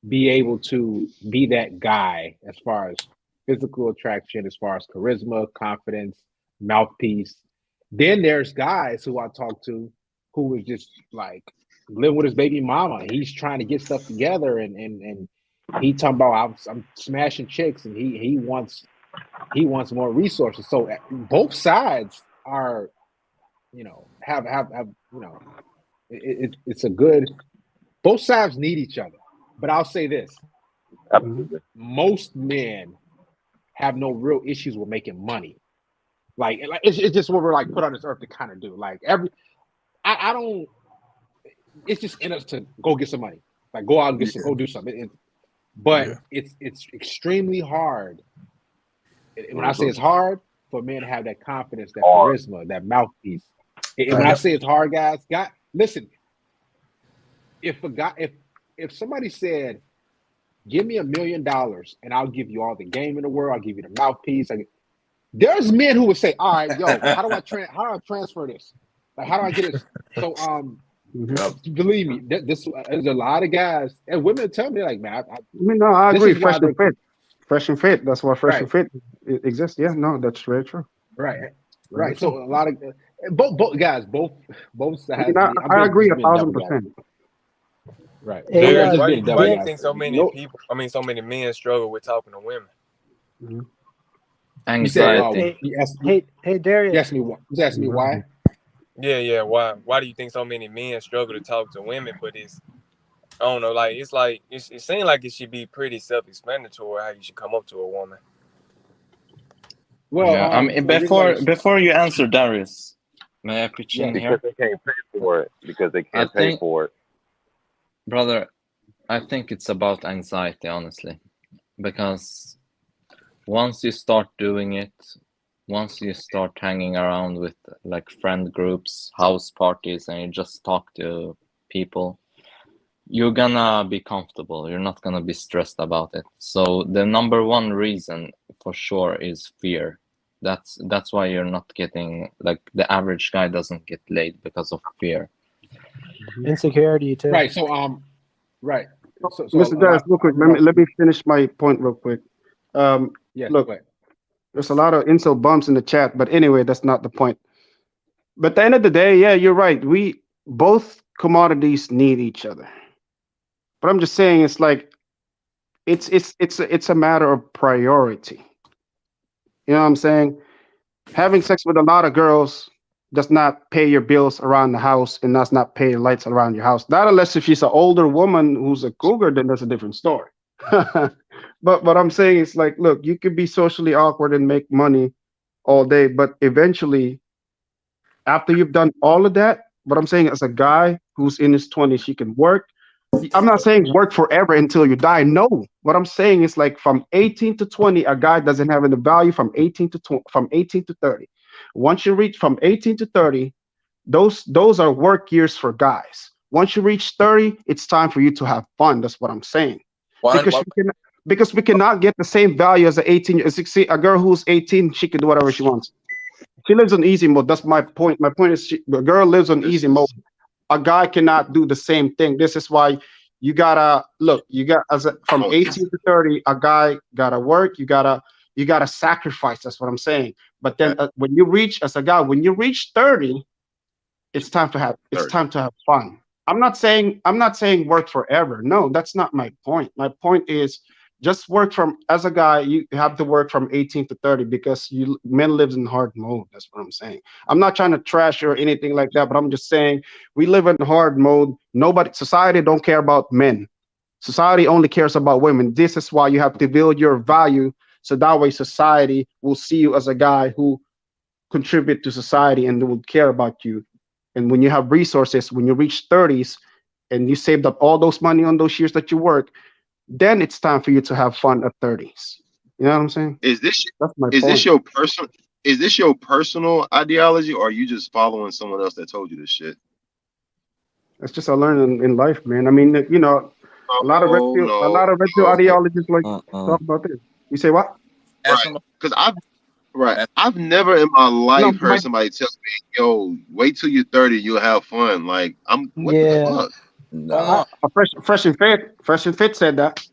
be able to be that guy as far as physical attraction, as far as charisma, confidence, mouthpiece. Then there's guys who I talk to who was just like living with his baby mama. He's trying to get stuff together, and he talking about I'm smashing chicks, and he wants more resources. So both sides are, have it's a good. Both sides need each other. But I'll say this: most men have no real issues with making money. Like it's just what we're like put on this earth to kind of do. Like I don't. It's just in us to go get some money. Like go out and get some, go do something. But it's extremely hard. When I say it's hard for men to have that confidence, that charisma, that mouthpiece. And when I say it's hard, guys, listen. If somebody said, "Give me $1 million and I'll give you all the game in the world, I'll give you the mouthpiece," there's men who would say, "All right, yo, how do I transfer this? Like, how do I get this?" So, believe me, there's a lot of guys and women tell me like, "Man, I agree. Fresh and fit. That's why Fresh and Fit exists. Yeah, no, that's very true. Right. So a lot of both sides. I agree 1,000%. Right. Hey, why do you think so many people? I mean, so many men struggle with talking to women? Anxiety. Hey, Darius. You asked me why? Yeah. Why do you think so many men struggle to talk to women? But I don't know. Like it seems like it should be pretty self-explanatory how you should come up to a woman. Well, I mean, before you answer, Darius, may I pitch in here? Because they can't pay for it. Because they can't pay for it. Brother, I think it's about anxiety, honestly, because once you start doing it, once you start hanging around with like friend groups, house parties, and you just talk to people, you're gonna be comfortable. You're not gonna be stressed about it. So the number one reason for sure is fear. That's why you're not getting, like, the average guy doesn't get laid because of fear. Insecurity too. Right. So right. So Mr. Darius, real quick, let me finish my point real quick. Look, there's a lot of insult bumps in the chat, but anyway, that's not the point. But at the end of the day, yeah, you're right. We both commodities need each other. But I'm just saying, it's like it's a matter of priority. You know what I'm saying? Having sex with a lot of girls does not pay your bills around the house and does not pay lights around your house. Not unless if she's an older woman who's a cougar, then that's a different story. But what I'm saying is, like, look, you could be socially awkward and make money all day, but eventually, after you've done all of that, what I'm saying, as a guy who's in his 20s, you can work. I'm not saying work forever until you die. No, what I'm saying is, like, from 18 to 20, a guy doesn't have any value. From 18 to 30. Once you reach from 18 to 30, those are work years for guys. Once you reach 30, it's time for you to have fun. That's what I'm saying. Because we cannot get the same value as a girl who's 18. She can do whatever she wants. She lives on easy mode. That's my point. My point is, the girl lives on easy mode. A guy cannot do the same thing. This is why you gotta look. From 18 to 30, a guy gotta work. You gotta sacrifice. That's what I'm saying. But then when you reach 30, it's time to have fun. I'm not saying work forever. No, that's not my point. My point is, just work as a guy, you have to work from 18 to 30 because men lives in hard mode. That's what I'm saying. I'm not trying to trash or anything like that, but I'm just saying we live in hard mode. Society don't care about men. Society only cares about women. This is why you have to build your value, so that way society will see you as a guy who contribute to society and will care about you. And when you have resources, when you reach 30s and you saved up all those money on those years that you work, then it's time for you to have fun at 30s. You know what I'm saying? Is this your personal ideology, or are you just following someone else that told you this shit? It's just I learned in life, man. I mean, you know, a lot of red pill ideologies like talk about this. You say what? Because I've never in my life heard somebody tell me, "Yo, wait till you're 30, you'll have fun." Like, what the fuck? No. Fresh and Fit said that.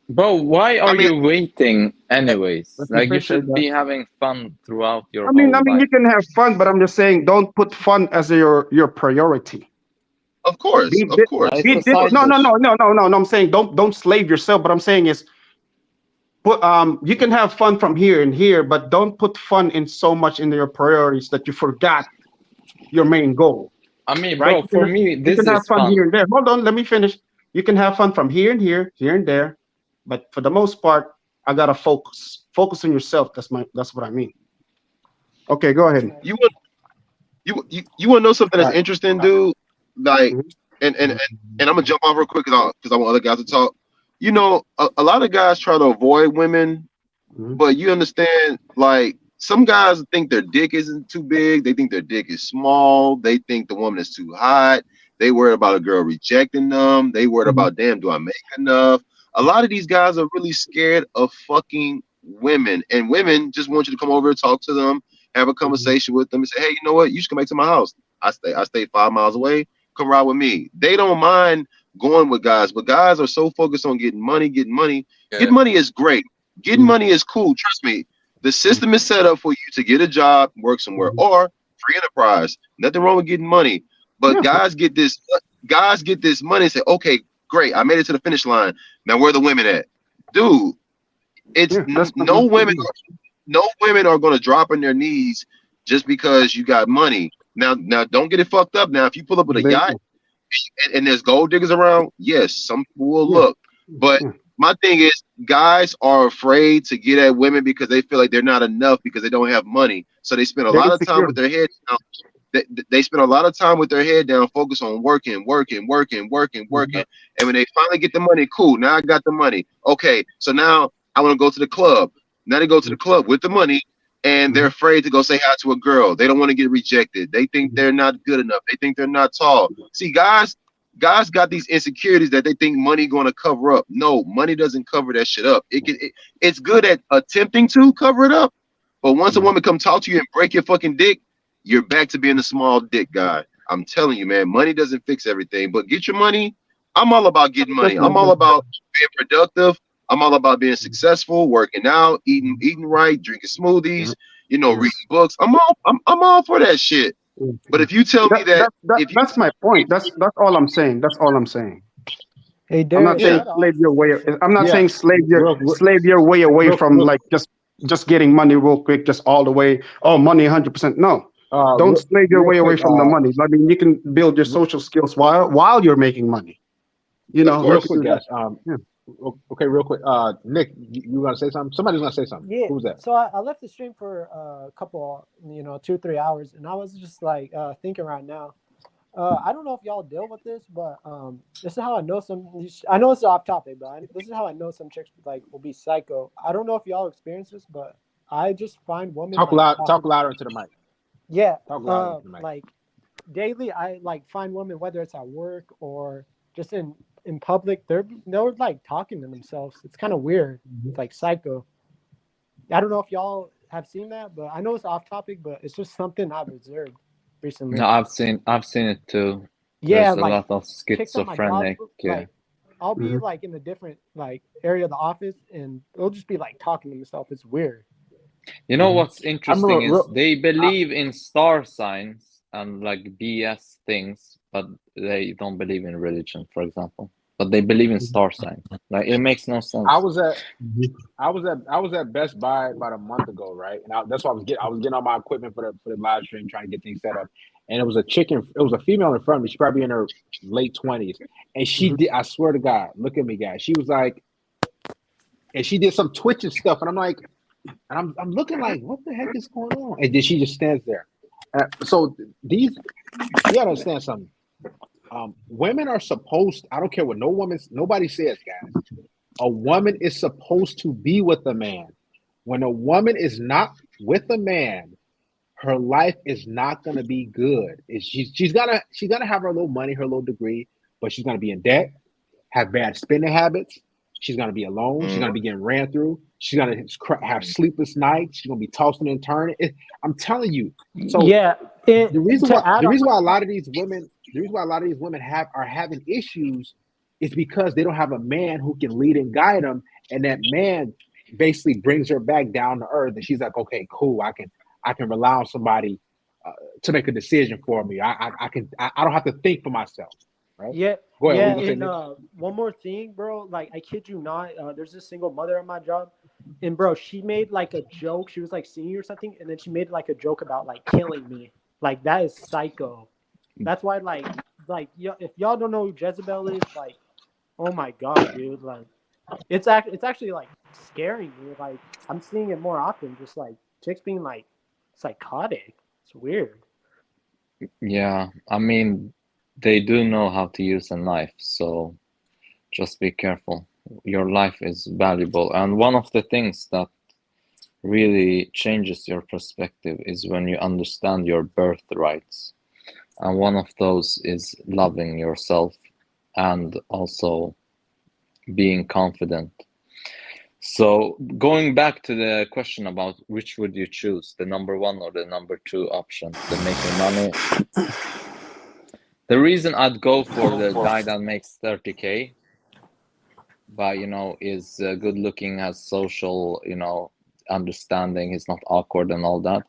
Bro, why are you waiting anyways? Like, you should be having fun throughout your whole life. You can have fun, but I'm just saying, don't put fun as your priority. Of course. No. I'm saying don't slave yourself. But I'm saying is, you can have fun from here and here, but don't put fun in so much into your priorities that you forgot your main goal. I mean, bro, for me, this is have fun here and there. Hold on, let me finish. You can have fun from here and here, here and there, but for the most part, I gotta focus focus on yourself. That's what I mean. Okay, go ahead. You want to know something that's interesting, dude? Like, and I'm gonna jump off real quick because I want other guys to talk. You know, a lot of guys try to avoid women, but you understand, like, some guys think their dick isn't too big. They think their dick is small. They think the woman is too hot. They worried about a girl rejecting them. They worried about, damn, do I make enough? A lot of these guys are really scared of fucking women, and women just want you to come over and talk to them, have a conversation with them, and say, hey, you know what? You should come back to my house. I stay 5 miles away. Come ride with me. They don't mind going with guys, but guys are so focused on getting money. Getting money is great. Getting money is cool. Trust me. The system is set up for you to get a job, work somewhere, or free enterprise. Nothing wrong with getting money. But guys get this money and say, okay, great, I made it to the finish line. Now where are the women at? Dude, no women are gonna drop on their knees just because you got money. Now don't get it fucked up. Now, if you pull up with a yacht and there's gold diggers around, yes, some people will look. But my thing is, guys are afraid to get at women because they feel like they're not enough because they don't have money. So they spend a lot of time with their head down. They spend a lot of time with their head down, focus on working. And when they finally get the money, cool, now I got the money. Okay, so now I want to go to the club. Now they go to the club with the money, and they're afraid to go say hi to a girl. They don't want to get rejected. They think they're not good enough. They think they're not tall. See, guys got these insecurities that they think money going to cover up. No, money doesn't cover that shit up. It's good at attempting to cover it up, but once a woman come talk to you and break your fucking dick, you're back to being a small dick guy. I'm telling you, man, money doesn't fix everything, but get your money. I'm all about getting money. I'm all about being productive. I'm all about being successful, working out, eating right, drinking smoothies, reading books. I'm all for that shit. But if you tell me that's my point. That's all I'm saying. That's all I'm saying. Hey, I'm not saying slave your way. I'm not saying slave your way away from like just getting money real quick, just all the way. Oh, money 100%. No. Don't slave your way away from the money. I mean, you can build your social skills while you're making money. Real quick, guys. Okay, real quick. Nick, you gonna say something? Somebody's gonna say something. Yeah. Who's that? So I left the stream for a couple, 2-3 hours, and I was just like thinking right now. I don't know if y'all deal with this, but this is how I know some. I know it's off topic, but this is how I know some chicks will be psycho. I don't know if y'all experience this, but I just find women talk louder into the mic. Yeah, like daily, I find women, whether it's at work or just in public, they're like talking to themselves. It's kind of weird. It's like psycho. I don't know if y'all have seen that, but I know it's off topic, but it's just something I've observed recently. No, I've seen it too. Yeah, there's a lot of schizophrenic. I'll be like in a different area of the office, and they'll just be like talking to themselves. It's weird. You know what's interesting is they believe in star signs and like BS things, but they don't believe in religion, for example. But they believe in star signs. Like, it makes no sense. I was at Best Buy about a month ago, right? And that's why I was getting all my equipment for the live stream, trying to get things set up. And it was a female in front of me. She's probably in her late 20s, and she did. I swear to God, look at me, guys. She was like, and she did some twitching stuff, and I'm like. And I'm looking like, what the heck is going on? And then she just stands there. So you gotta understand something. Women are supposed. I don't care what nobody says, guys. A woman is supposed to be with a man. When a woman is not with a man, her life is not gonna be good. She's gonna have her little money, her little degree, but she's gonna be in debt, have bad spending habits. She's going to be alone. She's going to be getting ran through. She's going to have sleepless nights. She's going to be tossing and turning. I'm telling you. So the reason why a lot of these women are having issues is because they don't have a man who can lead and guide them, and that man basically brings her back down to earth. And she's like, okay, cool. I can rely on somebody to make a decision for me. I don't have to think for myself. Right? Yeah. Go ahead. And one more thing, bro. Like, I kid you not. There's this single mother at my job, and bro, she made like a joke. She was like singing or something, and then she made like a joke about like killing me. Like, that is psycho. That's why if y'all don't know who Jezebel is, like, oh my God, dude. Like, it's actually like scaring me. Like I'm seeing it more often, just like chicks being like psychotic. It's weird. Yeah, I mean, they do know how to use a knife, so just be careful. Your life is valuable, and one of the things that really changes your perspective is when you understand your birthrights. And one of those is loving yourself and also being confident. So going back to the question about which would you choose, the number 1 or the number 2 option, the making money. The reason I'd go for the guy that makes 30K, but is good looking, has social, understanding, he's not awkward and all that,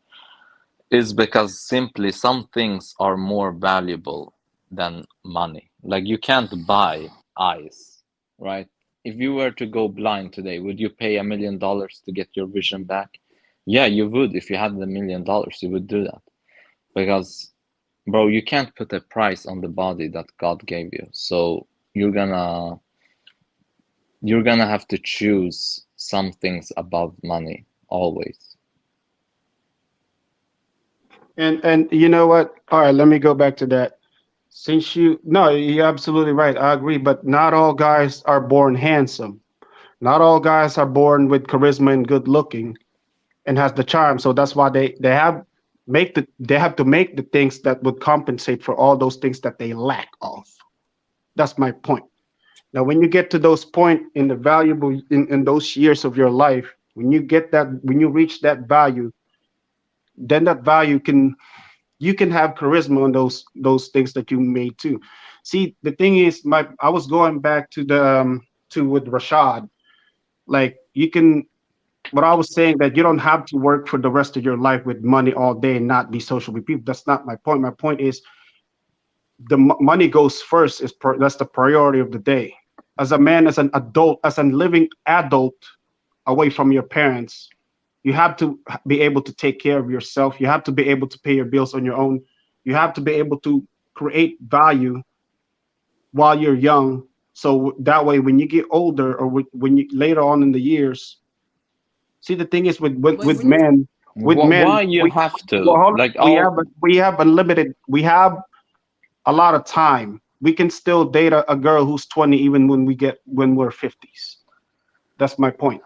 is because simply some things are more valuable than money. Like you can't buy eyes, right? If you were to go blind today, would you pay $1 million to get your vision back? Yeah, you would. If you had $1 million, you would do that. Because, bro, you can't put a price on the body that God gave you. So you're gonna have to choose some things above money, always. And you know what? All right, let me go back to that. Since you're absolutely right. I agree, but not all guys are born handsome. Not all guys are born with charisma and good looking and has the charm. So that's why they have to make the things that would compensate for all those things that they lack of. That's my point. Now, when you get to those point in the valuable in those years of your life, when you reach that value, then that value you can have charisma on those things that you made too. See, the thing is, I was going back to the with Rashad. Like what I was saying, that you don't have to work for the rest of your life with money all day and not be social with people. That's not my point. My point is the money goes first. That's the priority of the day. As a man, as an adult, as a living adult away from your parents, you have to be able to take care of yourself. You have to be able to pay your bills on your own. You have to be able to create value while you're young. So that way, when you get older or when you later on in the years, see, the thing is with men, why you have to? We have unlimited. We have a lot of time. We can still date a girl who's 20 even when we're 50s. That's my point.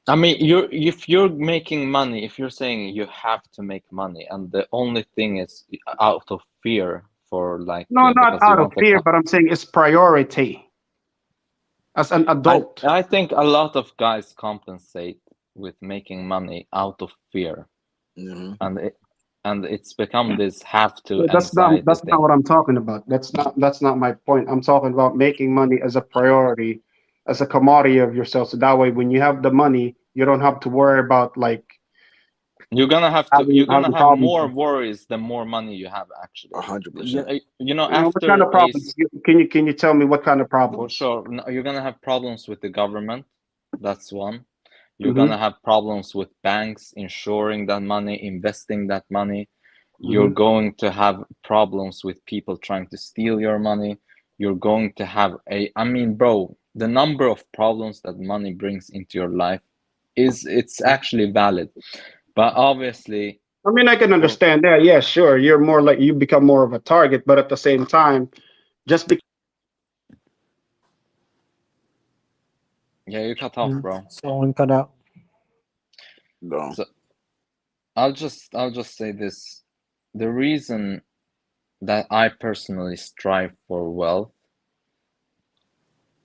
I mean, if you're making money, if you're saying you have to make money, and the only thing is out of fear for like not out of fear, but I'm saying it's priority as an adult. I think a lot of guys compensate with making money out of fear, and it's become this have to. That's not what I'm talking about. That's not my point. I'm talking about making money as a priority, as a commodity of yourself. So that way, when you have the money, you don't have to worry about like. You're gonna have more worries the more money you have. Actually, 100%. What kind of problems? Can you tell me what kind of problems? For sure, you're gonna have problems with the government. That's one. You're gonna have problems with banks insuring that money, investing that money. You're going to have problems with people trying to steal your money. You're going to have bro, the number of problems that money brings into your life it's actually valid. But obviously, I can understand that. Yeah, sure. You're more like you become more of a target, but at the same time, just because. Yeah, you cut off, bro. Someone cut out. No. So I'll just say this. The reason that I personally strive for wealth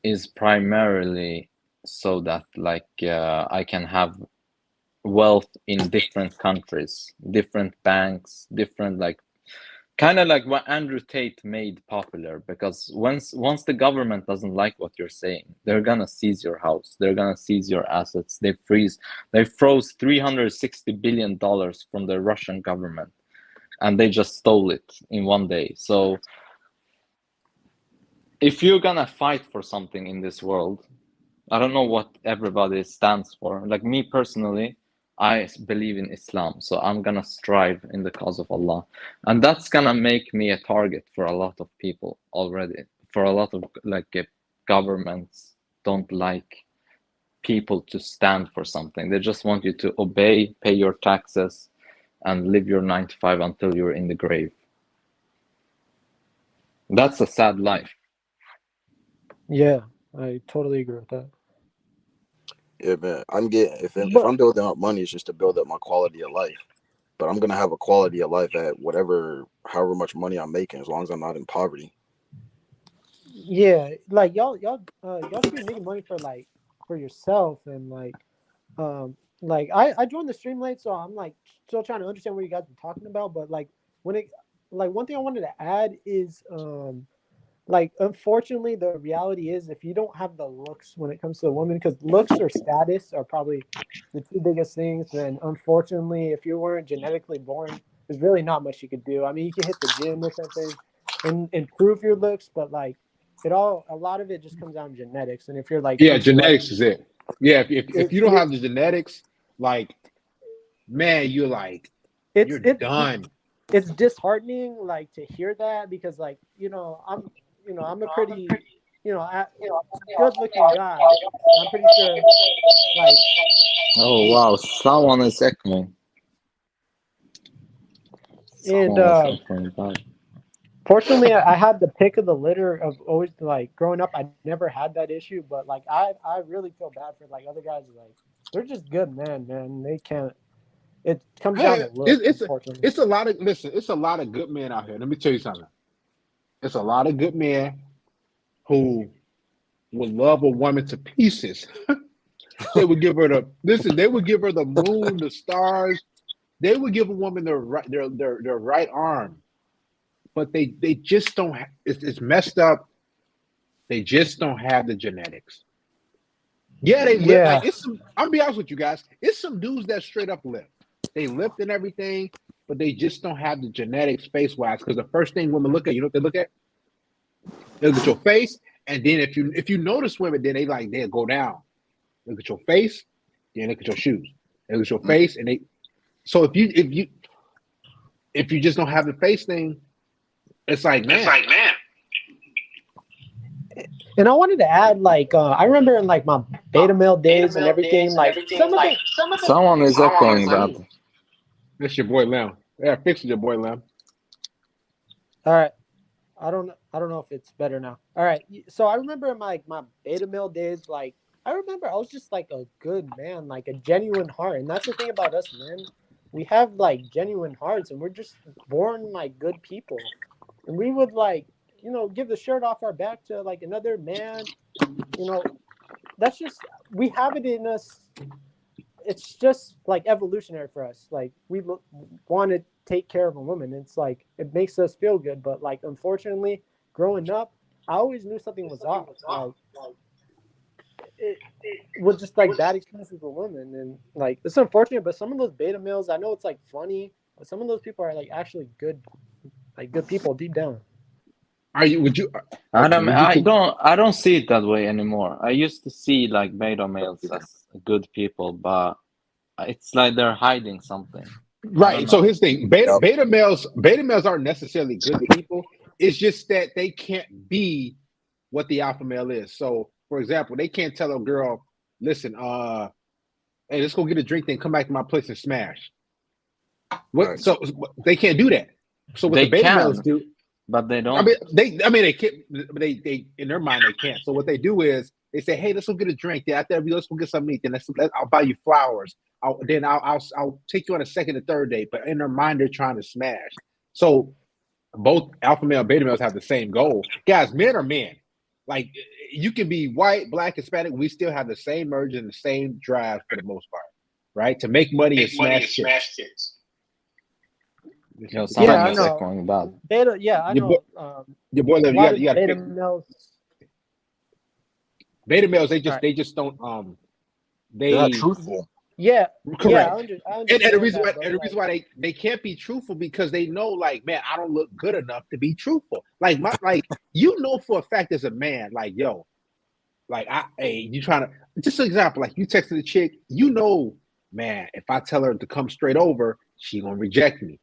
is primarily so that I can have wealth in different countries, different banks, different kind of like what Andrew Tate made popular, because once the government doesn't like what you're saying, they're gonna seize your house, they're gonna seize your assets. They froze $360 billion from the Russian government, and they just stole it in one day. So if you're gonna fight for something in this world, I don't know what everybody stands for. Like me personally, I believe in Islam, so I'm gonna strive in the cause of Allah, and that's gonna make me a target for a lot of people already. For a lot of governments don't like people to stand for something. They just want you to obey, pay your taxes, and live your 9 to 5 until you're in the grave. That's a sad life. Yeah, I totally agree with that. Yeah, man. If I'm building up money, it's just to build up my quality of life. But I'm gonna have a quality of life at however much money I'm making, as long as I'm not in poverty. Yeah, like y'all should be making money for yourself, and like I joined the stream late, so I'm like still trying to understand what you guys are talking about. But like one thing I wanted to add is like unfortunately the reality is if you don't have the looks when it comes to a woman, because looks or status are probably the two biggest things, then unfortunately if you weren't genetically born, there's really not much you could do. I mean, you can hit the gym or something and improve your looks, but like a lot of it just comes down to genetics. And if you're like genetics is it. Yeah, if you don't have the genetics, like, man, you're done. It's disheartening like to hear that, because like I'm a pretty good looking guy. I'm pretty sure like Oh wow, someone is echoing. And fortunately, I had the pick of the litter of always like growing up. I never had that issue, but like I really feel bad for like other guys. Like they're just good men, man. They can't. It comes down to looks. It's a lot of good men out here. Let me tell you something. It's a lot of good men who would love a woman to pieces. They would give her they would give her the moon, the stars. They would give a woman their right arm. But they just don't have, it's messed up. They just don't have the genetics. Yeah, I'll be honest with you guys. It's some dudes that straight up lift. They lift and everything, but they just don't have the genetics space-wise. Because the first thing women look at, you know what they look at? They look at your face, and then if you notice women, then they'll go down. Look at your face, then look at your shoes. They look at your face, and so if you just don't have the face thing, it's like man. And I wanted to add, like, I remember in like my beta male days and everything, like someone is echoing that. That's your boy Lem. Yeah, fix it, your boy Lem. All right. I don't know if it's better now. All right. So I remember in my beta male days, like I remember I was just like a good man, like a genuine heart. And that's the thing about us, man. We have like genuine hearts, and we're just born like good people. And we would like, give the shirt off our back to like another man. That's just, we have it in us. It's just like evolutionary for us. Like we want to take care of a woman. It's like, it makes us feel good. But like, unfortunately, growing up, I always knew something was off. Like, it was just like bad experiences with women. And like, it's unfortunate, but some of those beta males, I know it's like funny, but some of those people are like actually good people deep down. I don't see it that way anymore. I used to see like beta males as good people, but it's like they're hiding something. Right. So here's the thing: beta males aren't necessarily good people. It's just that they can't be what the alpha male is. So, for example, they can't tell a girl, "Listen, hey, let's go get a drink, then come back to my place and smash." What? So they can't do that. So what the beta males do. But they don't. They can't. They in their mind they can't. So what they do is they say, "Hey, let's go get a drink. Then after let's go get some meat. Then I'll buy you flowers. I'll take you on a second or third date." But in their mind, they're trying to smash. So both alpha male and beta males have the same goal. Guys, men are men. Like you can be white, black, Hispanic. We still have the same urge and the same drive for the most part, right? To make money and smash chicks. I know. Beta, I know. Your boy, you got beta males. Beta males, they just don't. They're not truthful. Yeah, correct. Yeah, I and the reason why they can't be truthful because they know, like, man, I don't look good enough to be truthful. Like for a fact as a man, like, yo, like, you trying to, just an example, like you texted a chick, man, if I tell her to come straight over, she gonna reject me.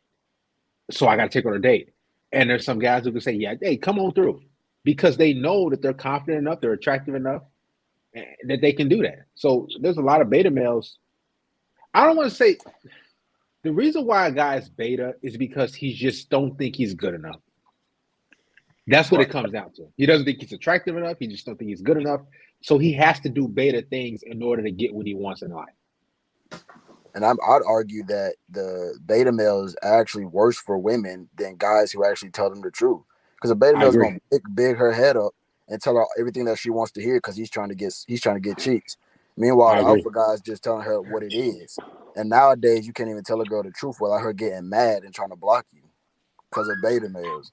So I got to take her on a date. And there's some guys who can say, yeah, hey, come on through. Because they know that they're confident enough, they're attractive enough that they can do that. So there's a lot of beta males. I don't want to say the reason why a guy is beta is because he just don't think he's good enough. That's what it comes down to. He doesn't think he's attractive enough. He just don't think he's good enough. So he has to do beta things in order to get what he wants in life. And I'd argue that the beta male is actually worse for women than guys who actually tell them the truth. Because a beta male is going to big her head up and tell her everything that she wants to hear because he's trying to get cheeks. Meanwhile, the alpha guy is just telling her what it is. And nowadays, you can't even tell a girl the truth without her getting mad and trying to block you because of beta males.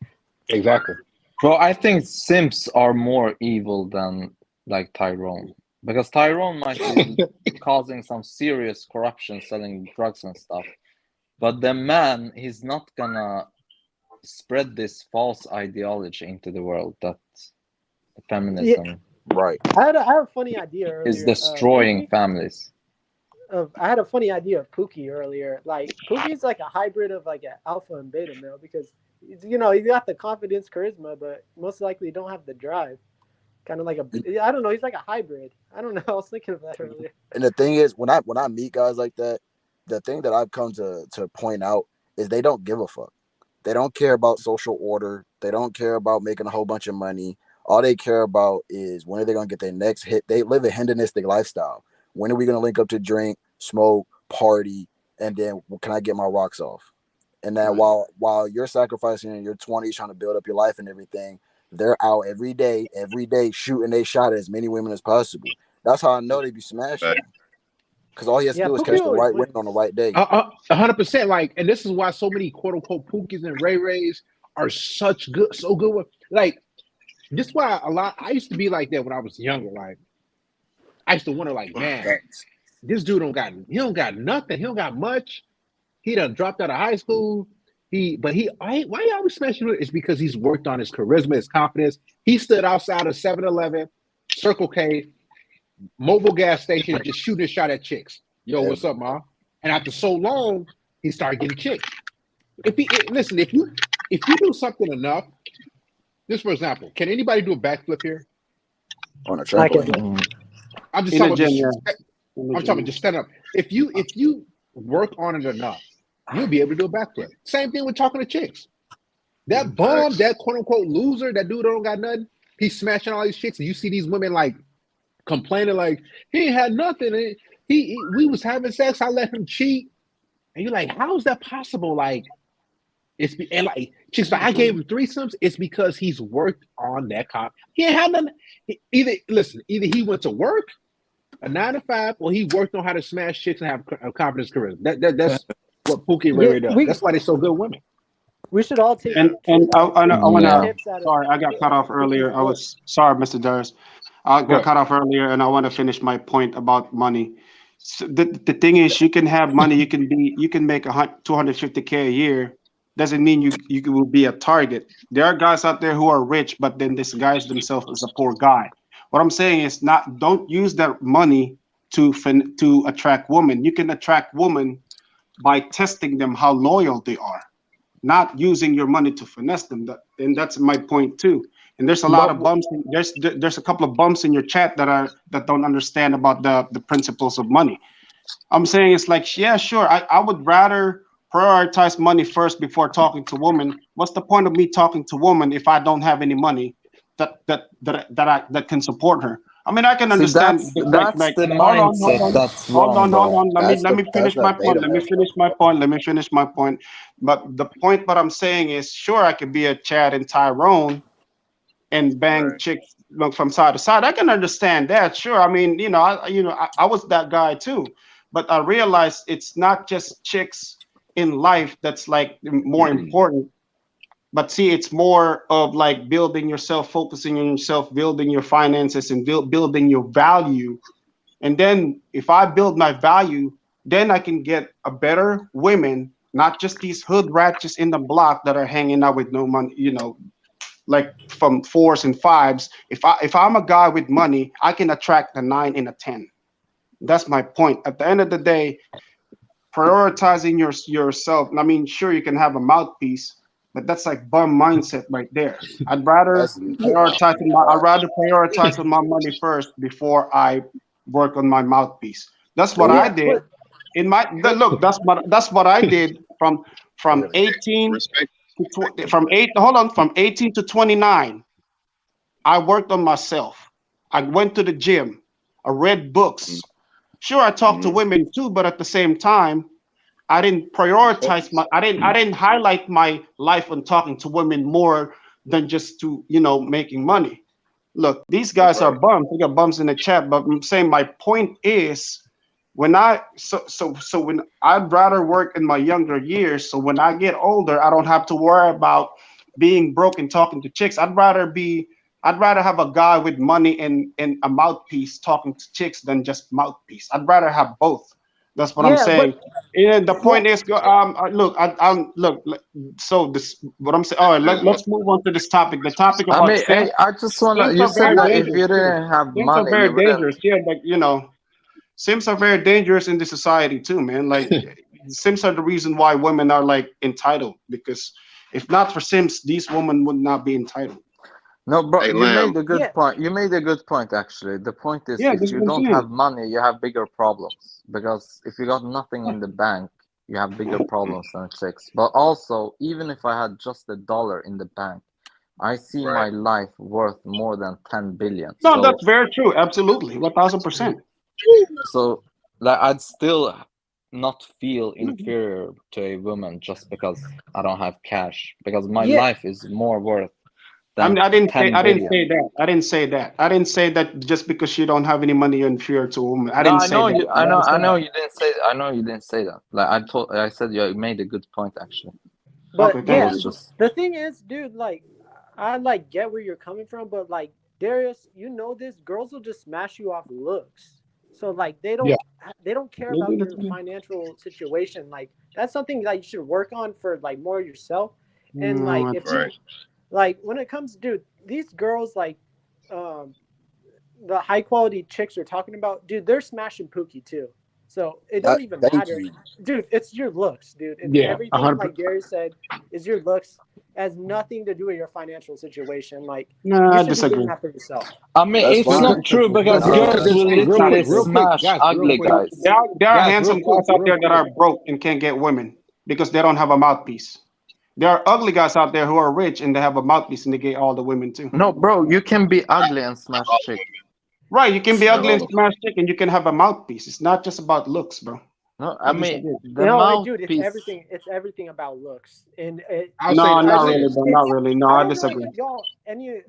Exactly. Well, I think simps are more evil than like Tyrone, because Tyrone might be causing some serious corruption, selling drugs and stuff. But the man, he's not gonna spread this false ideology into the world that feminism right I had a funny idea earlier. is destroying families. I had a funny idea of Pookie earlier. Like Pookie's like a hybrid of like an alpha and beta male because you know he's got the confidence, charisma, but most likely don't have the drive. Kind of like I don't know. He's like a hybrid. I don't know. I was thinking of that earlier. And the thing is, when I meet guys like that, the thing that I've come to point out is they don't give a fuck. They don't care about social order. They don't care about making a whole bunch of money. All they care about is when are they going to get their next hit. They live a hedonistic lifestyle. When are we going to link up to drink, smoke, party, and then can I get my rocks off? And then while you're sacrificing in your 20s trying to build up your life and everything, they're out every day shooting a shot at as many women as possible. That's how I know they be smashing. Because all he has to do is catch the right women on the right day. 100%. Like, and this is why so many quote unquote Pookies and Ray Rays are so good with, like, this is why I used to be like that when I was younger. Like, I used to wonder, like, man, this dude don't got nothing. He don't got much. He done dropped out of high school. Why he always smashing it? It's because he's worked on his charisma, his confidence. He stood outside of 7-Eleven, Circle K, mobile gas station, just shooting a shot at chicks. Yo, what's up, ma? And after so long, he started getting chicks. If you do something enough, just for example, can anybody do a backflip here? On a trampoline. I'm just talking just stand up. If you work on it enough, you'll be able to do a backflip. Same thing with talking to chicks. That bum, that quote unquote loser, that dude don't got nothing, he's smashing all these chicks, and you see these women like complaining like he ain't had nothing. We was having sex, I let him cheat. And you're like, how is that possible? Like, and like chicks like, I gave him threesomes. It's because he's worked on that He ain't had nothing. Either he went to work, a 9 to 5, or he worked on how to smash chicks and have a confidence career. That's what Pookie Ray does. That's why they're so good women. We should all take. And I want to. Sorry, I got cut off earlier. I was sorry, Mr. Darius. I got cut off earlier, and I want to finish my point about money. So the thing is, you can have money. You can make $250K a year. Doesn't mean you will be a target. There are guys out there who are rich, but then disguise themselves as a poor guy. What I'm saying is, don't use that money to attract women. You can attract women by testing them how loyal they are, not using your money to finesse them. And that's my point too. And there's a lot of bumps. There's a couple of bumps in your chat that don't understand about the principles of money. I'm saying it's like, yeah, sure. I would rather prioritize money first before talking to women. What's the point of me talking to women if I don't have any money that can support her? I mean, I can understand. That's the mindset that's wrong. Hold on. Let me finish my point. But the point what I'm saying is, sure, I could be a Chad and Tyrone and bang chicks from side to side. I can understand that. Sure. I mean, I was that guy too. But I realized it's not just chicks in life that's like more important. But see, it's more of like building yourself, focusing on yourself, building your finances, and building your value. And then if I build my value, then I can get a better women, not just these hood ratchets in the block that are hanging out with no money, like from 4s and 5s. If I'm a guy with money, I can attract a 9 and a 10. That's my point. At the end of the day, prioritizing yourself. I mean, sure, you can have a mouthpiece, But that's like bum mindset right there. I'd rather prioritize with my money first before I work on my mouthpiece. That's what I did. That's what I did from 18 from 18 to 29. I worked on myself. I went to the gym. I read books. Sure, I talked to women too, but at the same time, I didn't prioritize I didn't highlight my life on talking to women more than just to, making money. Look, these guys are bums. We got bums in the chat, but I'm saying my point is when I'd rather work in my younger years, so when I get older, I don't have to worry about being broke and talking to chicks. I'd rather have a guy with money and a mouthpiece talking to chicks than just mouthpiece. I'd rather have both. That's what I'm saying. And the point is, look. So this, what I'm saying. All right, let's move on to this topic. The topic about hey, I just wanna. You said that if you didn't have money, are very dangerous. Yeah, but Sims are very dangerous in this society too, man. Like Sims are the reason why women are like entitled, because if not for Sims, these women would not be entitled. No, bro, you made a good point. You made a good point, actually. The point is, if you don't have money, you have bigger problems. Because if you got nothing in the bank, you have bigger problems than chicks. But also, even if I had just $1 in the bank, I see my life worth more than 10 billion. No, that's very true. Absolutely, 1,000%. So, like, I'd still not feel inferior to a woman just because I don't have cash. Because my life is more worth. I didn't say that. I didn't say that just because you don't have any money, you're inferior to a woman. I know you didn't say that. Like I said you made a good point, actually. But the thing is, dude, like I get where you're coming from, but like Darius, this, girls will just smash you off looks. So like they don't care about your financial situation. Like that's something that you should work on for like more yourself. And like if you like when it comes, dude, these girls like the high quality chicks you're talking about, dude, they're smashing Pookie too. So it don't even matter. Dude, it's your looks, dude. And everything 100%. Like Gary said is your looks. Has nothing to do with your financial situation. Like, I disagree. After yourself. I mean, it's not true because girls will literally smash ugly guys. There are handsome guys out there that are broke and can't get women because they don't have a mouthpiece. There are ugly guys out there who are rich and they have a mouthpiece and they get all the women too. No, bro, you can be ugly and smash chick. Right, you can be ugly and smash chick and you can have a mouthpiece. It's not just about looks, bro. No, I mean, dude, it's everything about looks. And not really. No, I disagree.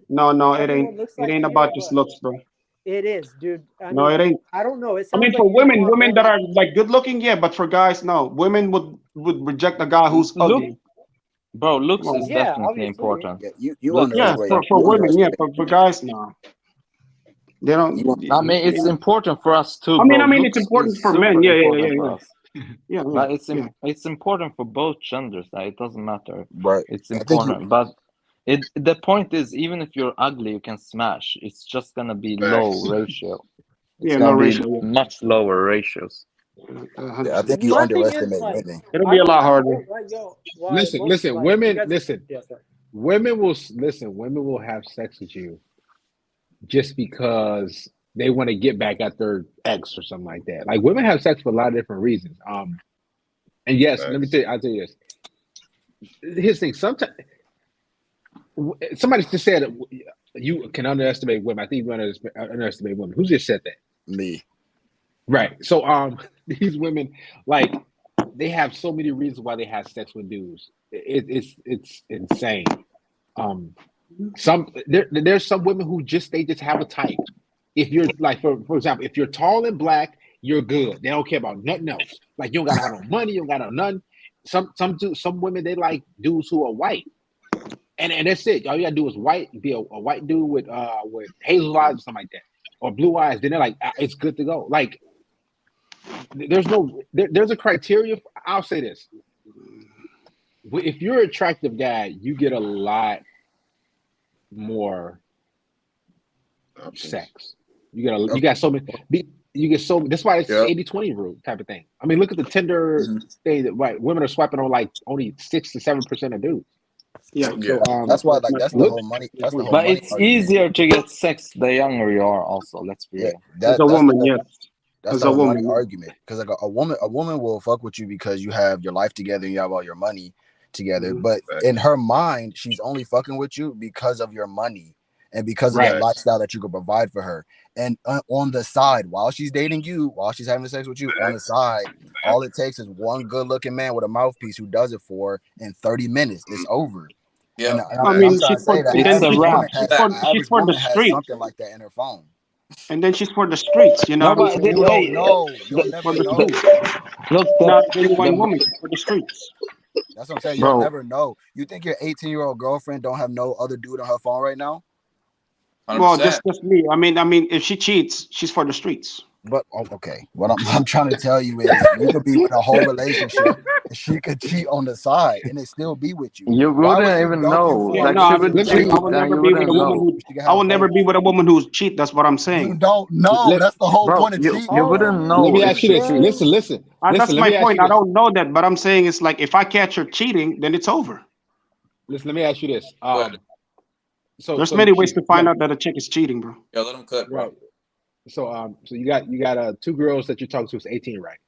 No, it ain't. It ain't about just looks, bro. It is, dude. No, it ain't. I don't know. I mean, for women that are like good looking, yeah, but for guys, no. Women would reject a guy who's ugly. Bro, looks is definitely important. For women, yeah, but for guys, no. They don't. I mean, it's important for us too. I mean, it's important for men. Yeah. But it's important for both genders. It doesn't matter. Right. It's important, but the point is, even if you're ugly, you can smash. It's just gonna be low ratio. It's gonna be much lower ratios. I think you underestimate women. It'll be a lot harder. Listen, women. Women will have sex with you just because they want to get back at their ex or something like that. Like women have sex for a lot of different reasons. And yes, I'll tell you this. Here's the thing. Sometimes somebody just said you can underestimate women. I think you underestimate women. Who just said that? Me. Right. So these women, like, they have so many reasons why they have sex with dudes. It's insane. There's some women who they just have a type. If you're like, for example, if you're tall and black, you're good. They don't care about nothing else. Like you don't gotta have no money, you don't gotta have none. Some women, they like dudes who are white, and that's it. All you gotta do is be a white dude with hazel eyes or something like that, or blue eyes. Then they're like, it's good to go. Like there's a criteria. I'll say this: if you're an attractive guy, you get a lot more sex. You got so many. You get so. That's why it's 80-20 rule type of thing. I mean, look at the Tinder thing that women are swiping on like only 6 to 7% of dudes. Yeah. So That's why, like, that's the whole money. That's the whole But money it's argument. easier to get sex the younger you are. Also, let's be Yeah, real. As a woman, yes. That's As the a whole money woman, argument. Because like a woman will fuck with you because you have your life together and you have all your money together. But in her mind, she's only fucking with you because of your money and because of that lifestyle that you could provide for her. And on the side, while she's dating you, while she's having sex with you, on the side, all it takes is one good-looking man with a mouthpiece who does it for her in 30 minutes. It's over. Yeah. And I mean, I'm trying to say that average woman has something like that in her phone. And then she's for the streets, you know. No, but you don't know. You'll never know. Look, not anyone woman for the streets. That's what I'm saying. You'll never know. You think your 18-year-old girlfriend don't have no other dude on her phone right now? 100%. Well, just me. I mean, if she cheats, she's for the streets. But okay, what I'm trying to tell you is, you could be in a whole relationship, and she could cheat on the side, and it still be with you. You wouldn't even know. Yeah, no, I will never be with a woman who. I will never be with a woman who's cheat. That's what I'm saying. You don't know. That's the whole point of cheating. You wouldn't know. Let me ask you this. Listen. That's my point. I don't know that, but I'm saying it's like if I catch her cheating, then it's over. Listen, let me ask you this. So there's many ways to find out that a chick is cheating, bro. Yeah, let them cut, bro. Right. So so you got two girls that you're talking to is 18, right?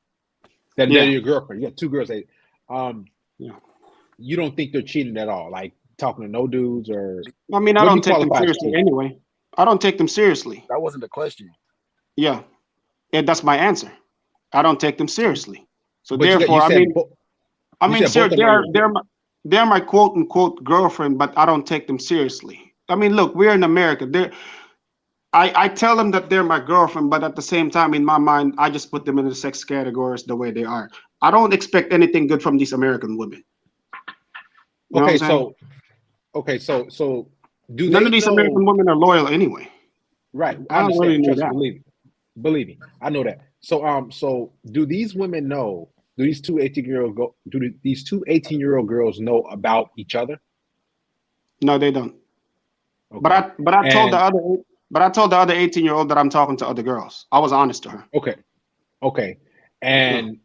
They're your girlfriend. You got two girls. You don't think they're cheating at all? Like talking to no dudes or? I mean, I don't take them seriously anyway. I don't take them seriously. That wasn't the question. Yeah, and that's my answer. I don't take them seriously. So therefore, I mean, sir, they're my quote unquote girlfriend, but I don't take them seriously. I mean, look, we're in America. I tell them that they're my girlfriend, but at the same time, in my mind, I just put them in the sex categories the way they are. I don't expect anything good from these American women. You So do none of these American women are loyal anyway? Right. I don't really know that. Believe me, I know that. So do these women know? Do these two 18-year-old girls know about each other? No, they don't. Okay. But I told the other 18-year-old that I'm talking to other girls. I was honest to her. Okay. And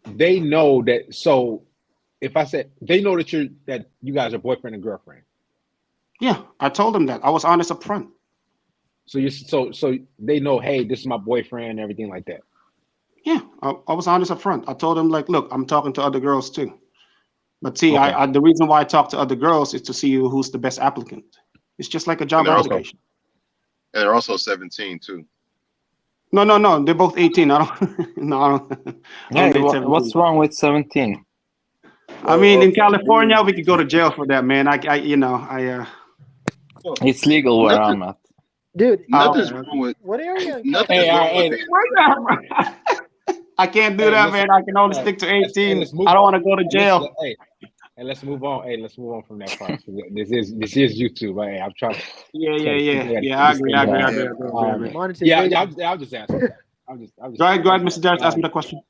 they know that. So if I said they know that you guys are boyfriend and girlfriend. Yeah, I told them that. I was honest up front. So they know, hey, this is my boyfriend and everything like that. Yeah, I was honest up front. I told them, like, look, I'm talking to other girls too. But see, the reason why I talk to other girls is to see who's the best applicant. It's just like a job application. And they're also 17 too. No, they're both 18. I don't. Hey, what's wrong with 17? I mean, in California, we could go to jail for that, man. It's legal where I'm at. Dude, nothing's wrong with. What area? I can't do that, man. I can only stick to 18. I don't want to go to jail. And let's move on. Hey, let's move on from that part. This is YouTube. Hey, I'm trying. Yeah. I agree. I'll just answer that. Go ahead, Mr. Darius. Ask me the question.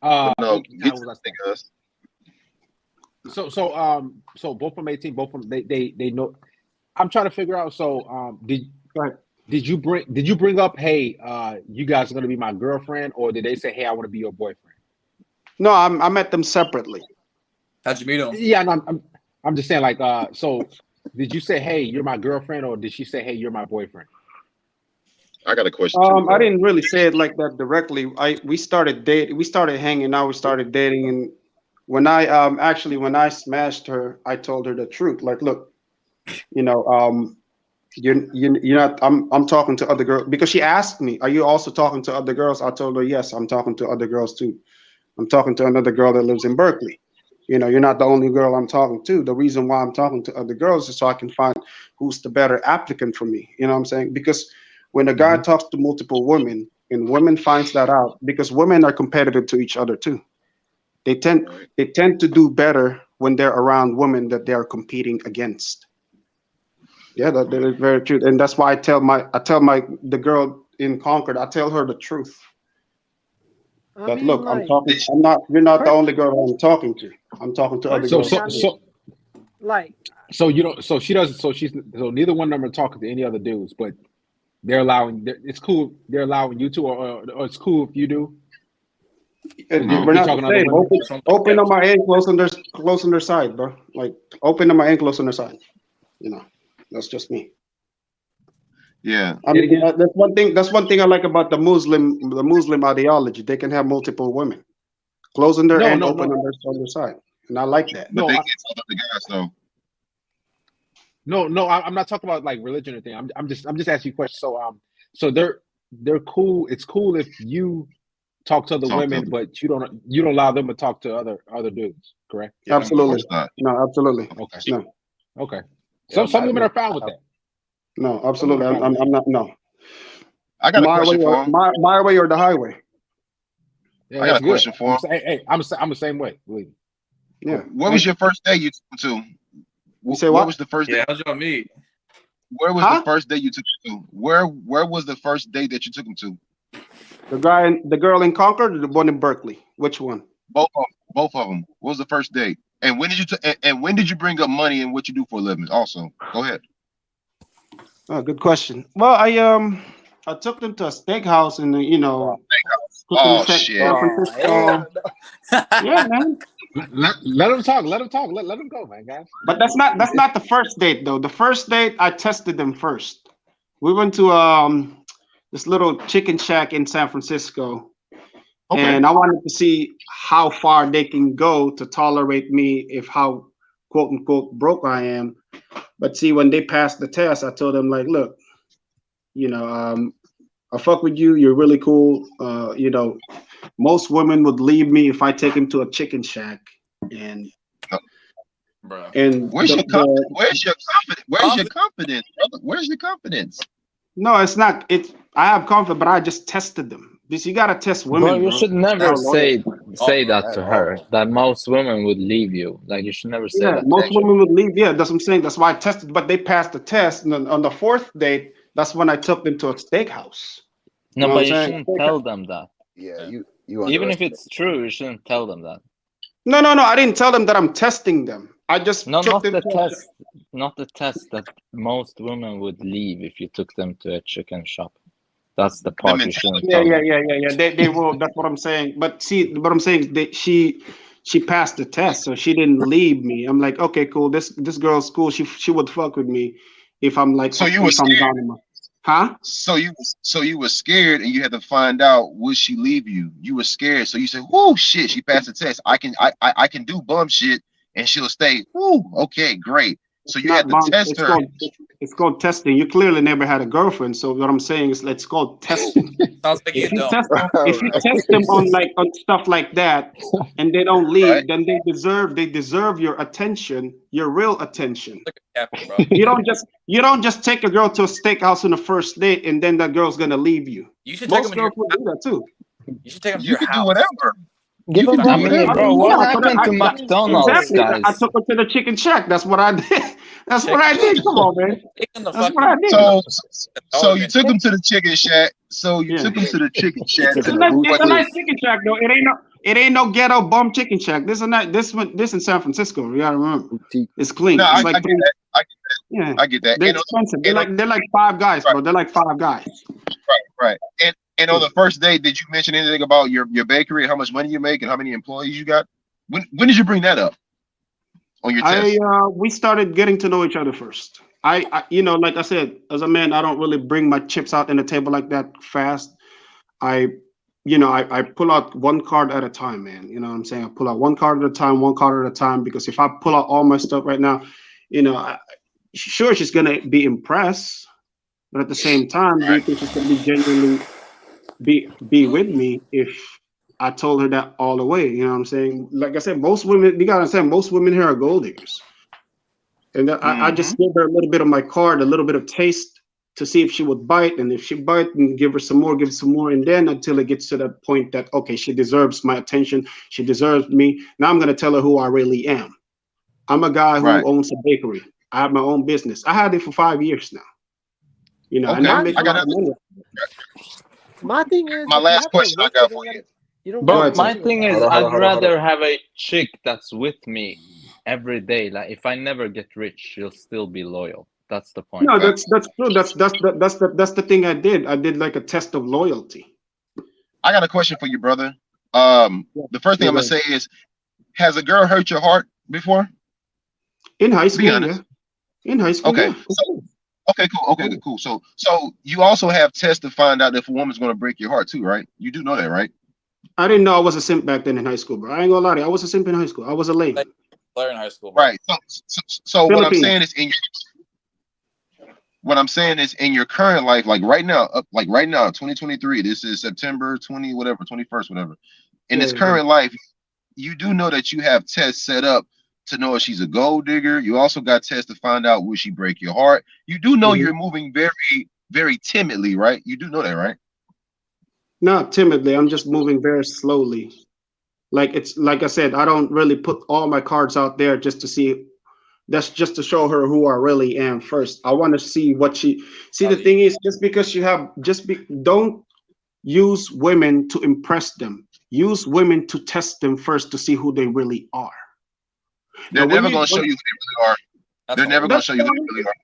No, So both from 18, both from they know. I'm trying to figure out. So did you bring up, hey, you guys are gonna be my girlfriend, or did they say, hey, I want to be your boyfriend? No, I met them separately. How'd you meet them? Yeah, no, I'm just saying, like, so did you say, hey, you're my girlfriend, or did she say, hey, you're my boyfriend? I got a question. I didn't really say it like that directly. We started dating. We started hanging out. We started dating, and when I smashed her, I told her the truth. Like, look, you're not. I'm talking to other girls, because she asked me, are you also talking to other girls? I told her, yes, I'm talking to other girls too. I'm talking to another girl that lives in Berkeley. You're not the only girl I'm talking to. The reason why I'm talking to other girls is so I can find who's the better applicant for me. You know what I'm saying? Because when a guy talks to multiple women and women finds that out, because women are competitive to each other too. They tend to do better when they're around women that they are competing against. Yeah, that is very true. And that's why I tell the girl in Concord, I tell her the truth. But look, you're not the only girl I'm talking to. I'm talking to other girls. So neither one of them are talking to any other dudes, but it's cool. They're allowing you to, or it's cool if you do. We're not the same. Open on my end, close on their side, bro. Like open on my end, close on their side. You know, that's just me. Yeah. I mean, that's one thing. That's one thing I like about the Muslim ideology. They can have multiple women, close on their end, open on their side, and I like that. But they get some of the guys though. No, I'm not talking about like religion or anything. I'm just asking you questions. So they're cool. It's cool if you talk to other women, but you don't allow them to talk to other dudes, correct? Yeah, absolutely. No, absolutely. Okay. No. Okay. So some women are fine with that. No, absolutely. I'm not. No. I got a question for him. My way or the highway. Yeah, I got a question for him. Hey, I'm the same way. Believe me. Yeah. What was your first day you took him to? You say what? Was the first day? Yeah, how's y'all meet? Where was the first day you took him to? Where was the first day that you took him to? The girl in Concord, or the one in Berkeley? Which one? Both of them. What was the first day? And when did you bring up money and what you do for a living? Also, go ahead. Oh, good question. Well, I took them to a steakhouse in the Shit. San Francisco. Yeah, man. Let them talk. Let them go, man, guys. But that's not the first date though. The first date I tested them first. We went to this little chicken shack in San Francisco, and I wanted to see how far they can go to tolerate me if how quote unquote broke I am. But see, when they passed the test, I told them like, look, I fuck with you. You're really cool. Most women would leave me if I take him to a chicken shack. And where's your confidence? Where's your confidence, brother? Where's your confidence? No, it's not. I have confidence, but I just tested them. Because you gotta test women. Bro, you should never say that to her. That most women would leave you. Like you should never say that. Most women would leave. Yeah, that's what I'm saying. That's why I tested. But they passed the test. And on the fourth date, that's when I took them to a steakhouse. No, but you shouldn't tell them that. Yeah, you even if it's true, you shouldn't tell them that. No. I didn't tell them that I'm testing them. I just not the test. Not the test that most women would leave if you took them to a chicken shop. That's the part you shouldn't tell them. Yeah. They will. That's what I'm saying. But see, what I'm saying is she passed the test, so she didn't leave me. I'm like, okay, cool. This girl's cool. She would fuck with me if I'm like. So you were scared. Huh? So you were scared, and you had to find out would she leave you. You were scared, so you said, "Oh shit, she passed the test. I can do bum shit, and she'll stay." Ooh, okay, great. So you had to test her. It's called testing. You clearly never had a girlfriend, so what I'm saying is, let's call testing. Sounds like if you test them on stuff like that, and they don't leave, then they deserve your attention, your real attention. You don't just take a girl to a steakhouse on the first date, and then that girl's gonna leave you. You should Most girls would do that too. You should take them to your house. Do whatever. Give them bro. What happened to McDonald's, exactly. guys? I took her to the chicken shack. That's what I did. That's what I did. Come on, man. That's what I did. So you took him to the chicken shack. Took him to the chicken shack. It's a nice chicken shack, though. It ain't no ghetto bum chicken shack. This in San Francisco. You gotta remember. It's clean. No, it's I get that. Yeah, I get that. They're expensive. They're like Five Guys, bro. They're like Five Guys. Right. And on the first day, did you mention anything about your bakery, how much money you make, and how many employees you got? When did you bring that up on your test? We started getting to know each other first. I like I said, as a man, I don't really bring my chips out in the table like that fast. I pull out one card at a time, man. You know what I'm saying? I pull out one card at a time, because if I pull out all my stuff right now, sure, she's gonna be impressed, but at the same time, do you think she's gonna be genuinely be with me if I told her that all the way? You know what I'm saying? Like I said, most women, you gotta understand, most women here are gold diggers. And I just gave her a little bit of my card, a little bit of taste to see if she would bite. And if she bite, and give her some more. And then until it gets to that point that, okay, she deserves my attention. She deserves me. Now I'm going to tell her who I really am. I'm a guy who owns a bakery. I have my own business. I had it for 5 years now. And I make a lot of money. My thing is, my last question I got for you. But my thing is, I'd rather have a chick that's with me every day. Like if I never get rich, she'll still be loyal. That's the point. No, that's true. That's the thing I did. I did like a test of loyalty. I got a question for you, brother. The first thing I'm gonna say is, has a girl hurt your heart before? In high school, Be honest. In high school, Okay. yeah. Okay, cool. Okay, cool. So you also have tests to find out if a woman's gonna break your heart too, right? You do know that, right? I didn't know I was a simp back then in high school, bro. I ain't gonna lie to you. I was a simp in high school. I was a lame. Player in high school, bro. Right. So what I'm Philippines. saying is in your current life, like right now, 2023. This is September 21st, whatever. In this current life, you do know that you have tests set up to know if she's a gold digger. You also got tests to find out will she break your heart. You do know you're moving very, very timidly, right? You do know that, right? Not timidly. I'm just moving very slowly. Like it's like I said, I don't really put all my cards out there just to see. That's just to show her who I really am first. I want to see what she. See, the thing is, just because you have, don't use women to impress them. Use women to test them first to see who they really are. They're never going to show you who they really are. They're never going to show you who they really are.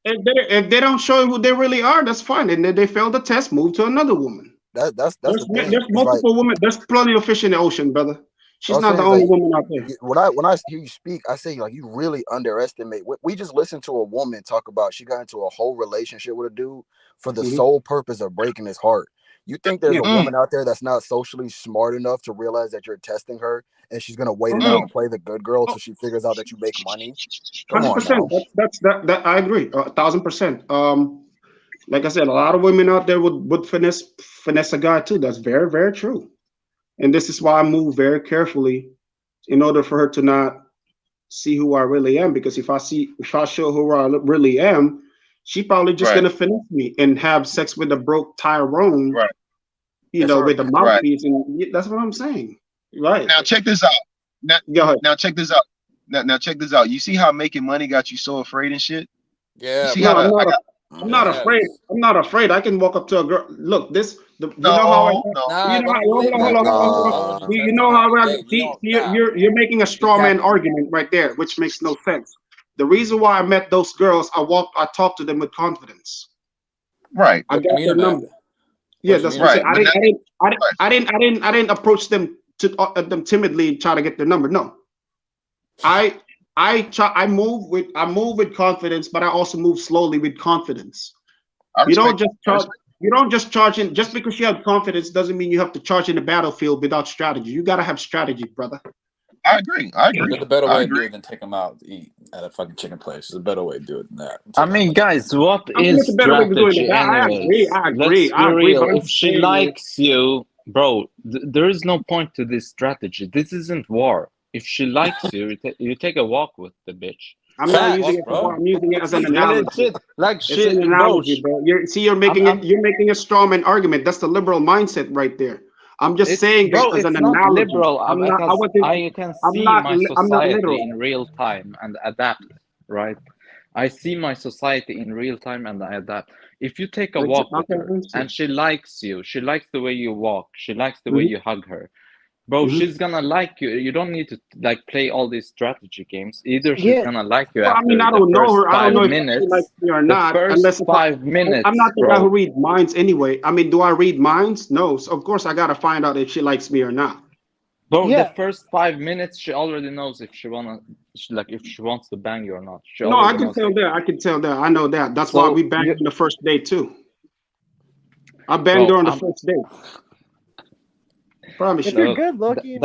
If they don't show you who they really are, that's fine. And then they fail the test, move to another woman. That's There's the thing. multiple women. There's plenty of fish in the ocean, brother. She's not the only woman out there. When I hear you speak, I say like you really underestimate. We just listened to a woman talk about she got into a whole relationship with a dude for the sole purpose of breaking his heart. You think there's a woman out there that's not socially smart enough to realize that you're testing her and she's gonna wait it out and play the good girl till she figures out that you make money? Come on, 100%. That I agree, 1,000%. Like I said, a lot of women out there would finesse a guy too. That's very, very true. And this is why I move very carefully in order for her to not see who I really am. Because if I show who I really am, she probably just gonna finesse me and have sex with a broke Tyrone, with a mouthpiece, and that's what I'm saying. Right. Now check this out. Now check this out. Now check this out. You see how making money got you so afraid and shit? Yeah. I'm not afraid. I'm not afraid. I can walk up to a girl. Look, you're making a straw man argument right there, which makes no sense. The reason why I met those girls, I talked to them with confidence. Right. I got their number. Yeah, that's right. I didn't approach them them timidly and try to get their number. No. I move with confidence, but I also move slowly with confidence. You don't just charge in. Just because you have confidence doesn't mean you have to charge in the battlefield without strategy. You gotta have strategy, brother. I agree. There's a better way to do it than take them out to eat at a fucking chicken place. There's a better way to do it than that. I mean, guys, what is strategy anyways? I agree. Let's be real. If she likes you, bro, there is no point to this strategy. This isn't war. If she likes you, you take a walk with the bitch. I'm not using it for war. I'm using it as an analogy. Like it's an analogy, bro. You're making a straw man argument. That's the liberal mindset right there. I'm just saying that as an analogy. Liberal. I can see my society in real time and adapt, right? I see my society in real time and I adapt. If you take a walk with her and she likes you, she likes the way you walk, she likes the way you hug her, bro, she's gonna like you. You don't need to like play all these strategy games. Either she's gonna like you after I don't know her. I don't know if she likes me or not. Unless 5 minutes. I'm not the guy who reads minds anyway. I mean, do I read minds? No. So of course I gotta find out if she likes me or not. Bro, the first 5 minutes, she already knows if she wants to bang you or not. No, I can tell that. I can tell that. I know that. That's why we banged on the first date too. I banged her on the first date. Promise if you. you're good looking,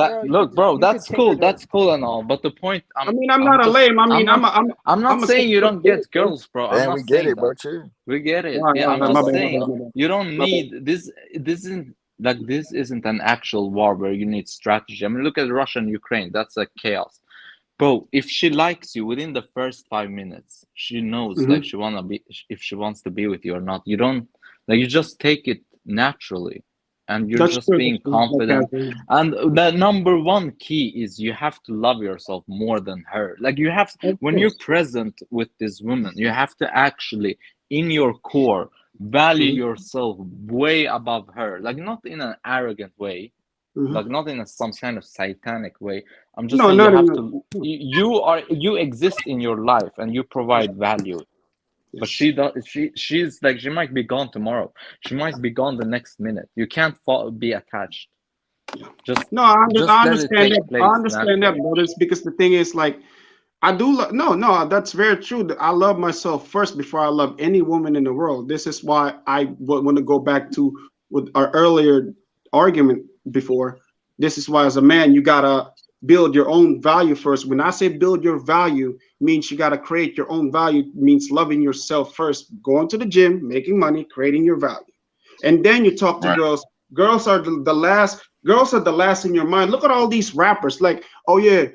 bro, that's cool. That's cool and all. But the point, I'm not a lame. I'm not saying you don't get girls, bro. Man, we get it, bro. We get it. I'm just saying you don't need this. This isn't an actual war where you need strategy. I mean, look at Russia and Ukraine. That's a chaos. Bro, if she likes you within the first 5 minutes, she knows like if she wants to be with you or not. You don't you just take it naturally. And you're just being confident. And the number one key is you have to love yourself more than her. Like you have, when you're present with this woman, you have to actually, in your core, value yourself way above her. Like not in an arrogant way, like not in some kind of satanic way. I'm just saying you exist in your life and you provide value. But she's like, she might be gone tomorrow. She might be gone the next minute. You can't be attached. No, I just understand let it that. take I place understand that, naturally. but it's because the thing is, like, I do. No, that's very true. I love myself first before I love any woman in the world. This is why I want to go back to with our earlier argument before. This is why, as a man, you gotta build your own value first. When I say build your value, means you gotta create your own value. Means loving yourself first, going to the gym, making money, creating your value, and then you talk to girls. Girls are the last. Girls are the last in your mind. Look at all these rappers. Like, oh yeah,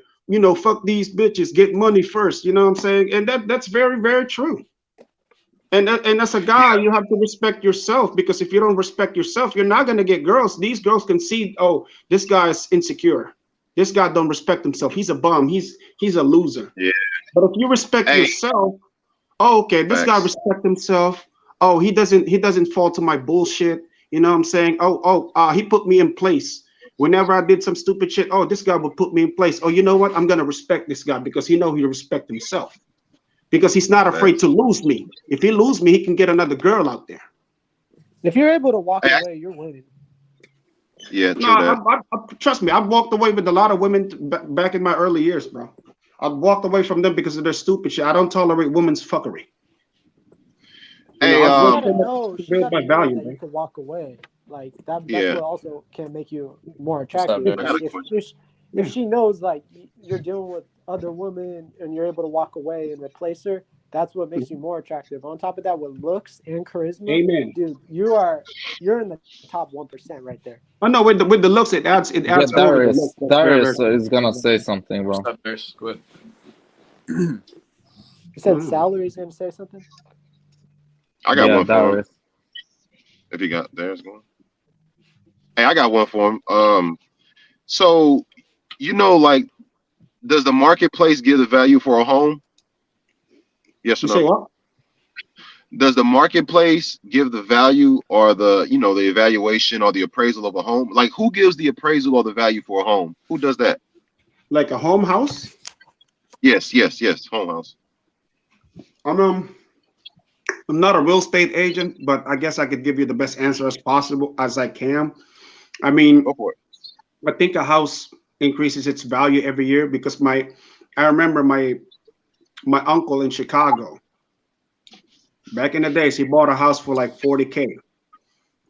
fuck these bitches, get money first. You know what I'm saying? And that's very, very true. And as a guy, you have to respect yourself, because if you don't respect yourself, you're not gonna get girls. These girls can see, oh, this guy is insecure. This guy don't respect himself. He's a bum. He's a loser. Yeah. But if you respect yourself, oh, okay, this guy respect himself. Oh, he doesn't fall to my bullshit. You know what I'm saying? He put me in place. Whenever I did some stupid shit, oh, this guy would put me in place. Oh, you know what? I'm gonna respect this guy because he respect himself. Because he's not afraid to lose me. If he lose me, he can get another girl out there. If you're able to walk away, you're winning. Yeah, true no, trust me. I've walked away with a lot of women back in my early years, bro. I've walked away from them because of their stupid shit. I don't tolerate women's fuckery. You gotta know that you can walk away. Like that's what also can make you more attractive. Like, if she knows like you're dealing with other women and you're able to walk away and replace her, that's what makes you more attractive. On top of that, with looks and charisma, Amen. Dude, you're in the top 1% right there. I know with the looks, it adds Yeah, more. Darius is gonna say something, bro. What's up, Darius? Go ahead. You said Salary's gonna say something? I got one for him. Darius. If he got there's one. Hey, I got one for him. So like, does the marketplace give the value for a home? Yes or no? Say what? Does the marketplace give the value or the the evaluation or the appraisal of a home? Like, who gives the appraisal or the value for a home? Who does that? Like a home house? Yes, home house. I'm not a real estate agent, but I guess I could give you the best answer as possible as I can. I mean, go for it. I think a house increases its value every year because I remember my uncle in Chicago. Back in the days, he bought a house for like $40K.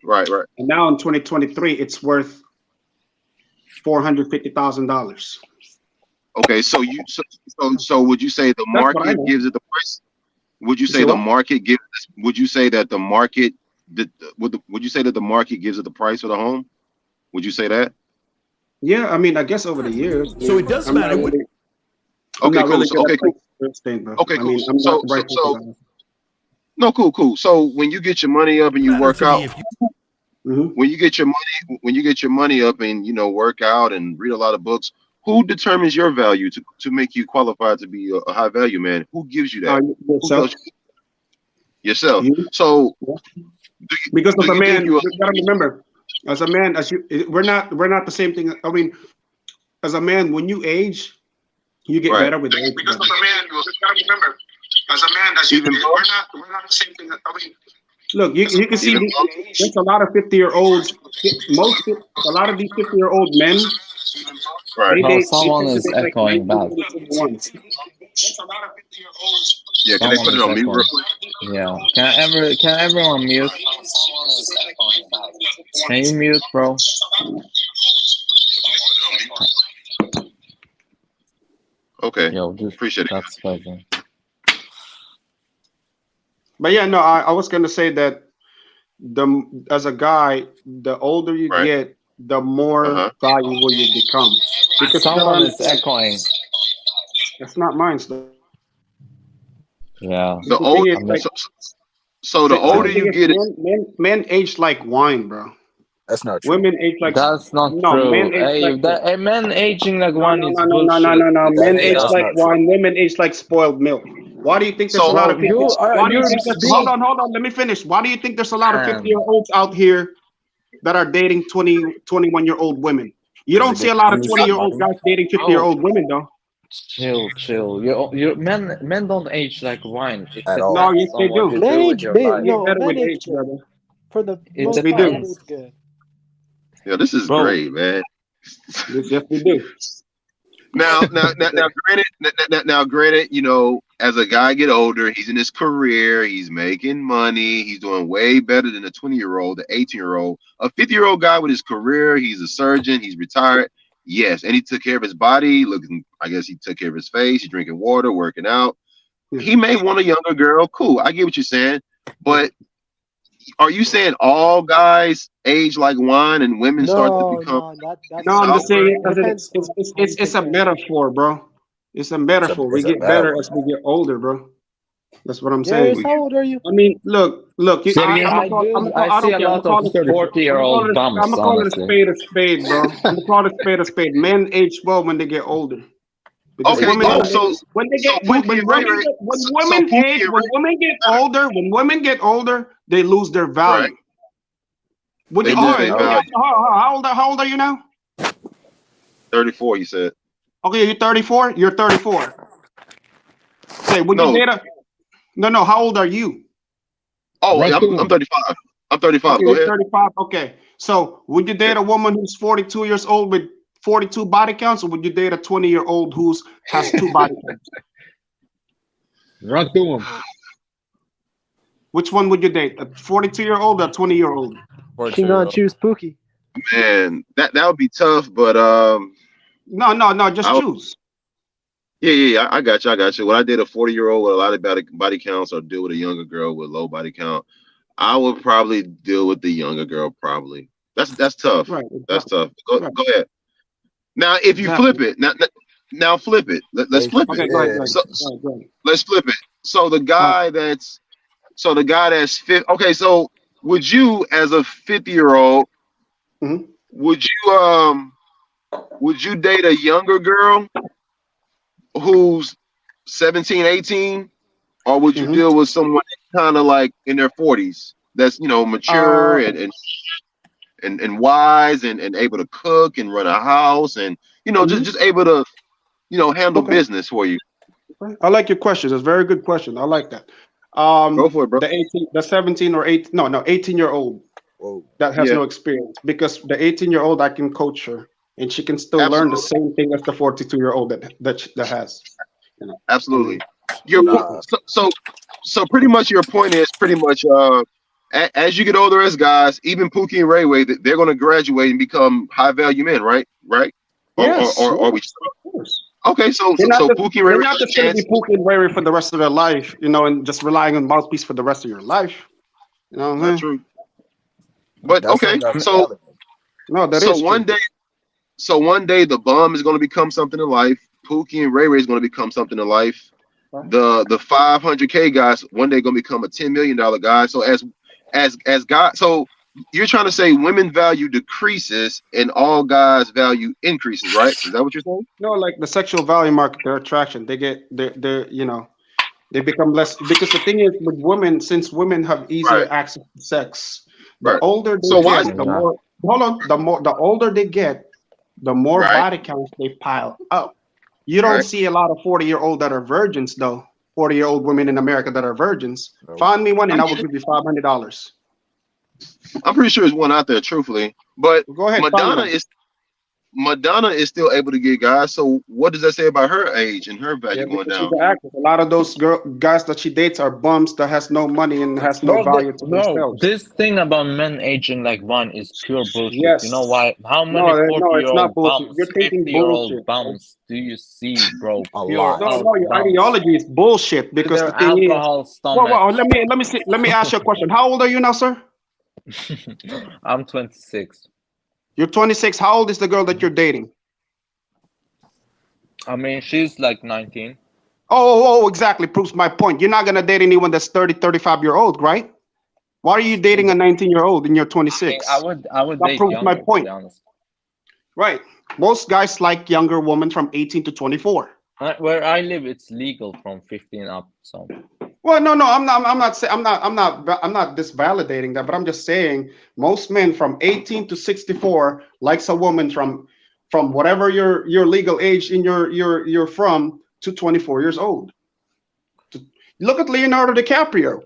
Right. And now in 2023, it's worth $450,000. Okay, so would you say the market gives it the price? Would you say the market gives? Would you say that the market? Would you say that the market gives it the price for the home? Would you say that? Yeah, I mean, I guess over the years. So it does matter. Okay, cool. No, cool. So when you get your money up and you work out, when you get your money up and work out and read a lot of books, who determines your value to make you qualified to be a high value man? Who gives you that? Yourself. So because as a man, you gotta remember, as a man, we're not the same thing. I mean, as a man, when you age, you get better with age. Because as a man, you gotta remember, as a man, we're not the same thing. I mean, look, you can see there's a lot of 50-year-olds. A lot of these 50-year-old men. Right. Someone is echoing bad. Yeah, can they put it on mute real quick? Yeah. Can everyone mute? Can you mute, bro? Okay. Yo, appreciate it. That's pleasure. But yeah, no, I was gonna say that as a guy, the older you get, the more valuable you become. Because someone is echoing. That's not mine, though. Yeah. The older, so the older you get, men age like wine, bro. That's not true. Women age like that's not true. Men aging like wine is bullshit. No. Men age like wine. Women age like spoiled milk. Why do you think there's a lot of people? Hold on. Let me finish. Why do you think there's a lot of 50-year-olds out here that are dating 21-year-old women? You don't see a lot of 20-year-old guys dating 50-year-old women, though. Chill. Your men don't age like wine. No, yes they do. Men age big. No, better men with age age, brother. for the It's most we part, do. it's good. Yeah, this is great, man. Yes, we do. Now, granted, you know, as a guy get older, he's in his career, he's making money, he's doing way better than a 20-year-old, the 18-year-old, a 50-year-old guy with his career. He's a surgeon, he's retired. Yes, and he took care of his body. Looking, I guess he took care of his face. He's drinking water, working out. He may want a younger girl. Cool, I get what you're saying, but are you saying all guys age like wine and women start to become? No, I'm just saying it's a metaphor, bro. It's a metaphor. We get better as we get older, bro. That's what I'm saying. How old are you? I mean, look. I see a lot of 40-year-old bums. I'm gonna call it a spade, bro. I'm gonna call it a spade. Men age well when they get older. Because Okay, women, when women get older, they lose their value. Right. How old are you now? 34, you said. Okay, you're 34. You're 34. Okay, would you date a? No. How old are you? Oh, I'm 35. I'm 35. Okay, Go you're ahead. 35. Okay, so would you date a woman who's 42 years old with 42 body counts, or would you date a 20-year-old who has 2 body counts? Run through them. Which one would you date? A 42-year-old or a 20-year-old? She gonna choose Pookie. Man, that would be tough, but No, just choose. Yeah, I got you. When I did a 40-year-old with a lot of body counts, or deal with a younger girl with low body count, I would probably deal with the younger girl. Probably. That's tough. Right. That's tough. Go ahead. Now, if you flip it, now flip it. Let's flip it. Go ahead. Let's flip it. So the guy that's 50. Okay, so would you, as a 50-year-old, would you date a younger girl who's 17, 18, or would you deal with someone kind of like in their 40s that's, you know, mature and wise and able to cook and run a house and, you know, just able to, you know, handle business for you? I like your question. It's a very good question. I like that. Go for it, bro. The 17 or 18-year-old that has no experience, because the 18-year-old, I can coach her and she can still learn the same thing as the 42-year-old that has. You know? Absolutely. So pretty much your point is pretty much as you get older as guys, even Pookie and Ray Ray, they're going to graduate and become high value men, right? Yes. Or we. Okay, so Pookie and Ray Ray. They're not just going to be Pookie and Ray Ray for the rest of their life, you know, and just relying on mouthpiece for the rest of your life. You know what I mean? True. But okay, so one day the bum is going to become something in life. Pookie and Ray Ray is going to become something in life. The 500K guys one day going to become a $10 million guy. So as guys, so you're trying to say women value decreases and all guys value increases, right? Is that what you're saying? No, like the sexual value market, their attraction, they're you know, they become less, because the thing is with women, since women have easier access to sex, the older they get, the older they get, the more body counts they pile up. You don't see a lot of 40-year-old that are virgins, though. 40-year-old women in America that are virgins. Find me one and I will give you $500. I'm pretty sure there's one out there, truthfully. But go ahead, Madonna is still able to get guys. So what does that say about her age and her value going down? A lot of those guys that she dates are bums that has no money and has no value to themselves. This thing about men aging like wine is pure bullshit. Yes. You know why? How many 40-year-old bums, 50-year-old bums do you see, bro? Your ideology is bullshit, because the thing is, let me ask you a question. How old are you now, sir? I'm 26. You're 26. How old is the girl that you're dating? I mean, she's like 19. Oh, exactly. Proves my point. You're not going to date anyone that's 30, 35-year-old, right? Why are you dating a 19-year-old and you're 26? I would that date proves younger, my point. to be honest. Right. Most guys like younger women from 18 to 24. Where I live, it's legal from 15 up. So. Well, no, I'm not disvalidating that, but I'm just saying most men from 18 to 64 likes a woman from whatever your legal age in you're from to 24 years old. Look at Leonardo DiCaprio,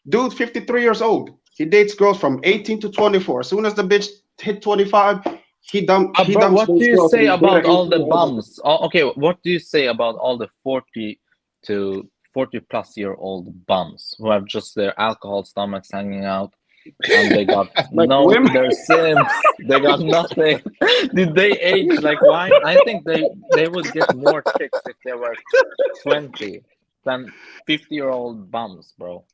dude, 53 years old. He dates girls from 18 to 24. As soon as the bitch hit 25, he dumps. He Bro, dumps what do those you girls say and about they're all the 18 years old. bums? Okay, what do you say about all the 40 to 40-plus-year-old bums who have just their alcohol stomachs hanging out, and they got Like no, women. they're simps, they got nothing. Did they age like wine? I think they would get more chicks if they were 20 than 50-year-old bums, bro.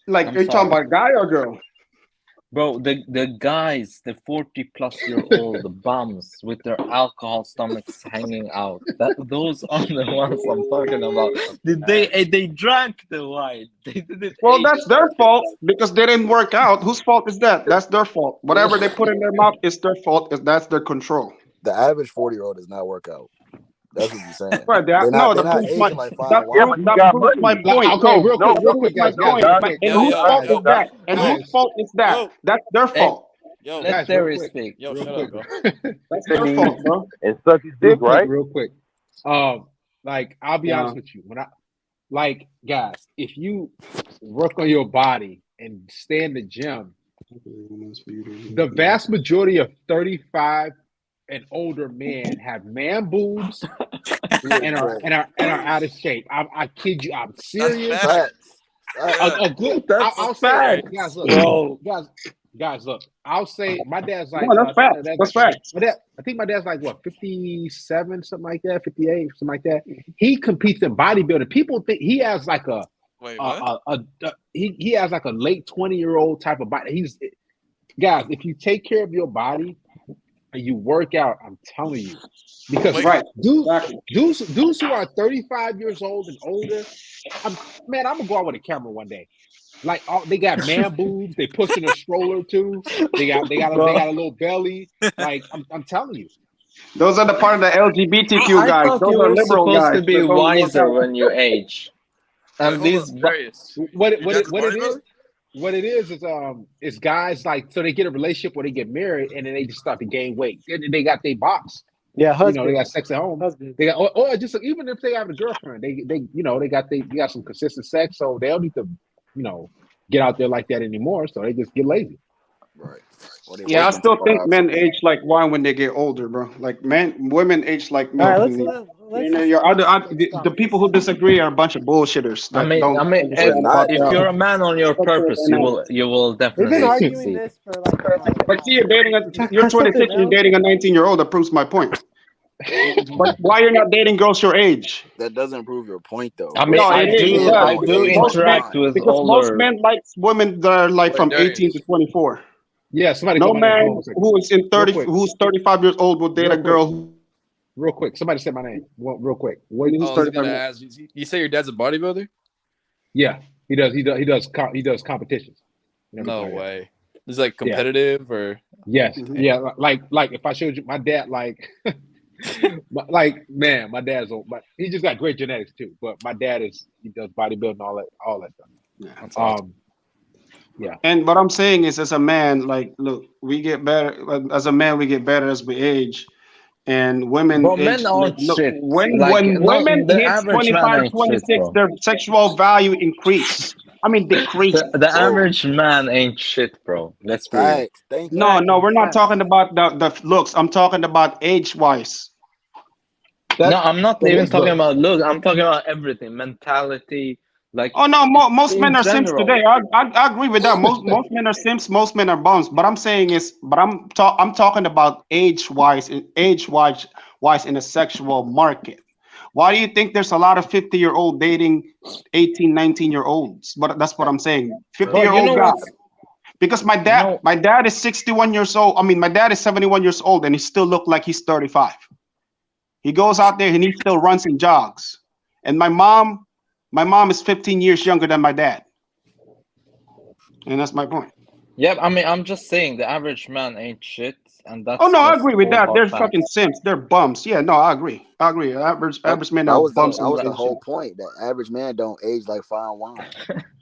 Like I'm you're talking sorry. about guy or girl? Bro, the guys, the 40-plus-year-old bums with their alcohol stomachs hanging out, those are the ones I'm talking about. They drank the wine. They didn't Well, age that's their like fault because they didn't work out. Whose fault is that? That's their fault. Whatever they put in their mouth is their fault. That's their control. The average 40-year-old does not work out. That's what you're saying. Right, They're no, not that aging proves like my fine wine. that proves my point. Okay, real No, quick, that guys. proves my point. And whose fault is that? And Guys. whose fault is that? That's their Hey, fault. let Guys, Terry real quick. speak. Yo, Real shut quick. up, bro. That's their fault, bro. And suck his Real dick, quick, right? real quick. Like I'll be honest with you. When guys, if you work on your body and stay in the gym, the vast majority of 35 and older men have man boobs and are out of shape. I kid you, I'm serious. A good. I'll say, guys, look, guys, look. I'll say my dad's like. No, that's facts. That's facts. I think my dad's like what, 57, something like that, 58, something like that. He competes in bodybuilding. People think he has like he has like a late 20-year-old type of body. Guys, if you take care of your body and you work out, I'm telling you, because dudes who are 35 years old and older, I'm gonna go out with a camera one day. Like they got man boobs, they pushing a stroller too. They got a little belly. Like I'm telling you. Those are the part of the LGBTQ I guys. thought Those you are were liberal supposed guys. to be wiser when you age. And these What it is guys like, so they get a relationship where they get married and then they just start to gain weight. They got their box. Yeah, they got sex at home. They got, or just even if they have a girlfriend, they got some consistent sex, so they don't need to, get out there like that anymore. So they just get lazy. Right. Yeah, I still think men age like wine when they get older, bro. Like women age like milk. All right, the people who disagree are a bunch of bullshitters. I mean, if you're a man on your purpose, you will definitely succeed. But see, you're 26 and you're dating a 19-year-old. That proves my point. But why you're not dating girls your age? That doesn't prove your point, though. I mean, I do interact with because older. most men like women that are like from 18 to 24. Yeah, somebody. No man who is in 30, who's 35 years old will date a girl who. Real quick, somebody say my name. Real quick. You say your dad's a bodybuilder? Yeah, he does competitions. No way. Is it like competitive or? Yes. Yeah. Like if I showed you my dad, like man, my dad's old, but he just got great genetics too. But my dad he does bodybuilding, all that stuff. Yeah. Yeah. And what I'm saying is, as a man, like, look, we get better. As a man, we get better as we age. And women, men aren't shit. When women hit 25, 26, their sexual value increase. I mean, decrease. The average man ain't shit, bro. Let's be real. No, we're not talking about the looks. I'm talking about age-wise. No, I'm not even talking about looks. I'm talking about everything, mentality. Like, oh no, most men are simps today. I agree with that. Most men are simps. Most men are bums. But I'm saying I'm talking about age-wise in the sexual market. Why do you think there's a lot of 50-year-old dating 18, 19-year-olds? But that's what I'm saying. 50-year-old guys. Because my dad is 61 years old. I mean, my dad is 71 years old, and he still look like he's 35. He goes out there and he still runs and jogs. And my mom is 15 years younger than my dad. And that's my point. Yeah, I mean, I'm just saying the average man ain't shit. And that's I agree with that. They're fucking simps. They're bums. Yeah, no, I agree. Average men are bums. That was the whole point. The average man don't age like fine wine.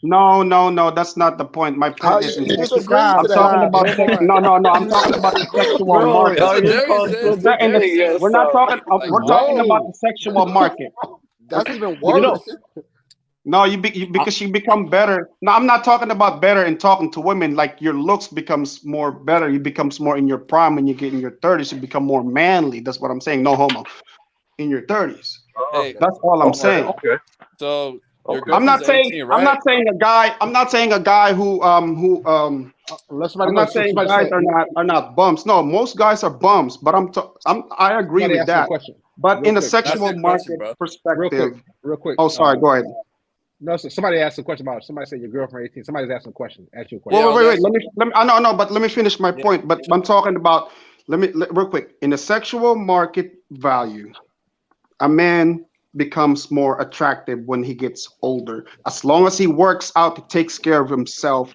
No, that's not the point. My point is, I'm talking about I'm talking about the sexual market. We're talking about the sexual market. That's even worse. No, because you become better. No, I'm not talking about better in talking to women. Like your looks becomes more better. You becomes more in your prime when you get in your 30s. You become more manly. That's what I'm saying. No homo. In your 30s. Hey, That's all I'm saying. Okay. so your I'm not girlfriend's saying 18, right? I'm not saying a guy who I'm not saying guys are not bums. No, most guys are bums, but I agree with that. But in a sexual market perspective, real quick. Oh, sorry, go ahead. No, so somebody asked a question about. Somebody said your girlfriend 18. Somebody's asking a question. Ask you a question. Wait. Let me. I know, but let me finish my point. But I'm talking about. Real quick. In a sexual market value, a man becomes more attractive when he gets older. As long as he works out, he takes care of himself.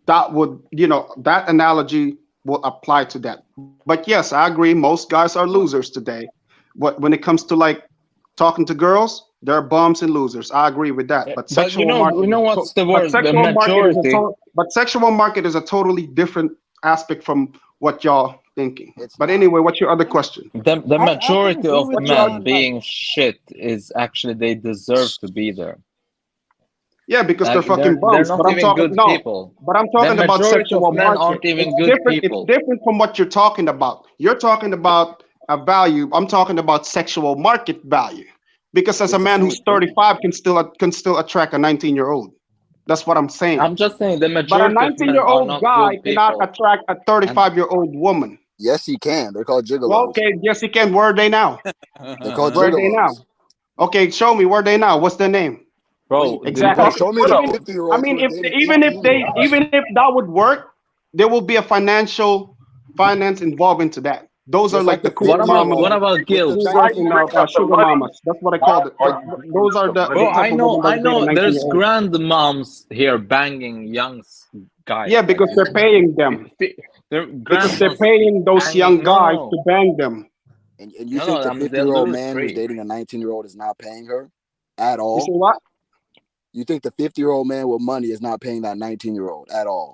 That would, that analogy will apply to that. But yes, I agree. Most guys are losers today. But when it comes to like talking to girls, they're bums and losers. I agree with that. But sexual market, what's the word? The majority. But sexual market is a totally different aspect from what y'all thinking. But anyway, what's your other question? The majority of men being shit is actually they deserve to be there. Yeah, because they're fucking bums. They're not even good people. But I'm talking about sexual market. Aren't even good people. It's different from what you're talking about. You're talking about a value. I'm talking about sexual market value. Because as a man who's 35 can still attract a 19-year-old. That's what I'm saying. I'm just saying the But majority a of men are 19-year-old not guy good cannot people. attract a 35-year-old woman. Yes, he can. They're called gigolos. Well, okay, yes, he can. Where are they now? They're called Where are they gigolos. now? Okay, show me where they now. What's their name? Bro, Exactly. Show me the 50-year-olds. I mean, even if that would work, there will be a finance involved into that. Those are like the cool mamas. What about guilt? Sugar mamas. That's what I called it. Those are the. Bro, I know. There's 19-year-olds. grandmoms here banging young guys. Yeah, because they're paying them. Because they're paying those young guys to bang them. And you think the 50-year-old man who's dating a 19-year-old is not paying her at all? You say what? You think the 50-year-old man with money is not paying that 19-year-old at all?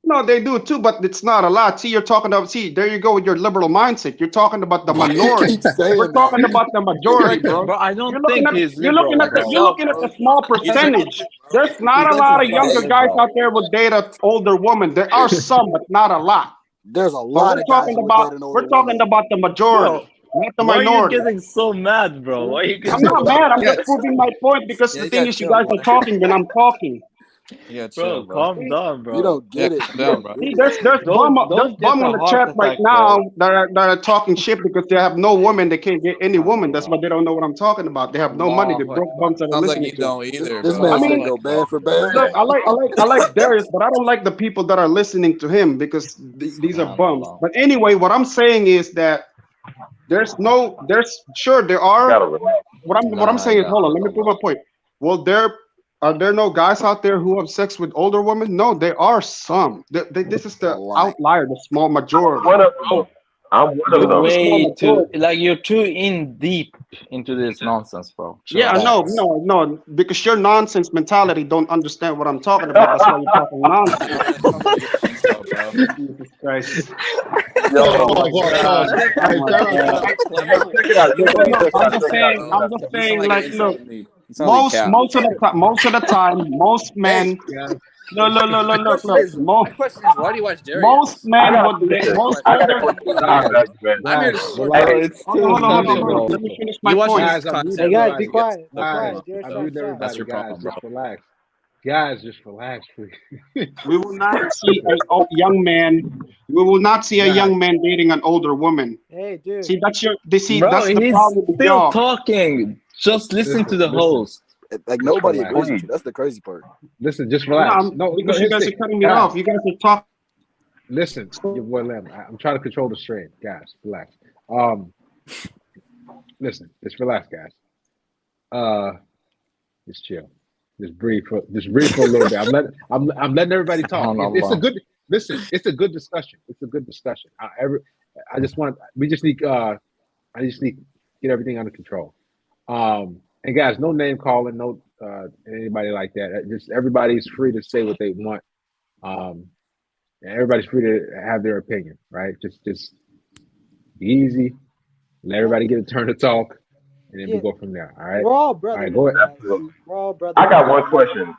No, they do too, but it's not a lot. See, you're talking about. See, there you go with your liberal mindset. You're talking about the minority. We're talking about the majority, bro. But I don't think he's you're looking at the small percentage. There's not a lot of younger guys out there would date an older woman. There are some, but not a lot. There's a lot of guys we're talking about the majority, not the minority. Why are you getting so mad, bro? Why are you I'm not mad. I'm just proving my point because the thing is, you guys are talking when I'm talking. Yeah, bro, calm down, bro. You don't get it. Down, bro. See, there's bum on the chat right now that are talking shit because they have no woman. They can't get any woman. That's why they don't know what I'm talking about. They have no money. They broke bums that are Sounds like listening you don't either, This bro. man said go band for band. Look, I like Darius, but I don't like the people that are listening to him because these are bums. But anyway, what I'm saying is that there are. What I'm saying is, hold on, let me prove my point. Well, are there no guys out there who have sex with older women? No, there are some. This is the outlier, the small majority. I'm one of them. Way too, like you're too in deep into this nonsense, bro. Yeah, no, because your nonsense mentality don't understand what I'm talking about. That's why you're talking nonsense. Jesus Christ. I'm just saying, like, look. Most of the time, most men. Look. My question is, why do you watch Darius? Most men would. Most older. I'm here to Hold on. Let me finish my point. Hey guys, be quiet. That's your problem, bro. Just relax. Guys, just relax, please. We will not see a young man. We will not see a young man dating an older woman. Hey, dude. See, that's Bro, the problem with still y'all. talking. Just listen to the host. Like nobody agrees with you. That's the crazy part. Listen, just relax. No, because you guys are cutting me off. You guys are talking. Listen, your boy Lem. I'm trying to control the strain, guys. Relax. Listen, just relax, guys. Just chill. Just breathe for a little bit. I'm letting everybody talk. It's a good discussion. It's a good discussion. I just need to get everything under control. And guys, no name calling, no anybody like that. Just everybody's free to say what they want. And everybody's free to have their opinion, right? Just be easy. Let everybody get a turn to talk. and then we go from there. All right. We're all All brothers. right. Go ahead. We're all brothers. I got one question.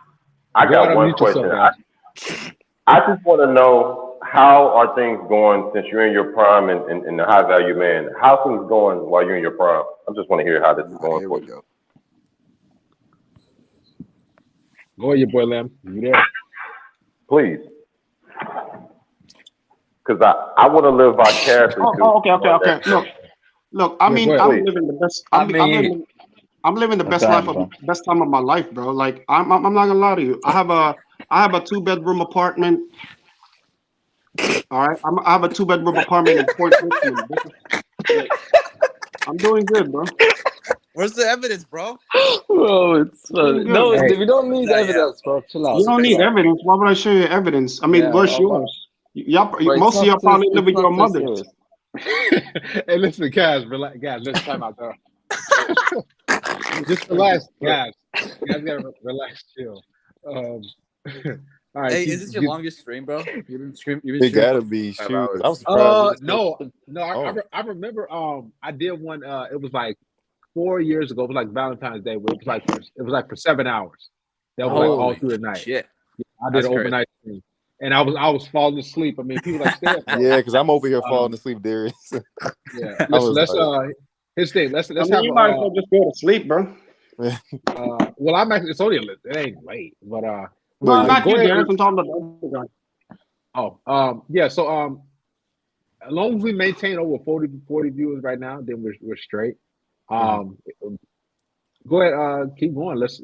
I Go ahead, got one unmute yourself, question. I just want to know, how are things going since you're in your prime and the high value man? How things going while you're in your prime? I just want to hear how this is going for you. Go ahead, your boy Lamb. You there? Please. Because I want to live vicariously. Okay. Look. I mean, I'm living the best. I'm living the best life of best time of my life, bro. Like I'm not gonna lie to you. I have a 2-bedroom apartment. All right, I have a 2-bedroom apartment in Port Richmond. I'm doing good, bro. Where's the evidence, bro? Bro, it's no, we don't need evidence, bro. Chill out. You don't need evidence. Why would I show you evidence? I mean, where's yours? Most of y'all probably live with your mothers. Hey, listen, guys, relax. Guys, let's time out, though. Just relax, guys. You guys gotta relax, chill. All right. Hey, is this your longest stream, bro? You've been streaming. It gotta be. Shoot, I was surprised. No. I remember. I did one. It was like 4 years ago. It was like Valentine's Day. Where it was like for 7 hours. That was like all through the night. Shit. Yeah, I did an overnight stream, and I was falling asleep. I mean, people like stay up. Yeah, because I'm over here falling asleep, Darius. Yeah. Let's his thing. Let's have. You might as well just go to sleep, bro. Well, I'm actually. It's only it ain't late, but no, not you, Darius. I'm talking about the other guy. Yeah. So as long as we maintain over 40 viewers right now, then we're straight. Go ahead. Keep going. Let's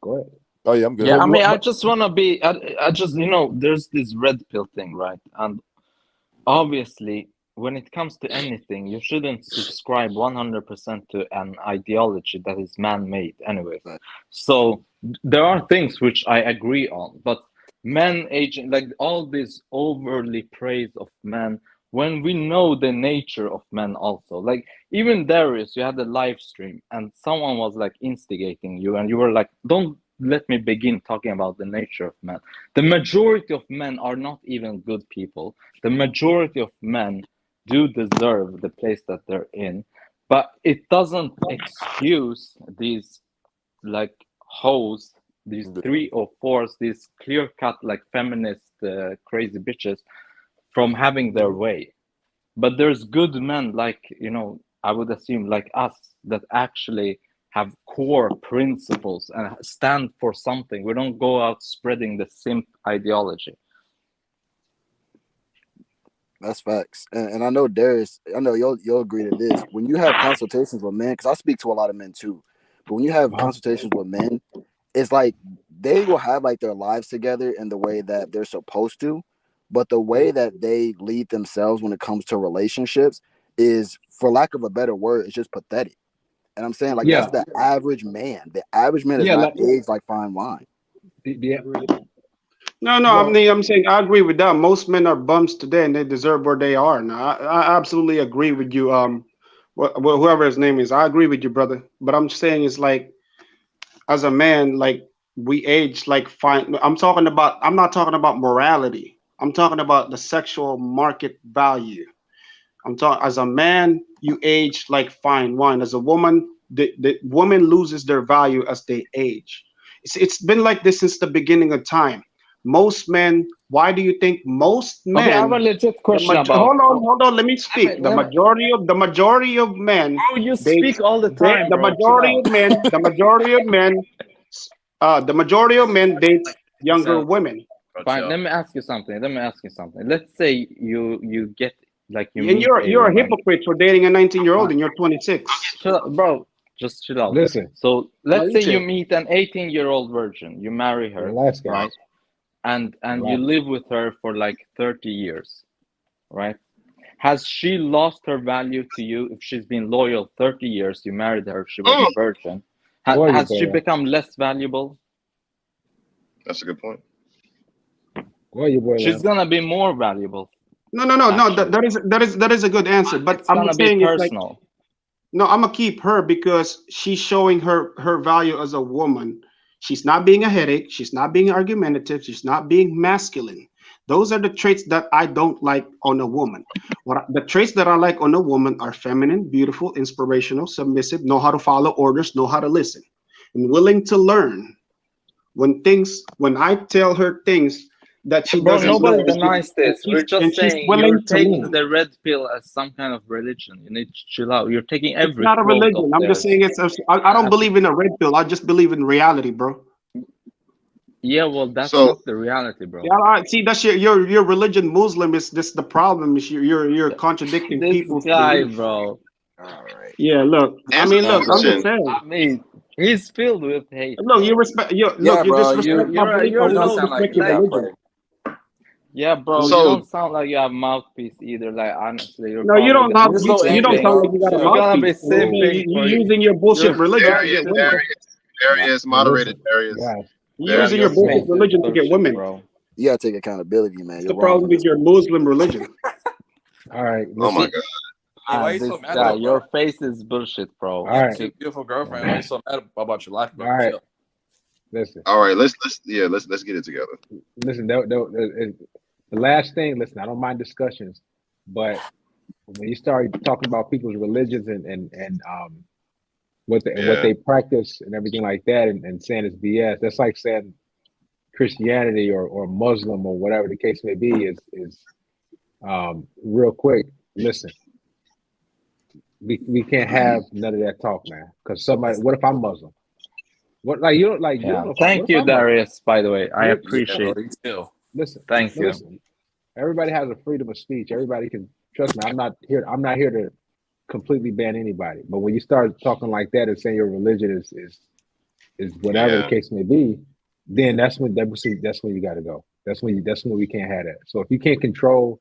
go ahead. Oh yeah, I'm good. Yeah, I mean, I just want to be. I just there's this red pill thing, right? And obviously, when it comes to anything, you shouldn't subscribe 100% to an ideology that is man-made anyway. So there are things which I agree on, but men aging, like all this overly praise of men, when we know the nature of men also. Like even Darius, you had a live stream and someone was like instigating you and you were like, don't let me begin talking about the nature of men. The majority of men are not even good people. The majority of men do deserve the place that they're in, but it doesn't excuse these like hoes, these 3 or 4s, these clear-cut like feminist crazy bitches from having their way. But there's good men like, I would assume like us that actually have core principles and stand for something. We don't go out spreading the simp ideology. That's facts. And I know Darius, I know you'll agree to this. When you have consultations with men, because I speak to a lot of men too, but when you have consultations with men, it's like they will have like their lives together in the way that they're supposed to, but the way that they lead themselves when it comes to relationships is, for lack of a better word, it's just pathetic. And I'm saying, like, that's the average man. The average man is not aged like fine wine. No, I'm saying I agree with that. Most men are bums today, and they deserve where they are. Now, I absolutely agree with you. Whoever his name is, I agree with you, brother. But I'm saying it's like, as a man, like we age like fine. I'm not talking about morality. I'm talking about the sexual market value. I'm talking as a man, you age like fine wine. As a woman, the woman loses their value as they age. It's been like this since the beginning of time. Most men, why do you think most men? Okay, I have a legit question about. Hold on. Let me speak. The majority of men. Oh, you speak all the time. The majority of men date younger women. Fine. Let me ask you something. Let's say you get like you. And you're a hypocrite for dating a 19-year-old and you're 26. Chill out, bro. Just chill out. Listen. So let's say you meet an 18-year-old virgin. You marry her. Relax, guys. Right? And you live with her for like 30 years, right? Has she lost her value to you if she's been loyal 30 years? You married her, she was a virgin. Has she become less valuable? That's a good point. She's gonna be more valuable. No. That is a good answer. But I'm saying it's like, no, I'm gonna keep her because she's showing her value as a woman. She's not being a headache. She's not being argumentative. She's not being masculine. Those are the traits that I don't like on a woman. The traits that I like on a woman are feminine, beautiful, inspirational, submissive, know how to follow orders, know how to listen, and willing to learn. When I tell her things that she Bro, doesn't nobody know, denies this. We're just saying you're taking the red pill as some kind of religion. You need to chill out. You're taking every It's not a quote religion. of I'm just saying I don't believe in a red pill. I just believe in reality, bro. Yeah, well, that's not the reality, bro. Yeah, see, that's your religion. Muslim is this the problem. Is you're contradicting This people's guy, beliefs. bro. Yeah, look. I mean, look. I'm just saying. I mean, he's filled with hate. Look, you respect. You disrespect my belief. I will disrespect your religion. Yeah, bro. So- You don't sound like you have mouthpiece either. Like honestly, you're No, you don't. probably You don't sound like you got a mouthpiece. You're using your bullshit religion to get women. Darius, moderated Darius. You're using your bullshit religion to get women. bro. You gotta take accountability, man. What's the problem with your Muslim religion? All right. Oh my god. Why you this so mad guy, though, bro? your face is bullshit, bro. All right. Your beautiful girlfriend. Why you so mad about your life, bro? All right. Chill. Listen. All right, let's get it together. Listen, the last thing. Listen, I don't mind discussions, but when you start talking about people's religions and what they practice and everything like that, and saying it's BS, that's like saying Christianity or Muslim or whatever the case may be is real quick. Listen, we can't have none of that talk, man. Because somebody, what if I'm Muslim? What like you don't like? Yeah. You don't, Thank you, Darius. By the way, I Yeah, appreciate it. Listen, Thank you. listen. Everybody has a freedom of speech. Everybody can trust me. I'm not here to completely ban anybody. But when you start talking like that and saying your religion is whatever the case may be, then that's when you got to go. That's when we can't have that. So if you can't control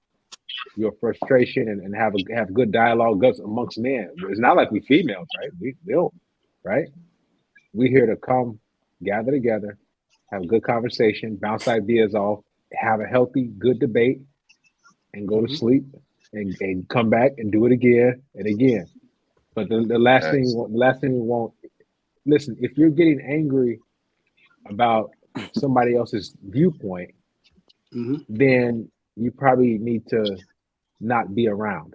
your frustration and have good dialogue amongst men, it's not like we females, right? We don't, right? We here to come, gather together, have a good conversation, bounce ideas off, have a healthy, good debate, and go to sleep, and come back and do it again and again. But the last thing we want. Listen, if you're getting angry about somebody else's viewpoint, then you probably need to not be around.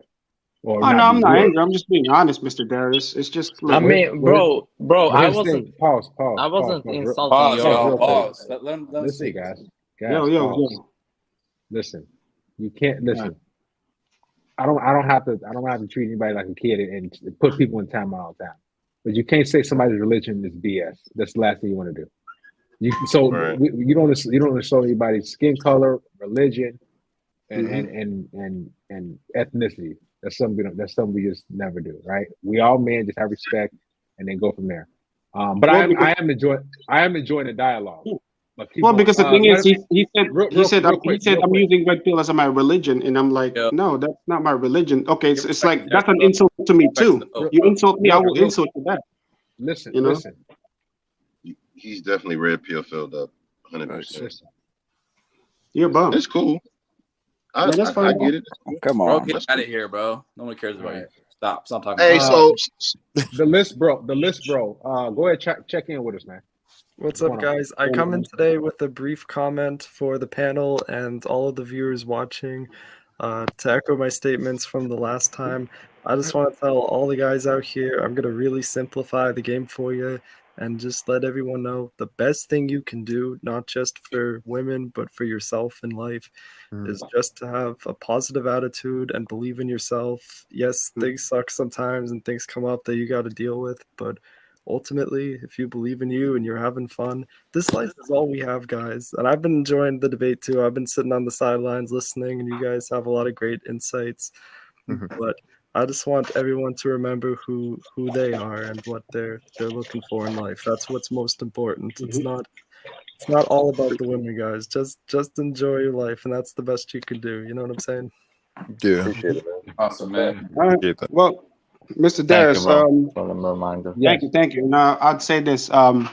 Or Oh, no, I'm not angry. I'm just being honest, Mr. Darius. It's just. I mean, bro, I wasn't. Pause. I wasn't insulting Pause, you. y'all. Pause. Let him Listen, speak. guys. Yo. Pause. Listen, you can't listen. I don't have to treat anybody like a kid and put people in time all the time. But you can't say somebody's religion is BS. That's the last thing you want to do. You don't insult anybody's skin color, religion, and ethnicity. That's something we just never do, right? We all men just have respect and then go from there. But I am enjoying the dialogue. But because the thing is, he said I'm using red pill as my religion, and I'm like, no, that's not my religion. Okay, it's like that's an insult to me too. You insult me, I will insult you back. Listen, you know? listen. He's definitely red pill filled up, 100%. You're bummed. It's cool. I get it. Come Bro, on. get out of here, bro. No one cares about you. Stop talking. Hey, about the list, bro. Go ahead, check in with us, man. What's up, guys? I come in today with a brief comment for the panel and all of the viewers watching. To echo my statements from the last time, I just want to tell all the guys out here, I'm going to really simplify the game for you and just let everyone know the best thing you can do, not just for women, but for yourself in life, is just to have a positive attitude and believe in yourself. Yes, things suck sometimes and things come up that you got to deal with, but ultimately, if you believe in you and you're having fun, this life is all we have, guys. And I've been enjoying the debate too. I've been sitting on the sidelines listening, and you guys have a lot of great insights. But I just want everyone to remember who they are and what they're looking for in life. That's what's most important. It's not all about the women, guys. Just enjoy your life, and that's the best you can do. You know what I'm saying? Yeah. Awesome, man. All right. Well, Mr. Darius, thank you. Now, I'd say this. I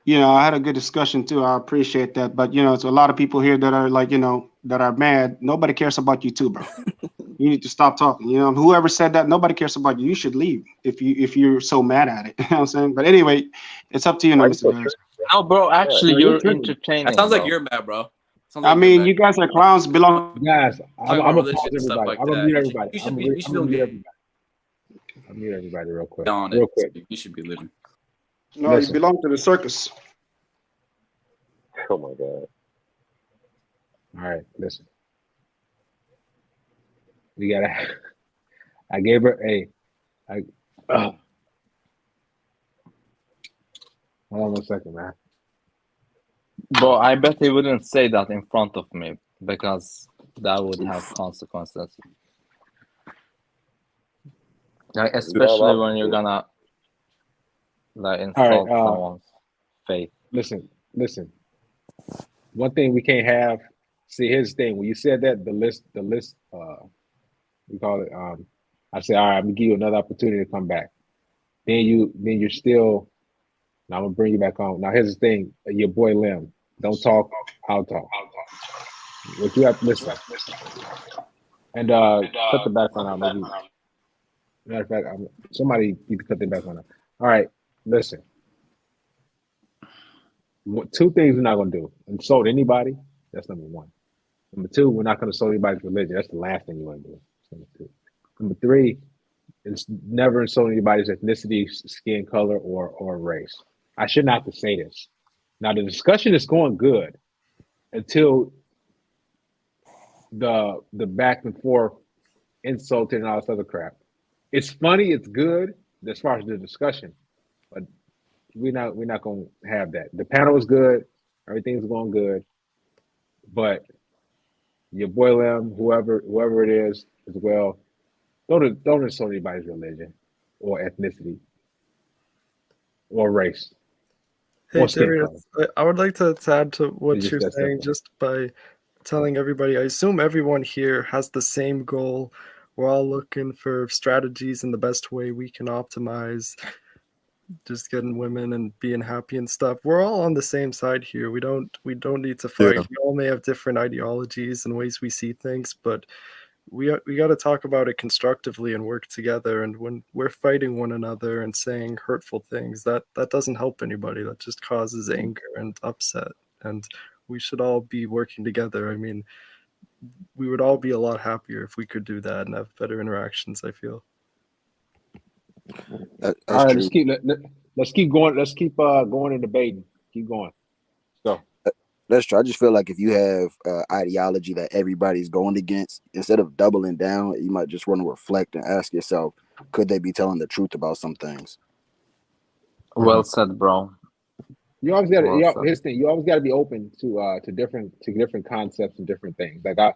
had a good discussion too. I appreciate that. But it's a lot of people here that are like, that are mad. Nobody cares about you too, bro. You need to stop talking. Whoever said that, nobody cares about you. You should leave if you're so mad at it. You know what I'm saying? But anyway, it's up to you now, Mr. Darius. No, bro. Actually, you're entertaining. That sounds like bro. you're mad, bro. I mean, you guys are clowns. Belong. Guys, I'm gonna pause religion and stuff everybody. like I'm gonna that. mute everybody. You I'm should be. gonna You should mute be everybody. I'll mute everybody real quick. on Real it. quick. You should be living. No, Listen. you belong to the circus. Oh my god. All right, listen. We gotta. I gave her a. Hold on 1 second, man. Bro, I bet he wouldn't say that in front of me because that would have consequences. Like, especially when you're gonna like insult someone's faith. Listen. One thing we can't have. See, here's the thing. When you said that, the list. We call it. I say, all right, I'm gonna give you another opportunity to come back. Then you're still. Now I'm gonna bring you back on. Now here's the thing. Your boy Lim. Don't talk. I'll talk. What you have to listen. And cut the background out, maybe. Matter of fact, somebody need to cut the background out. All right, listen. Two things we're not gonna do: insult anybody. That's number one. Number two, we're not gonna insult anybody's religion. That's the last thing you want to do. That's number two. Number three, it's never insult anybody's ethnicity, skin color, or race. I shouldn't have to say this. Now the discussion is going good until the back and forth insulting and all this other crap. It's funny, it's good as far as the discussion, but we're not gonna have that. The panel is good, everything's going good, but your boy Lim, whoever it is as well, don't insult anybody's religion or ethnicity or race. Hey, Darius, I would like to add to what you're saying just by telling everybody, I assume everyone here has the same goal. We're all looking for strategies and the best way we can optimize just getting women and being happy and stuff. We're all on the same side here. We don't need to fight. Yeah. We all may have different ideologies and ways we see things, but we got to talk about it constructively and work together. And when we're fighting one another and saying hurtful things, that doesn't help anybody. That just causes anger and upset. And we should all be working together. I mean, we would all be a lot happier if we could do that and have better interactions, I feel. That's all right, true. let's keep going. Let's keep going and debating. Keep going. So that's true. I just feel like if you have ideology that everybody's going against, instead of doubling down, you might just want to reflect and ask yourself, could they be telling the truth about some things? Well said, bro. You always got to. Here's the thing. You always got to be open to different concepts and different things. Like I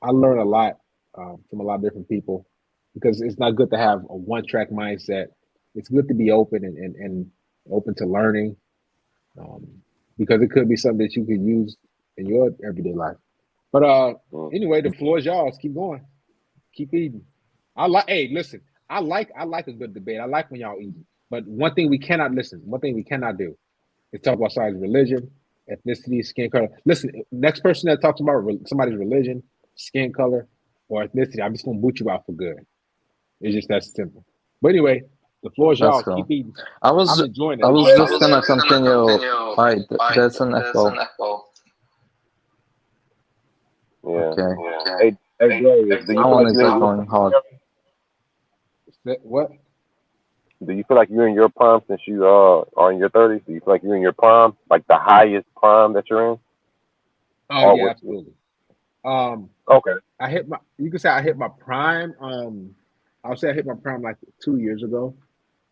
learn a lot from a lot of different people, because it's not good to have a one-track mindset. It's good to be open and open to learning, because it could be something that you could use in your everyday life. But anyway, the floor is y'all's. Keep going. Keep eating. Hey, listen. I like a good debate. I like when y'all eat. But one thing we cannot do is talk about somebody's religion, ethnicity, skin color. Listen, next person that talks about somebody's religion, skin color, or ethnicity, I'm just gonna boot you out for good. It's just that simple. But anyway, the floor is y'all. Cool. Keep eating. I'm enjoying it. I was just gonna continue. There's an echo. Yeah. Okay. Hey, Darius, do you feel Someone like is going hard. What? Do you feel like you're in your prime since you are in your 30s? Do you feel like you're in your prime, like the highest prime that you're in? Oh yeah, absolutely. Okay. You can say I hit my prime. I would say I hit my prime like 2 years ago.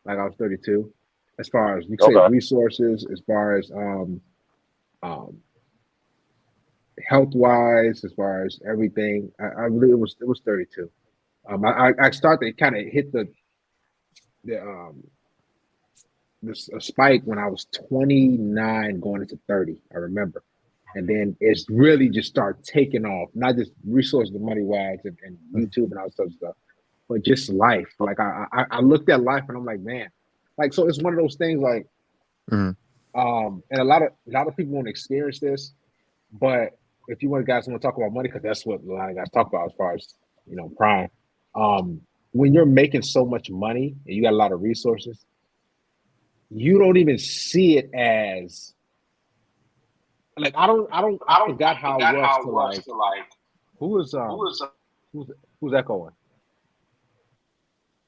Like I was 32. As far as you can say resources, as far as health wise, as far as everything, I really it was 32. I started to kind of hit the spike when I was 29 going into 30, I remember. And then it's really just started taking off, not just resources and money wise and YouTube and all that stuff, but just life. Like I looked at life and I'm like, man, like, so it's one of those things like, and a lot of people won't experience this, but if you want to talk about money, because that's what a lot of guys talk about as far as, prime. When you're making so much money and you got a lot of resources, you don't even see it as like I forgot how it was to like who's echoing?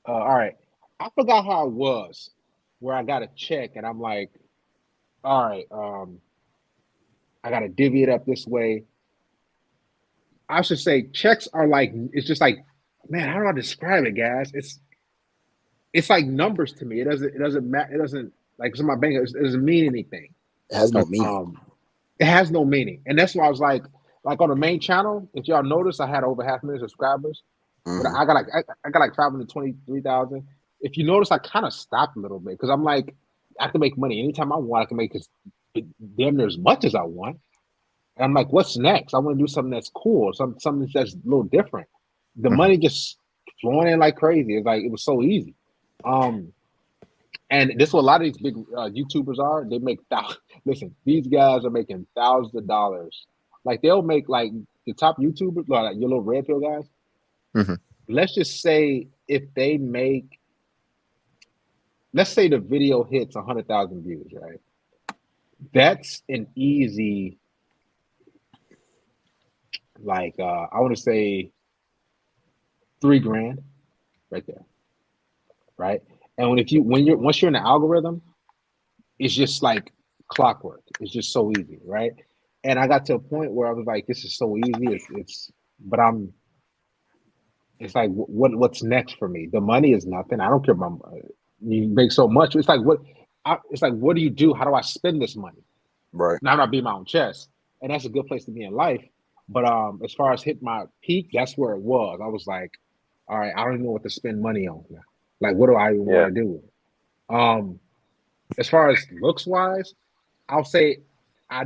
All right, I forgot how it was where I got a check and I'm like, all right, I got to divvy it up this way. I should say checks are like, it's just like, man, how do I describe it, guys? It's like numbers to me. It doesn't matter. It doesn't, like, it's in my bank. It doesn't mean anything. It has no meaning. It has no meaning. And that's why I was like on the main channel, if y'all notice, I had over 500,000 subscribers. But I got like 523,000. If you notice, I kind of stopped a little bit because I'm like, I can make money anytime I want. I can make damn near as much as I want. And I'm like, what's next? I want to do something that's cool, something that's a little different. The money just flowing in like crazy. It's like it was so easy. And this is what a lot of these big YouTubers are. They make listen, these guys are making thousands of dollars. Like they'll make like the top YouTubers, like your little red pill guys. Let's just say if they make, let's say the video hits 100,000 views, right? That's an easy, like I want to say $3,000 right there, right? And once you're in the algorithm, it's just like clockwork. It's just so easy, right? And I got to a point where I was like, this is so easy. It's like what's next for me? The money is nothing. I don't care about you make so much. It's like what do you do? How do I spend this money? Right. Now I'm not beating my own chest, and that's a good place to be in life. But as far as hit my peak, that's where it was. I was like, all right, I don't even know what to spend money on now. Like, what do I even want to do with it? As far as looks wise, I'll say I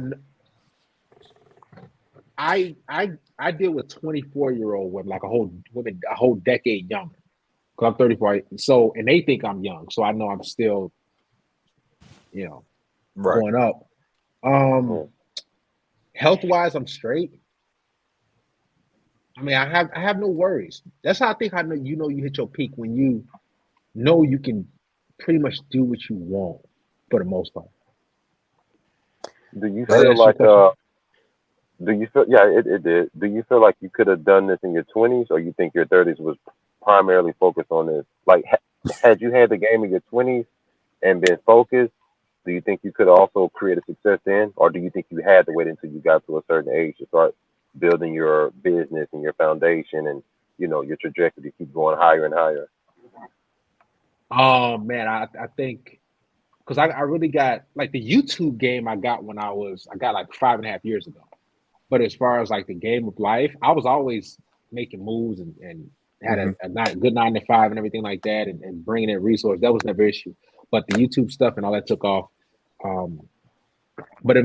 deal with 24-year-old women, like a whole decade younger. Cause I'm 34, so and they think I'm young, so I know I'm still, going up. Health wise, I'm straight. I mean, I have no worries. That's how I think I know you hit your peak when you know you can pretty much do what you want for the most part. Do you feel like it did. Do you feel like you could have done this in your 20s, or you think your 30s was primarily focused on this? Like, had you had the game in your 20s and been focused, do you think you could also create a success then? Or do you think you had to wait until you got to a certain age to start building your business and your foundation and, your trajectory to keep going higher and higher? Oh, man, I think, because I really got, like, the YouTube game I got like 5.5 years ago. But as far as like the game of life, I was always making moves and had a good 9 to 5 and everything like that, and bringing in resources. That was never an issue. But the YouTube stuff and all that took off. But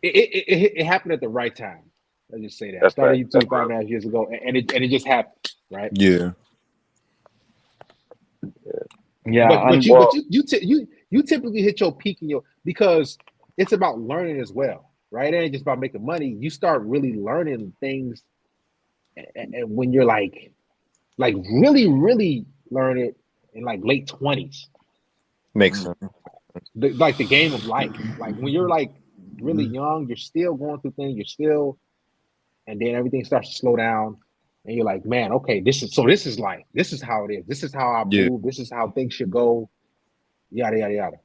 it happened at the right time. Let's just say that. I started YouTube 5.5 years ago, and it just happened, right? Yeah. Yeah. But you typically hit your peak because it's about learning as well. Right? It ain't just about making money. You start really learning things, and when you're like really, really learn it in like late 20s. Makes sense. Like the game of life. Like when you're like really young, you're still going through things. And then everything starts to slow down, and you're like, man, okay, this is life. This is how it is. This is how I move. This is how things should go. Yada yada yada.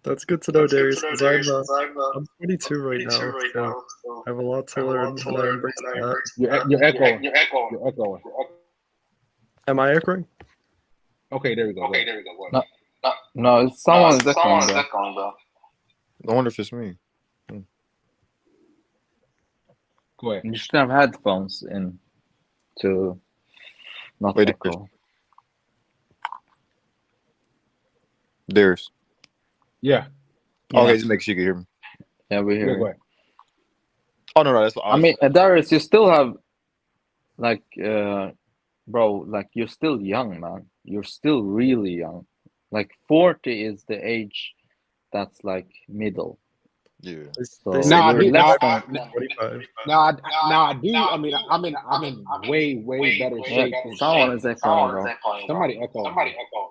That's good to know, Darius, because I'm 22 right now, so I have a lot to learn, and I embrace that. You're echoing. Am I echoing? Okay, there we go. No, it's someone's echoing, bro. I wonder if it's me. Go ahead. You should have headphones in to not echo. Darius. Yeah. Okay, just make sure you can hear me. Yeah, we hear you. Oh no, that's. I mean, Darius, you still have, like, bro, like you're still young, man. You're still really young. Like 40 is the age that's like middle. Yeah. So I do. I mean, I'm in way better shape. Someone is echoing, bro. Somebody echo.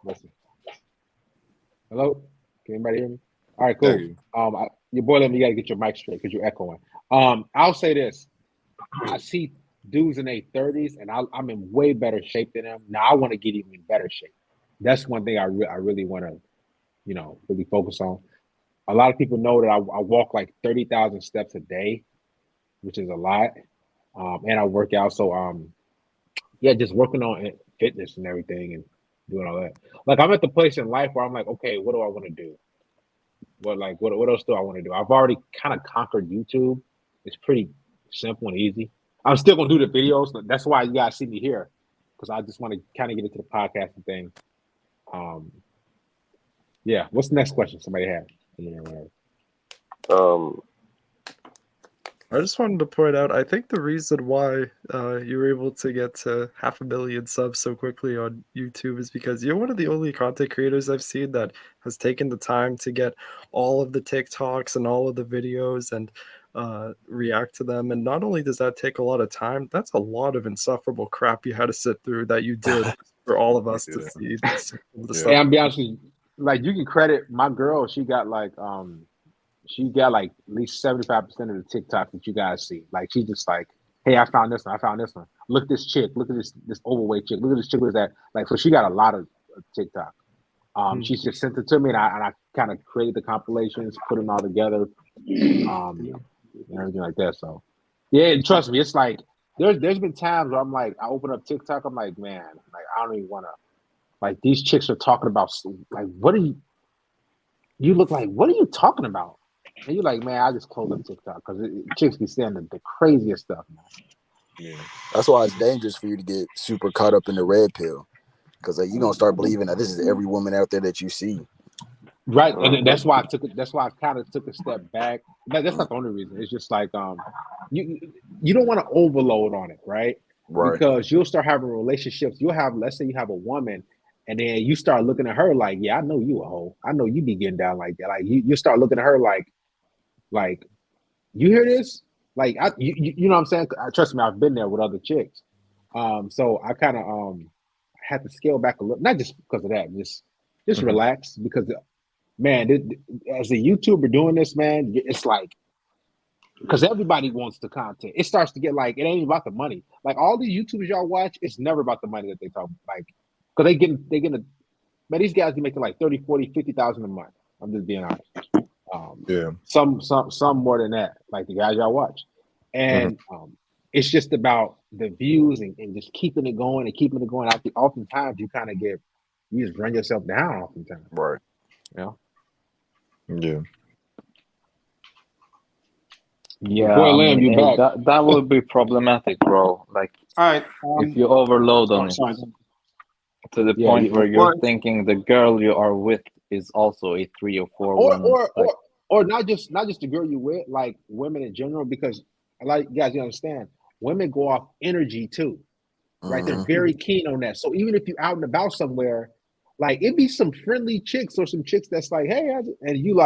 Listen. Hello? Can anybody hear me? All right, cool. Your boy, you gotta get your mic straight because you're echoing. I'll say this: I see dudes in their 30s, and I'm in way better shape than them. Now I want to get even in better shape. That's one thing I really want to, really focus on. A lot of people know that I walk like 30,000 steps a day, which is a lot, and I work out. So just working on fitness and everything and doing all that. Like I'm at the place in life where I'm like, okay, what do I want to do? What else do I want to do? I've already kind of conquered YouTube. It's pretty simple and easy. I'm still gonna do the videos, but that's why you guys see me here, because I just want to kind of get into the podcasting thing. What's the next question somebody had? I just wanted to point out, I think the reason why you were able to get to 500,000 subs so quickly on YouTube is because you're one of the only content creators I've seen that has taken the time to get all of the TikToks and all of the videos and react to them. And not only does that take a lot of time, that's a lot of insufferable crap you had to sit through that you did for all of us to see. Hey, I'm be honest with you, like you can credit my girl. She got like at least 75% of the TikTok that you guys see. Like she's just like, hey, I found this one. Look at this chick. Look at this overweight chick. Look at this chick with that. Like, so she got a lot of TikTok. She's just sent it to me, and I kind of created the compilations, put them all together, and everything like that. So, yeah, trust me, it's like there's been times where I'm like, I open up TikTok, I'm like, man, like I don't even want to. Like these chicks are talking about like, what are you? You look like, what are you talking about? And you're like, man, I just close up TikTok because chicks be saying the craziest stuff, man. Yeah, that's why it's dangerous for you to get super caught up in the red pill, because you're gonna start believing that this is every woman out there that you see. Right, and that's why I took it. That's why I kind of took a step back. But that's not the only reason. It's just like you don't want to overload on it, right? Right. Because you'll start having relationships. Let's say you have a woman, and then you start looking at her like, yeah, I know you a hoe. I know you be getting down like that. Like you start looking at her like, you hear this? Like you know what I'm saying? Trust me, I've been there with other chicks. So I kind of had to scale back a little, not just because of that, just relax, because man, as a YouTuber doing this, man, it's like, because everybody wants the content. It starts to get like, it ain't about the money. Like all these YouTubers y'all watch, it's never about the money that they talk, like, because they getting man, these guys be making like 30, 40, 50,000 a month. I'm just being honest. Some more than that, like the guys y'all watch. And it's just about the views and just keeping it going and keeping it going. Oftentimes you kind of you just run yourself down oftentimes. Right. Yeah. Yeah. Yeah, Boy, Lamb, you back. That would be problematic, bro. Like, all right, if you overload on it to the point where you're thinking the girl you are with is also a 3 or 4 woman. Or not just the girl you with, like women in general, because like you guys, you understand, women go off energy too, right? They're very keen on that. So even if you're out and about somewhere, like it'd be some friendly chicks or some chicks that's like, hey, and you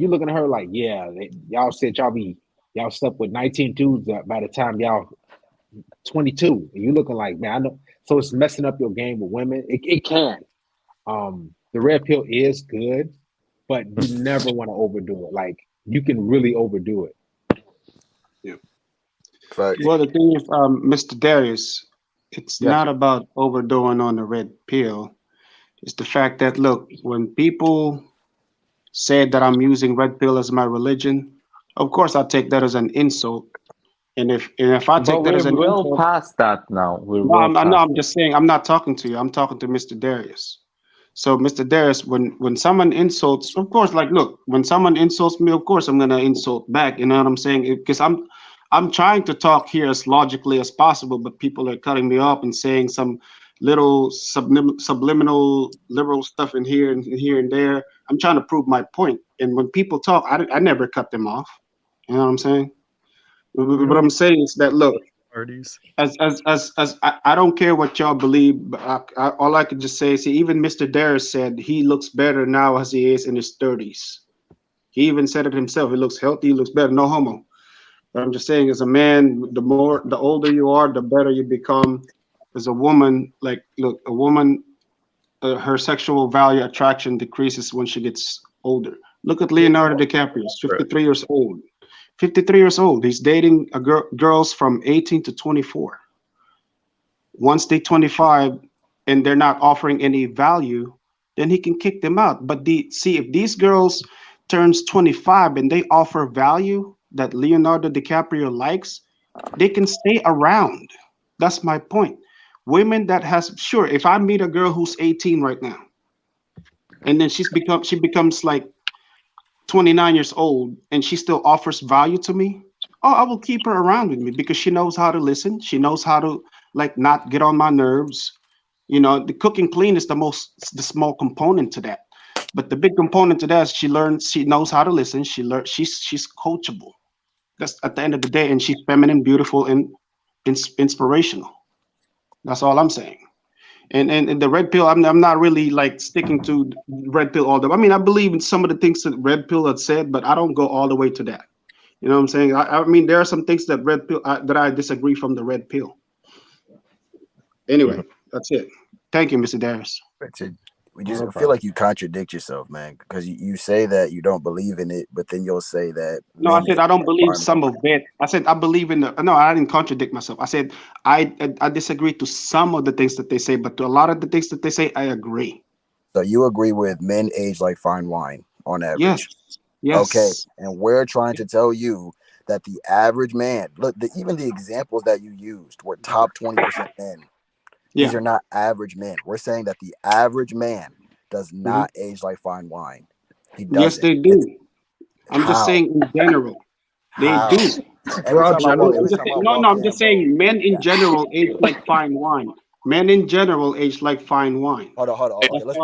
looking at her like, yeah, y'all said y'all slept with 19 dudes by the time y'all 22, and you looking like, man, I know. So it's messing up your game with women. It can. The red pill is good, but you never want to overdo it. Like you can really overdo it. Yeah. Well, the thing is, Mr. Darius, it's not about overdoing on the red pill. It's the fact that, look, when people say that I'm using red pill as my religion, of course I take that as an insult. And if I take that as an insult, we're well past that now. I'm just saying, I'm not talking to you. I'm talking to Mr. Darius. So, Mr. Darius, when someone insults, of course, like, look, when someone insults me, of course I'm gonna insult back. You know what I'm saying? Because I'm trying to talk here as logically as possible, but people are cutting me off and saying some little subliminal liberal stuff in here and there. I'm trying to prove my point. And when people talk, I never cut them off. You know what I'm saying? What I'm saying is that, look, as I don't care what y'all believe, but all I can just say is, even Mr. Darius said he looks better now as he is in his 30s. He even said it himself. He looks healthy. He looks better. No homo. But I'm just saying, as a man, the older you are, the better you become. As a woman, like, look, a woman, her sexual value attraction decreases when she gets older. Look at Leonardo DiCaprio. He's 53 years old. 53 years old. He's dating girls from 18 to 24. Once they're 25 and they're not offering any value, then he can kick them out. But if these girls turns 25 and they offer value that Leonardo DiCaprio likes, they can stay around. That's my point. Women that sure, if I meet a girl who's 18 right now, and then she becomes like 29 years old and she still offers value to me, I will keep her around with me because she knows how to listen. She knows how to like not get on my nerves. You know, the cooking clean is the small component to that. But the big component to that is she knows how to listen. She's coachable. That's at the end of the day, and she's feminine, beautiful, and inspirational. That's all I'm saying. And the red pill, I'm not really like sticking to red pill all the way. I mean, I believe in some of the things that red pill had said, but I don't go all the way to that. You know what I'm saying? I mean, there are some things that red pill that I disagree from the red pill. Anyway, that's it. Thank you, Mr. Darius. I feel like you contradict yourself, man, because you say that you don't believe in it, but then you'll say that. No, I said I don't believe some of it. I said I believe in no, I didn't contradict myself. I said I disagree to some of the things that they say, but to a lot of the things that they say, I agree. So you agree with men age like fine wine on average? Yes. Okay, and we're trying to tell you that the average man, look, even the examples that you used were top 20% men. These are not average men. We're saying that the average man does not age like fine wine. He doesn't. Yes, they do. I'm just saying in general. They do. I'm just saying men in general age like fine wine. Men in general age like fine wine. Hold on. Okay, let's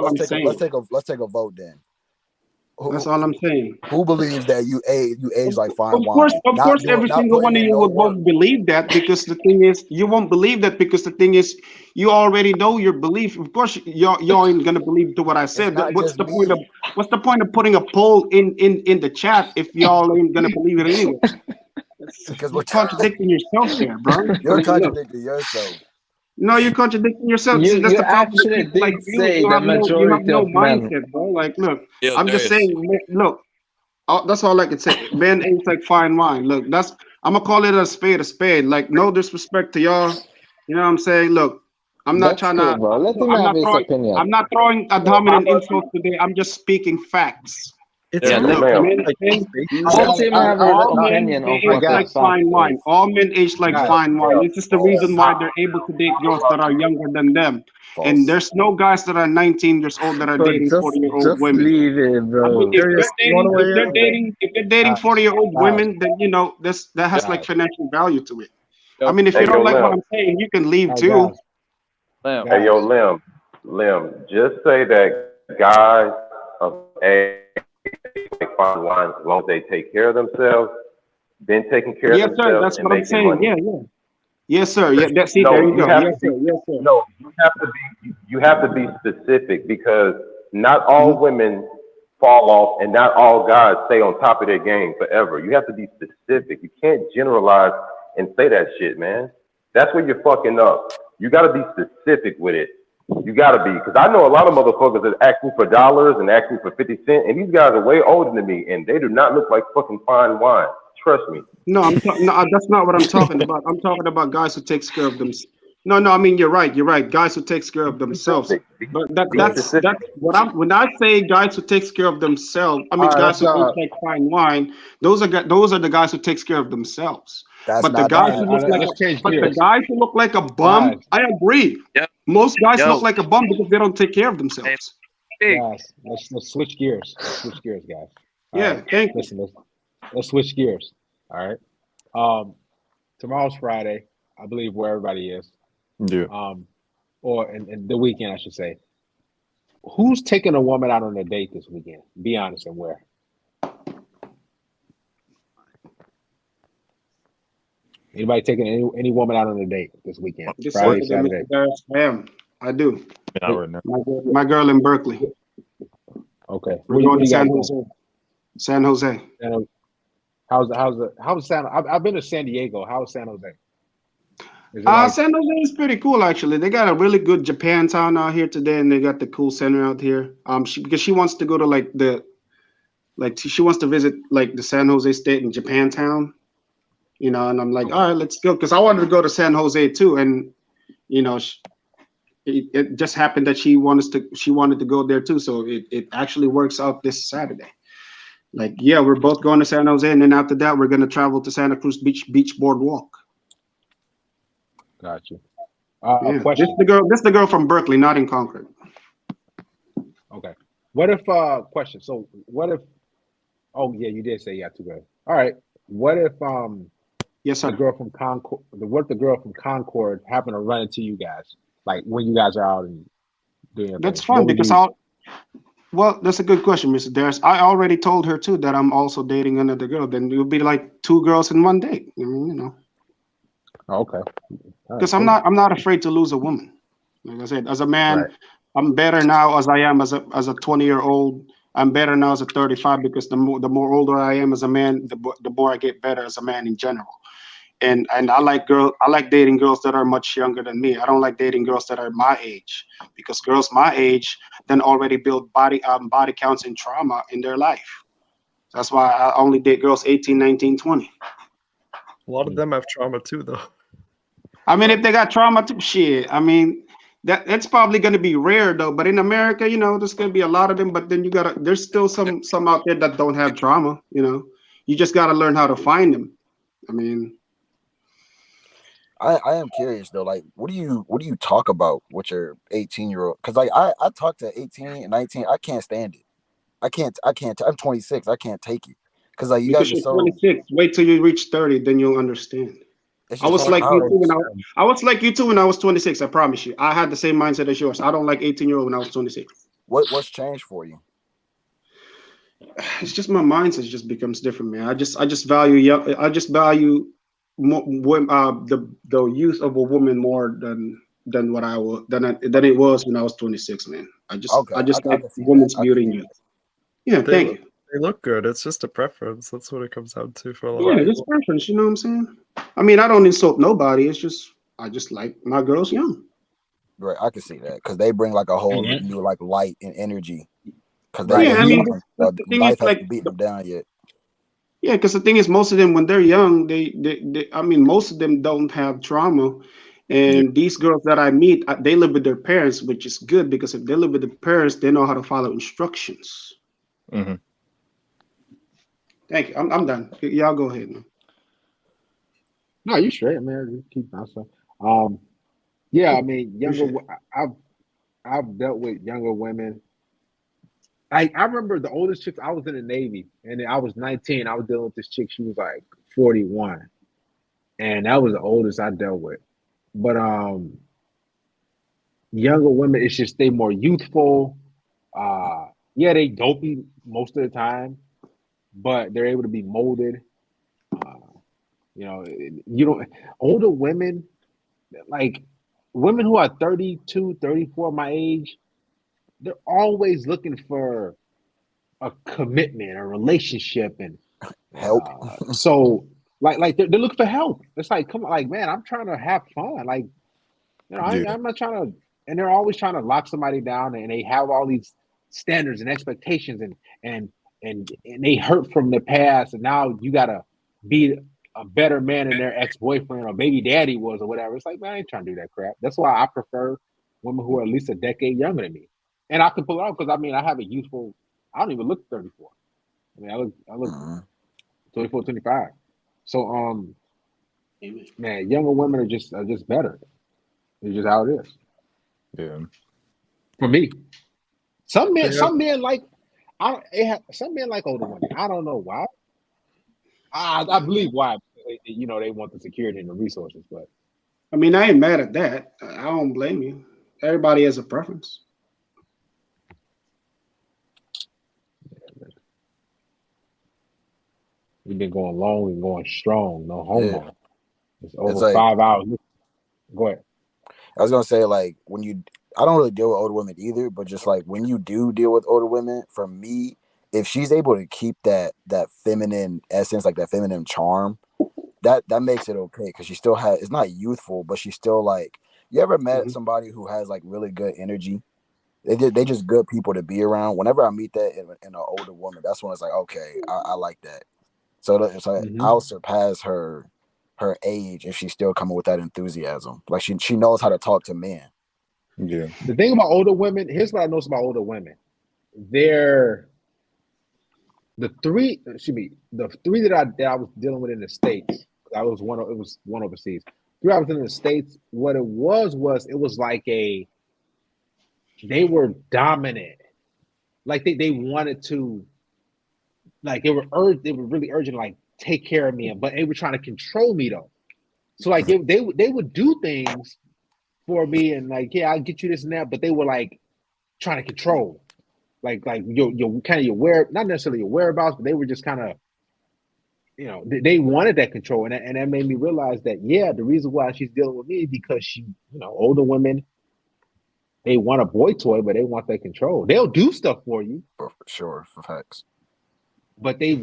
take a vote then. That's all I'm saying. Who believes that you age like fine wine? Of course, every single one of you would both believe that, because the thing is, you won't believe that because the thing is, you already know your belief. Of course, y'all ain't gonna believe to what I said. What's the point of putting a poll in the chat if y'all ain't gonna believe it anyway? Because we're contradicting yourself there, bro. You're contradicting yourself. No, you're contradicting yourself. You That's the problem. actually did say the majority of men. Mindset, bro. Like, look, I'm just saying. Look, that's all I can say. Men age like fine wine. Look, I'm gonna call it a spade a spade. Like, no disrespect to y'all. You know what I'm saying? Look, I'm not trying to. I'm not throwing a dominant insult today. I'm just speaking facts. Let him have his opinion on what like fine wine. All men age like fine wine. This is the reason why they're able to date girls that are younger than them. And there's no guys that are 19 years old that are dating 40-year-old women. Just leave it, bro. I mean, if they're dating 40-year-old women, then you know that has like financial value to it. I mean, if you don't like what I'm saying, you can leave too. Hey, yo, Lim, just say that guys of age like fine wine as long as they take care of themselves, then taking care of themselves. Yes, sir. That's what I'm saying. Money. Yeah. Yes, sir. Yeah, there you go. Yes, sir. No, you have to be specific, because not all women fall off and not all guys stay on top of their game forever. You have to be specific. You can't generalize and say that shit, man. That's where you're fucking up. You got to be specific with it. You gotta be, because I know a lot of motherfuckers that ask me for dollars and ask me for 50 cents, and these guys are way older than me, and they do not look like fucking fine wine. Trust me. No, that's not what I'm talking about. I'm talking about guys who takes care of themselves. No, I mean you're right. Guys who takes care of themselves. But that's what when I say guys who takes care of themselves, I mean guys who take fine wine. Those are the guys who takes care of themselves. But the guys who look like a bum, I agree. Yep. Most guys look like a bum because they don't take care of themselves. Guys, let's switch gears. Let's switch gears, guys. Thank you. Listen, let's switch gears. All right. Tomorrow's Friday, I believe, where everybody is. Yeah. Or in the weekend, I should say. Who's taking a woman out on a date this weekend? Be honest, and where? Anybody taking any woman out on a date this weekend? Friday, Saturday? I do. Not right now. My girl in Berkeley. Okay. We're going to San Jose. San Jose. How's San? I've been to San Diego. How's San Jose? San Jose is pretty cool, actually. They got a really good Japantown out here today, and they got the cool center out here. Because she wants to go to like the Like she wants to visit like the San Jose State in Japantown, you know, and I'm like, all right, let's go, because I wanted to go to San Jose too, and you know, it just happened that she wanted to go there too, so it actually works out this Saturday. Like, yeah, we're both going to San Jose, and then after that, we're gonna travel to Santa Cruz Beach Boardwalk. Got you. Yeah. Question. This the girl from Berkeley, not in Concord. Okay. What if question? So what if? Oh yeah, you did say you got two girls. All right. What if yes, sir. The girl from Concord. What if the girl from Concord happened to run into you guys, like when you guys are out and doing? That's fine because well, that's a good question, Mr. Darius. I already told her too that I'm also dating another girl. Then it would be like two girls in one date. I mean, you know. Okay. Because I'm not afraid to lose a woman. Like I said, as a man, right. I'm better now as I am as a 20-year-old. I'm better now as a 35 because the more older I am as a man, the more I get better as a man in general. And I like dating girls that are much younger than me. I don't like dating girls that are my age, because girls my age then already build body counts and trauma in their life. That's why I only date girls 18, 19, 20. A lot of them have trauma too, though. I mean, if they got trauma too, shit. I mean, that's probably going to be rare though. But in America, you know, there's going to be a lot of them. But then there's still some out there that don't have trauma. You know, you just got to learn how to find them. I mean, I am curious though. Like, what do you talk about with your 18-year-old? Because like I talk to 18 and 19. I can't stand it. I can't. I'm 26. I can't take it. Because like because you're 26. Wait till you reach 30, then you'll understand. I was like you too when I was like you too when I was 26. I promise you. I had the same mindset as yours. I don't like 18-year-old when I was 26. What's changed for you? It's just my mindset just becomes different, man. I just value the youth of a woman more than what than it was when I was 26, man. I just like women's beauty and youth. Yeah, thank you. They look good. It's just a preference. That's what it comes down to for a lot of people. Yeah, it's preference. You know what I'm saying? I mean, I don't insult nobody. It's just I just like my girls young. Right, I can see that because they bring like a whole new like light and energy. Because life hasn't beaten them down yet. Yeah, because the thing is, most of them when they're young, most of them don't have trauma. And these girls that I meet, they live with their parents, which is good because if they live with their parents, they know how to follow instructions. Mm-hmm. Thank you. I'm done. Y'all go ahead, man. No, you straight, man. Just keep answering. Yeah, I mean, I've dealt with younger women. I remember the oldest chick. I was in the Navy, and I was 19. I was dealing with this chick. She was like 41, and that was the oldest I dealt with. But younger women, it's just they more youthful. Yeah, they dopey most of the time, but they're able to be molded. You know, older women, like women who are 32, 34, my age, they're always looking for a commitment, a relationship, and help. So like they're looking for help. It's like, come on, like, man, I'm trying to have fun. Like, you know, I'm not trying to, and they're always trying to lock somebody down, and they have all these standards and expectations, and they hurt from the past, and now you gotta be a better man than their ex-boyfriend or baby daddy was or whatever. It's like, man, I ain't trying to do that crap. That's why I prefer women who are at least a decade younger than me. And I can pull it off because I mean I have a youthful, I don't even look 34. I mean I look 24, 25. So man, younger women are just better. It's just how it is. Yeah. For me. Some men like older women. I don't know why. I believe why. You know, they want the security and the resources, but I mean, I ain't mad at that. I don't blame you. Everybody has a preference. We've been going long and going strong. No homo. Yeah. It's over 5 hours. Go ahead. I was gonna say, like, I don't really deal with older women either, but just like when you do deal with older women, for me, if she's able to keep that feminine essence, like that feminine charm, that makes it okay because she still it's not youthful, but she's still like, you ever met somebody who has like really good energy? They just good people to be around. Whenever I meet that in an older woman, that's when it's like, okay, I like that. So it's like I'll surpass her age if she's still coming with that enthusiasm. Like she knows how to talk to men. Yeah. The thing about older women, here's what I notice about older women. The three that I was dealing with in the States, it was one overseas. 3 I was in the States. What it was like they were dominant. Like they wanted to, like they were really urgent, like take care of me, but they were trying to control me though. So like they would do things for me and like, yeah, I'll get you this and that, but they were like trying to control. Like your kind of not necessarily your whereabouts, but they were just kind of, they wanted that control, and that made me realize that the reason why she's dealing with me is because she, older women, they want a boy toy, but they want that control. They'll do stuff for you, for sure, for facts. But the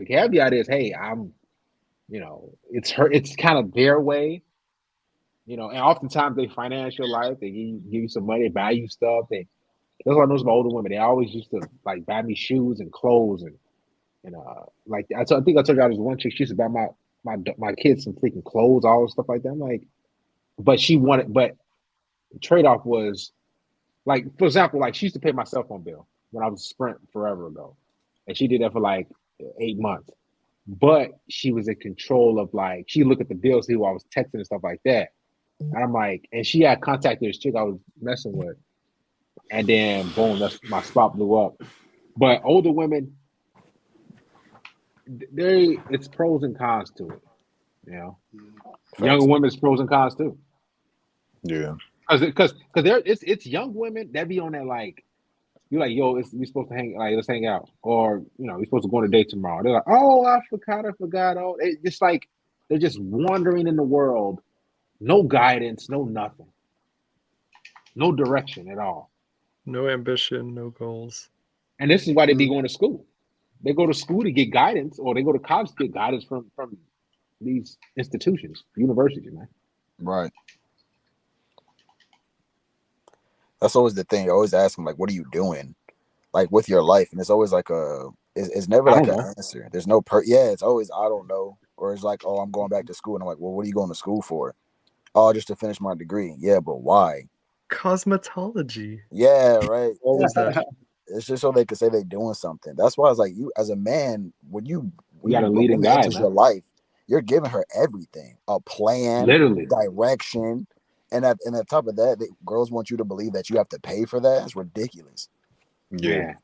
caveat is, hey, I'm, it's kind of their way, and oftentimes they finance your life. They give you some money, buy you stuff. That's what I know about older women. They always used to like buy me shoes and clothes and like I think I told you I was one chick. She used to buy my kids some freaking clothes, all stuff like that. I'm like, but the trade-off was like, for example, like she used to pay my cell phone bill when I was Sprint forever ago, and she did that for like 8 months. But she was in control of, like, she looked at the bill, see who I was texting and stuff like that. And I'm like, and she had contacted this chick I was messing with, and then boom, my spot blew up. But older women, it's pros and cons to it, Younger women's pros and cons too. Yeah. Because it's young women that be on that, like, you're like, yo, we supposed to let's hang out, or we're supposed to go on a date tomorrow. They're like, oh, I forgot. Oh, it's just like they're just wandering in the world, no guidance, no nothing, no direction at all, no ambition, no goals. And this is why they be going to school. They go to school to get guidance, or they go to college to get guidance from these institutions, universities, man. Right. That's always the thing. You always ask them, like, what are you doing, like, with your life? And it's always like it's never like an answer. There's no it's always, I don't know. Or it's like, oh, I'm going back to school. And I'm like, well, what are you going to school for? Oh, just to finish my degree. Yeah, but why? Cosmetology. Yeah, right. What was that? It's just so they could say they're doing something. That's why I was like, you as a man, when you got a leading guy into your life, you're giving her everything, a plan, literally direction. And on top of that, girls want you to believe that you have to pay for that. It's ridiculous. Yeah.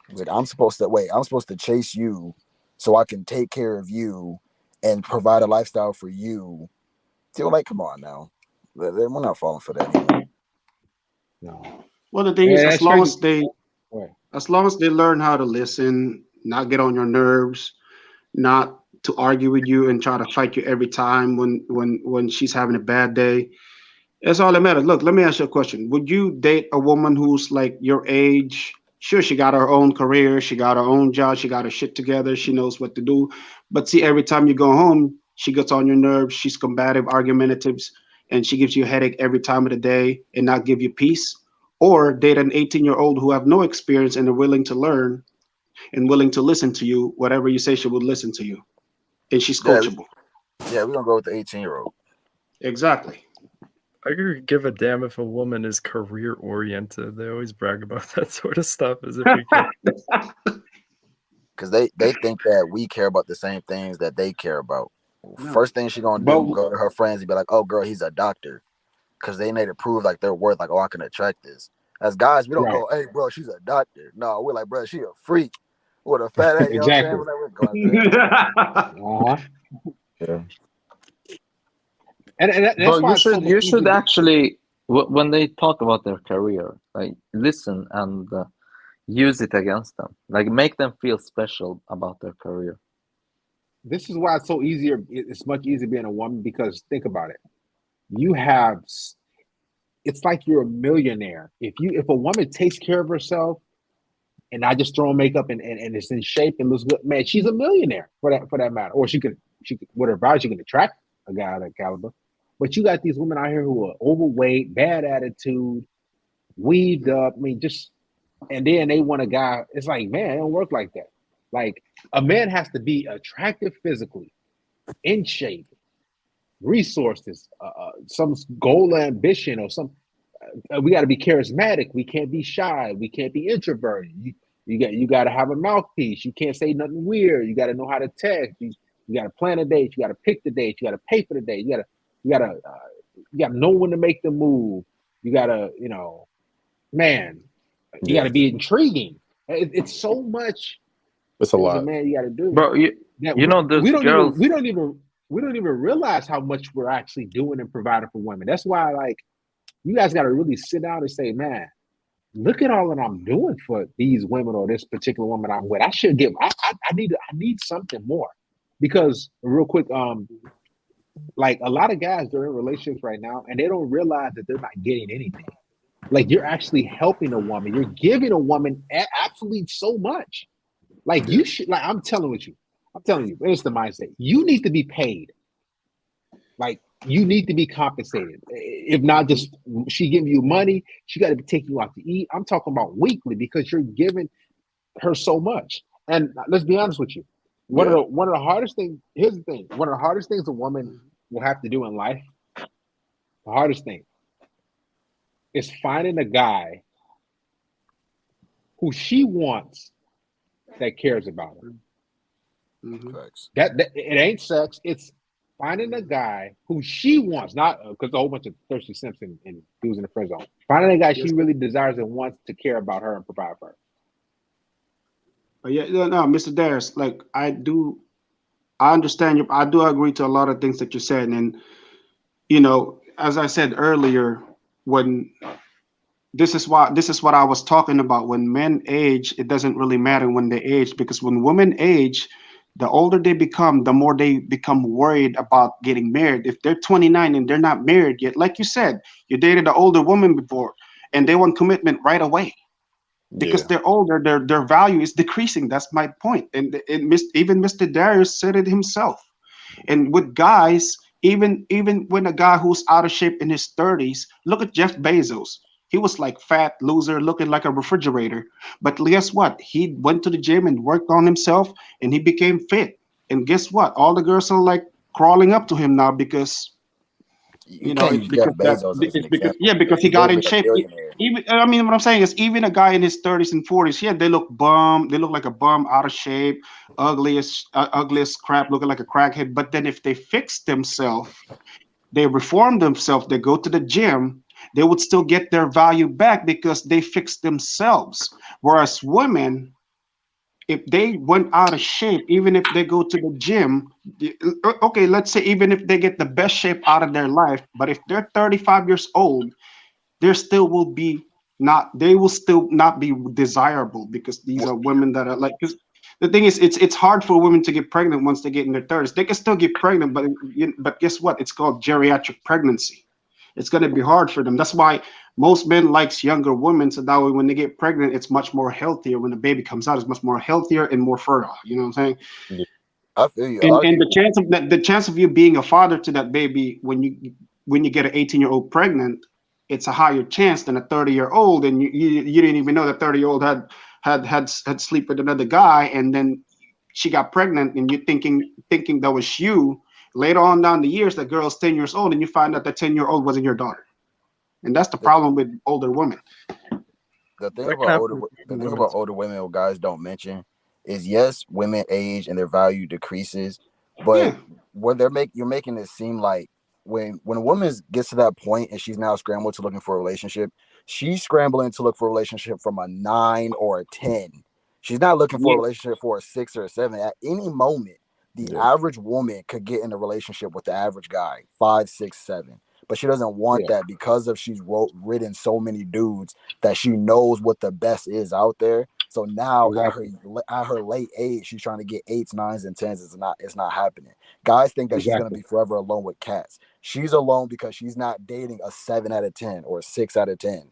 It's like, I'm supposed to chase you so I can take care of you and provide a lifestyle for you. Feel like, come on now. We're not falling for that anymore. No. Well, the thing is, as long as they learn how to listen, not get on your nerves, not to argue with you and try to fight you every time when she's having a bad day, that's all that matters. Look, let me ask you a question. Would you date a woman who's like your age? Sure, she got her own career, she got her own job, she got her shit together, she knows what to do. But see, every time you go home, she gets on your nerves, she's combative, argumentative, and she gives you a headache every time of the day and not give you peace. Or date an 18-year-old who have no experience and are willing to learn and willing to listen to you. Whatever you say, she will listen to you. And she's coachable. Yeah, we're going to go with the 18-year-old. Exactly. I could give a damn if a woman is career oriented. They always brag about that sort of stuff as if we care. Because they think that we care about the same things that they care about. No. First thing she's going to do, go to her friends and be like, oh, girl, he's a doctor. Because they need to prove like their worth, like, oh, I can attract this. As guys, we don't go, hey, bro, she's a doctor. No, we're like, bro, she a freak with a fat ass. Exactly. Yeah. And that's why you should actually, when they talk about their career, like, listen and use it against them. Like, make them feel special about their career. This is why it's much easier being a woman, because think about it. It's like you're a millionaire. If a woman takes care of herself and not just throw makeup and it's in shape and looks good, man, she's a millionaire for that matter. Or she could with her body, she can attract a guy of that caliber. But you got these women out here who are overweight, bad attitude, weaved up. I mean, just and then they want a guy. It's like, man, it don't work like that. Like a man has to be attractive physically, in shape, resources, some goal or ambition or some. We got to be charismatic. We can't be shy. We can't be introverted. You got to have a mouthpiece. You can't say nothing weird. You got to know how to text. You got to plan a date. You got to pick the date. You got to pay for the date. You got to know when to make the move. You got to, man, you got to be intriguing. It's so much. It's a lot, man. You got to do, bro. Those girls. We don't even realize how much we're actually doing and providing for women. That's why, like, you guys got to really sit down and say, man, look at all that I'm doing for these women or this particular woman I'm with. I should give. I need something more, because real quick, like a lot of guys, they're in relationships right now and they don't realize that they're not getting anything. Like, you're actually helping a woman. You're giving a woman absolutely so much. Like, you should. Like, I'm telling you, it's the mindset. You need to be paid. Like, you need to be compensated. If not, just she giving you money, she got to be taking you out to eat. I'm talking about weekly, because you're giving her so much. And let's be honest with you. One of the hardest things. Here's the thing. One of the hardest things a woman will have to do in life. The hardest thing is finding a guy who she wants that cares about her. That it ain't sex. It's finding a guy who she wants, not because a whole bunch of thirsty simps and dudes in the friend zone. Finding a guy she really desires and wants to care about her and provide for her. Mr. Darius, like I understand you. I do agree to a lot of things that you said, and as I said earlier, when this is what I was talking about. When men age, it doesn't really matter when they age, because when women age, the older they become, the more they become worried about getting married. If they're 29 and they're not married yet, like you said, you dated an older woman before and they want commitment right away because they're older, their value is decreasing. That's my point. And even Mr. Darius said it himself. And with guys, even when a guy who's out of shape in his 30s, look at Jeff Bezos. He was like fat loser looking like a refrigerator. But guess what? He went to the gym and worked on himself and he became fit. And guess what? All the girls are like crawling up to him now because because he got in shape. What I'm saying is, even a guy in his 30s and 40s, they look bum. They look like a bum, out of shape, ugliest crap, looking like a crackhead. But then if they fix themselves, they reform themselves, they go to the gym, they would still get their value back because they fixed themselves. Whereas women, if they went out of shape, even if they go to the gym, okay, let's say even if they get the best shape out of their life, but if they're 35 years old, they will still not be desirable, because these are women that are like, because the thing is, it's hard for women to get pregnant once they get in their 30s. They can still get pregnant, but guess what? It's called geriatric pregnancy. It's going to be hard for them. That's why most men likes younger women, so that way when they get pregnant, it's much more healthier. When the baby comes out, it's much more healthier and more fertile. You know what I'm saying? Yeah, I feel you. And the chance of you being a father to that baby when you get an 18-year-old pregnant, it's a higher chance than a 30-year-old, and you didn't even know that 30-year-old had slept with another guy, and then she got pregnant, and you're thinking that was you. Later on down the years, that girl's 10 years old, and you find out that 10-year-old wasn't your daughter. And that's the problem with older women. The thing about older women, what guys don't mention, is yes, women age and their value decreases, but when you're making it seem like when a woman gets to that point and she's now scrambling to looking for a relationship, she's scrambling to look for a relationship from a 9 or a 10. She's not looking for a relationship for a 6 or a 7. At any moment, the average woman could get in a relationship with the average guy, 5, 6, 7. But she doesn't want that because she's ridden so many dudes that she knows what the best is out there. So now at her late age, she's trying to get 8s, 9s, and 10s. It's not happening. Guys think that she's going to be forever alone with cats. She's alone because she's not dating a 7 out of 10 or a 6 out of 10.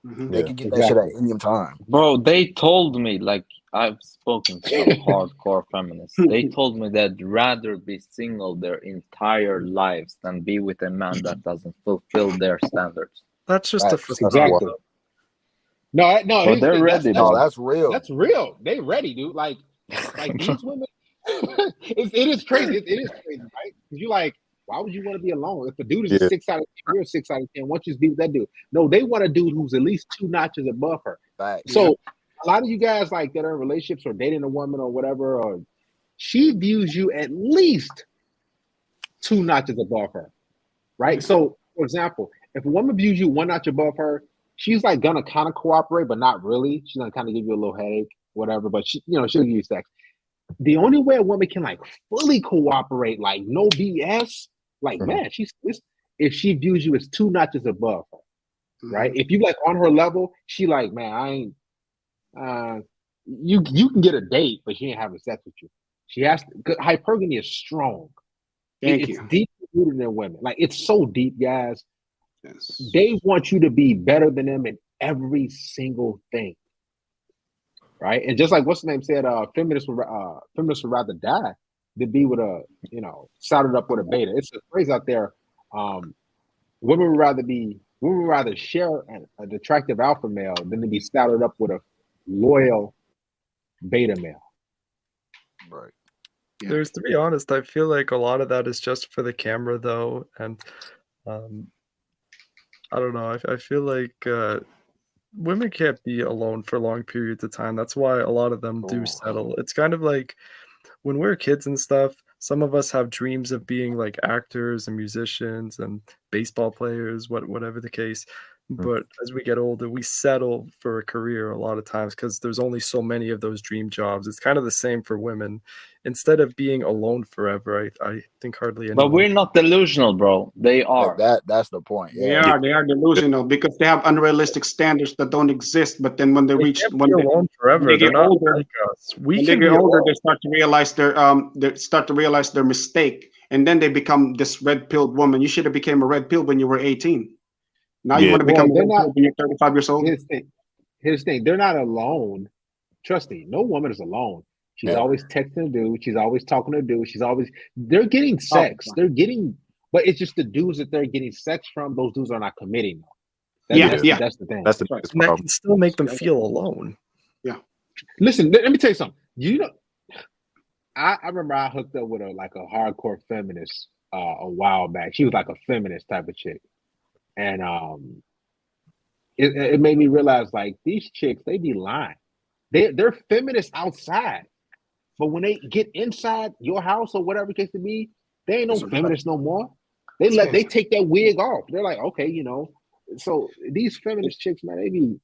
They can get that shit at any time. Bro, they told me, like, I've spoken to some hardcore feminists. They told me they'd rather be single their entire lives than be with a man that doesn't fulfill their standards. That's just a facade. Exactly. No, But they're ready. That's real. That's real. They ready, dude. Like these women. it is crazy. It is crazy, right? Because you're like, why would you want to be alone? If the dude is a 6 out of 10, you're a 6 out of 10. Why don't you just be with that dude? No, they want a dude who's at least 2 notches above her. Right. So a lot of you guys like that are in relationships or dating a woman or whatever, or she views you at least 2 notches above her, right? So, for example, if a woman views you 1 notch above her, she's like gonna kind of cooperate, but not really. She's gonna kind of give you a little headache, whatever. But she'll give you sex. The only way a woman can like fully cooperate, like no BS, like man, if she views you as 2 notches above her, right? If you like on her level, she like, man, I ain't. You can get a date, but she ain't having sex with you. She has to. Hypergamy is strong. It's deep rooted in women. Like it's so deep, guys. Yes. They want you to be better than them in every single thing, right? And just like what's the name said, feminists would rather die than be with a saddled up with a beta. It's a phrase out there. Women would rather share an attractive alpha male than to be saddled up with a loyal beta male. Right. There's, to be honest, I feel like a lot of that is just for the camera, though, and I don't know. I feel like women can't be alone for long periods of time. That's why a lot of them do settle. It's kind of like when we're kids and stuff, some of us have dreams of being like actors and musicians and baseball players, whatever the case. But as we get older, we settle for a career a lot of times because there's only so many of those dream jobs. It's kind of the same for women. Instead of being alone forever, I think hardly anyone. But we're not delusional, bro. They are. That's the point. Yeah. They are delusional because they have unrealistic standards that don't exist. But then when they reach when they get older, they start to realize their mistake, and then they become this red-pilled woman. You should have became a red pill when you were 18. Now you want to become when you're 35 years old. Here's the thing. They're not alone. Trust me, no woman is alone. She's always texting a dude. She's always talking to a dude. They're getting sex. But it's just the dudes that they're getting sex from. Those dudes are not committing. That's the thing. That's the biggest and that problem. can still make them feel alone. Yeah. Listen, let me tell you something. I remember I hooked up with a hardcore feminist a while back. She was like a feminist type of chick. And it made me realize like these chicks, they be lying. They're feminists outside, but when they get inside your house or whatever the case to be, they ain't no feminists no more. They take that wig off. They're like, okay, So these feminist chicks, man,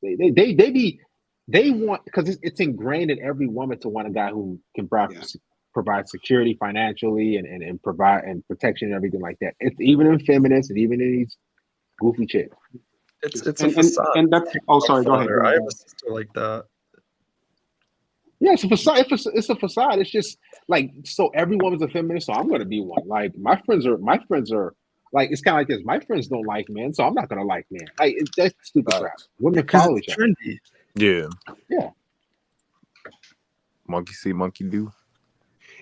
they want, because it's ingrained in every woman to want a guy who can provide security financially and provide and protection and everything like that. It's even in feminists and even in these goofy chicks. It's a facade. And that's sorry, go ahead. I have a sister like that. Yeah, it's a facade. It's a facade. It's just like, so every woman's a feminist, so I'm gonna be one. Like my friends are like, it's kind of like this. My friends don't like men, so I'm not gonna like men. Like that's stupid crap. Women follow each other. Yeah. Yeah. Monkey see, monkey do.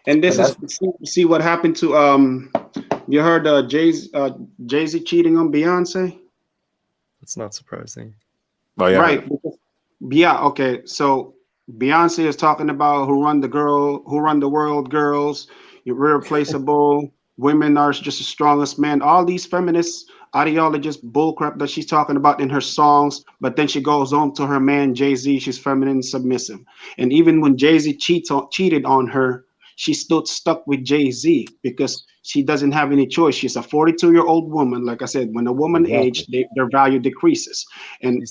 And this is see what happened to you heard Jay-Z cheating on Beyonce? It's not surprising. Oh yeah. Right. Yeah, okay. So Beyonce is talking about who run the world, girls, you're irreplaceable, women are just the strongest men, all these feminist ideologist bullcrap that she's talking about in her songs, but then she goes on to her man Jay-Z, she's feminine submissive. And even when Jay-Z cheated on her, she still stuck with Jay-Z because she doesn't have any choice. She's a 42-year-old woman. Like I said, when a woman ages, their value decreases. And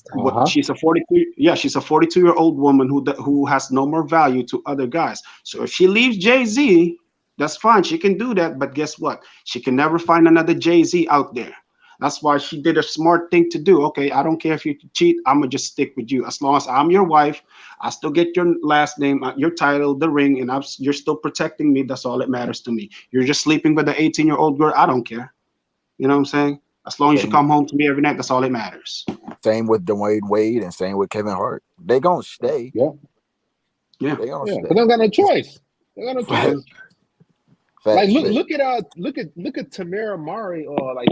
she's a 42-year-old woman who has no more value to other guys. So if she leaves Jay-Z, that's fine. She can do that. But guess what? She can never find another Jay-Z out there. That's why she did a smart thing to do. Okay, I don't care if you cheat. I'm going to just stick with you. As long as I'm your wife, I still get your last name, your title, the ring, and you're still protecting me. That's all that matters to me. You're just sleeping with an 18-year-old girl. I don't care. You know what I'm saying? As long as you come home to me every night, that's all that matters. Same with Dwayne Wade and same with Kevin Hart. They gonna stay. Yeah. Yeah. They gonna Yeah, stay. but they don't got no choice. They got no choice. Facts, Like facts. look at Tamara Mari or like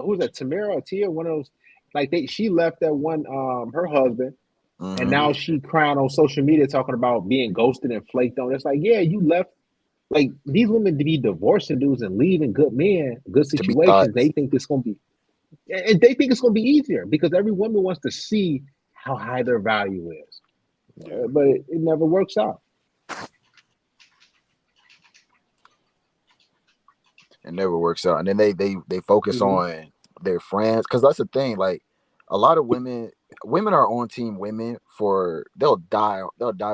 who's that? Tamara or Tia? One of those. Like she left that one her husband, and now she crying on social media talking about being ghosted and flaked on. It's like, yeah, you left. Like these women to be divorcing dudes and leaving good men, good situations. They think it's gonna be, and they think it's gonna be easier because every woman wants to see how high their value is, but it never works out. It never works out. And then they focus on their friends, because that's the thing. Like a lot of women are on team women for they'll die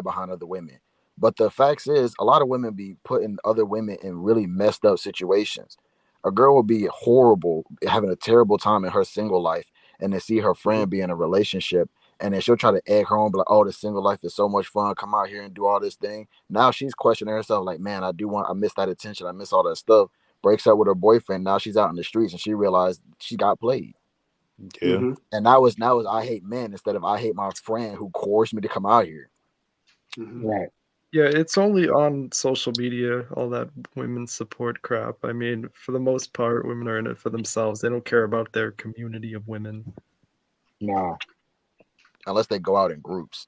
behind other women. But the facts is a lot of women be putting other women in really messed up situations. A girl will be horrible, having a terrible time in her single life, and then see her friend be in a relationship, and then she'll try to egg her on, be like, oh, the single life is so much fun. Come out here and do all this thing. Now she's questioning herself, like, man, I miss that attention. I miss all that stuff. Breaks up with her boyfriend. Now she's out in the streets and she realized she got played. Yeah. And now was I hate men instead of I hate my friend who coerced me to come out here. Right. Yeah, it's only on social media, all that women support crap. I mean, for the most part, women are in it for themselves. They don't care about their community of women. Nah. Unless they go out in groups.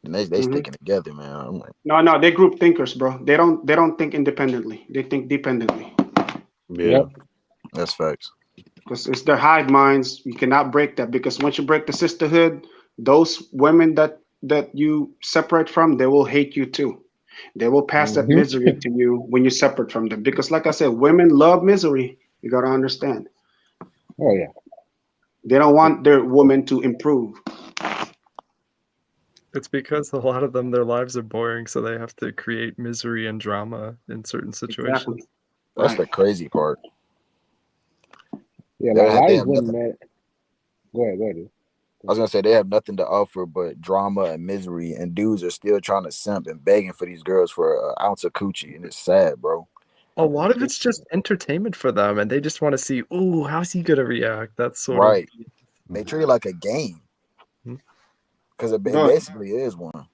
And they sticking together, man. I'm like, No, they're group thinkers, bro. They don't think independently. They think dependently. Yeah. That's facts. Because it's their hive minds. You cannot break that, because once you break the sisterhood, those women that you separate from, they will hate you too. They will pass that misery to you when you separate from them. Because like I said, women love misery. You gotta understand. Oh yeah. They don't want their woman to improve. It's because a lot of them, their lives are boring, so they have to create misery and drama in certain situations. Exactly. That's the crazy part. Yeah, They like have- they life have wouldn't nothing- matter. Go ahead, dude. I was gonna say they have nothing to offer but drama and misery, and dudes are still trying to simp and begging for these girls for an ounce of coochie, and it's sad, bro. A lot of it's just entertainment for them, and they just want to see, ooh, how's he gonna react? That's sort Right. They treat it like a game. Because it Bro. basically is one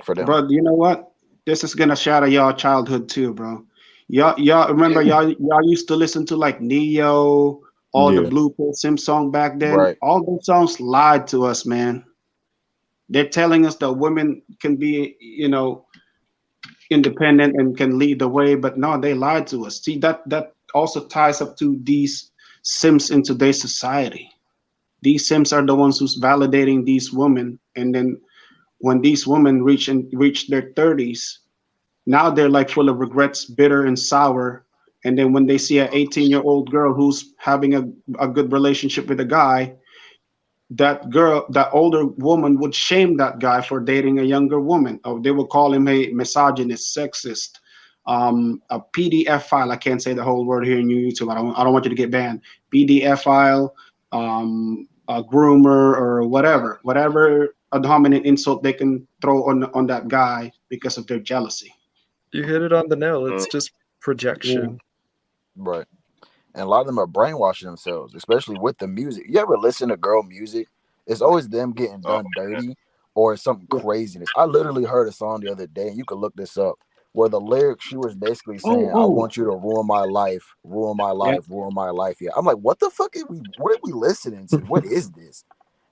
for them. Bro, you know what? This is gonna shatter y'all childhood too, bro. Y'all remember y'all used to listen to like Neo, all the Yeah. Blue Pill Sim song back then. Right. All those songs lied to us, man. They're telling us that women can be, independent and can lead the way, but no, they lied to us. See, that also ties up to these Sims in today's society. These Sims are the ones who's validating these women, and then when these women reach their 30s, now they're like full of regrets, bitter and sour. And then when they see an 18-year-old girl who's having a good relationship with a guy, that older woman would shame that guy for dating a younger woman. Or they would call him a misogynist, sexist, a PDF file. I can't say the whole word here in YouTube. I don't want you to get banned. PDF file, a groomer, or whatever a dominant insult they can throw on that guy because of their jealousy. You hit it on the nail. It's just projection. Right. And a lot of them are brainwashing themselves, especially with the music. You ever listen to girl music? It's always them getting done dirty or something craziness. I literally heard a song the other day, and you can look this up, where the lyrics, she was basically saying, I want you to ruin my life, ruin my life, ruin my life. Yeah. I'm like, what the fuck what are we listening to? What is this?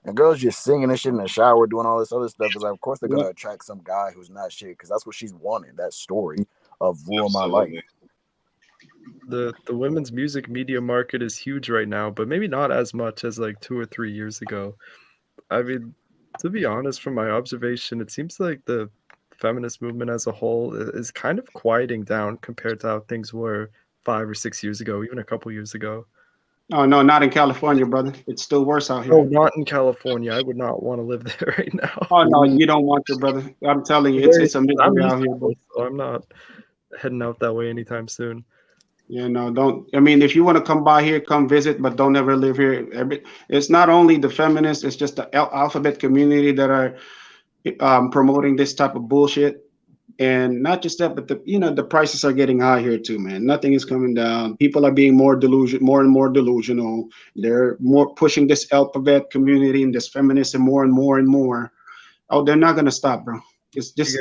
And girls just singing this shit in the shower, doing all this other stuff. It's like, of course they're gonna attract some guy who's not shit, because that's what she's wanting, that story of ruin my life. The women's music media market is huge right now, but maybe not as much as like 2 or 3 years ago. I mean, to be honest, from my observation, it seems like the feminist movement as a whole is kind of quieting down compared to how things were 5 or 6 years ago, even a couple years ago. Oh no, not in California, brother. It's still worse out here. Oh, not in California. I would not want to live there right now. Oh no, you don't want to, brother. I'm telling you, it's a misery out here, bro. So I'm not heading out that way anytime soon. Yeah, no, don't. I mean, if you want to come by here, come visit, but don't ever live here. It's not only the feminists; it's just the alphabet community that are promoting this type of bullshit. And not just that, but the prices are getting high here too, man. Nothing is coming down. People are being more and more delusional. They're more pushing this alphabet community and this feminism more and more and more. Oh, they're not gonna stop, bro. It's just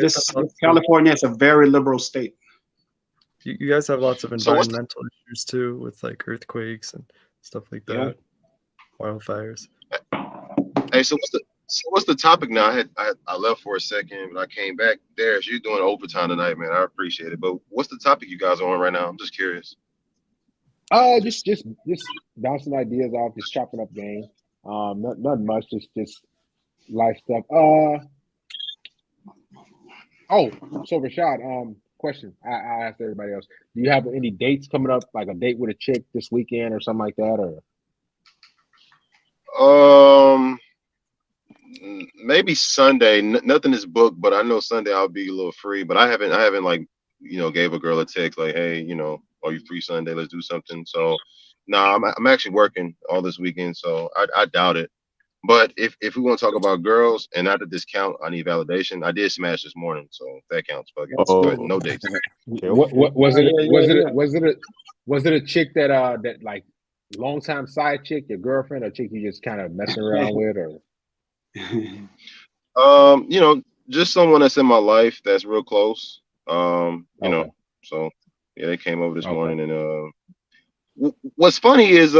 California is a very liberal state. You guys have lots of environmental issues too, with like earthquakes and stuff like that, wildfires. Hey, so what's the topic now? I left for a second, but I came back. Darius, you're doing overtime tonight, man. I appreciate it. But what's the topic you guys are on right now? I'm just curious. Just bouncing ideas off, just chopping up game. Nothing much, just life stuff. So Rashad, question I asked everybody else. Do you have any dates coming up, like a date with a chick this weekend or something like that, or? Maybe Sunday. Nothing is booked, but I know Sunday I'll be a little free. But I haven't like gave a girl a text like, hey, are you free Sunday? Let's do something. So no, I'm actually working all this weekend, so I doubt it. But if we want to talk about girls and not a discount, I need validation. I did smash this morning, so if that counts. Fuck it. But no dates. What was it a chick that like longtime side chick, your girlfriend, or chick you just kind of messing around with, or just someone that's in my life that's real close. So yeah, they came over this morning, and what's funny is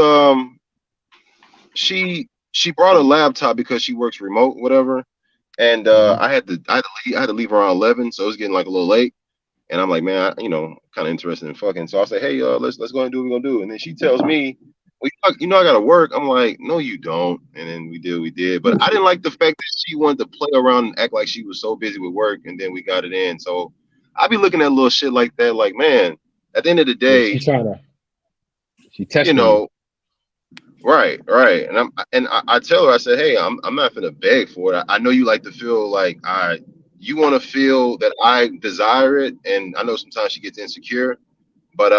she brought a laptop because she works remote, whatever, and I had to leave around 11, so it was getting like a little late, and I'm like, man, kind of interested in fucking, so I say, hey, let's go ahead and do what we're gonna do, and then she tells me, well, I gotta work. I'm like, no, you don't, and then we did, but I didn't like the fact that she wanted to play around and act like she was so busy with work, and then we got it in, so I be looking at little shit like that, like, man, at the end of the day, she testing Right. And I tell her, I said, hey, I'm not gonna beg for it. I know you like to feel like you want to feel that I desire it, and I know sometimes she gets insecure, but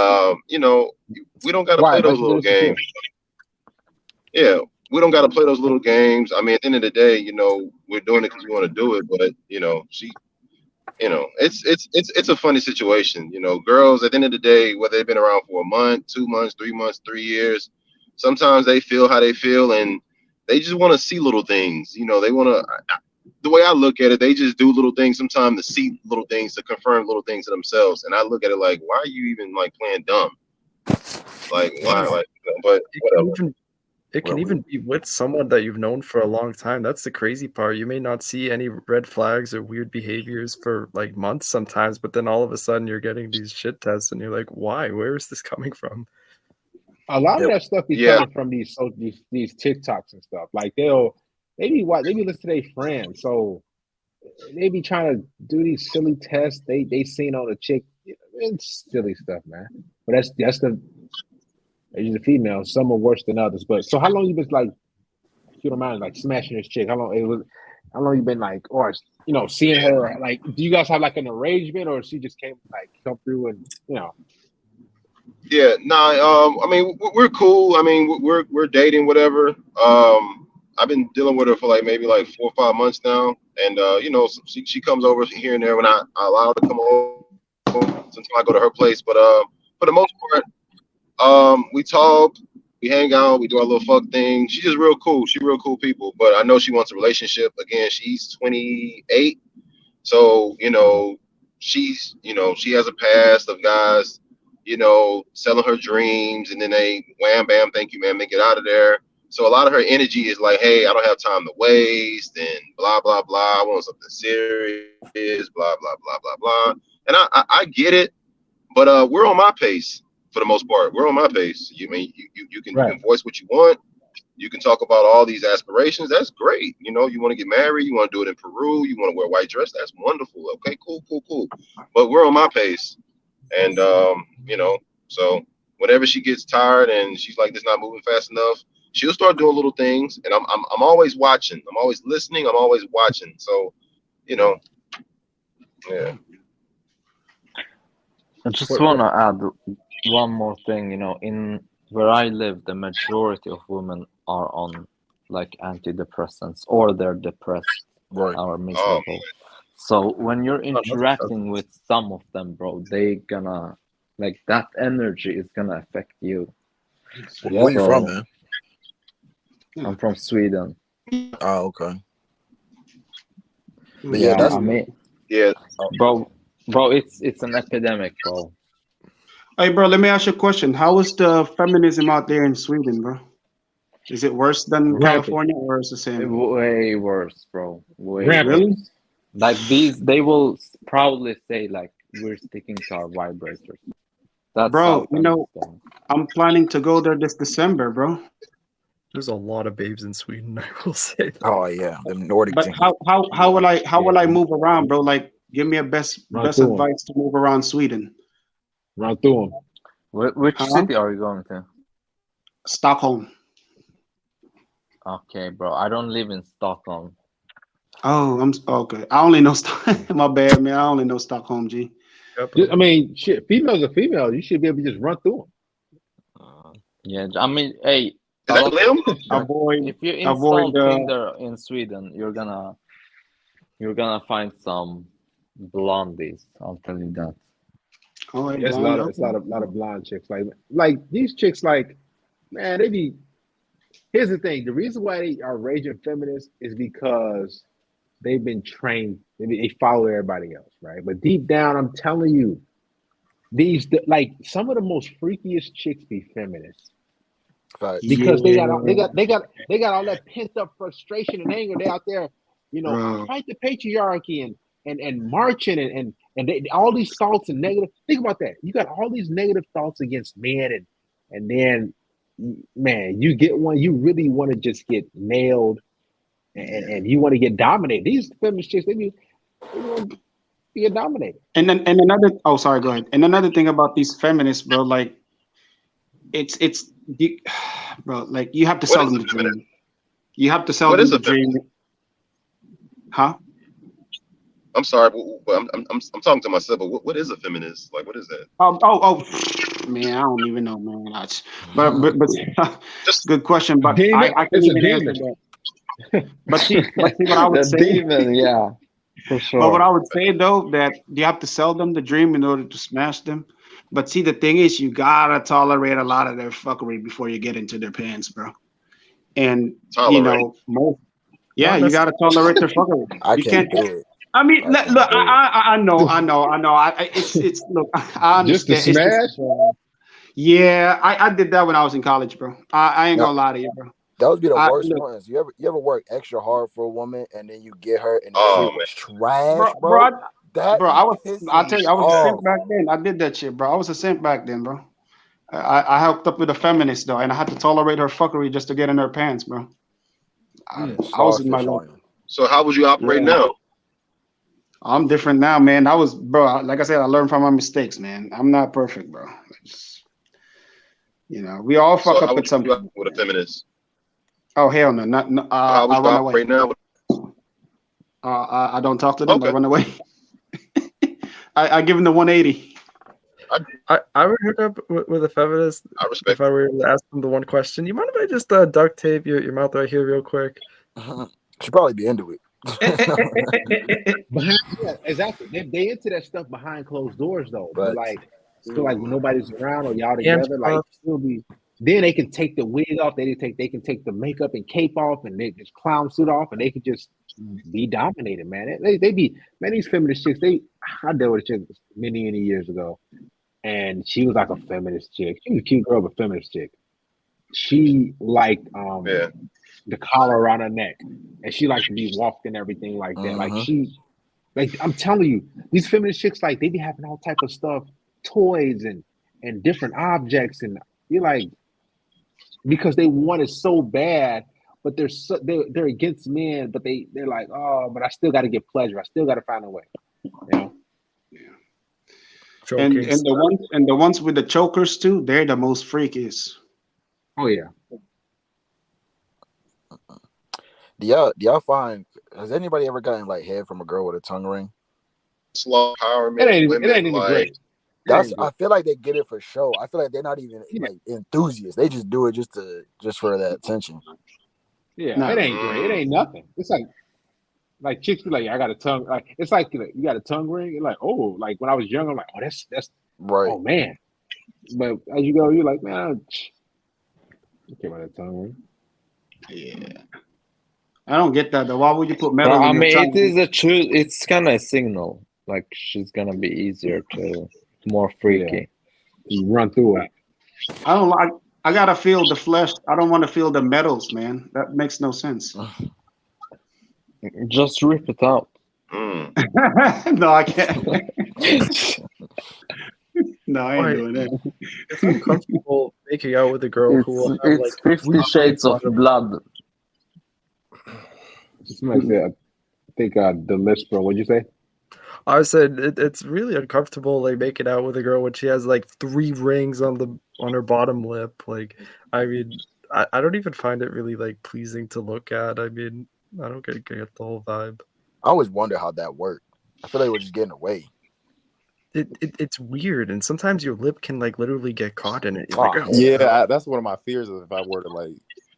we don't gotta play those little games. Yeah, we don't gotta play those little games. I mean, at the end of the day, we're doing it because we want to do it, but she. It's a funny situation. Girls at the end of the day, whether they've been around for a month, 2 months, 3 months, 3 years, sometimes they feel how they feel, and they just want to see little things. They want to. The way I look at it, they just do little things sometimes to see little things, to confirm little things to themselves. And I look at it like, why are you even like playing dumb? Like why? Like, but whatever. It can even be with someone that you've known for a long time. That's the crazy part. You may not see any red flags or weird behaviors for like months sometimes, but then all of a sudden you're getting these shit tests and you're like, why? Where is this coming from? A lot of that stuff be coming from these TikToks and stuff. Like they be listen to their friends. So they be trying to do these silly tests. They seen on a chick. It's silly stuff, man. But that's the the female. Some are worse than others. But so how long you been like, if you don't mind, like smashing this chick? How long you been like, or seeing her? Like, do you guys have like an arrangement, or she just come through and Yeah, I mean, we're cool. I mean, we're dating, whatever. I've been dealing with her for like maybe like 4 or 5 months now, and she comes over here and there when I allow her to come over. Sometimes I go to her place, but for the most part, we talk, we hang out, we do our little fuck thing. She's just real cool. She's real cool people, but I know she wants a relationship. Again, she's 28, so she's she has a past of guys selling her dreams, and then they wham bam, thank you, man, they get out of there. So a lot of her energy is like, hey, I don't have time to waste, and blah blah blah. I want something serious, blah blah blah blah blah. And I get it, but we're on my pace for the most part. We're on my pace. You can voice what you want. You can talk about all these aspirations. That's great. You want to get married. You want to do it in Peru. You want to wear a white dress. That's wonderful. Okay, cool. But we're on my pace. And, so whenever she gets tired and she's like, this not moving fast enough, she'll start doing little things. And I'm always watching. I'm always listening. I'm always watching. So, yeah. I just want to add one more thing. In where I live, the majority of women are on like antidepressants, or they're depressed or miserable. So when you're interacting with some of them, bro, they gonna like that energy is gonna affect you. Where you from, man? I'm from Sweden. Oh, okay. But Yeah, that's I mean, yeah, bro, it's an epidemic, bro. Hey, bro, let me ask you a question. How is the feminism out there in Sweden, bro? Is it worse than Rampant. California, or is it the same? Way worse, bro. Way Rampant. worse. Like they will proudly say like we're sticking to our vibrators. That's Bro, how I'm planning to go there this December, bro. There's a lot of babes in Sweden, I will say. Oh yeah, the Nordic. But how will I move around, bro? Like, give me a best through 'em. advice to move around Sweden. Run through them. Which city are you going to? Stockholm. Okay, bro. I don't live in Stockholm. Oh, I'm okay. I only know my bad, man. I only know Stockholm, G. I mean, shit. Females are females. You should be able to just run through them. Yeah, I mean, hey, Is that Lim? if you install Tinder in Sweden, you're gonna find some blondies. I'll tell you that. Oh, There's a lot of blonde chicks. Like these chicks, like, man, they be. Here's the thing: the reason why they are raging feminists is because they've been trained. They follow everybody else, right? But deep down, I'm telling you, like some of the most freakiest chicks be feminists. Because they got all that pent up frustration and anger. They out there, fight the patriarchy and marching and all these thoughts and negative. Think about that. You got all these negative thoughts against men, and then, man, you get one. You really want to just get nailed, and you want to get dominated. These feminist chicks, they want to get dominated. And another. Oh, sorry. Go ahead. And another thing about these feminists, bro, like, bro, like you have to sell them the dream. You have to sell them the dream. Huh? I'm sorry, but I'm talking to myself. But what is a feminist? Like, what is that? Oh, man, I don't even know, man. But just good question. But I can even answer that. But see what I would say. Demon, yeah, for sure. But what I would say though, that you have to sell them the dream in order to smash them. But see, the thing is, you gotta tolerate a lot of their fuckery before you get into their pants, bro. And you gotta tolerate their fuckery. I can't do it. I mean, look, I know. It's look, I understand. Just to smash? Yeah, I did that when I was in college, bro. I ain't gonna lie to you, bro. That would be the worst ones. You ever work extra hard for a woman and then you get her and she was trash, bro. I'll tell you, I was a simp back then. I did that shit, bro. I was a simp back then, bro. I hooked up with a feminist though, and I had to tolerate her fuckery just to get in her pants, bro. I was in my life. So how would you operate now? I'm different now, man. Like I said, I learned from my mistakes, man. I'm not perfect, bro. We all fuck up with something. With a feminist. Oh hell no! How would you operate now? I don't talk to them. Okay. I run away. I give them the 180. I would hook up with a feminist. I respect. If I were to ask them the one question, you mind if I just duct tape your mouth right here real quick? She'd probably be into it. Yeah, exactly. They into that stuff behind closed doors though. But like nobody's around or y'all together, like still be. Then they can take the wig off. They can take the makeup and cape off, and they just clown suit off, and they can just be dominated, man. They be, man. These feminist chicks. I dealt with a chick many years ago, and she was like a feminist chick. She was a cute girl, but feminist chick. She liked the collar around her neck, and she liked to be walked and everything like that. Like I'm telling you, these feminist chicks, like they be having all type of stuff, toys and different objects, and you're like, because they want it so bad, but they're against men, but they're like, oh, but I still got to get pleasure. I still got to find a way, And the ones with the chokers too, they're the most freakiest. Oh yeah. Do y'all find? Has anybody ever gotten like head from a girl with a tongue ring? Slow power, it ain't even great. I feel like they get it for show. I feel like they're not even like enthusiasts. They just do it just for that attention. Yeah, it ain't great. It ain't nothing. It's like like chicks be like, I got a tongue. Like it's like you got a tongue ring. You're like, oh, like when I was young, I'm like, oh, that's right. Oh man. But as you go, you're like, man, I don't care about that tongue ring. Yeah. I don't get that though. Why would you put But metal I in your mean, tongue? it is a true. It's kind of a signal. Like she's gonna be easier to, more freaky. You run through it. I don't like. I gotta feel the flesh. I don't want to feel the metals, man. That makes no sense. Just rip it out. No, I can't. No, I ain't doing that. It's uncomfortable making out with a girl who will have It's like 50 Shades of Blood. Somebody said, I think the list, bro. What'd you say? I said it's really uncomfortable like making out with a girl when she has like 3 rings on her bottom lip. Like, I mean, I don't even find it really like pleasing to look at. I mean, I don't get the whole vibe. I always wonder how that worked. I feel like we're just getting away. It's weird, and sometimes your lip can like literally get caught in it. You're like, "Oh." Yeah, that's one of my fears is if I were to like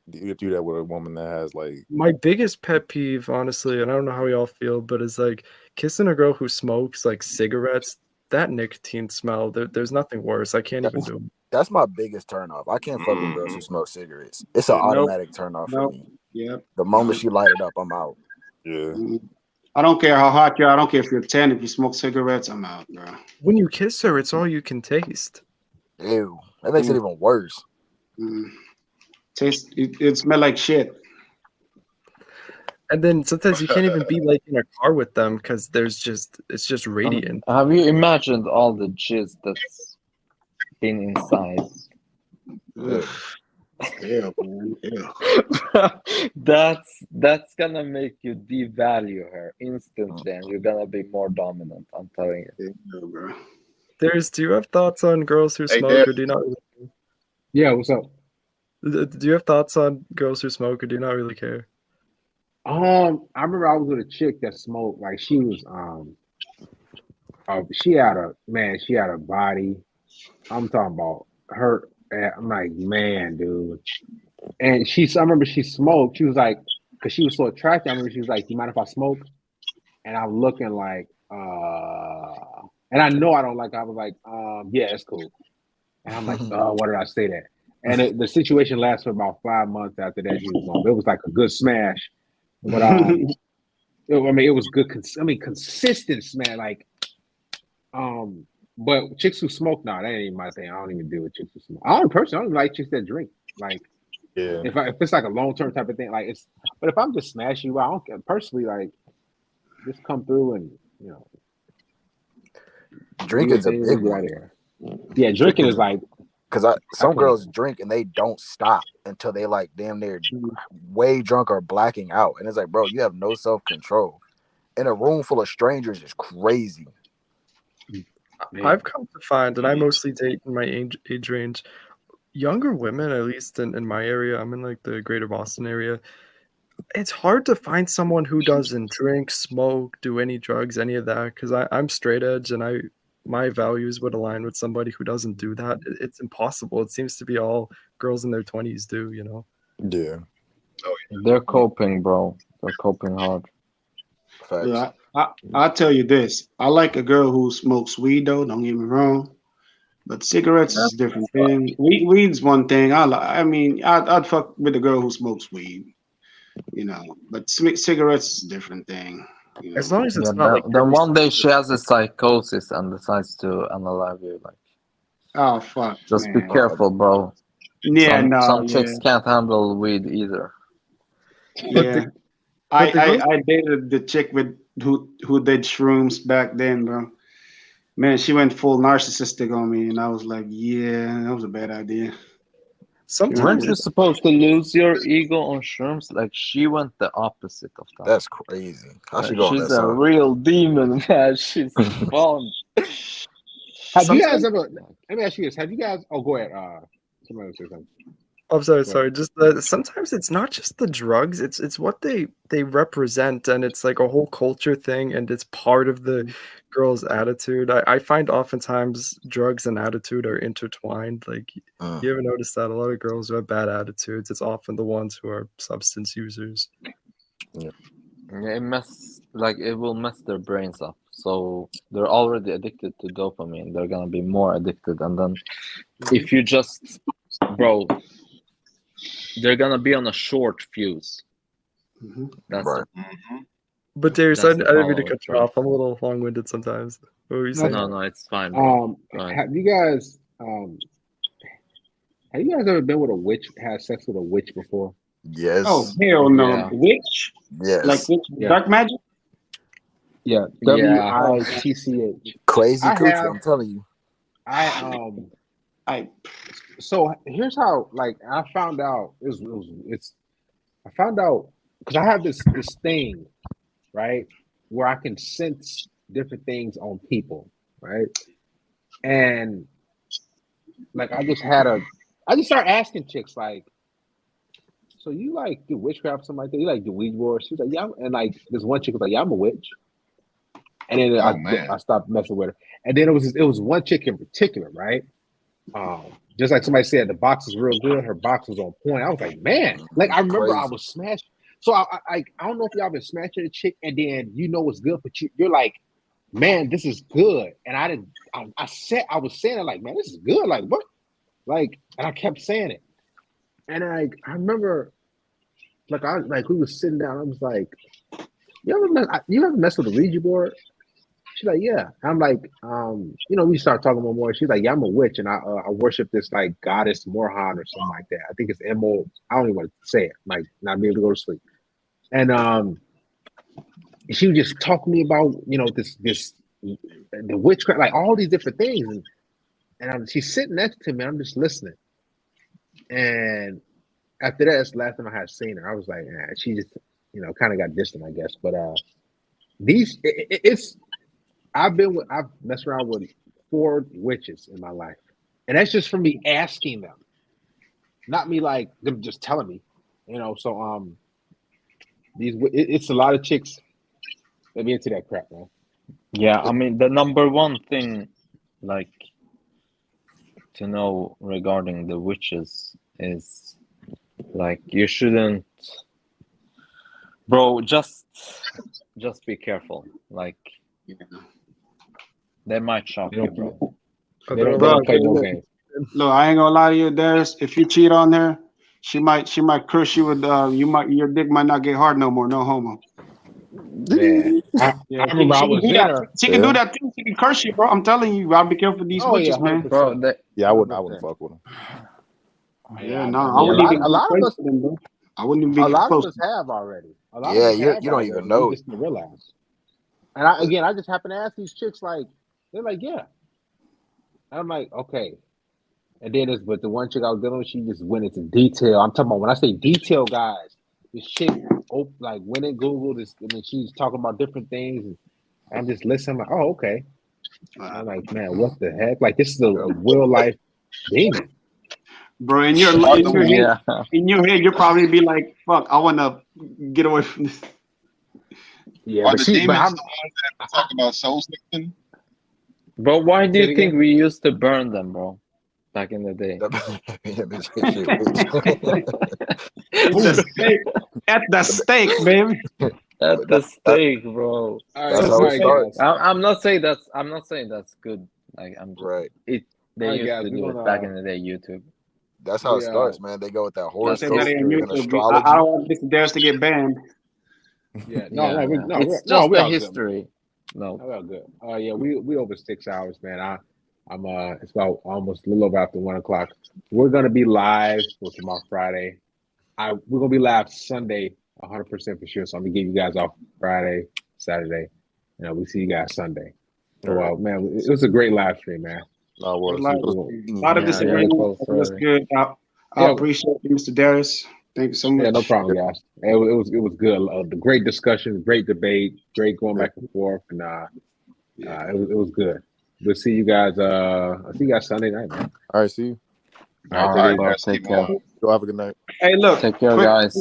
do that with a woman that has like. My biggest pet peeve, honestly, and I don't know how y'all feel, but is like kissing a girl who smokes like cigarettes. That nicotine smell, there's nothing worse. I can't even do it. That's my biggest turnoff. I can't fuck with girls who smoke cigarettes. It's an automatic turnoff for me. Yeah. The moment she light it up, I'm out. Yeah. I don't care how hot you are. I don't care if you're 10. If you smoke cigarettes, I'm out, bro. When you kiss her, it's all you can taste. Ew. That makes it even worse. Taste. It smell like shit. And then sometimes you can't even be like in a car with them because it's just radiant. Have you imagined all the jizz that's been inside? Ew, man. Ew. That's gonna make you devalue her instantly, and you're gonna be more dominant. I'm telling you. Bro. Do you have thoughts on girls who Hey, smoke, Dad. or do you not? Yeah, what's up? Do you have thoughts on girls who smoke, or do you not really care? I remember I was with a chick that smoked. Like she was, she had a body. I'm talking about her. I'm like, man, dude. And I remember she smoked. She was like, because she was so attractive. I remember she was like, "Do you mind if I smoke?" And I'm looking like, and I know I don't like. I was like, yeah, it's cool. And I'm like, why did I say that? And the situation lasted for about 5 months after that. She was on. It was like a good smash, but it was good. Consistent smash. Like, but chicks who smoke, that ain't even my thing. I don't even deal with chicks who smoke. I don't even like chicks that drink. Like, yeah, if it's like a long term type of thing, like it's. But if I'm just smashing you, I don't care. Personally, like, just come through and Drinking's a big one. Yeah, drinking is like. Because some girls drink and they don't stop until they like damn near way drunk or blacking out, and it's like, bro, you have no self control. In a room full of strangers is crazy. I've come to find, and I mostly date in my age range, younger women, at least in my area. I'm in like the greater Boston area. It's hard to find someone who doesn't drink, smoke, do any drugs, any of that. Because I'm straight edge, and my values would align with somebody who doesn't do that. It's impossible. It seems to be all girls in their 20s do, you know? Yeah. They're coping, bro. They're coping hard. Yeah, I'll tell you this. I like a girl who smokes weed, though. Don't get me wrong. But cigarettes is a different thing. Weed's one thing. I'd fuck with a girl who smokes weed, you know. But cigarettes is a different thing. You know? As long as it's not like then one day she has a psychosis and decides to unalive you. Like, oh fuck! Just man. be careful, bro. Yeah, some chicks can't handle weed either. Yeah, I dated the chick who did shrooms back then, bro. Man, she went full narcissistic on me, and I was like, yeah, that was a bad idea. Weren't you supposed to lose your ego on shrooms? Like, she went the opposite of that. That's crazy. How she go on She's that a side? real demon, man. She's fun. Have you guys ever? Let me ask you this: have you guys? Oh, go ahead. Somebody say something. I'm sorry. Just sometimes it's not just the drugs; it's what they represent, and it's like a whole culture thing, and it's part of the girl's attitude. I find oftentimes drugs and attitude are intertwined. Like, you ever notice that a lot of girls who have bad attitudes, it's often the ones who are substance users. Yeah. Yeah, it will mess their brains up. So they're already addicted to dopamine. They're gonna be more addicted, and then if you just, bro, they're gonna be on a short fuse. That's Right. But Darius, I That's the didn't mean to problem, cut you bro. off. I'm a little long-winded sometimes. What were you saying? No, it's fine, bro. Go ahead. Have you guys ever been with a witch? Had sex with a witch before? Yes. Oh hell no, Yeah. witch? Yes. Like witch, Yeah. dark magic? Yeah, Yeah. WITCH. Crazy I coochie, have. I'm telling you. So here's how. Like I found out. I found out because I have this thing, right, where I can sense different things on people, right, and like I just started asking chicks like, so you like do witchcraft, something like that? You like do Ouija board? She's like, yeah. And like this one chick was like, yeah, I'm a witch. And then I stopped messing with her. And then it was one chick in particular, right? Just like somebody said, the box is real good. Her box was on point. I was like, man, like I remember I was smashed. So I don't know if y'all been smashing a chick and then you know it's good, but you're like, man, this is good. And I was saying it like, man, this is good. Like what? Like, and I kept saying it. And I remember, like we was sitting down. I was like, you ever mess with a Ouija board? She's like, yeah. I'm like, we start talking more. She's like, yeah, I'm a witch, and I worship this like goddess Morhan or something like that. I think it's Mo. I don't even want to say it, like not be able to go to sleep. And she would just talk to me about the witchcraft, like all these different things, and she's sitting next to me. I'm just listening, and after that, that's the last time I had seen her. I was like, she just kind of got distant, I guess. But I've messed around with 4 witches in my life, and that's just from me asking them, not me like them just telling me, So it's a lot of chicks that be into that crap, man. Yeah, I mean the number one thing, like, to know regarding the witches is like you shouldn't, bro. Just be careful. Like they might shock you, bro. Bro, look, I ain't gonna lie to you, Darius. If you cheat on her, she might curse you with your dick might not get hard no more. No homo. Yeah, I remember I was there. She can do that too. She can curse you, bro. I'm telling you, I'll be careful with these witches, man. Bro, I wouldn't fuck with them. Yeah, no, I wouldn't even. A lot of us, bro. I wouldn't even be a lot close. of us have already. A lot Yeah, of us you have don't already. even know We it. just didn't realize. And I just happen to ask these chicks, like, they're like, yeah. And I'm like, okay. And then but the one chick I was dealing with, she just went into detail. I'm talking about when I say detail, guys. This chick went and Googled this, and then she's talking about different things, and I'm just listening. I'm like, oh, okay. I'm like, man, what the heck? Like, this is a real life demon. Bro, in your head, you'll probably be like, fuck, I want to get away from this. Yeah, Are the demons the ones that talk about soul sticking? Bro, why do you think we used to burn them, bro? Back in the day. At the stake, baby. At the stake, bro. That's how it starts. I'm not saying that's good. Like I'm just right. They used to do it back in the day. YouTube. That's how it starts, man. They go with that horoscope and astrology. I don't want this Darius to get banned. Yeah, it's just the history. No, we're all good. Yeah, we over 6 hours, man. I'm it's about almost a little over after 1 o'clock. We're gonna be live for tomorrow Friday. We're gonna be live Sunday 100% for sure. So I'm gonna give you guys off Friday, Saturday. We see you guys Sunday. So man, it was a great live stream, man. A lot of disagreement. That's good. I appreciate you, Mr. Darius. Thank you so much. Yeah, no problem, guys. It was good. The great discussion, great debate, great going back and forth, and it was good. We'll see you guys. I'll see you guys Sunday night, man. All right, see you. All right, guys. Take care. Go have a good night. Hey, look. Take care, guys.